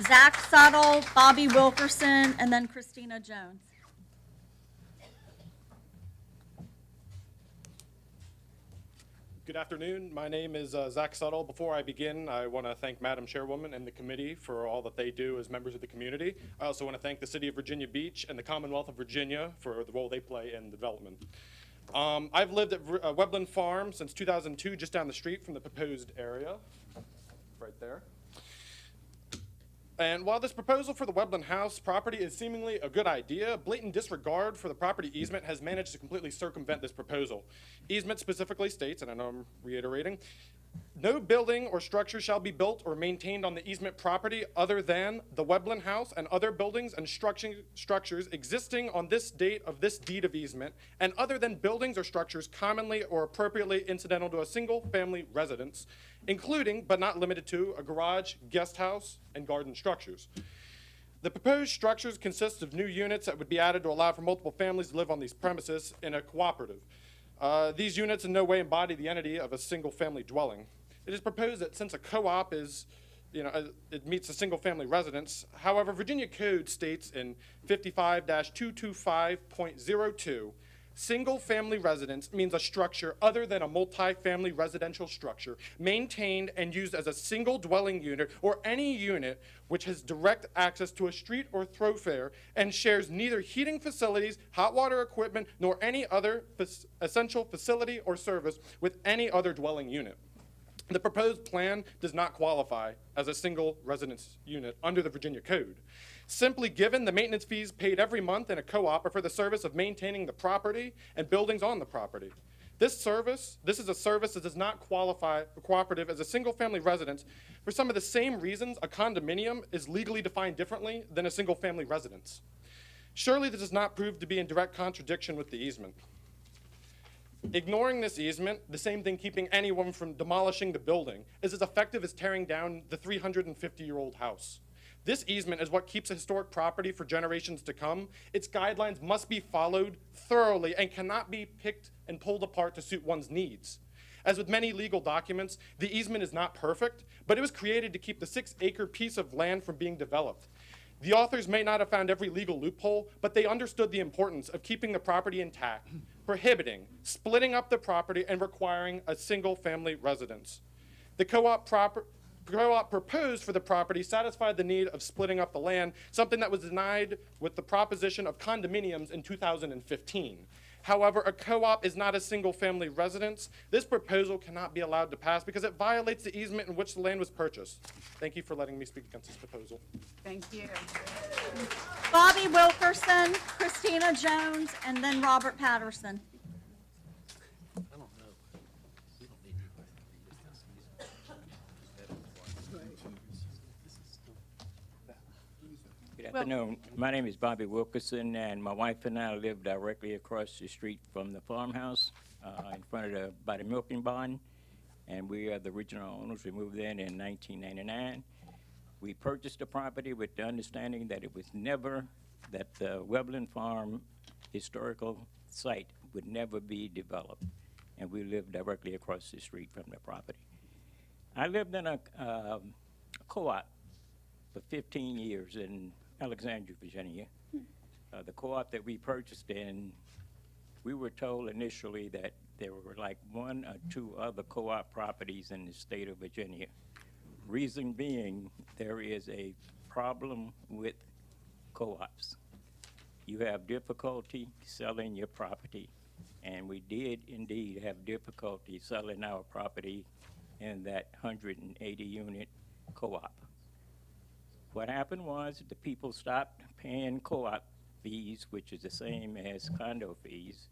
Zach Suttle, Bobby Wilkerson, and then Christina Jones. Good afternoon. My name is Zach Suttle. Before I begin, I want to thank Madam Chairwoman and the committee for all that they do as members of the community. I also want to thank the City of Virginia Beach and the Commonwealth of Virginia for the role they play in the development. I've lived at Weblin Farm since 2002, just down the street from the proposed area, right there. And while this proposal for the Weblin House property is seemingly a good idea, blatant disregard for the property easement has managed to completely circumvent this proposal. Easement specifically states, and I know I'm reiterating, no building or structure shall be built or maintained on the easement property other than the Weblin House and other buildings and structures existing on this date of this deed of easement, and other than buildings or structures commonly or appropriately incidental to a single-family residence, including but not limited to a garage, guest house, and garden structures. The proposed structures consist of new units that would be added to allow for multiple families to live on these premises in a cooperative. These units in no way embody the entity of a single-family dwelling. It is proposed that since a co-op is, it meets a single-family residence, however, Virginia Code states in 55-225.02, single-family residence means a structure other than a multi-family residential structure maintained and used as a single dwelling unit or any unit which has direct access to a street or thoroughfare and shares neither heating facilities, hot water equipment, nor any other essential facility or service with any other dwelling unit. The proposed plan does not qualify as a single residence unit under the Virginia Code. Simply given, the maintenance fees paid every month in a co-op are for the service of maintaining the property and buildings on the property. This is a service that does not qualify a cooperative as a single-family residence for some of the same reasons a condominium is legally defined differently than a single-family residence. Surely this does not prove to be in direct contradiction with the easement. Ignoring this easement, the same thing keeping anyone from demolishing the building, is as effective as tearing down the 350-year-old house. This easement is what keeps a historic property for generations to come. Its guidelines must be followed thoroughly and cannot be picked and pulled apart to suit one's needs. As with many legal documents, the easement is not perfect, but it was created to keep the 6-acre piece of land from being developed. The authors may not have found every legal loophole, but they understood the importance of keeping the property intact, prohibiting, splitting up the property, and requiring a single-family residence. The co-op proposed for the property satisfied the need of splitting up the land, something that was denied with the proposition of condominiums in 2015. However, a co-op is not a single-family residence. This proposal cannot be allowed to pass because it violates the easement in which the land was purchased. Thank you for letting me speak against this proposal. Thank you. Bobby Wilkerson, Christina Jones, and then Robert Patterson. Good afternoon. My name is Bobby Wilkerson, and my wife and I live directly across the street from the farmhouse in front of by the milking barn, and we are the original owners. We moved in 1999. We purchased the property with the understanding that it was never, that the Weblin Farm historical site would never be developed, and we lived directly across the street from the property. I lived in a co-op for 15 years in Alexandria, Virginia. The co-op that we purchased in, we were told initially that there were like 1 or 2 other co-op properties in the state of Virginia. Reason being, there is a problem with co-ops. You have difficulty selling your property, and we did indeed have difficulty selling our property in that 180-unit co-op. What happened was the people stopped paying co-op fees, which is the same as condo fees.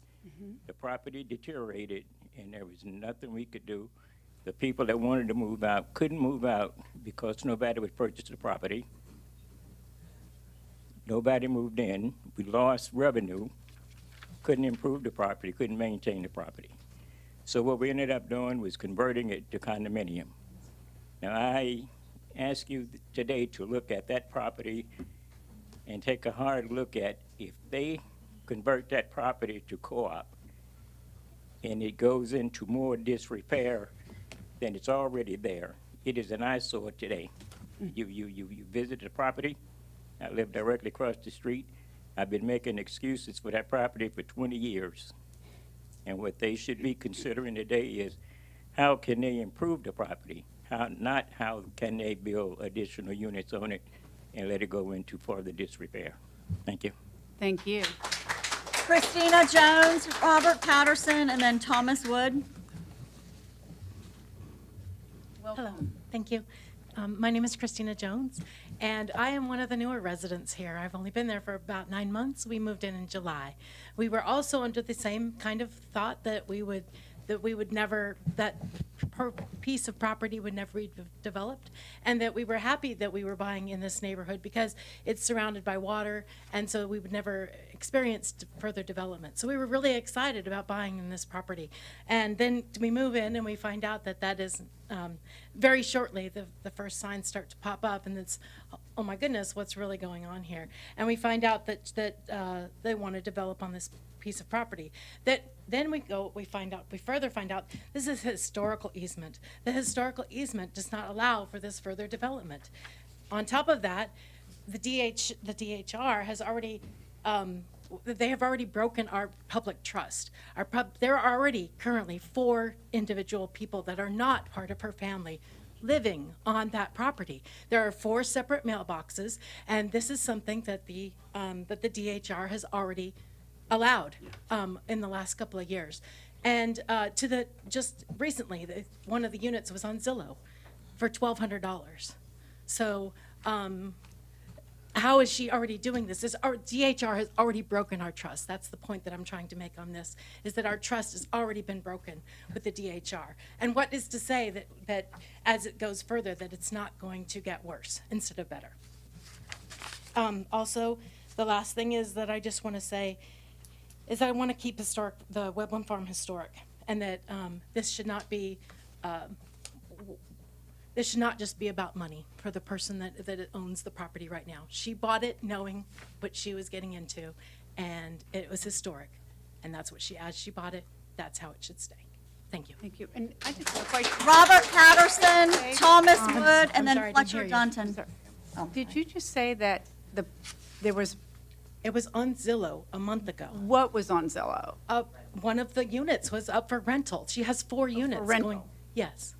The property deteriorated, and there was nothing we could do. The people that wanted to move out couldn't move out because nobody would purchase the property. Nobody moved in. We lost revenue, couldn't improve the property, couldn't maintain the property. So what we ended up doing was converting it to condominium. Now, I ask you today to look at that property and take a hard look at if they convert that property to co-op and it goes into more disrepair than it's already there. It is an eyesore today. You visit the property. I live directly across the street. I've been making excuses for that property for 20 years. And what they should be considering today is how can they improve the property? Not how can they build additional units on it and let it go into further disrepair. Thank you. Thank you. Christina Jones, Robert Patterson, and then Thomas Wood. Hello, thank you. My name is Christina Jones, and I am one of the newer residents here. I've only been there for about 9 months. We moved in July. We were also under the same kind of thought that that piece of property would never be developed, and that we were happy that we were buying in this neighborhood because it's surrounded by water, and so we would never experience further development. So we were really excited about buying in this property. And then we move in and we find out that is very shortly the first signs start to pop up, and it's, oh my goodness, what's really going on here? And we find out that they want to develop on this piece of property. Then we further find out this is a historical easement. The historical easement does not allow for this further development. On top of that, the DHR has already they have already broken our public trust. There are already currently 4 individual people that are not part of her family living on that property. There are 4 separate mailboxes, and this is something that the DHR has already allowed in the last couple of years. And just recently, one of the units was on Zillow for $1,200. So how is she already doing this? Our DHR has already broken our trust. That's the point that I'm trying to make on this, is that our trust has already been broken with the DHR. And what is to say that as it goes further, that it's not going to get worse instead of better? Also, the last thing is that I just want to say is I want to keep the Weblin Farm historic, and that this should not just be about money for the person that owns the property right now. She bought it knowing what she was getting into, and it was historic, and that's what as she bought it, that's how it should stay. Thank you. Thank you. And I just have a question. Robert Patterson, Thomas I'm Wood, and sorry, then I didn't Fletcher hear you. Dunton. Did you just say that there was? It was on Zillow a month ago. What was on Zillow? One of the units was up for rental. She has 4 units. rental? Yes.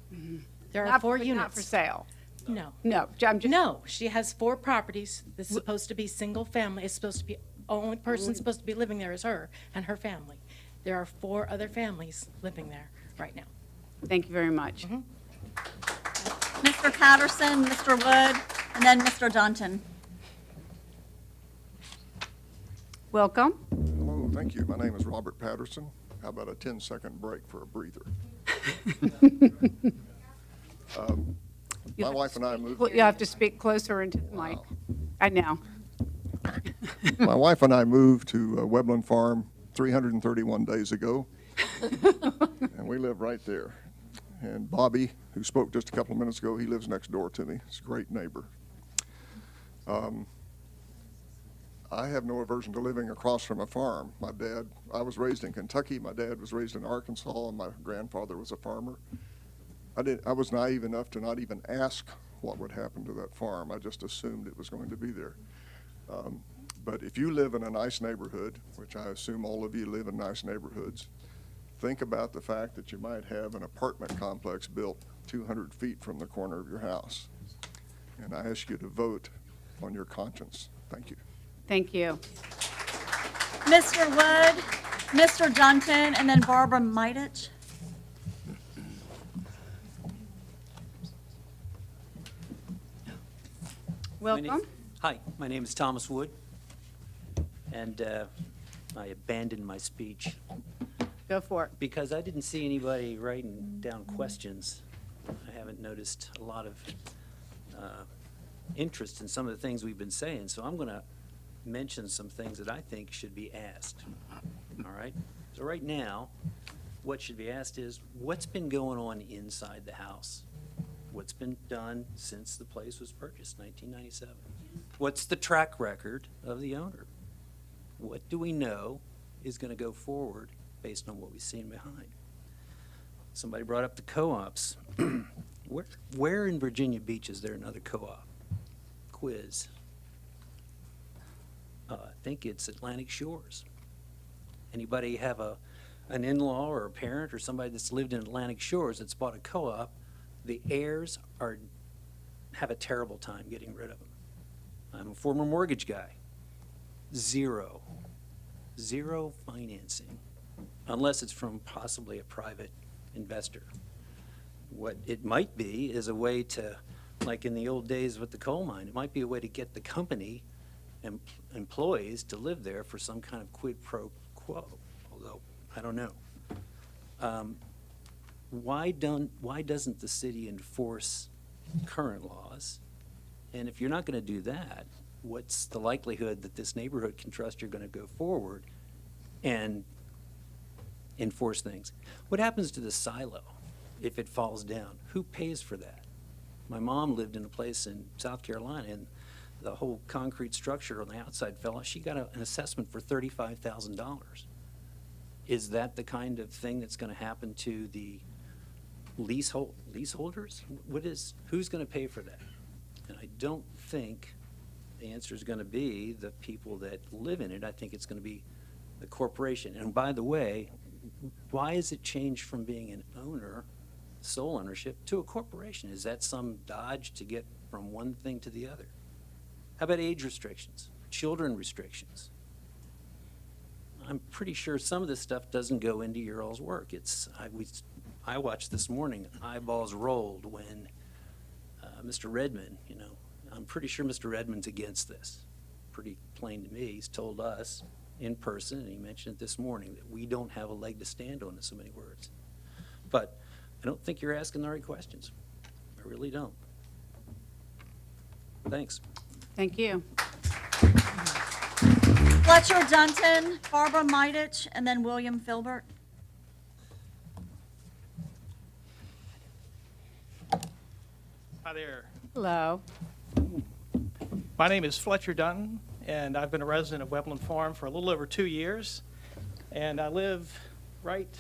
There are Not 4 for- units. Not for sale? No. No, I'm just. No, she has 4 properties. This is supposed to be single family. It's supposed to be, only person supposed to be living there is her and her family. There are 4 other families living there right now. Thank you very much. Mr. Patterson, Mr. Wood, and then Mr. Dunton. Welcome. Hello, thank you. My name is Robert Patterson. How about a 10-second break for a breather? My wife and I moved. Well, you have to speak closer into the mic. I know. My wife and I moved to Weblin Farm 331 days ago, and we live right there. And Bobby, who spoke just a couple of minutes ago, he lives next door to me. He's a great neighbor. I have no aversion to living across from a farm. I was raised in Kentucky. My dad was raised in Arkansas, and my grandfather was a farmer. I was naive enough to not even ask what would happen to that farm. I just assumed it was going to be there. But if you live in a nice neighborhood, which I assume all of you live in nice neighborhoods, think about the fact that you might have an apartment complex built 200 feet from the corner of your house. And I ask you to vote on your conscience. Thank you. Thank you. Mr. Wood, Mr. Dunton, and then Barbara Midich. Welcome. Hi, my name is Thomas Wood. and I abandoned my speech Go for it. because I didn't see anybody writing down questions. I haven't noticed a lot of interest in some of the things we've been saying, so I'm going to mention some things that I think should be asked. All right? So right now, what should be asked is, what's been going on inside the house? What's been done since the place was purchased, 1997? What's the track record of the owner? What do we know is going to go forward based on what we've seen behind? Somebody brought up the co-ops. Where in Virginia Beach is there another co-op? Quiz. I think it's Atlantic Shores. Anybody have an in-law or a parent or somebody that's lived in Atlantic Shores that's bought a co-op? The heirs have a terrible time getting rid of them. I'm a former mortgage guy. Zero financing, unless it's from possibly a private investor. What it might be is a way to, like in the old days with the coal mine, it might be a way to get the company employees to live there for some kind of quid pro quo, although I don't know. Why doesn't the city enforce current laws? And if you're not going to do that, what's the likelihood that this neighborhood can trust you're going to go forward and enforce things? What happens to the silo if it falls down? Who pays for that? My mom lived in a place in South Carolina, and the whole concrete structure on the outside fell out. She got an assessment for $35,000. Is that the kind of thing that's going to happen to the leaseholders? Who's going to pay for that? And I don't think the answer is going to be the people that live in it. I think it's going to be the corporation. And by the way, why is it changed from being an owner, sole ownership, to a corporation? Is that some dodge to get from one thing to the other? How about age restrictions, children restrictions? I'm pretty sure some of this stuff doesn't go into your all's work. I watched this morning, eyeballs rolled when Mr. Redmond, I'm pretty sure Mr. Redmond's against this. Pretty plain to me. He's told us in person, and he mentioned it this morning, that we don't have a leg to stand on in so many words. But I don't think you're asking the right questions. I really don't. Thanks. Thank you. Fletcher Dunton, Barbara Midich, and then William Filbert. Hi there. Hello. My name is Fletcher Dunton, and I've been a resident of Weblin Farm for a little over 2 years, and I live right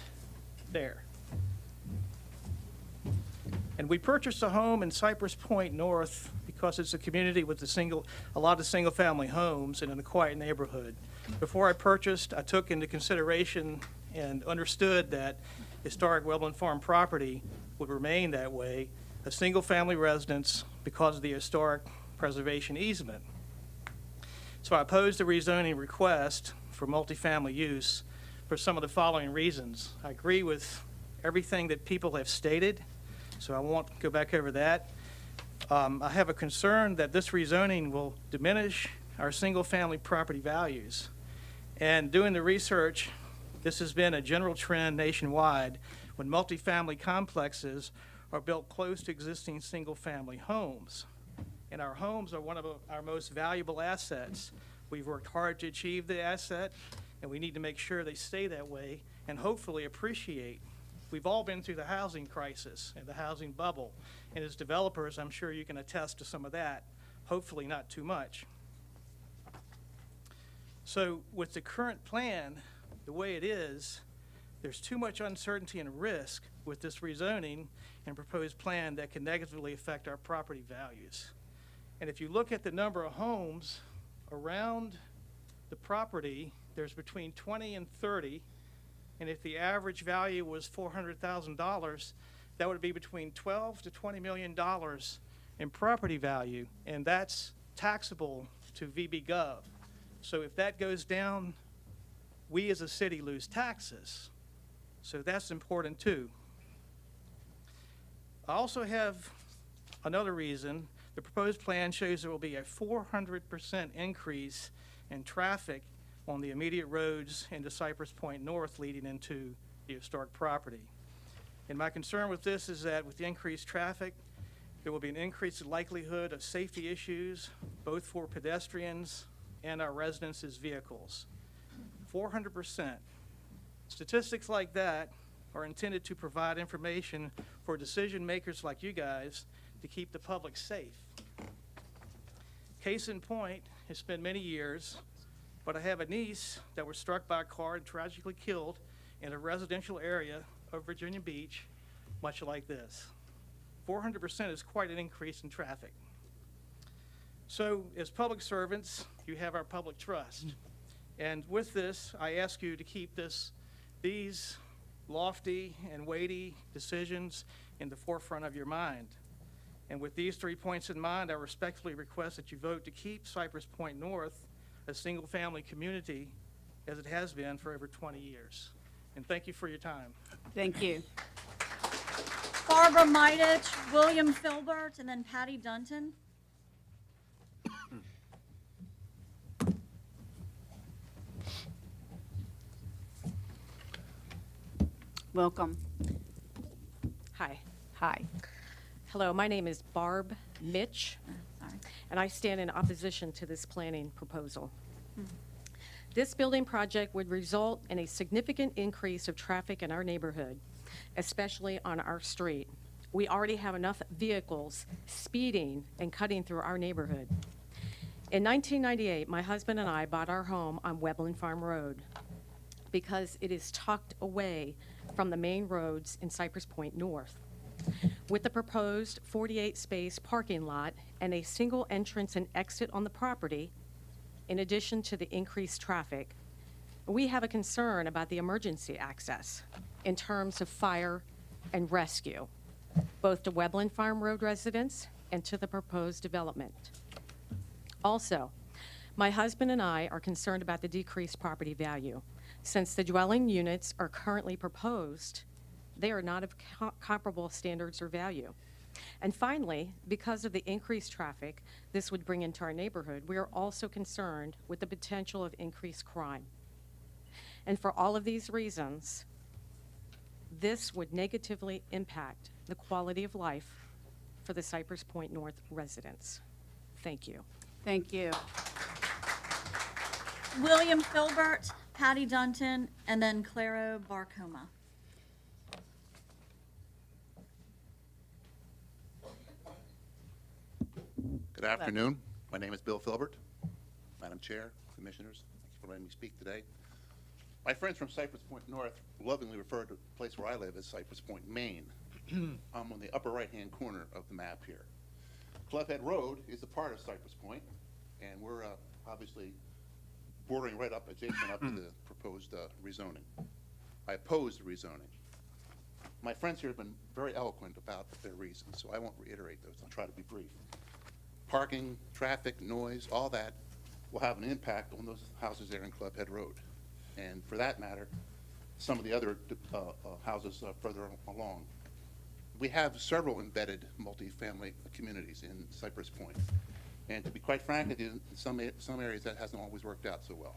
there. And we purchased a home in Cypress Point North because it's a community with a lot of single-family homes and in a quiet neighborhood. Before I purchased, I took into consideration and understood that historic Weblin Farm property would remain that way, a single-family residence because of the historic preservation easement. So I opposed the rezoning request for multifamily use for some of the following reasons. I agree with everything that people have stated, so I won't go back over that. I have a concern that this rezoning will diminish our single-family property values. And doing the research, this has been a general trend nationwide when multifamily complexes are built close to existing single-family homes. And our homes are one of our most valuable assets. We've worked hard to achieve the asset, and we need to make sure they stay that way and hopefully appreciate. We've all been through the housing crisis and the housing bubble, and as developers, I'm sure you can attest to some of that, hopefully not too much. So with the current plan, the way it is, there's too much uncertainty and risk with this rezoning and proposed plan that can negatively affect our property values. And if you look at the number of homes around the property, there's between 20 and 30. And if the average value was $400,000, that would be between $12 to $20 million in property value. And that's taxable to VB.gov. So if that goes down, we as a city lose taxes. So that's important too. I also have another reason. The proposed plan shows there will be a 400% increase in traffic on the immediate roads into Cypress Point North leading into the historic property. And my concern with this is that with the increased traffic, there will be an increased likelihood of safety issues, both for pedestrians and our residents' vehicles. 400%. Statistics like that are intended to provide information for decision makers like you guys to keep the public safe. Case in point, it's been many years, but I have a niece that was struck by a car and tragically killed in a residential area of Virginia Beach, much like this. 400% is quite an increase in traffic. So, as public servants, you have our public trust. And with this, I ask you to keep these lofty and weighty decisions in the forefront of your mind. And with these 3 points in mind, I respectfully request that you vote to keep Cypress Point North a single-family community as it has been for over 20 years. And thank you for your time. Thank you. Barbara Midich, William Filbert, and then Patty Dunton. Welcome. Hi. Hi. Hello, my name is Barb Mitch, and I stand in opposition to this planning proposal. This building project would result in a significant increase of traffic in our neighborhood, especially on our street. We already have enough vehicles speeding and cutting through our neighborhood. In 1998, my husband and I bought our home on Weblin Farm Road because it is tucked away from the main roads in Cypress Point North. With the proposed 48-space parking lot and a single entrance and exit on the property, in addition to the increased traffic, we have a concern about the emergency access in terms of fire and rescue, both to Weblin Farm Road residents and to the proposed development. Also, my husband and I are concerned about the decreased property value. Since the dwelling units are currently proposed, they are not of comparable standards or value. And finally, because of the increased traffic this would bring into our neighborhood, we are also concerned with the potential of increased crime. And for all of these reasons, this would negatively impact the quality of life for the Cypress Point North residents. Thank you. Thank you. William Filbert, Patty Dunton, and then Claro Barcoma. Good afternoon. My name is Bill Filbert. Madam Chair, Commissioners, thank you for letting me speak today. My friends from Cypress Point North lovingly refer to the place where I live as Cypress Point, Maine. I'm on the upper right-hand corner of the map here. Clubhead Road is a part of Cypress Point, and we're obviously bordering right up, adjacent up to the proposed rezoning. I oppose the rezoning. My friends here have been very eloquent about their reasons, so I won't reiterate those. I'll try to be brief. Parking, traffic, noise, all that will have an impact on those houses there in Clubhead Road. And for that matter, some of the other houses further along. We have several embedded multifamily communities in Cypress Point. And to be quite frank with you, in some areas that hasn't always worked out so well.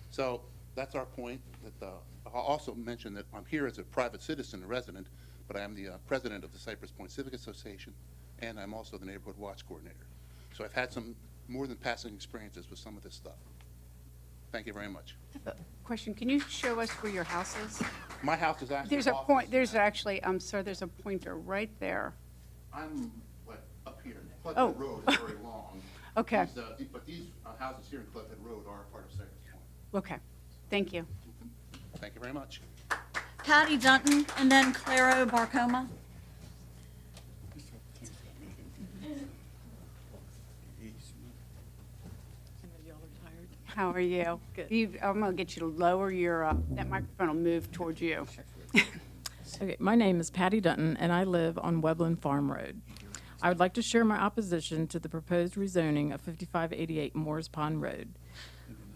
So that's our point. I'll also mention that I'm here as a private citizen, a resident, but I am the president of the Cypress Point Civic Association, and I'm also the neighborhood watch coordinator. So I've had some more than passing experiences with some of this stuff. Thank you very much. Question, can you show us where your house is? My house is actually There's a off point, this- there's actually, sir, there's a pointer right there. I'm up here. Clubhead Oh. Road is very long. Okay. But these houses here in Clubhead Road are part of Cypress Point. Okay, thank you. Thank you very much. Patty Dunton, and then Claro Barcoma. How are you? Good. I'm gonna get you to lower your, that microphone will move towards you. Okay, my name is Patty Dunton, and I live on Weblin Farm Road. I would like to share my opposition to the proposed rezoning of 5588 Moores Pond Road.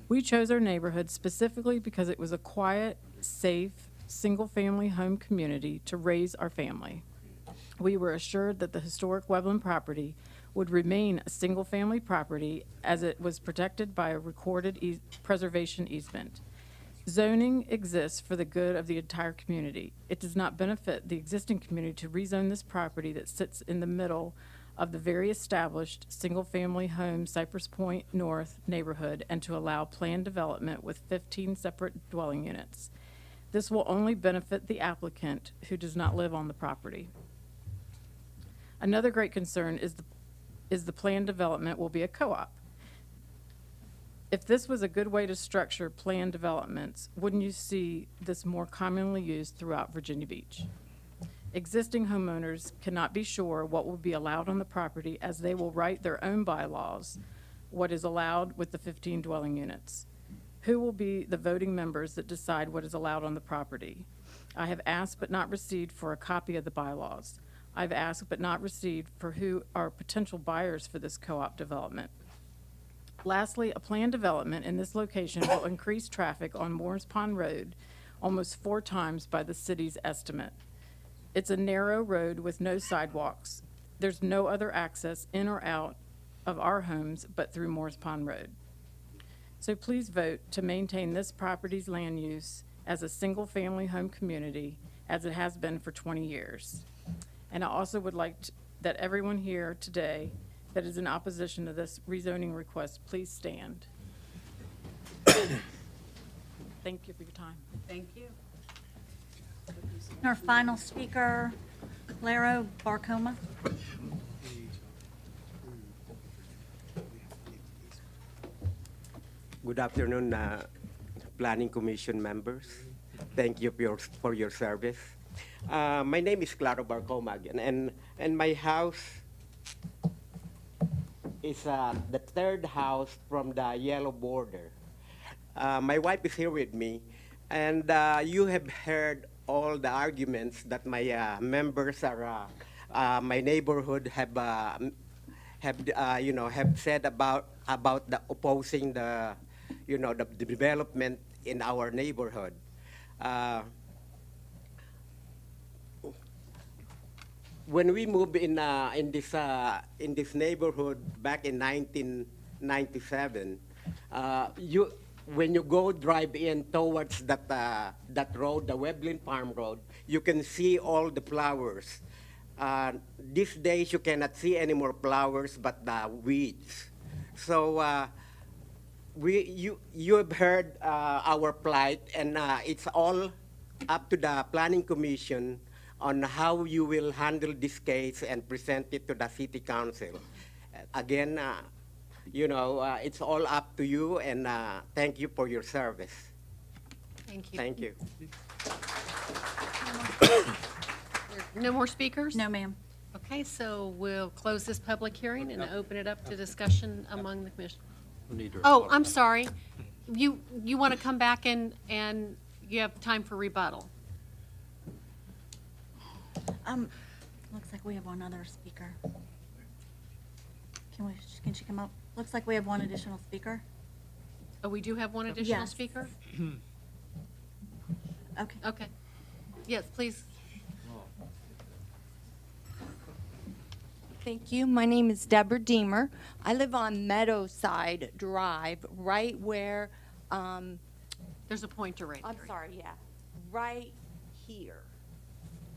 We chose our neighborhood specifically because it was a quiet, safe, single-family home community to raise our family. We were assured that the historic Weblin property would remain a single-family property as it was protected by a recorded preservation easement. Zoning exists for the good of the entire community. It does not benefit the existing community to rezone this property that sits in the middle of the very established single-family home Cypress Point North neighborhood and to allow planned development with 15 separate dwelling units. This will only benefit the applicant who does not live on the property. Another great concern is the planned development will be a co-op. If this was a good way to structure planned developments, wouldn't you see this more commonly used throughout Virginia Beach? Existing homeowners cannot be sure what will be allowed on the property as they will write their own bylaws, what is allowed with the 15 dwelling units. Who will be the voting members that decide what is allowed on the property? I have asked but not received for a copy of the bylaws. I've asked but not received for who are potential buyers for this co-op development. Lastly, a planned development in this location will increase traffic on Moores Pond Road almost 4 times by the city's estimate. It's a narrow road with no sidewalks. There's no other access in or out of our homes but through Moores Pond Road. So please vote to maintain this property's land use as a single-family home community as it has been for 20 years. And I also would like that everyone here today that is in opposition to this rezoning request, please stand. Thank you for your time. Thank you. Our final speaker, Laro Barcoma. Good afternoon, Planning Commission members. Thank you for your service. My name is Claro Barcoma again, and my house is the third house from the yellow border. My wife is here with me, and you have heard all the arguments that my members are, my neighborhood have said about the opposing the development in our neighborhood. When we moved in this neighborhood back in 1997, when you go drive in towards that road, the Weblin Farm Road, you can see all the flowers. These days you cannot see any more flowers but the weeds. So you have heard our plight, and it's all up to the Planning Commission on how you will handle this case and present it to the City Council. Again, it's all up to you, and thank you for your service. Thank you. Thank you. No more speakers? No, ma'am. Okay, so we'll close this public hearing and open it up to discussion among the commission. Oh, I'm sorry. You want to come back and you have time for rebuttal? Looks like we have one other speaker. Can she come up? Looks like we have one additional speaker. Oh, we do have one additional Yes. speaker? Okay. Okay. Yes, please. Thank you. My name is Deborah Deemer. I live on Meadowside Drive, right where, There's a pointer right I'm there. sorry, yeah, right here.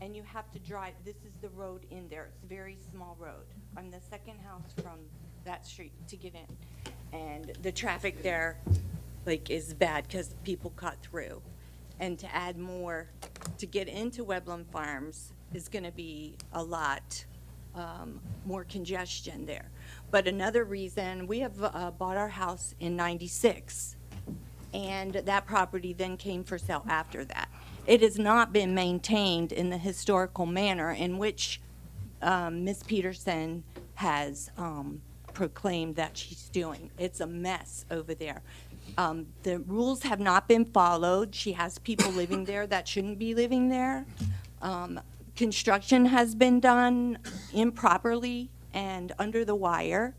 And you have to drive, this is the road in there. It's a very small road. I'm the second house from that street to get in. And the traffic there, is bad because people cut through. And to add more, to get into Weblin Farms is going to be a lot more congestion there. But another reason, we have bought our house in '96, and that property then came for sale after that. It has not been maintained in the historical manner in which Ms. Peterson has proclaimed that she's doing. It's a mess over there. The rules have not been followed. She has people living there that shouldn't be living there. Construction has been done improperly and under the wire.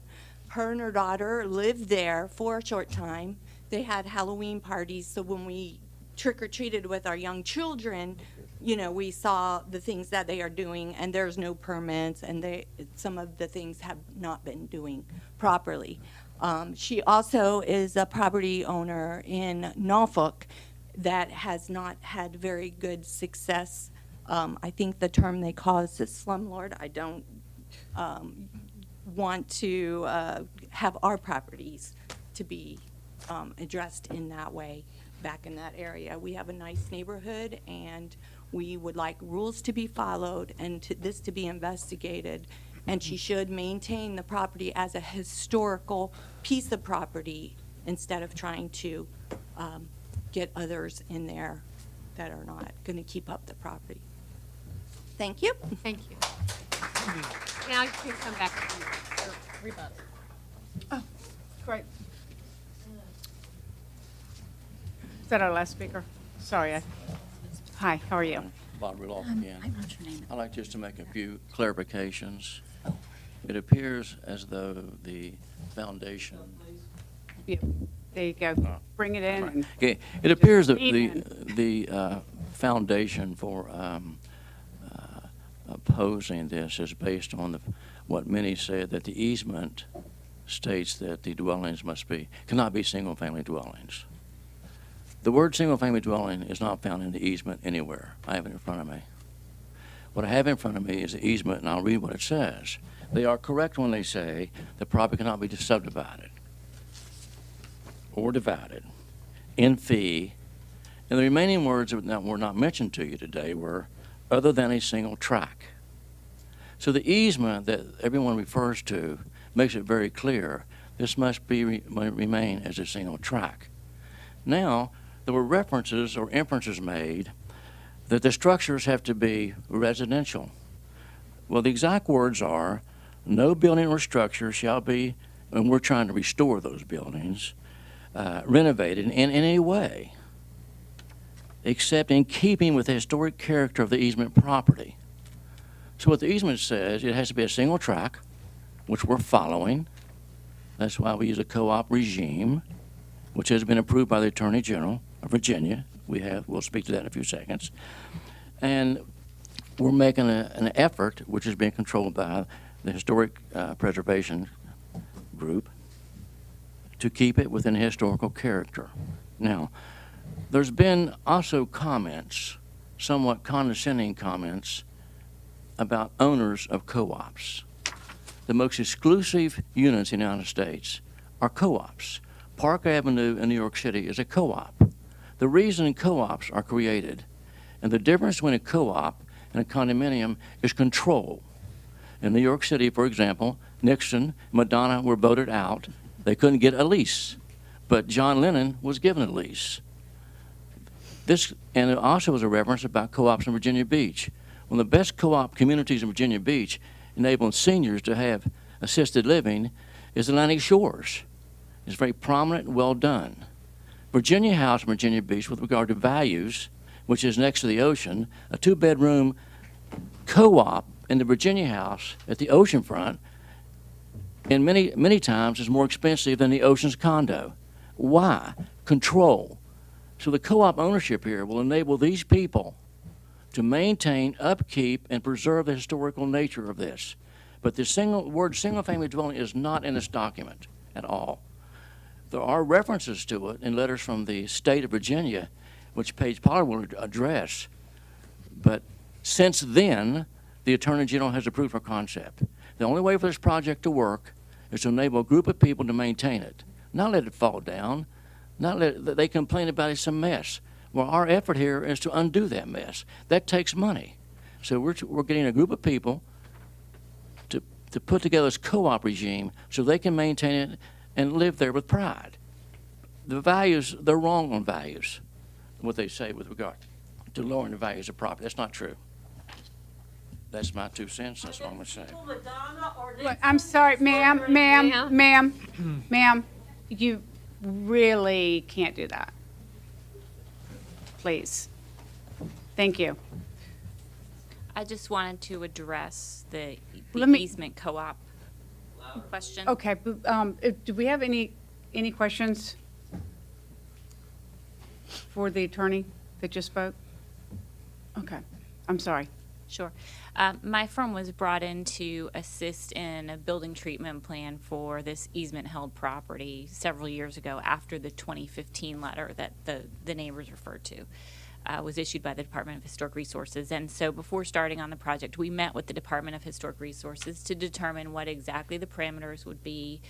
Her and her daughter lived there for a short time. They had Halloween parties, so when we trick-or-treated with our young children, you know, we saw the things that they are doing, and there's no permits, and some of the things have not been doing properly. She also is a property owner in Norfolk that has not had very good success. I think the term they call is a slumlord. I don't want to have our properties to be addressed in that way back in that area. We have a nice neighborhood, and we would like rules to be followed and this to be investigated. And she should maintain the property as a historical piece of property instead of trying to get others in there that are not going to keep up the property. Thank you. Thank you. Now you can come back for rebuttal. Oh, great. Is that our last speaker? Sorry. Hi, how are you? Bob Rudolph again. I wrote your name. I'd like just to make a few clarifications. It appears as though the foundation. Yeah, there you go. Bring it in. And Okay, it appears that Amen. the foundation for opposing this is based on what many said, that the easement states that the dwellings cannot be single-family dwellings. The word single-family dwelling is not found in the easement anywhere. I have it in front of me. What I have in front of me is the easement, and I'll read what it says. They are correct when they say the property cannot be subdivided or divided in fee. And the remaining words that were not mentioned to you today were other than a single tract. So the easement that everyone refers to makes it very clear this must remain as a single tract. Now, there were references or inferences made that the structures have to be residential. Well, the exact words are, no building or structure shall be, and we're trying to restore those buildings, renovated in any way, except in keeping with the historic character of the easement property. So what the easement says, it has to be a single tract, which we're following. That's why we use a co-op regime, which has been approved by the Attorney General of Virginia. We'll speak to that in a few seconds. And we're making an effort, which is being controlled by the Historic Preservation Group, to keep it within historical character. Now, there's been also comments, somewhat condescending comments, about owners of co-ops. The most exclusive units in the United States are co-ops. Park Avenue in New York City is a co-op. The reason co-ops are created, and the difference between a co-op and a condominium, is control. In New York City, for example, Nixon, Madonna were voted out. They couldn't get a lease, but John Lennon was given a lease. And it also was a reference about co-ops in Virginia Beach. One of the best co-op communities in Virginia Beach, enabling seniors to have assisted living, is Atlantic Shores. It's very prominent and well done. Virginia House in Virginia Beach, with regard to values, which is next to the ocean, a 2-bedroom co-op in the Virginia House at the oceanfront, and many times is more expensive than the ocean's condo. Why? Control. So the co-op ownership here will enable these people to maintain, upkeep, and preserve the historical nature of this. But the word single-family dwelling is not in this document at all. There are references to it in letters from the state of Virginia, which Paige Pollard will address. But since then, the Attorney General has approved our concept. The only way for this project to work is to enable a group of people to maintain it, not let it fall down, not let they complain about it's a mess. Well, our effort here is to undo that mess. That takes money. So we're getting a group of people to put together this co-op regime so they can maintain it and live there with pride. The values, they're wrong on values, what they say with regard to lowering the values of property. That's not true. That's my 2 cents. That's all I'm going to say. Look, I'm sorry, ma'am, you really can't do that. Please. Thank you. I just wanted to address the Let me- easement co-op question. Okay, but, do we have any questions for the attorney that just spoke? Okay, I'm sorry. Sure. My firm was brought in to assist in a building treatment plan for this easement-held property several years ago after the 2015 letter that the neighbors referred to was issued by the Department of Historic Resources. And so before starting on the project, we met with the Department of Historic Resources to determine what exactly the parameters would be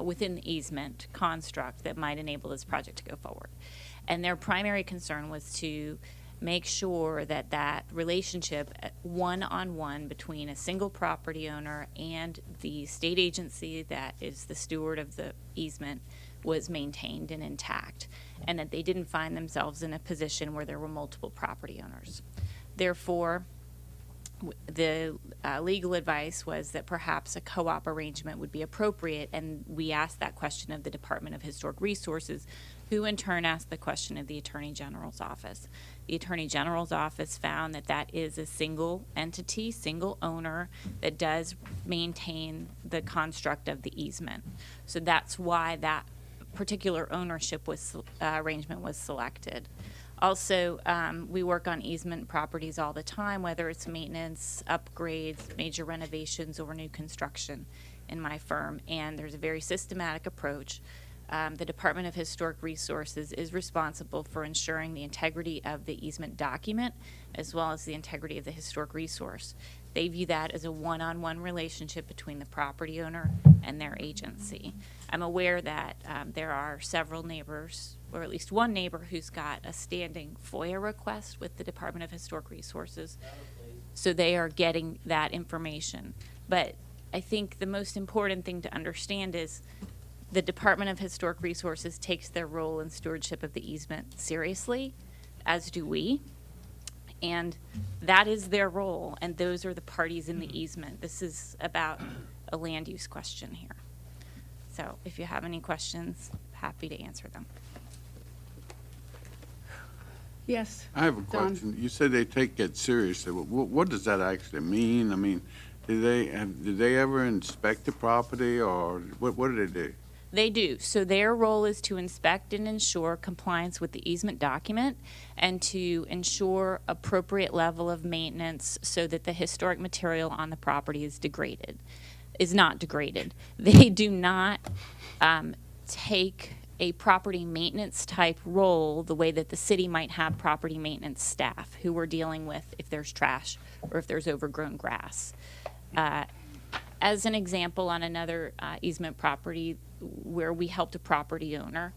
within the easement construct that might enable this project to go forward. And their primary concern was to make sure that that relationship one-on-one between a single property owner and the state agency that is the steward of the easement was maintained and intact, and that they didn't find themselves in a position where there were multiple property owners. Therefore, the legal advice was that perhaps a co-op arrangement would be appropriate, and we asked that question of the Department of Historic Resources, who in turn asked the question of the Attorney General's office. The Attorney General's office found that that is a single entity, single owner that does maintain the construct of the easement. So that's why that particular ownership arrangement was selected. Also, we work on easement properties all the time, whether it's maintenance, upgrades, major renovations, or new construction in my firm, and there's a very systematic approach. The Department of Historic Resources is responsible for ensuring the integrity of the easement document as well as the integrity of the historic resource. They view that as a one-on-one relationship between the property owner and their agency. I'm aware that there are several neighbors, or at least one neighbor, who's got a standing FOIA request with the Department of Historic Resources. So they are getting that information. But I think the most important thing to understand is the Department of Historic Resources takes their role in stewardship of the easement seriously, as do we. And that is their role, and those are the parties in the easement. This is about a land use question here. So if you have any questions, happy to answer them. Yes. I have a Don. question. You said they take it seriously. What does that actually mean? I mean, did they ever inspect the property, or what do they do? They do. So their role is to inspect and ensure compliance with the easement document and to ensure appropriate level of maintenance so that the historic material on the property is not degraded. They do not take a property maintenance type role the way that the city might have property maintenance staff who are dealing with if there's trash or if there's overgrown grass. As an example, on another easement property where we helped a property owner,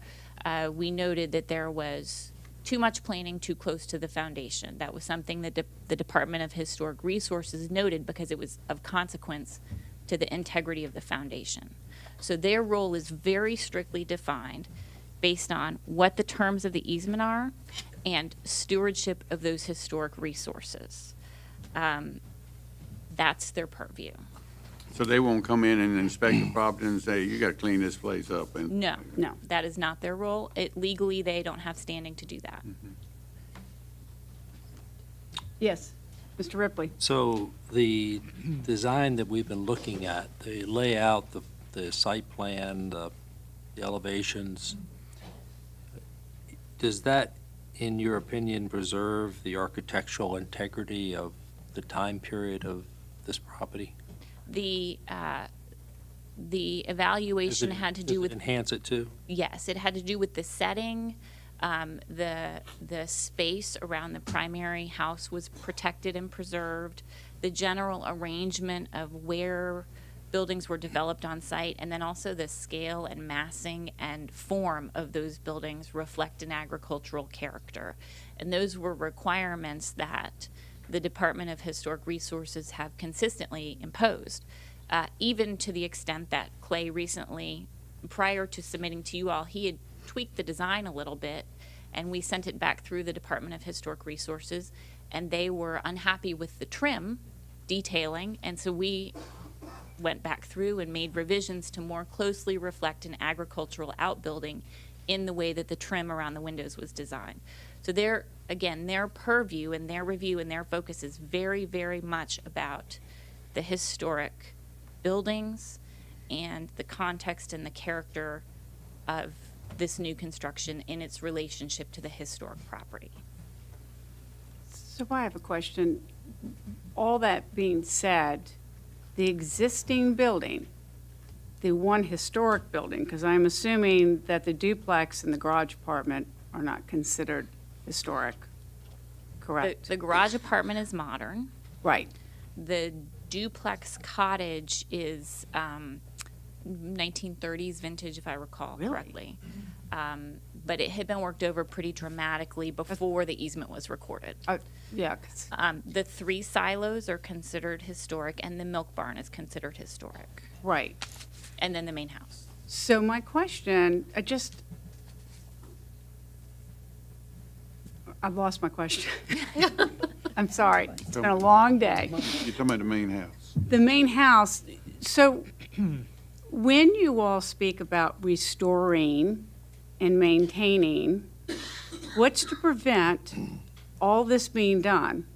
we noted that there was too much planting too close to the foundation. That was something that the Department of Historic Resources noted because it was of consequence to the integrity of the foundation. So their role is very strictly defined based on what the terms of the easement are and stewardship of those historic resources. That's their purview. So they won't come in and inspect the property and say, you got to clean this place up? And No, that is not their role. Legally, they don't have standing to do that. Yes, Mr. Ripley. So the design that we've been looking at, the layout, the site plan, the elevations, does that, in your opinion, preserve the architectural integrity of the time period of this property? The evaluation had to do with. Enhance it too? Yes, it had to do with the setting. The space around the primary house was protected and preserved. The general arrangement of where buildings were developed on site, and then also the scale and massing and form of those buildings reflect an agricultural character. And those were requirements that the Department of Historic Resources have consistently imposed, even to the extent that Clay recently, prior to submitting to you all, he had tweaked the design a little bit, and we sent it back through the Department of Historic Resources, and they were unhappy with the trim detailing, and so we went back through and made revisions to more closely reflect an agricultural outbuilding in the way that the trim around the windows was designed. So their purview and their review and their focus is very, very much about the historic buildings and the context and the character of this new construction in its relationship to the historic property. So I have a question. All that being said, the existing building, the one historic building, because I'm assuming that the duplex and the garage apartment are not considered historic, correct? The garage apartment is modern. Right. The duplex cottage is 1930s vintage, if I recall correctly. But it had been worked over pretty dramatically before the easement was recorded. Yeah. The 3 silos are considered historic, and the milk barn is considered historic. Right. And then the main house. So my question, I've lost my question. I'm sorry. It's been a long day. You're talking about the main house. The main house, so when you all speak about restoring and maintaining, what's to prevent all this being done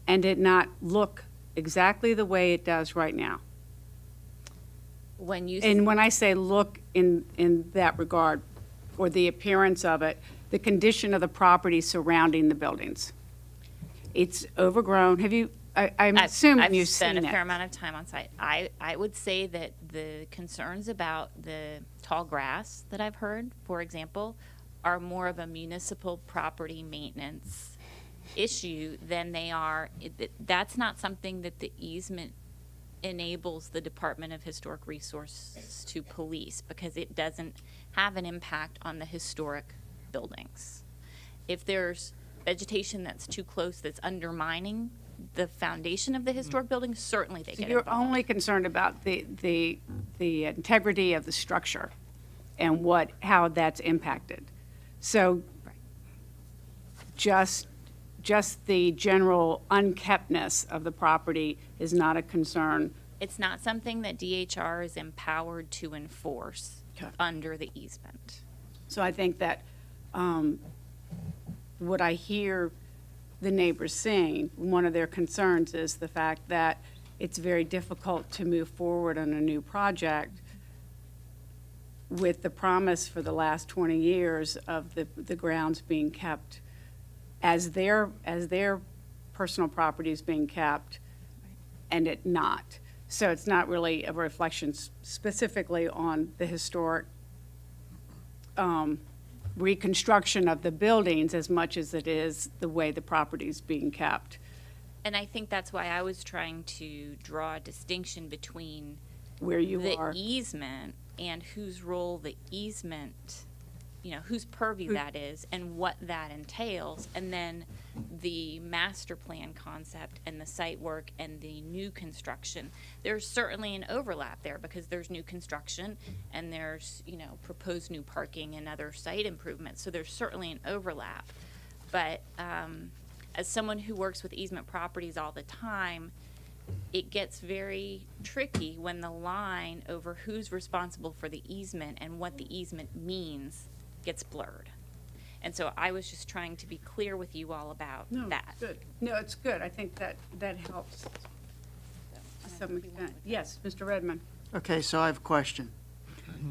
and it not look exactly the way it does right now? And when I say look in that regard, or the appearance of it, the condition of the property surrounding the buildings. It's overgrown. Have you, I'm assuming you've seen it. I've spent a fair amount of time on site. I would say that the concerns about the tall grass that I've heard, for example, are more of a municipal property maintenance issue than they are. That's not something that the easement enables the Department of Historic Resources to police, because it doesn't have an impact on the historic buildings. If there's vegetation that's too close, that's undermining the foundation of the historic building, certainly they So get you're involved. only concerned about the integrity of the structure and how that's impacted. So just the general unkeptness of the property is not a concern. It's not something that DHR is empowered to enforce under the easement. So I think that what I hear the neighbors saying, one of their concerns is the fact that it's very difficult to move forward on a new project with the promise for the last 20 years of the grounds being kept as their personal property is being kept and it not. So it's not really a reflection specifically on the historic reconstruction of the buildings as much as it is the way the property is being kept. And I think that's why I was trying to draw a distinction between where you the are. easement and whose role the easement, whose purview that is and what that entails, and then the master plan concept and the site work and the new construction. There's certainly an overlap there because there's new construction and there's, proposed new parking and other site improvements. So there's certainly an overlap. But as someone who works with easement properties all the time, it gets very tricky when the line over who's responsible for the easement and what the easement means gets blurred. And so I was just trying to be clear with you all about that. Good. No, it's good. I think that helps to some extent. Yes, Mr. Redmond. Okay, so I have a question.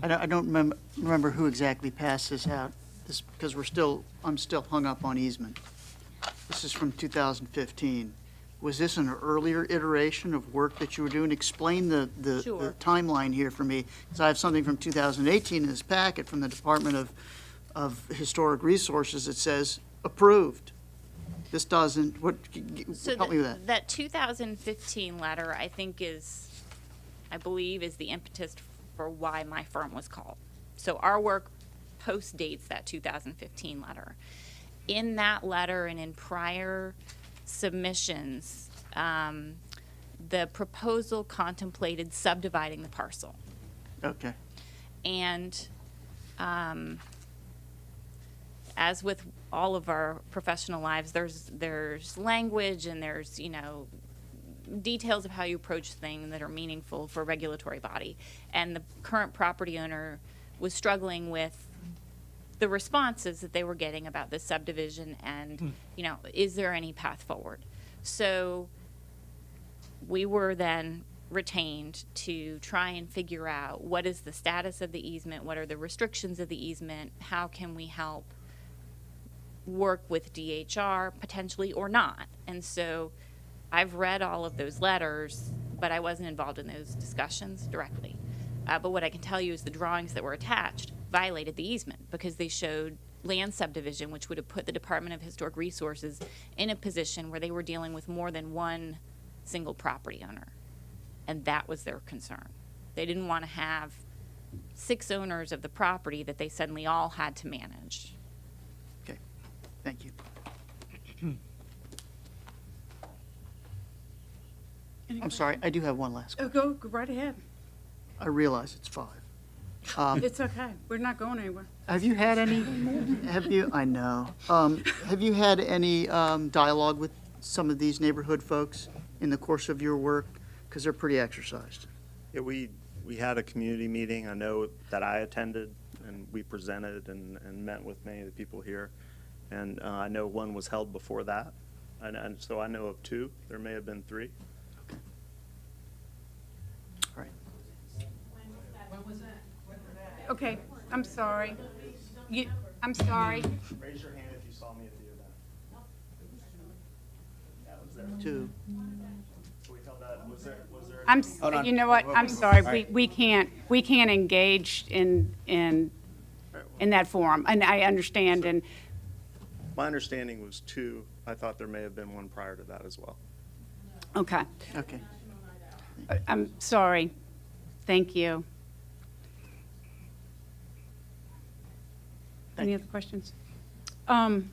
I don't remember who exactly passed this out, because I'm still hung up on easement. This is from 2015. Was this an earlier iteration of work that you were doing? Explain the Sure. timeline here for me, because I have something from 2018 in this packet from the Department of Historic Resources that says approved. This doesn't. So Help me with that. That 2015 letter, I believe, is the impetus for why my firm was called. So our work post-dates that 2015 letter. In that letter and in prior submissions, the proposal contemplated subdividing the parcel. Okay. And as with all of our professional lives, there's language and there's, details of how you approach things that are meaningful for a regulatory body. And the current property owner was struggling with the responses that they were getting about this subdivision and, is there any path forward? So we were then retained to try and figure out what is the status of the easement, what are the restrictions of the easement, how can we help work with DHR potentially or not. And so I've read all of those letters, but I wasn't involved in those discussions directly. But what I can tell you is the drawings that were attached violated the easement because they showed land subdivision, which would have put the Department of Historic Resources in a position where they were dealing with more than one single property owner. And that was their concern. They didn't want to have 6 owners of the property that they suddenly all had to manage. Okay, thank you. I'm sorry, I do have one last question. Go right ahead. I realize it's 5. It's okay. We're not going anywhere. Have you had any, I know. Have you had any dialogue with some of these neighborhood folks in the course of your work? Because they're pretty exercised. Yeah, we had a community meeting. I know that I attended, and we presented and met with many of the people here. And I know one was held before that. And so I know of 2. There may have been 3. All right. Okay, I'm sorry. I'm sorry. Raise your hand if you saw me at the event. That was there. 2. So we held that. Was there? You know what? I'm sorry. We can't engage in that forum, and I understand. And My understanding was 2. I thought there may have been one prior to that as well. okay, Okay. I'm sorry. Thank you. Any other questions? Okay.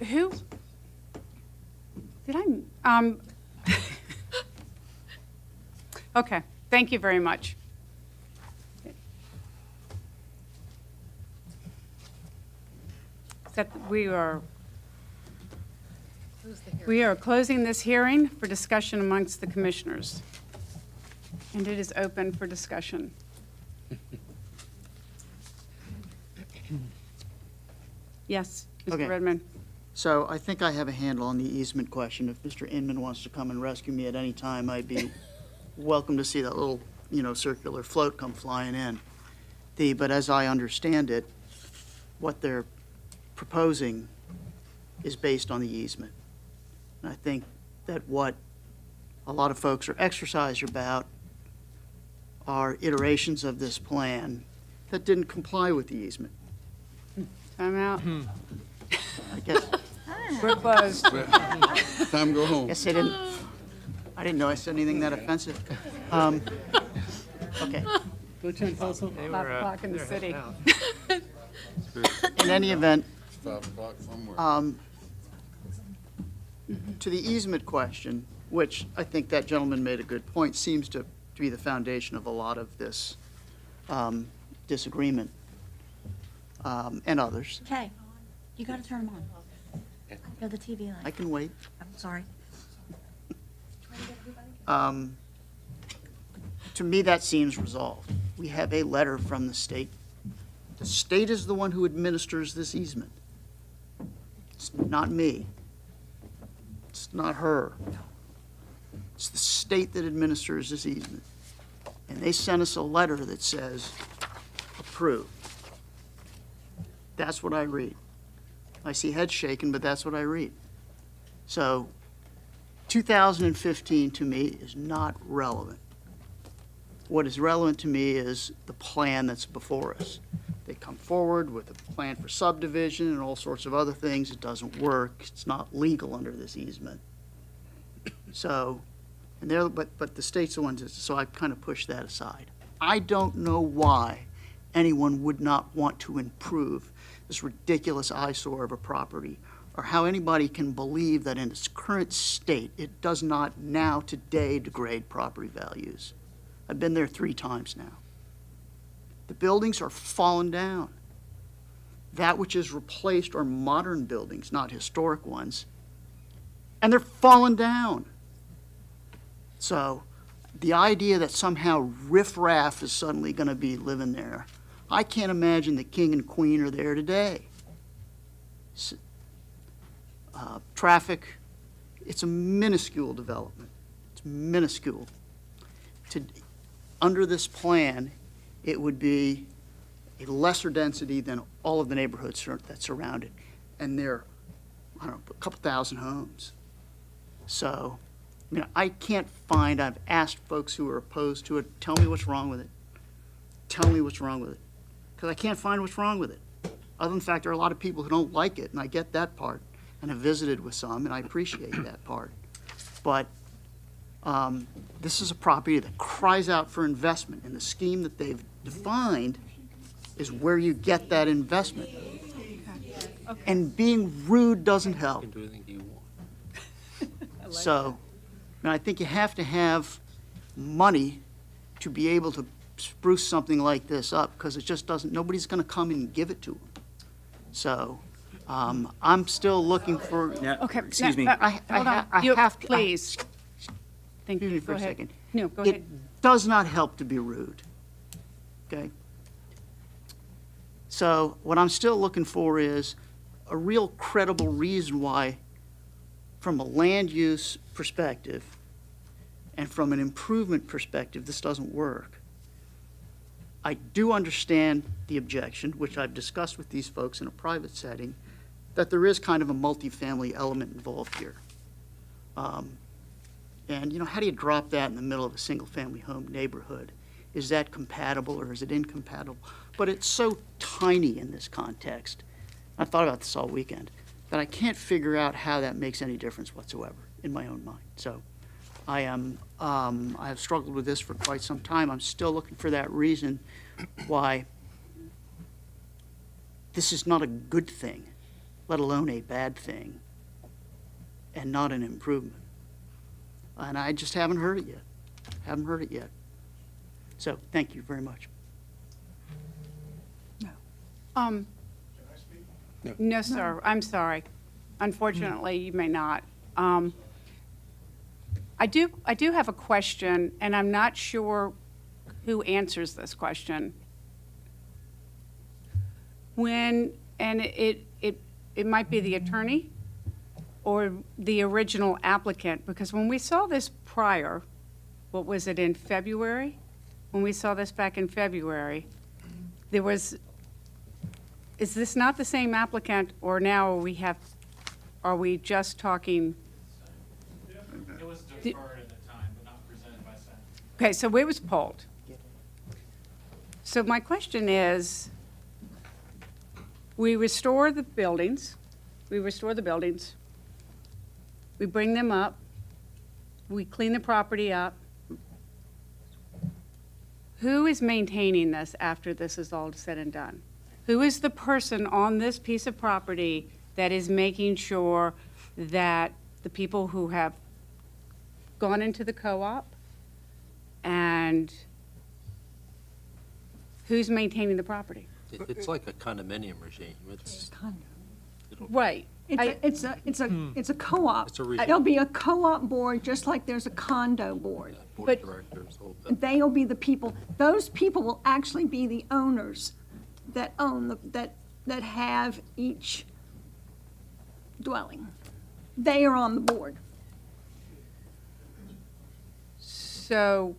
Who? Did I? Okay, thank you very much. We are closing this hearing for discussion amongst the commissioners. And it is open for discussion. Yes, Okay. Mr. Redmond. So I think I have a handle on the easement question. If Mr. Inman wants to come and rescue me at any time, I'd be welcome to see that little, circular float come flying in. But as I understand it, what they're proposing is based on the easement. And I think that what a lot of folks are exercised about are iterations of this plan that didn't comply with the easement. Time out. I guess We're closed. Time to go home. Guess I didn't know I said anything that offensive. Okay. 5 o'clock in the city. In any event, 5 o'clock somewhere. to the easement question, which I think that gentleman made a good point, seems to be the foundation of a lot of this disagreement, and others. Okay, you gotta turn them on. Go to the TV line. I can wait. I'm sorry. To me, that seems resolved. We have a letter from the state. The state is the one who administers this easement. It's not me. It's not her. It's the state that administers this easement. And they sent us a letter that says, approved. That's what I read. I see heads shaking, but that's what I read. So 2015 to me is not relevant. What is relevant to me is the plan that's before us. They come forward with a plan for subdivision and all sorts of other things. It doesn't work. It's not legal under this easement. So, but the state's the ones, so I kind of push that aside. I don't know why anyone would not want to improve this ridiculous eyesore of a property, or how anybody can believe that in its current state, it does not now today degrade property values. I've been there 3 times now. The buildings are fallen down. That which is replaced are modern buildings, not historic ones, and they're fallen down. So the idea that somehow riffraff is suddenly going to be living there, I can't imagine the king and queen are there today. Traffic, it's a minuscule development. It's minuscule. Under this plan, it would be a lesser density than all of the neighborhoods that surround it. And they're, I don't know, a couple thousand homes. So, I mean, I can't find, I've asked folks who are opposed to it, tell me what's wrong with it. Tell me what's wrong with it. Because I can't find what's wrong with it. Other than the fact there are a lot of people who don't like it, and I get that part, and have visited with some, and I appreciate that part. But this is a property that cries out for investment, and the scheme that they've defined is where you get that investment. And being rude doesn't help. You can do anything you want. So, I think you have to have money to be able to spruce something like this up, because it just doesn't, nobody's gonna come and give it to them. So, I'm still looking for. Okay. Excuse me. I have to. Please. Thank Excuse me you. for Go a ahead. second. No, go It ahead. does not help to be rude, okay? So what I'm still looking for is a real credible reason why, from a land use perspective and from an improvement perspective, this doesn't work. I do understand the objection, which I've discussed with these folks in a private setting, that there is kind of a multifamily element involved here. And, how do you drop that in the middle of a single-family home neighborhood? Is that compatible or is it incompatible? But it's so tiny in this context. I thought about this all weekend, that I can't figure out how that makes any difference whatsoever in my own mind. So I have struggled with this for quite some time. I'm still looking for that reason why this is not a good thing, let alone a bad thing, and not an improvement. And I just haven't heard it yet. Haven't heard it yet. So, thank you very much. No, sir, I'm sorry. Unfortunately, you may not. I do have a question, and I'm not sure who answers this question. And it might be the attorney or the original applicant, because when we saw this prior, what was it, in February? When we saw this back in February, is this not the same applicant, or now are we just talking? It was deferred at the time, but not presented by Senate. Okay, so it was pulled. So my question is, we restore the buildings, we bring them up, we clean the property up. Who is maintaining this after this is all said and done? Who is the person on this piece of property that is making sure that the people who have gone into the co-op, and who's maintaining the property? It's like a condominium regime. It's, Right. It's a co-op. It's a region. There'll be a co-op board, just like there's a condo board. board But- of directors, whole bit. They'll be the people, those people will actually be the owners that own, that have each dwelling. They are on the board. So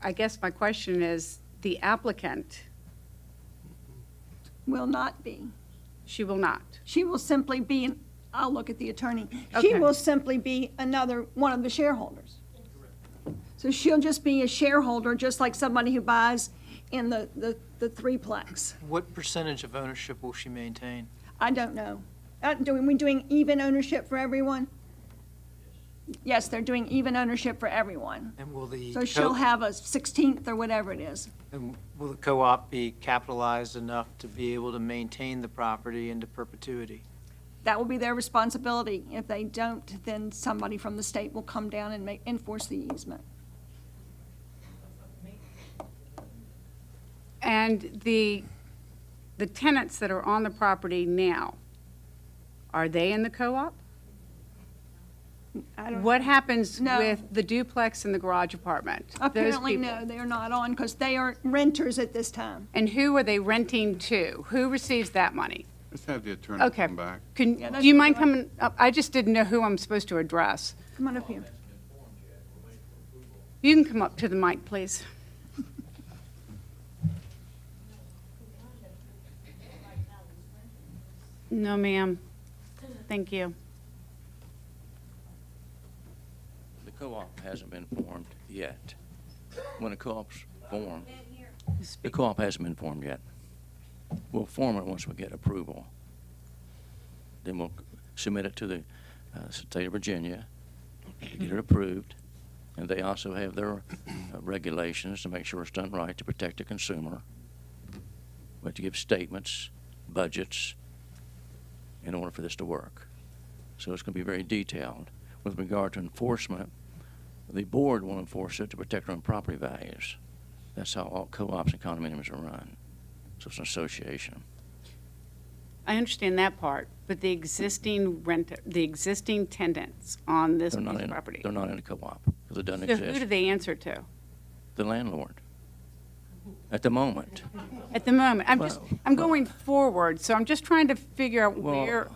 I guess my question is, the applicant, Will not be. she will not. She will simply be, I'll look at the attorney. She Okay. will simply be one of the shareholders. So she'll just be a shareholder, just like somebody who buys in the threeplex. What percentage of ownership will she maintain? I don't know. We doing even ownership for everyone? Yes, they're doing even ownership for everyone. And will the So she'll have a 16th or whatever it is. and will the co-op be capitalized enough to be able to maintain the property into perpetuity? That will be their responsibility. If they don't, then somebody from the state will come down and enforce the easement. And the tenants that are on the property now, are they in the co-op? I don't. What happens No. with the duplex and the garage apartment? Those Apparently, people? no, they are not on because they are renters at this time. And who are they renting to? Who receives that money? Let's have the attorney Okay. come back. Do you mind coming up? I just didn't know who I'm supposed to address. Come on up here. You can come up to the mic, please. No, ma'am. Thank you. The co-op hasn't been formed yet. When a co-op's formed, the co-op hasn't been formed yet. We'll form it once we get approval. Then we'll submit it to the state of Virginia to get it approved. And they also have their regulations to make sure it's done right to protect the consumer. We have to give statements, budgets, in order for this to work. So it's going to be very detailed. With regard to enforcement, the board will enforce it to protect their own property values. That's how all co-ops and condominiums are run. So it's an association. I understand that part, but the existing tenants on this piece of property. They're not in a co-op because it doesn't So exist. who do they answer to? The landlord. At the moment. At the moment, I'm going forward, so I'm just trying to figure out Well, where,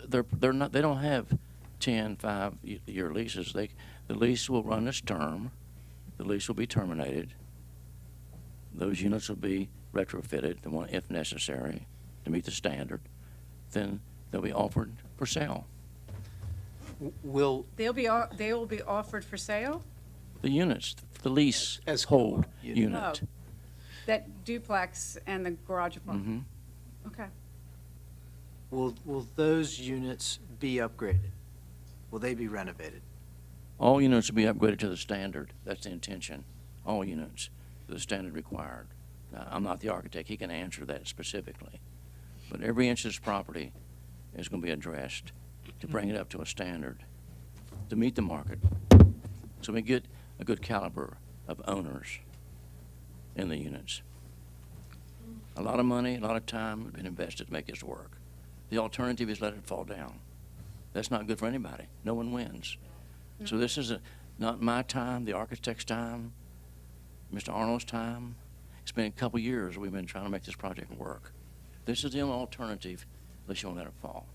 they're not, they don't have 10, 5-year leases. The lease will run its term. The lease will be terminated. Those units will be retrofitted, if necessary, to meet the standard. Then they'll be offered for sale. Will, they will be offered for sale? The units, the lease hold unit. Oh, that duplex and the garage apartment? Okay. will those units be upgraded? Will they be renovated? All units will be upgraded to the standard. That's the intention. All units to the standard required. Now, I'm not the architect. He can answer that specifically. But every inch of this property is going to be addressed to bring it up to a standard, to meet the market, so we get a good caliber of owners in the units. A lot of money, a lot of time has been invested to make this work. The alternative is let it fall down. That's not good for anybody. No one wins. So this is not my time, the architect's time, Mr. Arnold's time. It's been a couple years we've been trying to make this project work. This is the only alternative unless you want to let it fall.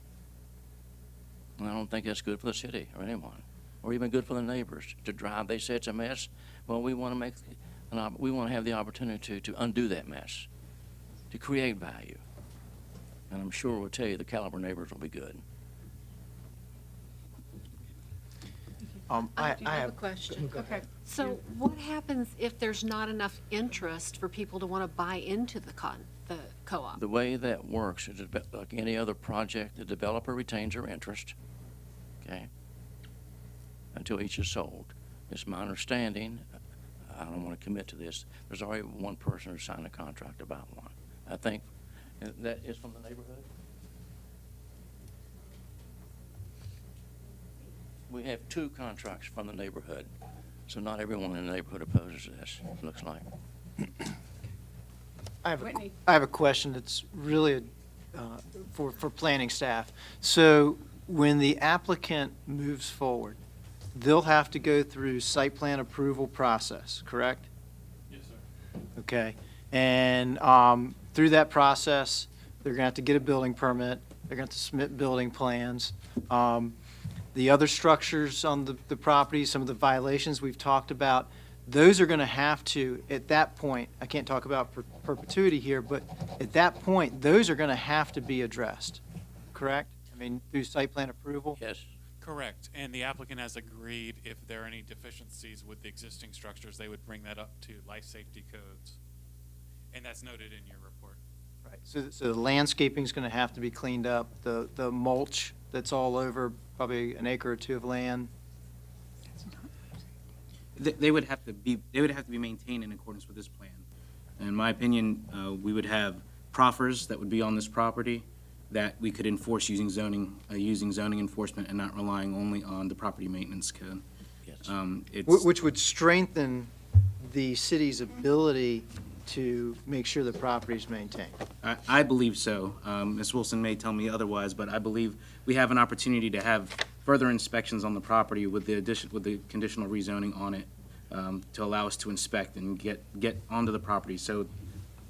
And I don't think that's good for the city or anyone, or even good for the neighbors to drive. They say it's a mess. Well, we want to have the opportunity to undo that mess, to create value. And I'm sure we'll tell you the caliber neighbors will be good. I have a question. Okay. So what happens if there's not enough interest for people to want to buy into the co-op? The way that works is like any other project, the developer retains their interest, okay, until each is sold. It's my understanding, I don't want to commit to this, there's already one person who signed a contract about one. I think that is from the neighborhood. We have 2 contracts from the neighborhood, so not everyone in the neighborhood opposes this, it looks like. I Whitney. have a question that's really for planning staff. So when the applicant moves forward, they'll have to go through site plan approval process, correct? Yes, sir. Okay. And through that process, they're going to have to get a building permit. They're going to have to submit building plans. The other structures on the property, some of the violations we've talked about, those are going to have to, at that point, I can't talk about perpetuity here, but at that point, those are going to have to be addressed, correct? I mean, through site plan approval? Yes. Correct. And the applicant has agreed if there are any deficiencies with the existing structures, they would bring that up to life safety codes. And that's noted in your report. Right. So the landscaping is going to have to be cleaned up. The mulch that's all over probably an acre or 2 of land. They would have to be maintained in accordance with this plan. In my opinion, we would have proffers that would be on this property that we could enforce using zoning enforcement and not relying only on the property maintenance code. Yes. Which would strengthen the city's ability to make sure the property is maintained. I believe so. Ms. Wilson may tell me otherwise, but I believe we have an opportunity to have further inspections on the property with the conditional rezoning on it to allow us to inspect and get onto the property. So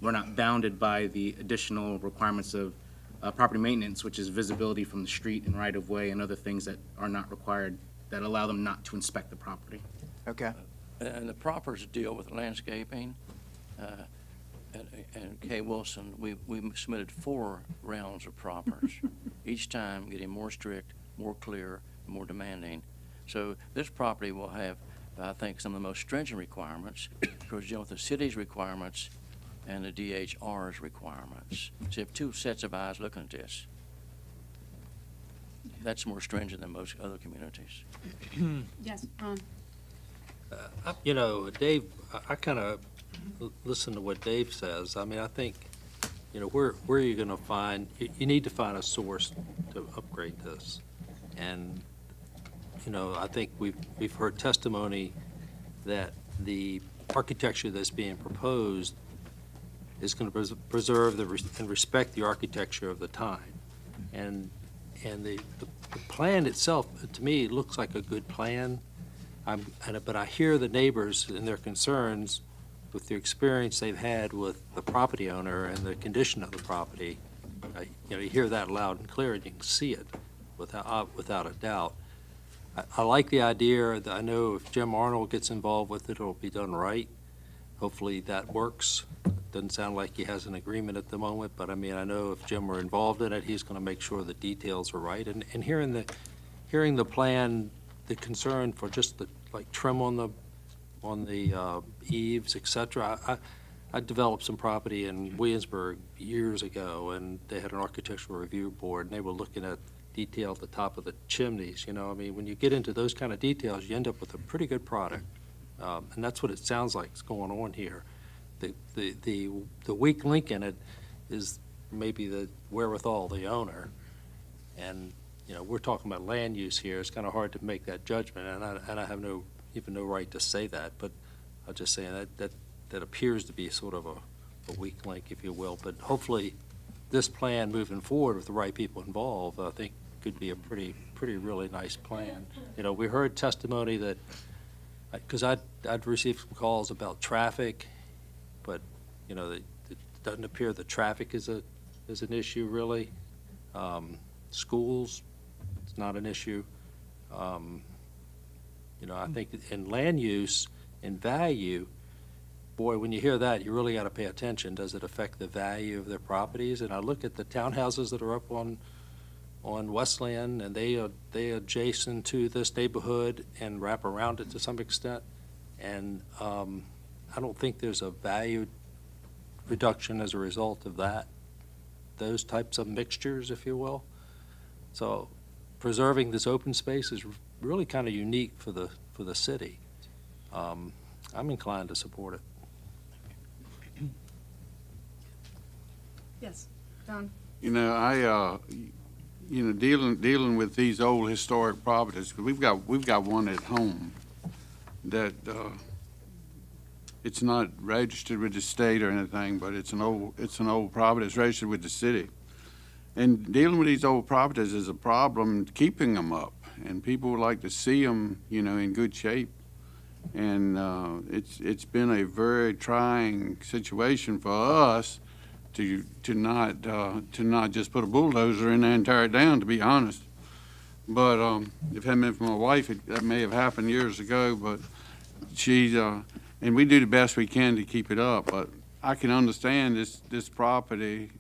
we're not bounded by the additional requirements of property maintenance, which is visibility from the street and right-of-way and other things that are not required that allow them not to inspect the property. Okay. And the proffers deal with landscaping, and Kay Wilson, we submitted 4 rounds of proffers, each time getting more strict, more clear, more demanding. So this property will have, I think, some of the most stringent requirements, because you know, the city's requirements and the DHR's requirements. So you have 2 sets of eyes looking at this. That's more stringent than most other communities. Yes, Ron? You know, Dave, I kind of listen to what Dave says. I mean, I think, you know, where are you going to find, you need to find a source to upgrade this. And, you know, I think we've heard testimony that the architecture that's being proposed is going to preserve and respect the architecture of the time. And the plan itself, to me, looks like a good plan. But I hear the neighbors and their concerns with the experience they've had with the property owner and the condition of the property. You know, you hear that loud and clear, and you can see it without a doubt. I like the idea that I know if Jim Arnold gets involved with it, it'll be done right. Hopefully that works. Doesn't sound like he has an agreement at the moment, but I mean, I know if Jim were involved in it, he's going to make sure the details are right. And hearing the plan, the concern for just the like trim on the eaves, et cetera. I developed some property in Williamsburg years ago, and they had an architectural review board, and they were looking at detail at the top of the chimneys. You know, I mean, when you get into those kind of details, you end up with a pretty good product, and that's what it sounds like is going on here. The weak link in it is maybe the wherewithal of the owner, and you know, we're talking about land use here. It's kind of hard to make that judgment, and I have even no right to say that, but I'll just say that appears to be sort of a weak link, if you will. But hopefully, this plan moving forward with the right people involved, I think, could be a pretty really nice plan. You know, we heard testimony that, because I'd received some calls about traffic, but you know, it doesn't appear that traffic is an issue really. Schools, it's not an issue. You know, I think in land use and value, boy, when you hear that, you really got to pay attention. Does it affect the value of their properties? And I look at the townhouses that are up on Westland, and they adjacent to this neighborhood and wrap around it to some extent. And I don't think there's a value reduction as a result of that, those types of mixtures, if you will. So preserving this open space is really kind of unique for the city. I'm inclined to support it. Yes, Don? You know, dealing with these old historic properties, 'cause we've got one at home that it's not registered with the state or anything, but it's an old property. It's registered with the city. And dealing with these old properties is a problem, keeping them up. And people would like to see them, you know, in good shape. And it's been a very trying situation for us to not just put a bulldozer in there and tear it down, to be honest. But if it hadn't been for my wife, that may have happened years ago. But she's and we do the best we can to keep it up. But I can understand this property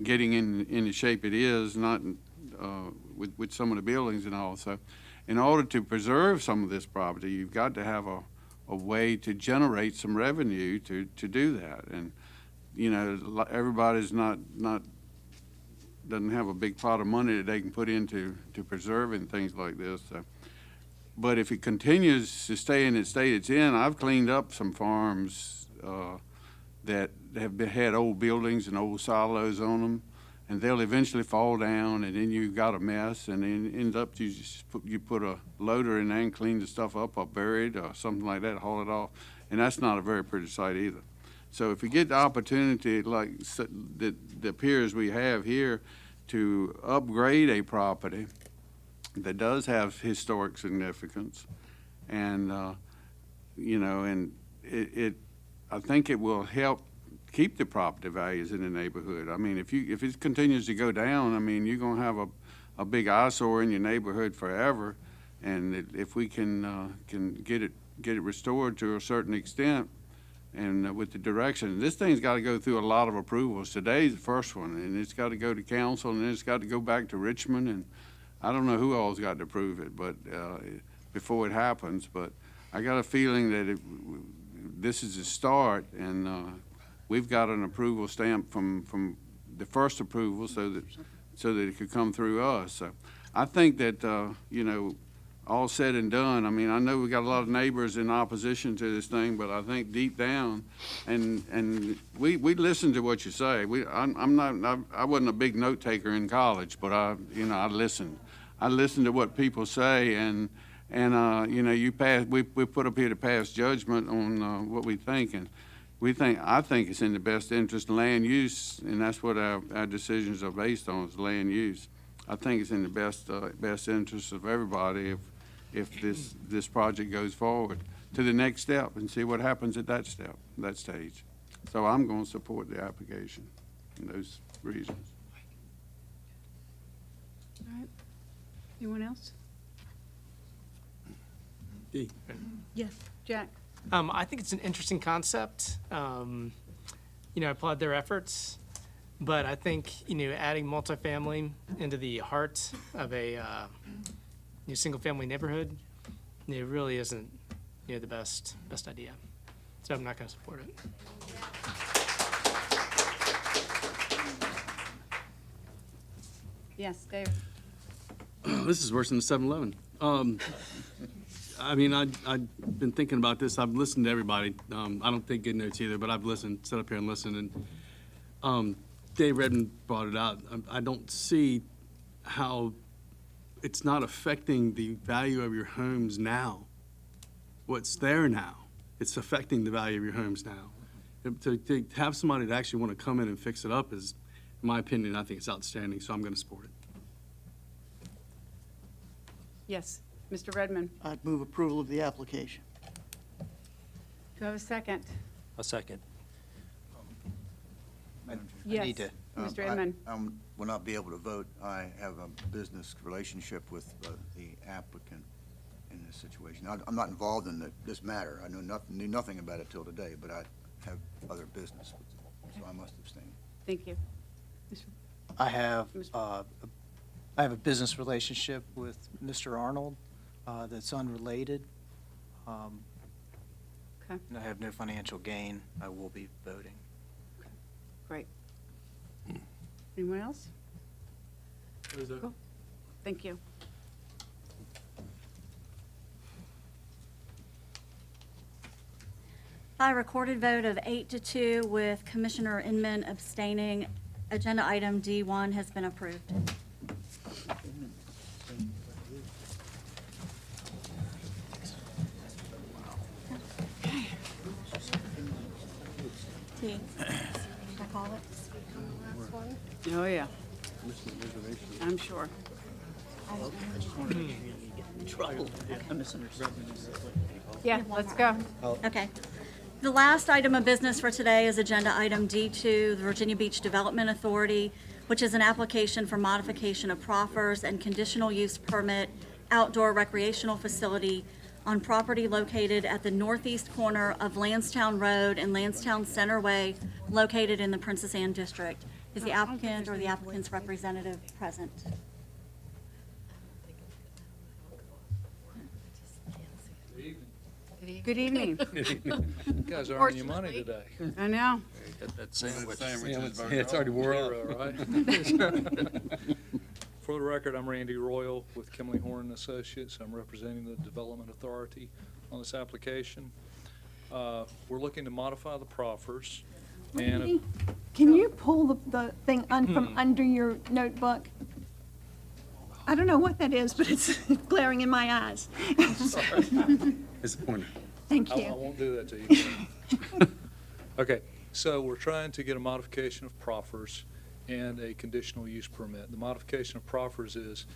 getting in the shape it is, not with some of the buildings and all. So in order to preserve some of this property, you've got to have a way to generate some revenue to do that. And, you know, everybody's doesn't have a big pot of money that they can put into preserving things like this. So. But if it continues to stay in the state it's in, I've cleaned up some farms that have had old buildings and old silos on them, and they'll eventually fall down, and then you've got a mess, and then ends up you put a loader in there and clean the stuff up or bury it or something like that, haul it off, and that's not a very pretty sight either. So if we get the opportunity like the peers we have here to upgrade a property that does have historic significance, and you know, and I think it will help keep the property values in the neighborhood. I mean, if it continues to go down, I mean, you're gonna have a big eyesore in your neighborhood forever. And if we can get it restored to a certain extent, and with the direction. This thing's got to go through a lot of approvals. Today's the first one, and it's got to go to council, and then it's got to go back to Richmond, and I don't know who all's got to approve it, but before it happens. But I got a feeling that this is a start, and we've got an approval stamp from the first approval, so that it could come through us. So I think that all said and done, I mean, I know we got a lot of neighbors in opposition to this thing, but I think deep down, and we listen to what you say. I wasn't a big note taker in college, but I listened. I listened to what people say, and we put up here to pass judgment on what we think, and I think it's in the best interest of land use, and that's what our decisions are based on, is land use. I think it's in the best interest of everybody if this project goes forward to the next step and see what happens at that stage. So I'm going to support the application in those reasons. All right. Anyone else? Yes, Jack. I think it's an interesting concept. I applaud their efforts, but I think, adding multifamily into the heart of a single-family neighborhood, it really isn't, the best idea. So I'm not going to support it. Yes, David. This is worse than the 7-Eleven. I mean, I've been thinking about this. I've listened to everybody. I don't take good notes either, but I've listened, sat up here and listened. And Dave Redmond brought it out. I don't see how it's not affecting the value of your homes now. What's there now, it's affecting the value of your homes now. To have somebody that actually want to come in and fix it up is, in my opinion, I think it's outstanding, so I'm going to support it. Yes, Mr. Redmond. I'd move approval of the application. Do you have a second? A second. Yes, Mr. Edmund. I will not be able to vote. I have a business relationship with the applicant in this situation. I'm not involved in this matter. I knew nothing about it till today, but I have other business, so I must abstain. Thank you. I have a business relationship with Mr. Arnold that's unrelated. Okay. And I have no financial gain. I will be voting. Great. Anyone else? Cool. Thank you. By recorded vote of 8-2 with Commissioner Inman abstaining, agenda item D1 has been approved. T. Should I call it? Oh, yeah. I'm sure. Yeah, let's go. Okay. The last item of business for today is agenda item D2, the Virginia Beach Development Authority, which is an application for modification of proffers and conditional use permit outdoor recreational facility on property located at the northeast corner of Lansdowne Road and Lansdowne Center Way, located in the Princess Anne District. Is the applicant or the applicant's representative present? Good evening. You guys are earning your money today. I know. That sandwich. It's already wore off. Right? For the record, I'm Randy Royal with Kimley Horn Associates. I'm representing the Development Authority on this application. We're looking to modify the proffers. Randy, can you pull the thing from under your notebook? I don't know what that is, but it's glaring in my eyes. Disappointed. Thank you. I won't do that to you. Okay, so we're trying to get a modification of proffers and a conditional use permit. The modification of proffers is,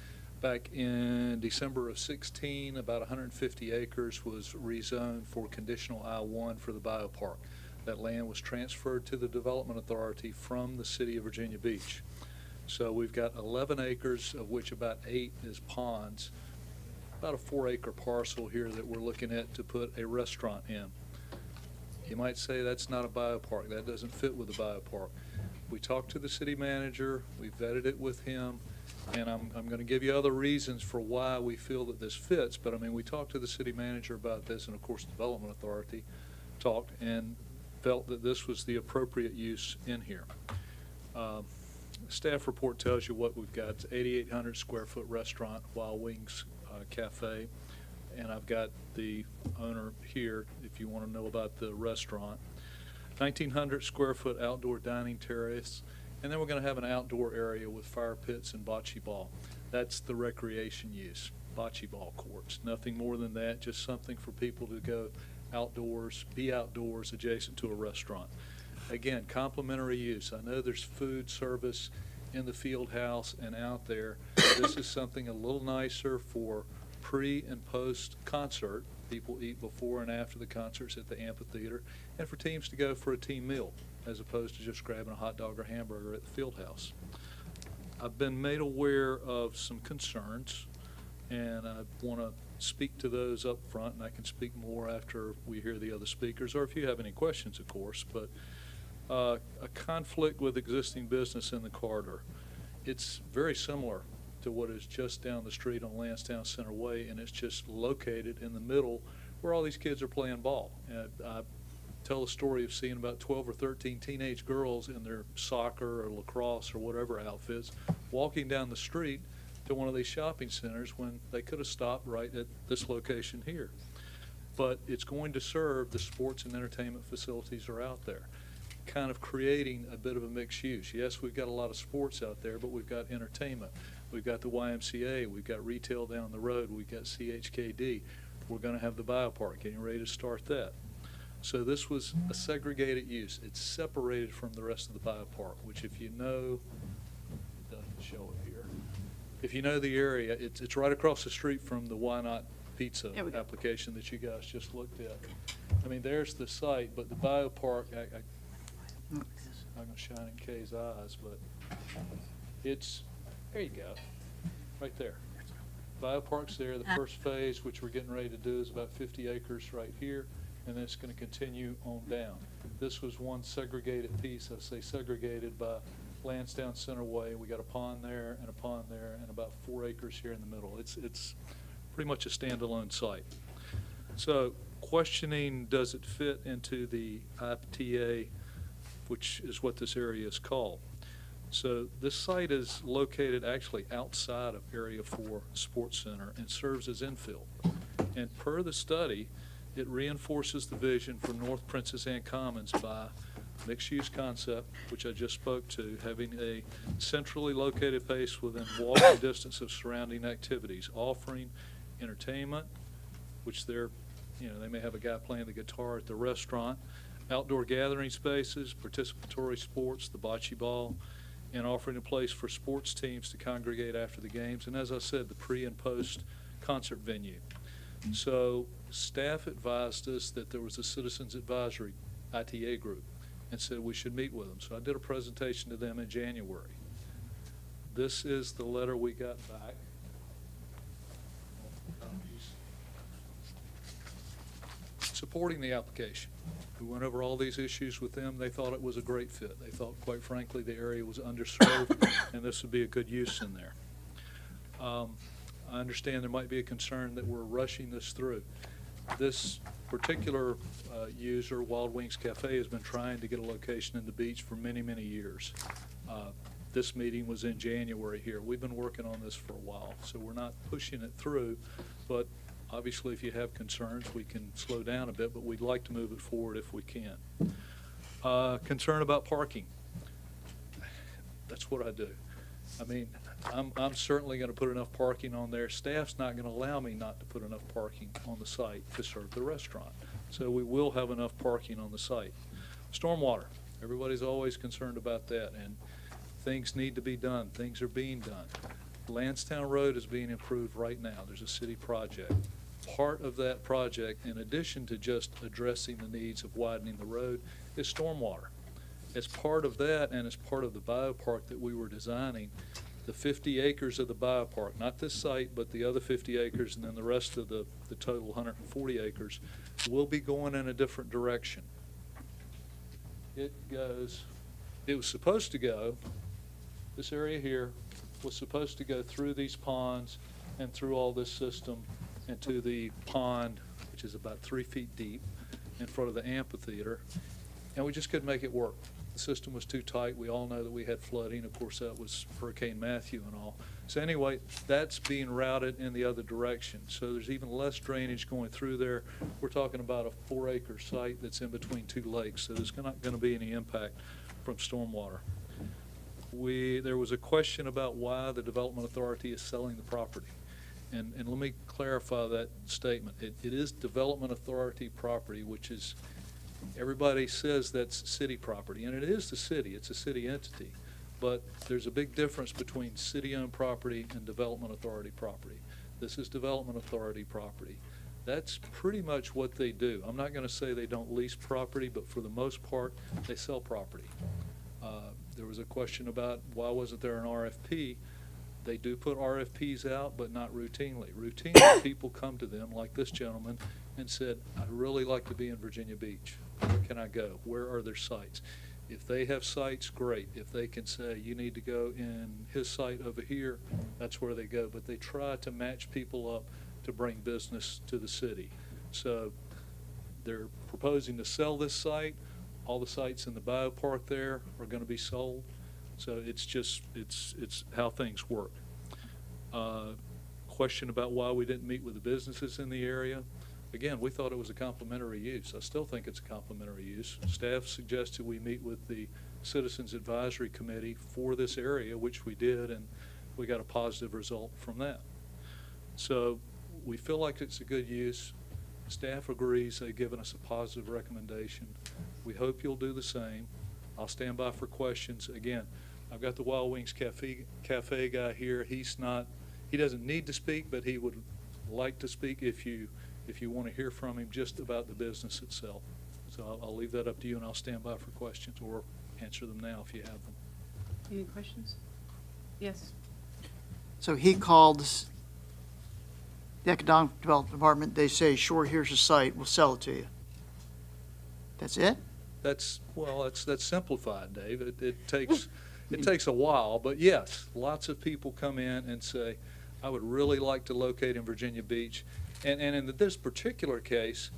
back in December of 16, about 150 acres was rezoned for conditional I-1 for the biopark. That land was transferred to the Development Authority from the city of Virginia Beach. So we've got 11 acres, of which about 8 is ponds, about a 4-acre parcel here that we're looking at to put a restaurant in. You might say that's not a biopark, that doesn't fit with the biopark. We talked to the city manager, we vetted it with him, and I'm going to give you other reasons for why we feel that this fits, but I mean, we talked to the city manager about this, and of course, the Development Authority talked and felt that this was the appropriate use in here. Staff report tells you what we've got. It's 8,800 square foot restaurant, Wild Wings Cafe, and I've got the owner here if you want to know about the restaurant. 1,900 square foot outdoor dining terrace, and then we're going to have an outdoor area with fire pits and bocce ball. That's the recreation use, bocce ball courts. Nothing more than that, just something for people to go outdoors, be outdoors adjacent to a restaurant. Again, complementary use. I know there's food service in the field house and out there. This is something a little nicer for pre and post concert. People eat before and after the concerts at the amphitheater, and for teams to go for a team meal as opposed to just grabbing a hot dog or hamburger at the field house. I've been made aware of some concerns, and I want to speak to those up front, and I can speak more after we hear the other speakers, or if you have any questions, of course. But a conflict with existing business in the corridor. It's very similar to what is just down the street on Lansdowne Center Way, and it's just located in the middle where all these kids are playing ball. And I tell the story of seeing about 12 or 13 teenage girls in their soccer or lacrosse or whatever outfits walking down the street to one of these shopping centers when they could have stopped right at this location here. But it's going to serve the sports and entertainment facilities that are out there, kind of creating a bit of a mixed use. Yes, we've got a lot of sports out there, but we've got entertainment. We've got the YMCA, we've got retail down the road, we've got CHKD. We're going to have the biopark, getting ready to start that. So this was a segregated use. It's separated from the rest of the biopark, which if you know, it doesn't show it here. If you know the area, it's right across the street from the Why Not Pizza application that you guys just looked at. I mean, there's the site, but the biopark, I'm going to shine in Kay's eyes, but it's, there you go, right there. Biopark's there. The first phase, which we're getting ready to do, is about 50 acres right here, and then it's going to continue on down. This was one segregated piece. I say segregated by Lansdowne Center Way. We got a pond there and a pond there and about 4 acres here in the middle. It's pretty much a standalone site. So questioning, does it fit into the IPTA, which is what this area is called. So this site is located actually outside of Area 4 Sports Center and serves as infill. And per the study, it reinforces the vision for North Princess Anne Commons by mixed-use concept, which I just spoke to, having a centrally located place within walking distance of surrounding activities, offering entertainment, which they may have a guy playing the guitar at the restaurant, outdoor gathering spaces, participatory sports, the bocce ball, and offering a place for sports teams to congregate after the games, and as I said, the pre and post concert venue. So staff advised us that there was a Citizens Advisory ITA group and said we should meet with them. So I did a presentation to them in January. This is the letter we got back. Supporting the application. We went over all these issues with them. They thought it was a great fit. They thought, quite frankly, the area was underserved and this would be a good use in there. I understand there might be a concern that we're rushing this through. This particular user, Wild Wings Cafe, has been trying to get a location in the beach for many, many years. This meeting was in January here. We've been working on this for a while, so we're not pushing it through, but obviously, if you have concerns, we can slow down a bit, but we'd like to move it forward if we can. Concern about parking. That's what I do. I mean, I'm certainly going to put enough parking on there. Staff's not going to allow me not to put enough parking on the site to serve the restaurant. So we will have enough parking on the site. Stormwater. Everybody's always concerned about that, and things need to be done. Things are being done. Lansdowne Road is being improved right now. There's a city project. Part of that project, in addition to just addressing the needs of widening the road, is stormwater. As part of that, and as part of the biopark that we were designing, the 50 acres of the biopark, not this site, but the other 50 acres, and then the rest of the total 140 acres, will be going in a different direction. it was supposed to go, this area here was supposed to go through these ponds and through all this system and to the pond, which is about 3 feet deep, in front of the amphitheater, and we just couldn't make it work. The system was too tight. We all know that we had flooding. Of course, that was Hurricane Matthew and all. So anyway, that's being routed in the other direction. So there's even less drainage going through there. We're talking about a 4-acre site that's in between 2 lakes, so there's not going to be any impact from stormwater. There was a question about why the Development Authority is selling the property. And let me clarify that statement. It is Development Authority property, which is, everybody says that's city property, and it is the city. It's a city entity. But there's a big difference between city-owned property and Development Authority property. This is Development Authority property. That's pretty much what they do. I'm not going to say they don't lease property, but for the most part, they sell property. There was a question about why wasn't there an RFP. They do put RFPs out, but not routinely. Routinely, people come to them, like this gentleman, and said, I'd really like to be in Virginia Beach. Where can I go? Where are their sites? If they have sites, great. If they can say, you need to go in his site over here, that's where they go. But they try to match people up to bring business to the city. So they're proposing to sell this site. All the sites in the biopark there are going to be sold. So it's just, it's how things work. Question about why we didn't meet with the businesses in the area. Again, we thought it was a complementary use. I still think it's a complementary use. Staff suggested we meet with the Citizens Advisory Committee for this area, which we did, and we got a positive result from that. So we feel like it's a good use. Staff agrees. They've given us a positive recommendation. We hope you'll do the same. I'll stand by for questions. Again, I've got the Wild Wings Cafe guy here. He doesn't need to speak, but he would like to speak if you want to hear from him just about the business itself. So I'll leave that up to you, and I'll stand by for questions or answer them now if you have them. Any questions? Yes. So he called the Economic Development Department. They say, sure, here's a site. We'll sell it to you. That's it? That's simplified, Dave. It takes a while, but yes, lots of people come in and say, I would really like to locate in Virginia Beach. And in this particular case,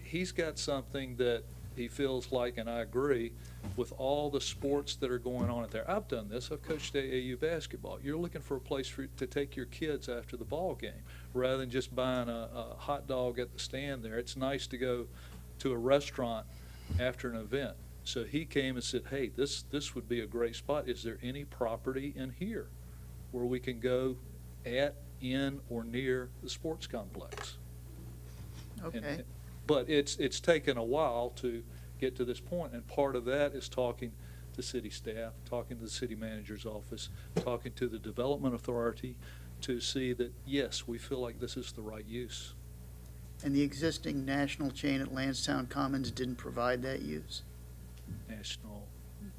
he's got something that he feels like, and I agree, with all the sports that are going on out there. I've done this. I've coached AAU basketball. You're looking for a place to take your kids after the ball game rather than just buying a hot dog at the stand there. It's nice to go to a restaurant after an event. So he came and said, hey, this would be a great spot. Is there any property in here where we can go in or near the sports complex? Okay. But it's taken a while to get to this point, and part of that is talking to city staff, talking to the city manager's office, talking to the development authority to see that, yes, we feel like this is the right use. And the existing national chain at Lansdowne Commons didn't provide that use? National,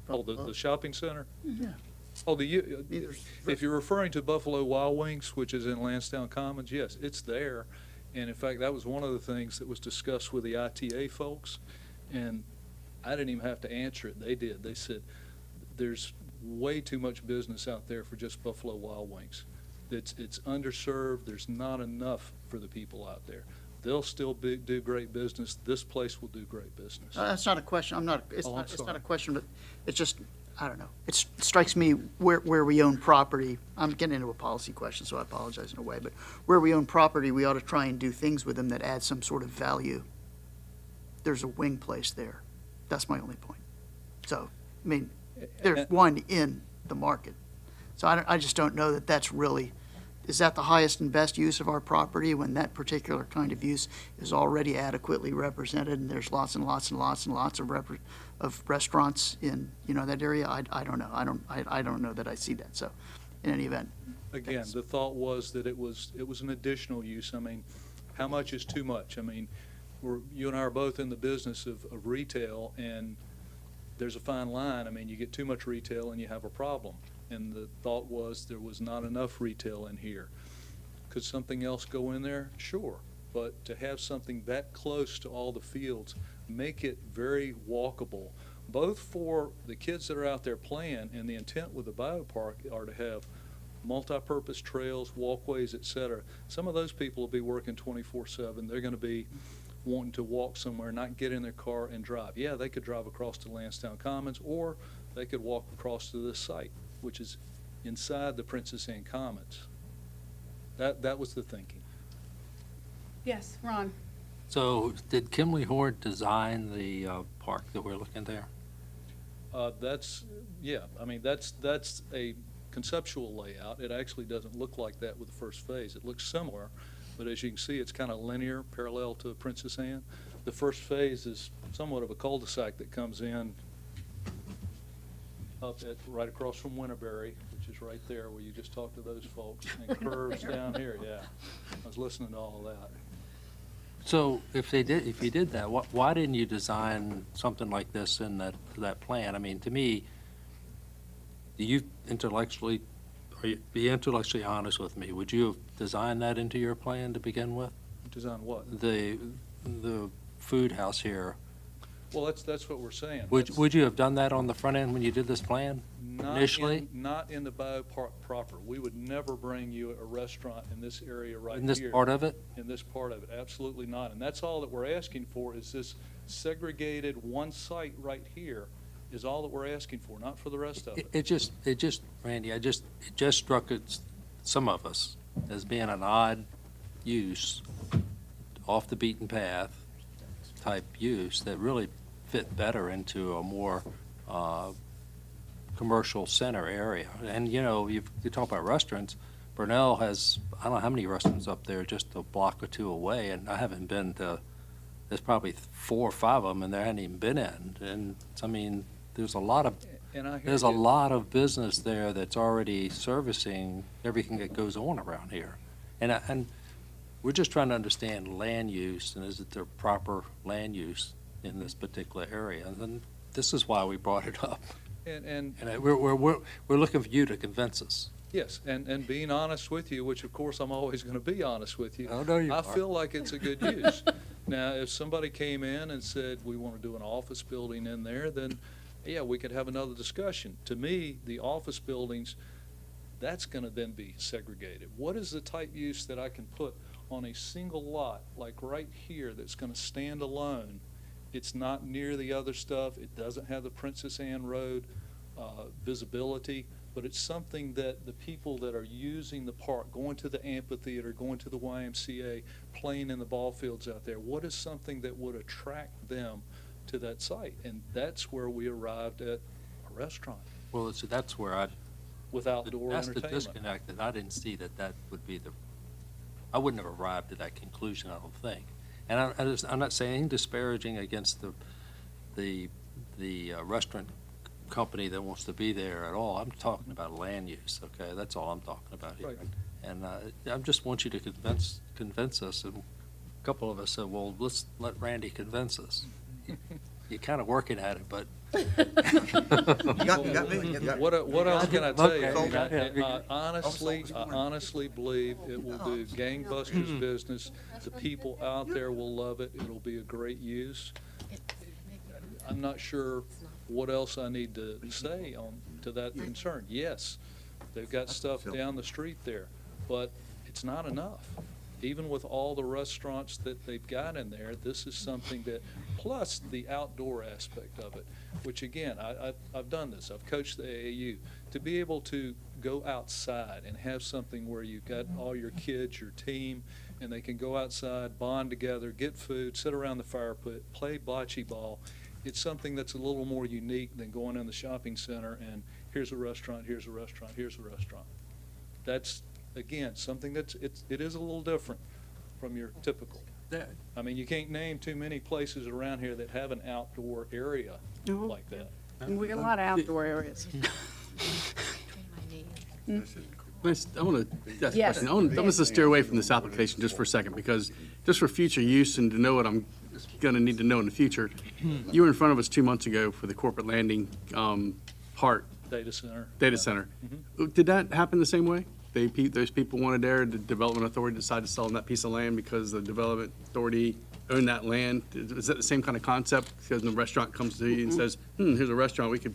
the shopping center? Yeah. Oh, if you're referring to Buffalo Wild Wings, which is in Lansdowne Commons, yes, it's there. And in fact, that was one of the things that was discussed with the ITA folks. And I didn't even have to answer it. They did. They said, there's way too much business out there for just Buffalo Wild Wings. It's underserved. There's not enough for the people out there. They'll still do great business. This place will do great business. That's not a question. It's not sorry. a question, but it's just, I don't know. It strikes me where we own property. I'm getting into a policy question, so I apologize in a way. But where we own property, we ought to try and do things with them that add some sort of value. There's a wing place there. That's my only point. So, I mean, there's one in the market. So I just don't know that that's really, is that the highest and best use of our property when that particular kind of use is already adequately represented and there's lots and lots and lots and lots of restaurants in, that area? I don't know. I don't know that I see that. So, in any event. Again, the thought was that it was an additional use. I mean, how much is too much? I mean, you and I are both in the business of retail, and there's a fine line. I mean, you get too much retail and you have a problem. And the thought was there was not enough retail in here. Could something else go in there? Sure. But to have something that close to all the fields, make it very walkable, both for the kids that are out there playing, and the intent with the biopark are to have multi-purpose trails, walkways, et cetera. Some of those people will be working 24/7. They're going to be wanting to walk somewhere, not get in their car and drive. Yeah, they could drive across to Lansdowne Commons, or they could walk across to this site, which is inside the Princess Anne Commons. That was the thinking. Yes, Ron? So did Kimley Horde design the park that we're looking there? Yeah, I mean, that's a conceptual layout. It actually doesn't look like that with the first phase. It looks similar, but as you can see, it's kind of linear, parallel to Princess Anne. The first phase is somewhat of a cul-de-sac that comes in up at, right across from Winterberry, which is right there where you just talked to those folks, and curves down here, yeah. I was listening to all of that. So if you did that, why didn't you design something like this in that plan? I mean, to me, do you be intellectually honest with me? Would you have designed that into your plan to begin with? Design what? The food house here. Well, that's what we're saying. Would you have done that on the front end when you did this plan initially? Not in the biopark proper. We would never bring you a restaurant in this area right here. In this part of it? In this part of it, absolutely not. And that's all that we're asking for, is this segregated one site right here is all that we're asking for, not for the rest of it. It just, Randy, it just struck some of us as being an odd use, off the beaten path type use that really fit better into a more commercial center area. And, you know, you talk about restaurants, Burnell has, I don't know how many restaurants up there, just a block or two away, and I haven't been to, there's probably 4 or 5 of them, and there hadn't even been in. And, I mean, there's a lot of business there that's already servicing everything that goes on around here. And we're just trying to understand land use, and is it the proper land use in this particular area? And then this is why we brought it up. And we're looking for you to convince us. yes, and being honest with you, which of course I'm always going to be honest with you. Oh, no, you I are. feel like it's a good use. Now, if somebody came in and said, we want to do an office building in there, then, yeah, we could have another discussion. To me, the office buildings, that's going to then be segregated. What is the type use that I can put on a single lot, like right here, that's going to stand alone? It's not near the other stuff. It doesn't have the Princess Anne Road visibility, but it's something that the people that are using the park, going to the amphitheater, going to the YMCA, playing in the ball fields out there, what is something that would attract them to that site? And that's where we arrived at a restaurant. Well, so that's where with outdoor that's entertainment. the disconnect, that I didn't see that would be I wouldn't have arrived at that conclusion, I don't think. And I'm not saying anything disparaging against the restaurant company that wants to be there at all. I'm talking about land use, okay? That's all I'm talking about here. Right. And I just want you to convince us, and a couple of us said, well, let's let Randy convince us. You're kind of working at it, but. You got me. What else can I tell you? Okay. I honestly believe it will do gangbusters business. The people out there will love it. It'll be a great use. I'm not sure what else I need to say to that concern. Yes, they've got stuff down the street there, but it's not enough. Even with all the restaurants that they've got in there, this is something that, plus the outdoor aspect of it, which again, I've done this. I've coached the AAU. To be able to go outside and have something where you've got all your kids, your team, and they can go outside, bond together, get food, sit around the fire pit, play bocce ball. It's something that's a little more unique than going in the shopping center and here's a restaurant, here's a restaurant, here's a restaurant. That's, again, something it is a little different from your typical. I mean, you can't name too many places around here that have an outdoor area like that. We got a lot of outdoor areas. I want to ask a Yes. question. I'm going to steer away from this application just for a second, because just for future use and to know what I'm going to need to know in the future, you were in front of us 2 months ago for the corporate landing part. Data center. Data center. Did that happen the same way? those people wanted there, the development authority decided to sell them that piece of land because the development authority owned that land? Is that the same kind of concept? Because the restaurant comes to you and says, here's a restaurant, we could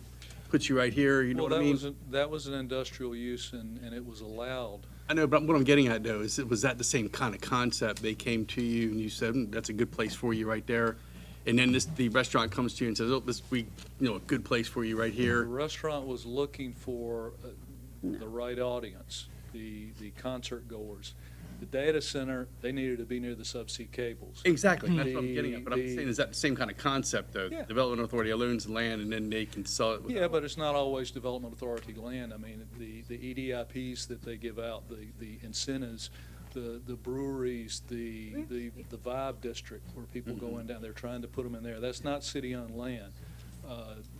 put you right here, you know Well, what I mean? that was an industrial use and it was allowed. I know, but what I'm getting at though is, was that the same kind of concept? They came to you and you said, that's a good place for you right there. And then the restaurant comes to you and says, oh, a good place for you right The here. restaurant was looking for the right audience, the concert goers. The data center, they needed to be near the subsea cables. Exactly, that's what I'm getting at. But I'm saying, is that the same kind of concept though? Yeah. Development authority owns the land and then they can sell it. Yeah, but it's not always development authority land. I mean, the EDIPs that they give out, the incentives, the breweries, the Vibe District where people go in down, they're trying to put them in there. That's not city-owned land.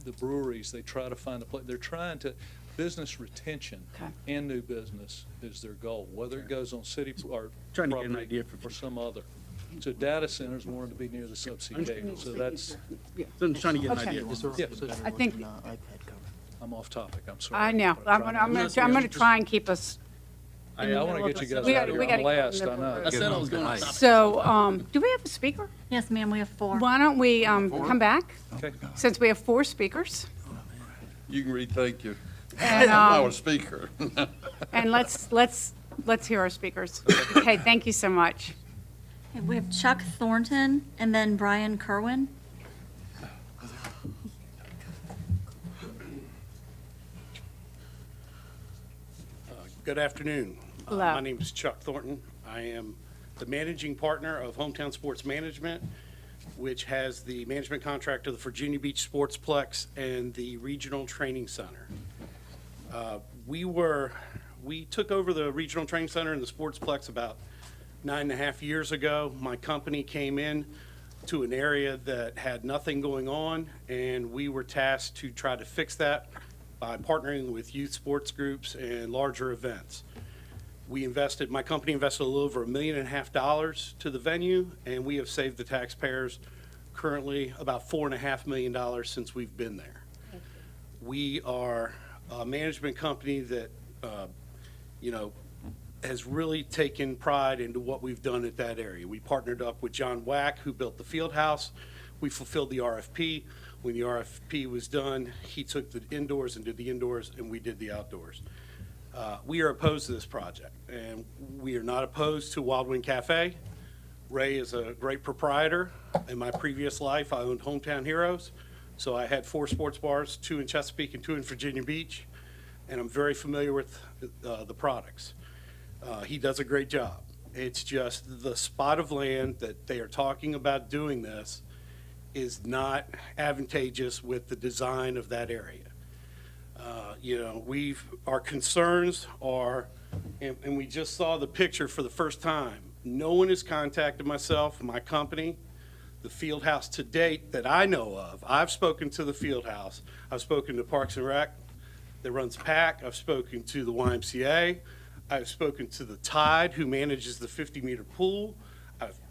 The breweries, they try to find a place, they're trying to, business retention and new business is their goal, whether it goes on city or Trying to get an property idea or some other. So data centers wanted to be near the subsea cable, so that's, I'm trying to get an Okay. idea. I think, I'm off topic, I'm sorry. I know, I'm gonna try and keep us. I want to get you guys We out gotta- of we here. I'm gotta- last, I know. I said I was going to stop. So, do we have a speaker? Yes, ma'am, we have 4. Why don't we come back, Okay. since we have 4 speakers? You can read, thank you. And, I'm not a speaker. And let's hear our speakers. Okay, thank you so much. Okay, we have Chuck Thornton and then Brian Kerwin. Good afternoon. Hello. My name is Chuck Thornton. I am the managing partner of Hometown Sports Management, which has the management contract of the Virginia Beach Sportsplex and the Regional Training Center. We took over the Regional Training Center and the Sportsplex about 9.5 years ago. My company came in to an area that had nothing going on, and we were tasked to try to fix that by partnering with youth sports groups and larger events. My company invested a little over $1.5 million to the venue, and we have saved the taxpayers currently about $4.5 million since we've been there. We are a management company that, has really taken pride into what we've done at that area. We partnered up with John Wack, who built the field house. We fulfilled the RFP. When the RFP was done, he took the indoors and did the indoors, and we did the outdoors. We are opposed to this project, and we are not opposed to Wild Wind Cafe. Ray is a great proprietor. In my previous life, I owned Hometown Heroes, so I had 4 sports bars, 2 in Chesapeake and 2 in Virginia Beach, and I'm very familiar with the products. He does a great job. It's just the spot of land that they are talking about doing this is not advantageous with the design of that area. Our concerns are, and we just saw the picture for the first time. No one has contacted myself, my company, the field house to date that I know of. I've spoken to the field house. I've spoken to Parks and Rec that runs PAC. I've spoken to the YMCA. I've spoken to the Tide, who manages the 50-meter pool.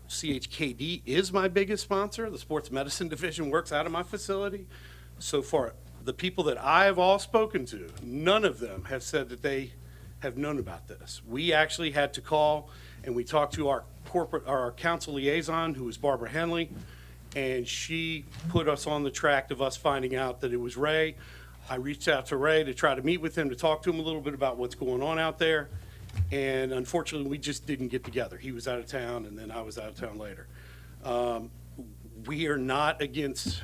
CHKD is my biggest sponsor. The sports medicine division works out of my facility. So far, the people that I have all spoken to, none of them have said that they have known about this. We actually had to call and we talked to our council liaison, who is Barbara Henley, and she put us on the track of us finding out that it was Ray. I reached out to Ray to try to meet with him, to talk to him a little bit about what's going on out there. And unfortunately, we just didn't get together. He was out of town, and then I was out of town later. We are not against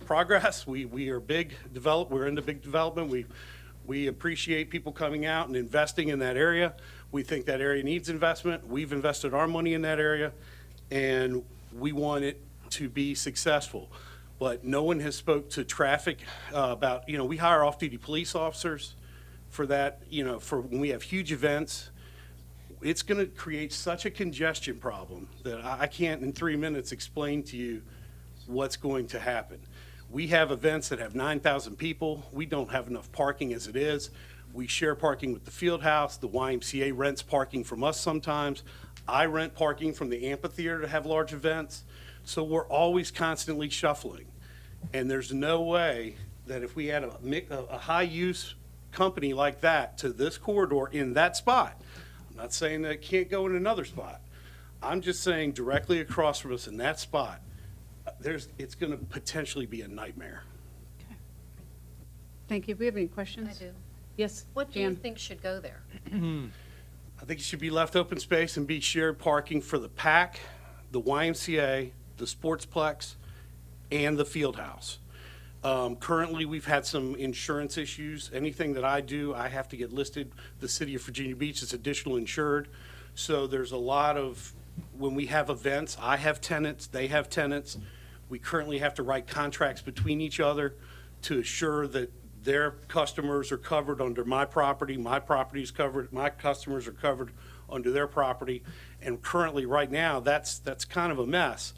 progress. We are we're into big development. We appreciate people coming out and investing in that area. We think that area needs investment. We've invested our money in that area, and we want it to be successful. But no one has spoke to traffic about, we hire off-duty police officers for that, for when we have huge events. It's going to create such a congestion problem that I can't in 3 minutes explain to you what's going to happen. We have events that have 9,000 people. We don't have enough parking as it is. We share parking with the field house. The YMCA rents parking from us sometimes. I rent parking from the amphitheater to have large events. So we're always constantly shuffling. And there's no way that if we had a high-use company like that to this corridor in that spot, I'm not saying that it can't go in another spot. I'm just saying directly across from us in that spot, it's going to potentially be a nightmare. Thank you. Do we have any questions? I do. Yes, What do you Jan? think should go there? I think it should be left open space and be shared parking for the PAC, the YMCA, the Sportsplex, and the field house. Currently, we've had some insurance issues. Anything that I do, I have to get listed. The city of Virginia Beach is additional insured. So there's a lot of, when we have events, I have tenants, they have tenants. We currently have to write contracts between each other to assure that their customers are covered under my property is covered, my customers are covered under their property. And currently, right now, that's kind of a mess.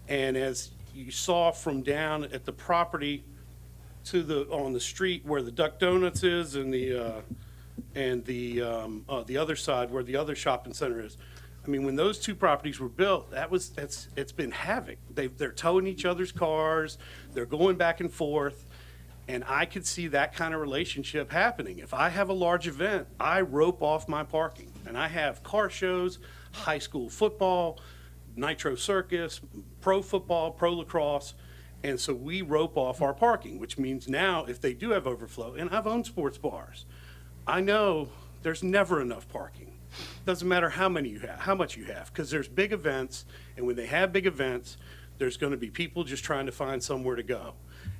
And as you saw from down at the property to on the street where the Duck Donuts is and the other side where the other shopping center is, I mean, when those two properties were built, it's been havoc. They're towing each other's cars, they're going back and forth. And I could see that kind of relationship happening. If I have a large event, I rope off my parking. And I have car shows, high school football, nitro circus, pro football, pro lacrosse. And so we rope off our parking, which means now if they do have overflow, and I've owned sports bars, I know there's never enough parking. Doesn't matter how much you have, because there's big events, and when they have big events, there's going to be people just trying to find somewhere to go.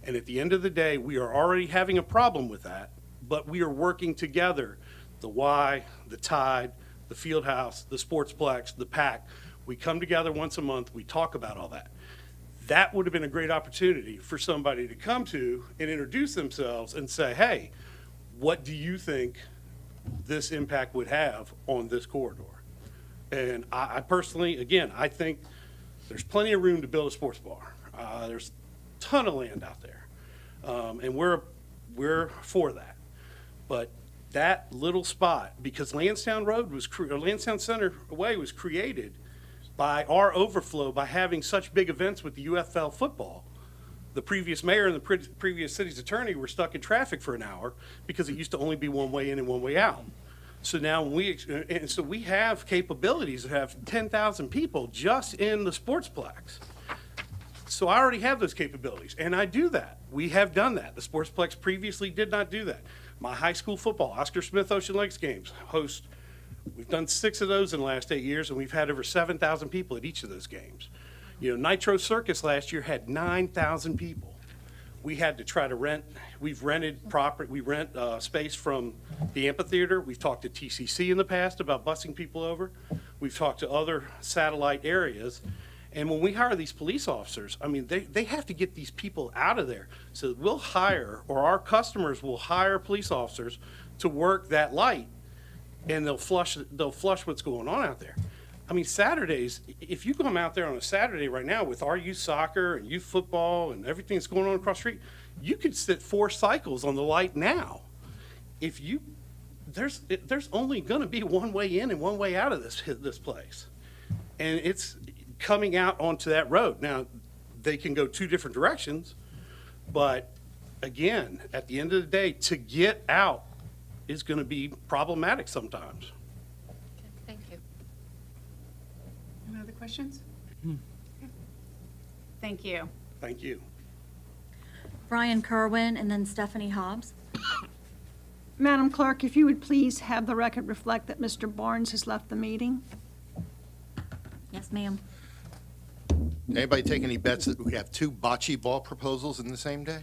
And at the end of the day, we are already having a problem with that, but we are working together, the Y, the Tide, the Field House, the Sportsplex, the PAC. We come together once a month, we talk about all that. That would have been a great opportunity for somebody to come to and introduce themselves and say, hey, what do you think this impact would have on this corridor? And I personally, again, I think there's plenty of room to build a sports bar. There's ton of land out there, and we're for that. But that little spot, because Lansdowne Road or Lansdowne Center Way was created by our overflow by having such big events with the UFL football. The previous mayor and the previous city's attorney were stuck in traffic for an hour because it used to only be one way in and one way out. So now we have capabilities to have 10,000 people just in the Sportsplex. So I already have those capabilities, and I do that. We have done that. The Sportsplex previously did not do that. My high school football, Oscar Smith Ocean Lakes games, we've done 6 of those in the last 8 years, and we've had over 7,000 people at each of those games. You know, Nitro Circus last year had 9,000 people. We had to try to rent space from the amphitheater. We've talked to TCC in the past about busing people over. We've talked to other satellite areas. And when we hire these police officers, I mean, they have to get these people out of there. So we'll hire, or our customers will hire police officers to work that light, and they'll flush what's going on out there. I mean, Saturdays, if you come out there on a Saturday right now with our youth soccer and youth football and everything that's going on across the street, you could sit 4 cycles on the light now. There's only going to be one way in and one way out of this place. And it's coming out onto that road. Now, they can go 2 different directions, but again, at the end of the day, to get out is going to be problematic sometimes. Thank you. Any other questions? Thank you. Thank you. Brian Kerwin and then Stephanie Hobbs. Madam Clerk, if you would please have the record reflect that Mr. Barnes has left the meeting. Yes, ma'am. Anybody take any bets that we have 2 bocce ball proposals in the same day?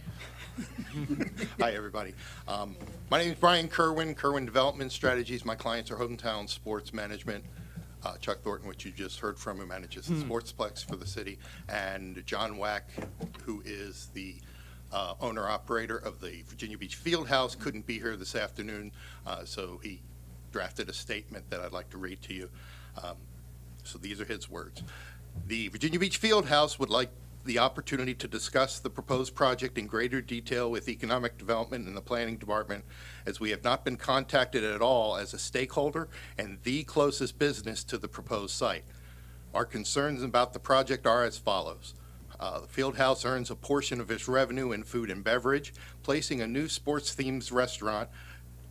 Hi, everybody. My name is Brian Kerwin, Kerwin Development Strategies. My clients are Hometown Sports Management, Chuck Thornton, which you just heard from, who manages the Sportsplex for the city, and John Wack, who is the owner-operator of the Virginia Beach Fieldhouse, couldn't be here this afternoon, so he drafted a statement that I'd like to read to you. So these are his words. The Virginia Beach Fieldhouse would like the opportunity to discuss the proposed project in greater detail with Economic Development and the Planning Department, as we have not been contacted at all as a stakeholder and the closest business to the proposed site. Our concerns about the project are as follows. The Fieldhouse earns a portion of its revenue in food and beverage, placing a new sports-themed restaurant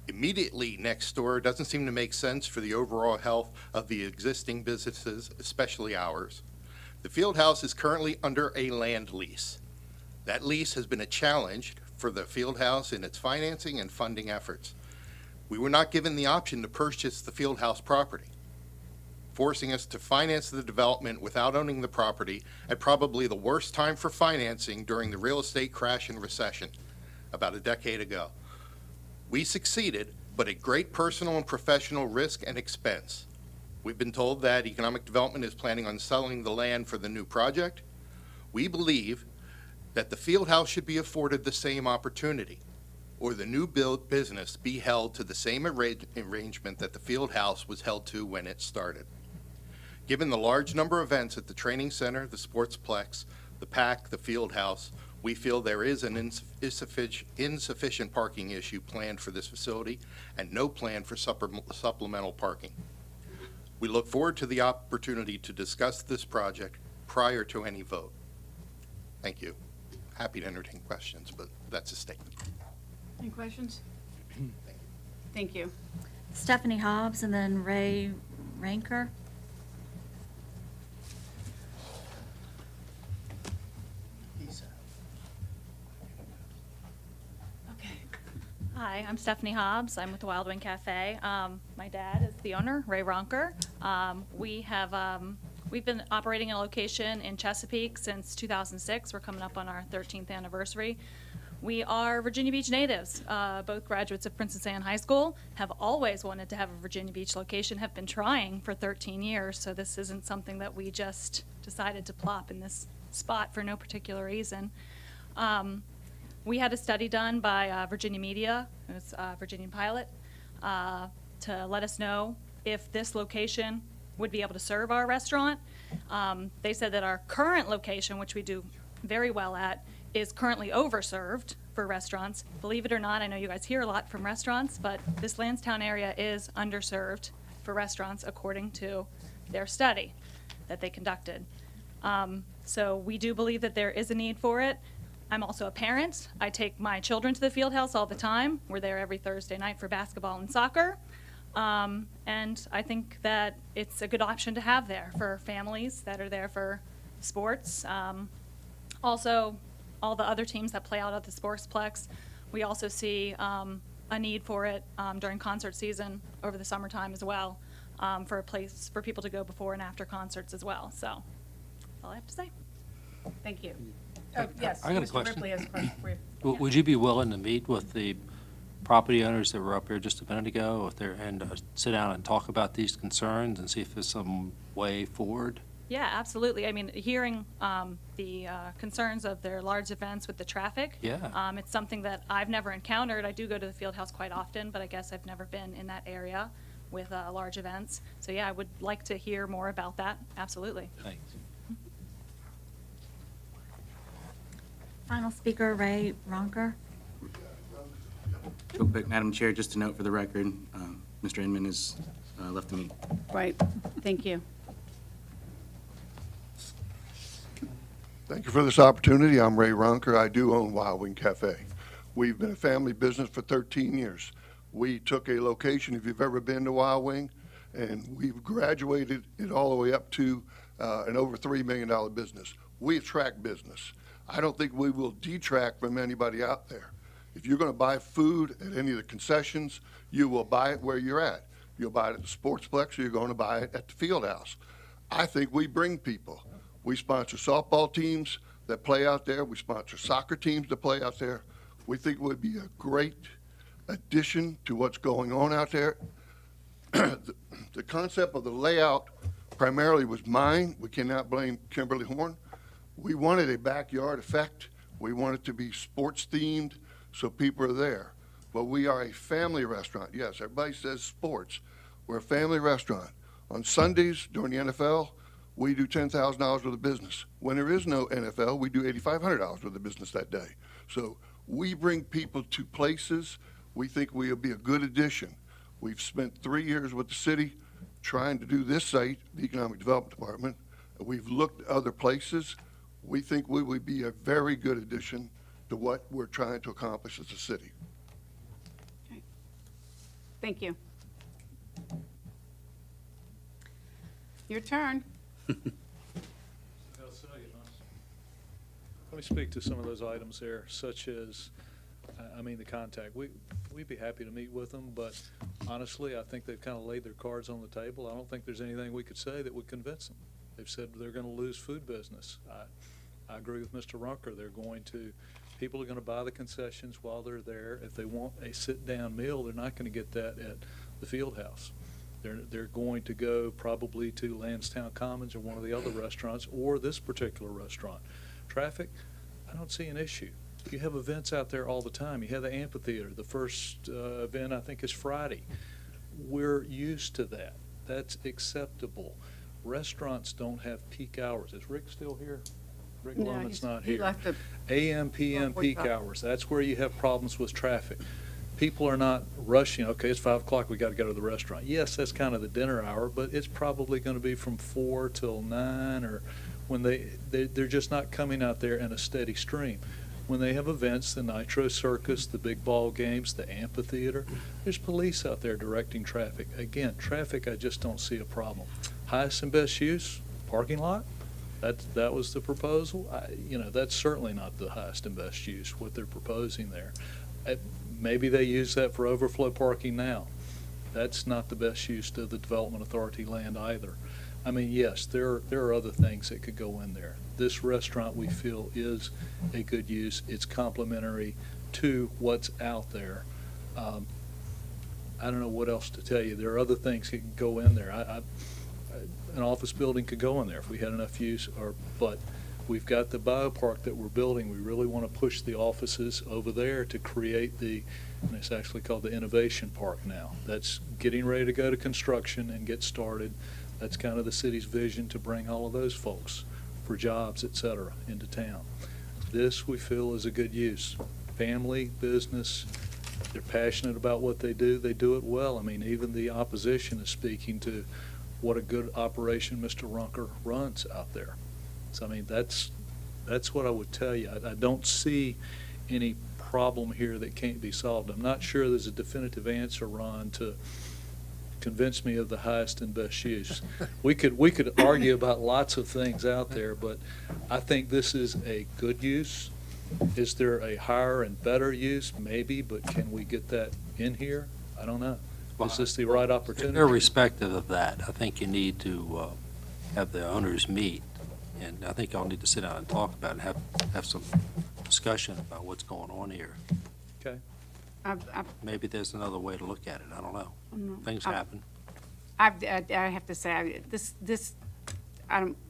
immediately next door doesn't seem to make sense for the overall health of the existing businesses, especially ours. The field house is currently under a land lease. That lease has been a challenge for the field house in its financing and funding efforts. We were not given the option to purchase the field house property, forcing us to finance the development without owning the property at probably the worst time for financing during the real estate crash and recession about a decade ago. We succeeded, but at great personal and professional risk and expense. We've been told that economic development is planning on selling the land for the new project. We believe that the field house should be afforded the same opportunity, or the new build business be held to the same arrangement that the field house was held to when it started. Given the large number of events at the training center, the sportsplex, the PAC, the field house, we feel there is an insufficient parking issue planned for this facility and no plan for supplemental parking. We look forward to the opportunity to discuss this project prior to any vote. Thank you. Happy to entertain questions, but that's a statement. Any questions? Thank you. Stephanie Hobbs and then Ray Ranker. Hi, I'm Stephanie Hobbs. I'm with the Wild Wing Cafe. My dad is the owner, Ray Ronker. We've been operating a location in Chesapeake since 2006. We're coming up on our 13th anniversary. We are Virginia Beach natives. Both graduates of Princess Anne High School, have always wanted to have a Virginia Beach location, have been trying for 13 years, so this isn't something that we just decided to plop in this spot for no particular reason. We had a study done by Virginia Media, it was Virginian Pilot, to let us know if this location would be able to serve our restaurant. They said that our current location, which we do very well at, is currently overserved for restaurants. Believe it or not, I know you guys hear a lot from restaurants, but this Lansdowne area is underserved for restaurants according to their study that they conducted. So we do believe that there is a need for it. I'm also a parent. I take my children to the field house all the time. We're there every Thursday night for basketball and soccer. And I think that it's a good option to have there for families that are there for sports. Also, all the other teams that play out at the Sportsplex, we also see a need for it during concert season over the summertime as well, for a place for people to go before and after concerts as well. So that's all I have to say. Thank you. Yes, I got a Mr. question. Ripley has a question for you. Would you be willing to meet with the property owners that were up here just a minute ago, if they're, and sit down and talk about these concerns and see if there's some way forward? Yeah, absolutely. I mean, hearing the concerns of their large events with the traffic. Yeah. It's something that I've never encountered. I do go to the field house quite often, but I guess I've never been in that area with large events. So yeah, I would like to hear more about that. Absolutely. Thanks. Final speaker, Ray Ronker. Real quick, Madam Chair, just a note for the record, Mr. Inman has left the meeting. Right, thank you. Thank you for this opportunity. I'm Ray Ronker. I do own Wild Wing Cafe. We've been a family business for 13 years. We took a location, if you've ever been to Wild Wing, and we've graduated it all the way up to an over $3 million business. We attract business. I don't think we will detract from anybody out there. If you're going to buy food at any of the concessions, you will buy it where you're at. You'll buy it at the Sportsplex, or you're going to buy it at the field house. I think we bring people. We sponsor softball teams that play out there. We sponsor soccer teams that play out there. We think it would be a great addition to what's going on out there. The concept of the layout primarily was mine. We cannot blame Kimberly Horn. We wanted a backyard effect. We want it to be sports themed so people are there. But we are a family restaurant. Yes, everybody says sports. We're a family restaurant. On Sundays during the NFL, we do $10,000 worth of business. When there is no NFL, we do $8,500 worth of business that day. So we bring people to places. We think we'll be a good addition. We've spent 3 years with the city trying to do this site, the Economic Development Department. We've looked at other places. We think we would be a very good addition to what we're trying to accomplish as a city. Thank you. Your turn. Let me speak to some of those items there, such as, the contact. We'd be happy to meet with them, but honestly, I think they've kind of laid their cards on the table. I don't think there's anything we could say that would convince them. They've said they're going to lose food business. I agree with Mr. Runker. People are going to buy the concessions while they're there. If they want a sit-down meal, they're not going to get that at the field house. They're going to go probably to Lansdowne Commons or one of the other restaurants or this particular restaurant. Traffic, I don't see an issue. You have events out there all the time. You have the amphitheater. The first event, I think, is Friday. We're used to that. That's acceptable. Restaurants don't have peak hours. Is Rick still here? Rick No, Loman's not he here. left at AM, PM peak hours. That's where you have problems with traffic. People are not rushing, okay, it's 5 o'clock, we got to go to the restaurant. Yes, that's kind of the dinner hour, but it's probably going to be from 4 till 9, or when they're just not coming out there in a steady stream. When they have events, the Nitro Circus, the big ball games, the amphitheater, there's police out there directing traffic. Again, traffic, I just don't see a problem. Highest and best use, parking lot? That was the proposal. That's certainly not the highest and best use, what they're proposing there. Maybe they use that for overflow parking now. That's not the best use of the Development Authority land either. Yes, there are other things that could go in there. This restaurant, we feel, is a good use. It's complementary to what's out there. I don't know what else to tell you. There are other things that can go in there. An office building could go in there if we had enough use, but we've got the biopark that we're building. We really want to push the offices over there to create and it's actually called the Innovation Park now. That's getting ready to go to construction and get started. That's kind of the city's vision to bring all of those folks for jobs, et cetera, into town. This, we feel, is a good use. Family, business, they're passionate about what they do. They do it well. Even the opposition is speaking to what a good operation Mr. Runker runs out there. So, that's what I would tell you. I don't see any problem here that can't be solved. I'm not sure there's a definitive answer, Ron, to convince me of the highest and best use. We could argue about lots of things out there, but I think this is a good use. Is there a higher and better use? Maybe, but can we get that in here? I don't know. Is this the right opportunity? Irrespective of that, I think you need to have the owners meet, and I think y'all need to sit down and talk about it, and have some discussion about what's going on here. Okay. Maybe there's another way to look at it. I don't know. Things happen. I have to say, this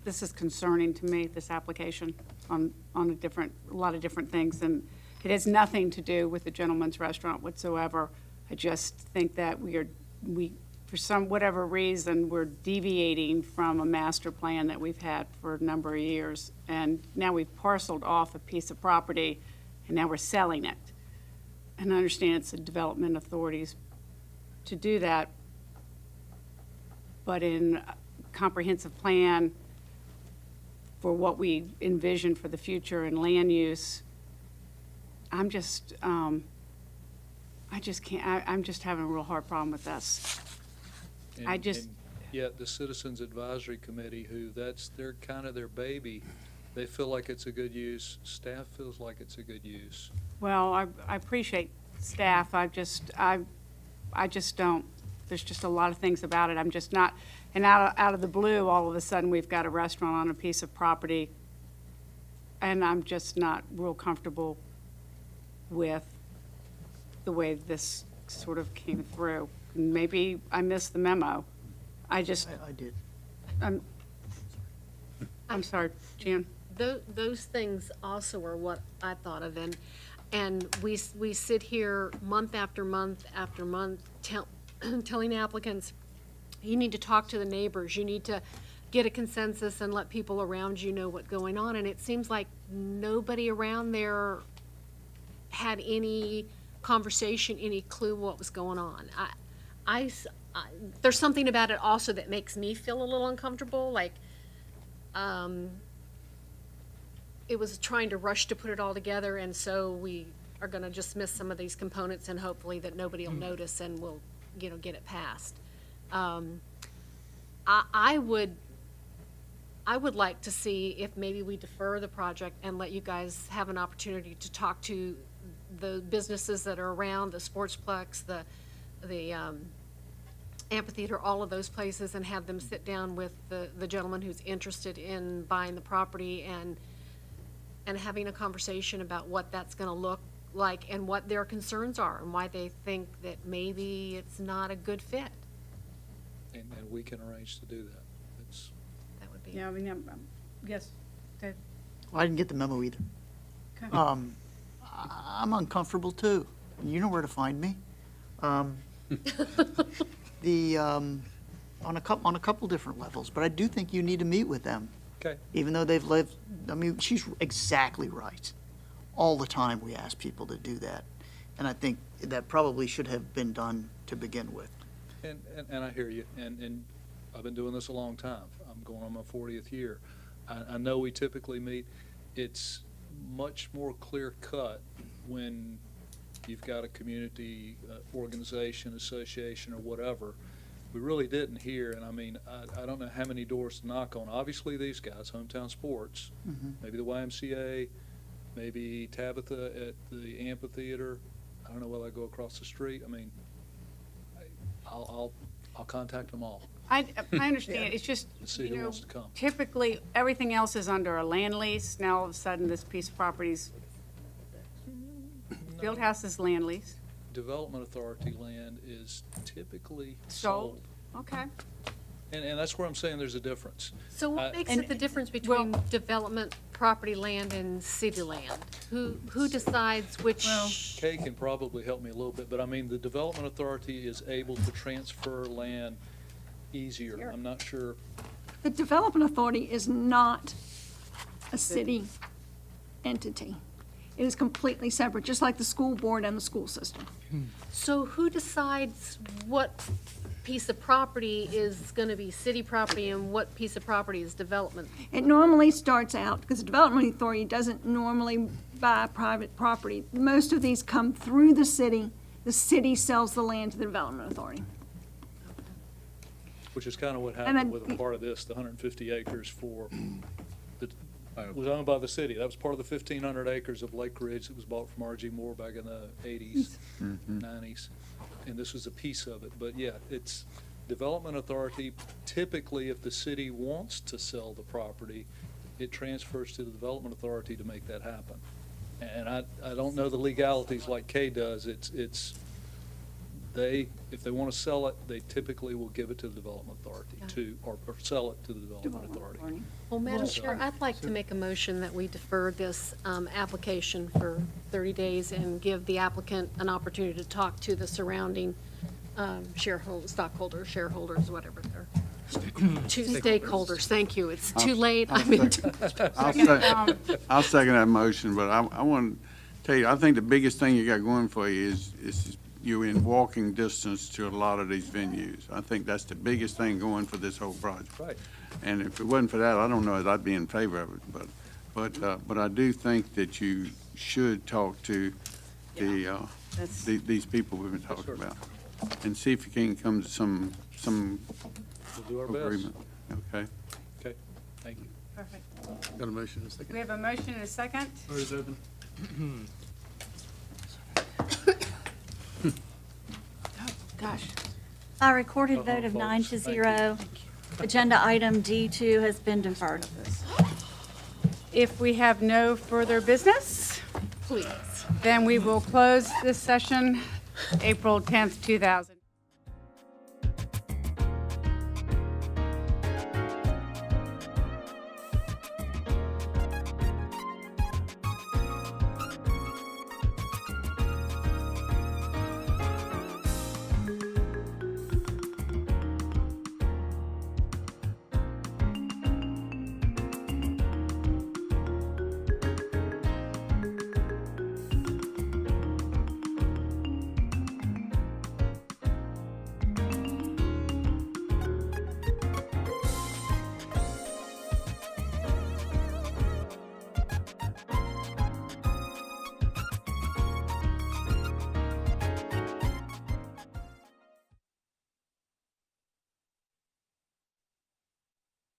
is concerning to me, this application, on a lot of different things, and it has nothing to do with the Gentleman's Restaurant whatsoever. I just think that for whatever reason, we're deviating from a master plan that we've had for a number of years, and now we've parceled off a piece of property, and now we're selling it. And I understand it's the development authorities to do that, but in a comprehensive plan for what we envision for the future and land use, I'm just having a real hard problem with this. And yet the Citizens Advisory Committee, they're kind of their baby, they feel like it's a good use. Staff feels like it's a good use. Well, I appreciate staff. I just don't. There's just a lot of things about it. I'm just not. And out of the blue, all of a sudden, we've got a restaurant on a piece of property, and I'm just not real comfortable with the way this sort of came through. Maybe I missed the memo. I did. I'm sorry, Jan. Those things also are what I thought of, and we sit here month after month after month telling applicants, you need to talk to the neighbors, you need to get a consensus and let people around you know what's going on, and it seems like nobody around there had any conversation, any clue what was going on. There's something about it also that makes me feel a little uncomfortable, like it was trying to rush to put it all together, and so we are going to just miss some of these components, and hopefully that nobody will notice and we'll get it passed. I would like to see if maybe we defer the project and let you guys have an opportunity to talk to the businesses that are around, the Sportsplex, the amphitheater, all of those places, and have them sit down with the gentleman who's interested in buying the property and having a conversation about what that's gonna look like and what their concerns are and why they think that maybe it's not a good fit. And we can arrange to do that. That would be. Yeah, I mean, yes, Dave? Well, I didn't get the memo either. Okay. I'm uncomfortable too. You know where to find me. On a couple different levels, but I do think you need to meet with them. Okay. Even though they've lived, I mean, she's exactly right. All the time we ask people to do that. And I think that probably should have been done to begin with. And I hear you, and I've been doing this a long time. I'm going on my 40th year. I know we typically meet. It's much more clear cut when you've got a community organization, association, or whatever. We really didn't here, and I mean, I don't know how many doors to knock on. Obviously, these guys, Hometown Sports, maybe the YMCA, maybe Tabitha at the amphitheater. I don't know whether I go across the street. I mean, I'll contact them all. I understand, it's just, See who wants to come. typically, everything else is under a land lease. Now, all of a sudden, this piece of property's, Fieldhouse is land leased. Development Authority land is typically Sold. sold. Okay. And that's where I'm saying there's a difference. So what makes it the difference between development, property land, and city land? Who decides which? Kay can probably help me a little bit, but I mean, the Development Authority is able to transfer land easier. I'm not sure. The Development Authority is not a city entity. It is completely separate, just like the school board and the school system. So who decides what piece of property is going to be city property and what piece of property is development? It normally starts out, because the Development Authority doesn't normally buy private property. Most of these come through the city. The city sells the land to the Development Authority. Which is kind of what then- happened with a part of this, the 150 acres that was owned by the city. That was part of the 1,500 acres of Lake Ridge that was bought from R.G. Moore back in the 80s, 90s. And this was a piece of it. But yeah, it's Development Authority. Typically, if the city wants to sell the property, it transfers to the Development Authority to make that happen. And I don't know the legalities like Kay does. If they want to sell it, they typically will give it to the Development Authority or sell it to the Development Authority. Well, Madam Chair, I'd like to make a motion that we defer this application for 30 days and give the applicant an opportunity to talk to the surrounding stockholders, shareholders, whatever they're. Two stakeholders, thank you. It's too late. I'll second that motion, but I want to tell you, I think the biggest thing you got going for you is you're in walking distance to a lot of these venues. I think that's the biggest thing going for this whole project. Right. And if it wasn't for that, I don't know if I'd be in favor of it, but I do think that you should talk to these people we've been talking about and see if you can come to some We'll do our best. agreement. Okay? Okay, thank you. Perfect. Got a motion and a second. We have a motion and a second. Floor is open. Gosh. By recorded vote of 9-0, agenda item D2 has been deferred. If we have no further business, Please. then we will close this session April 10th, 2000.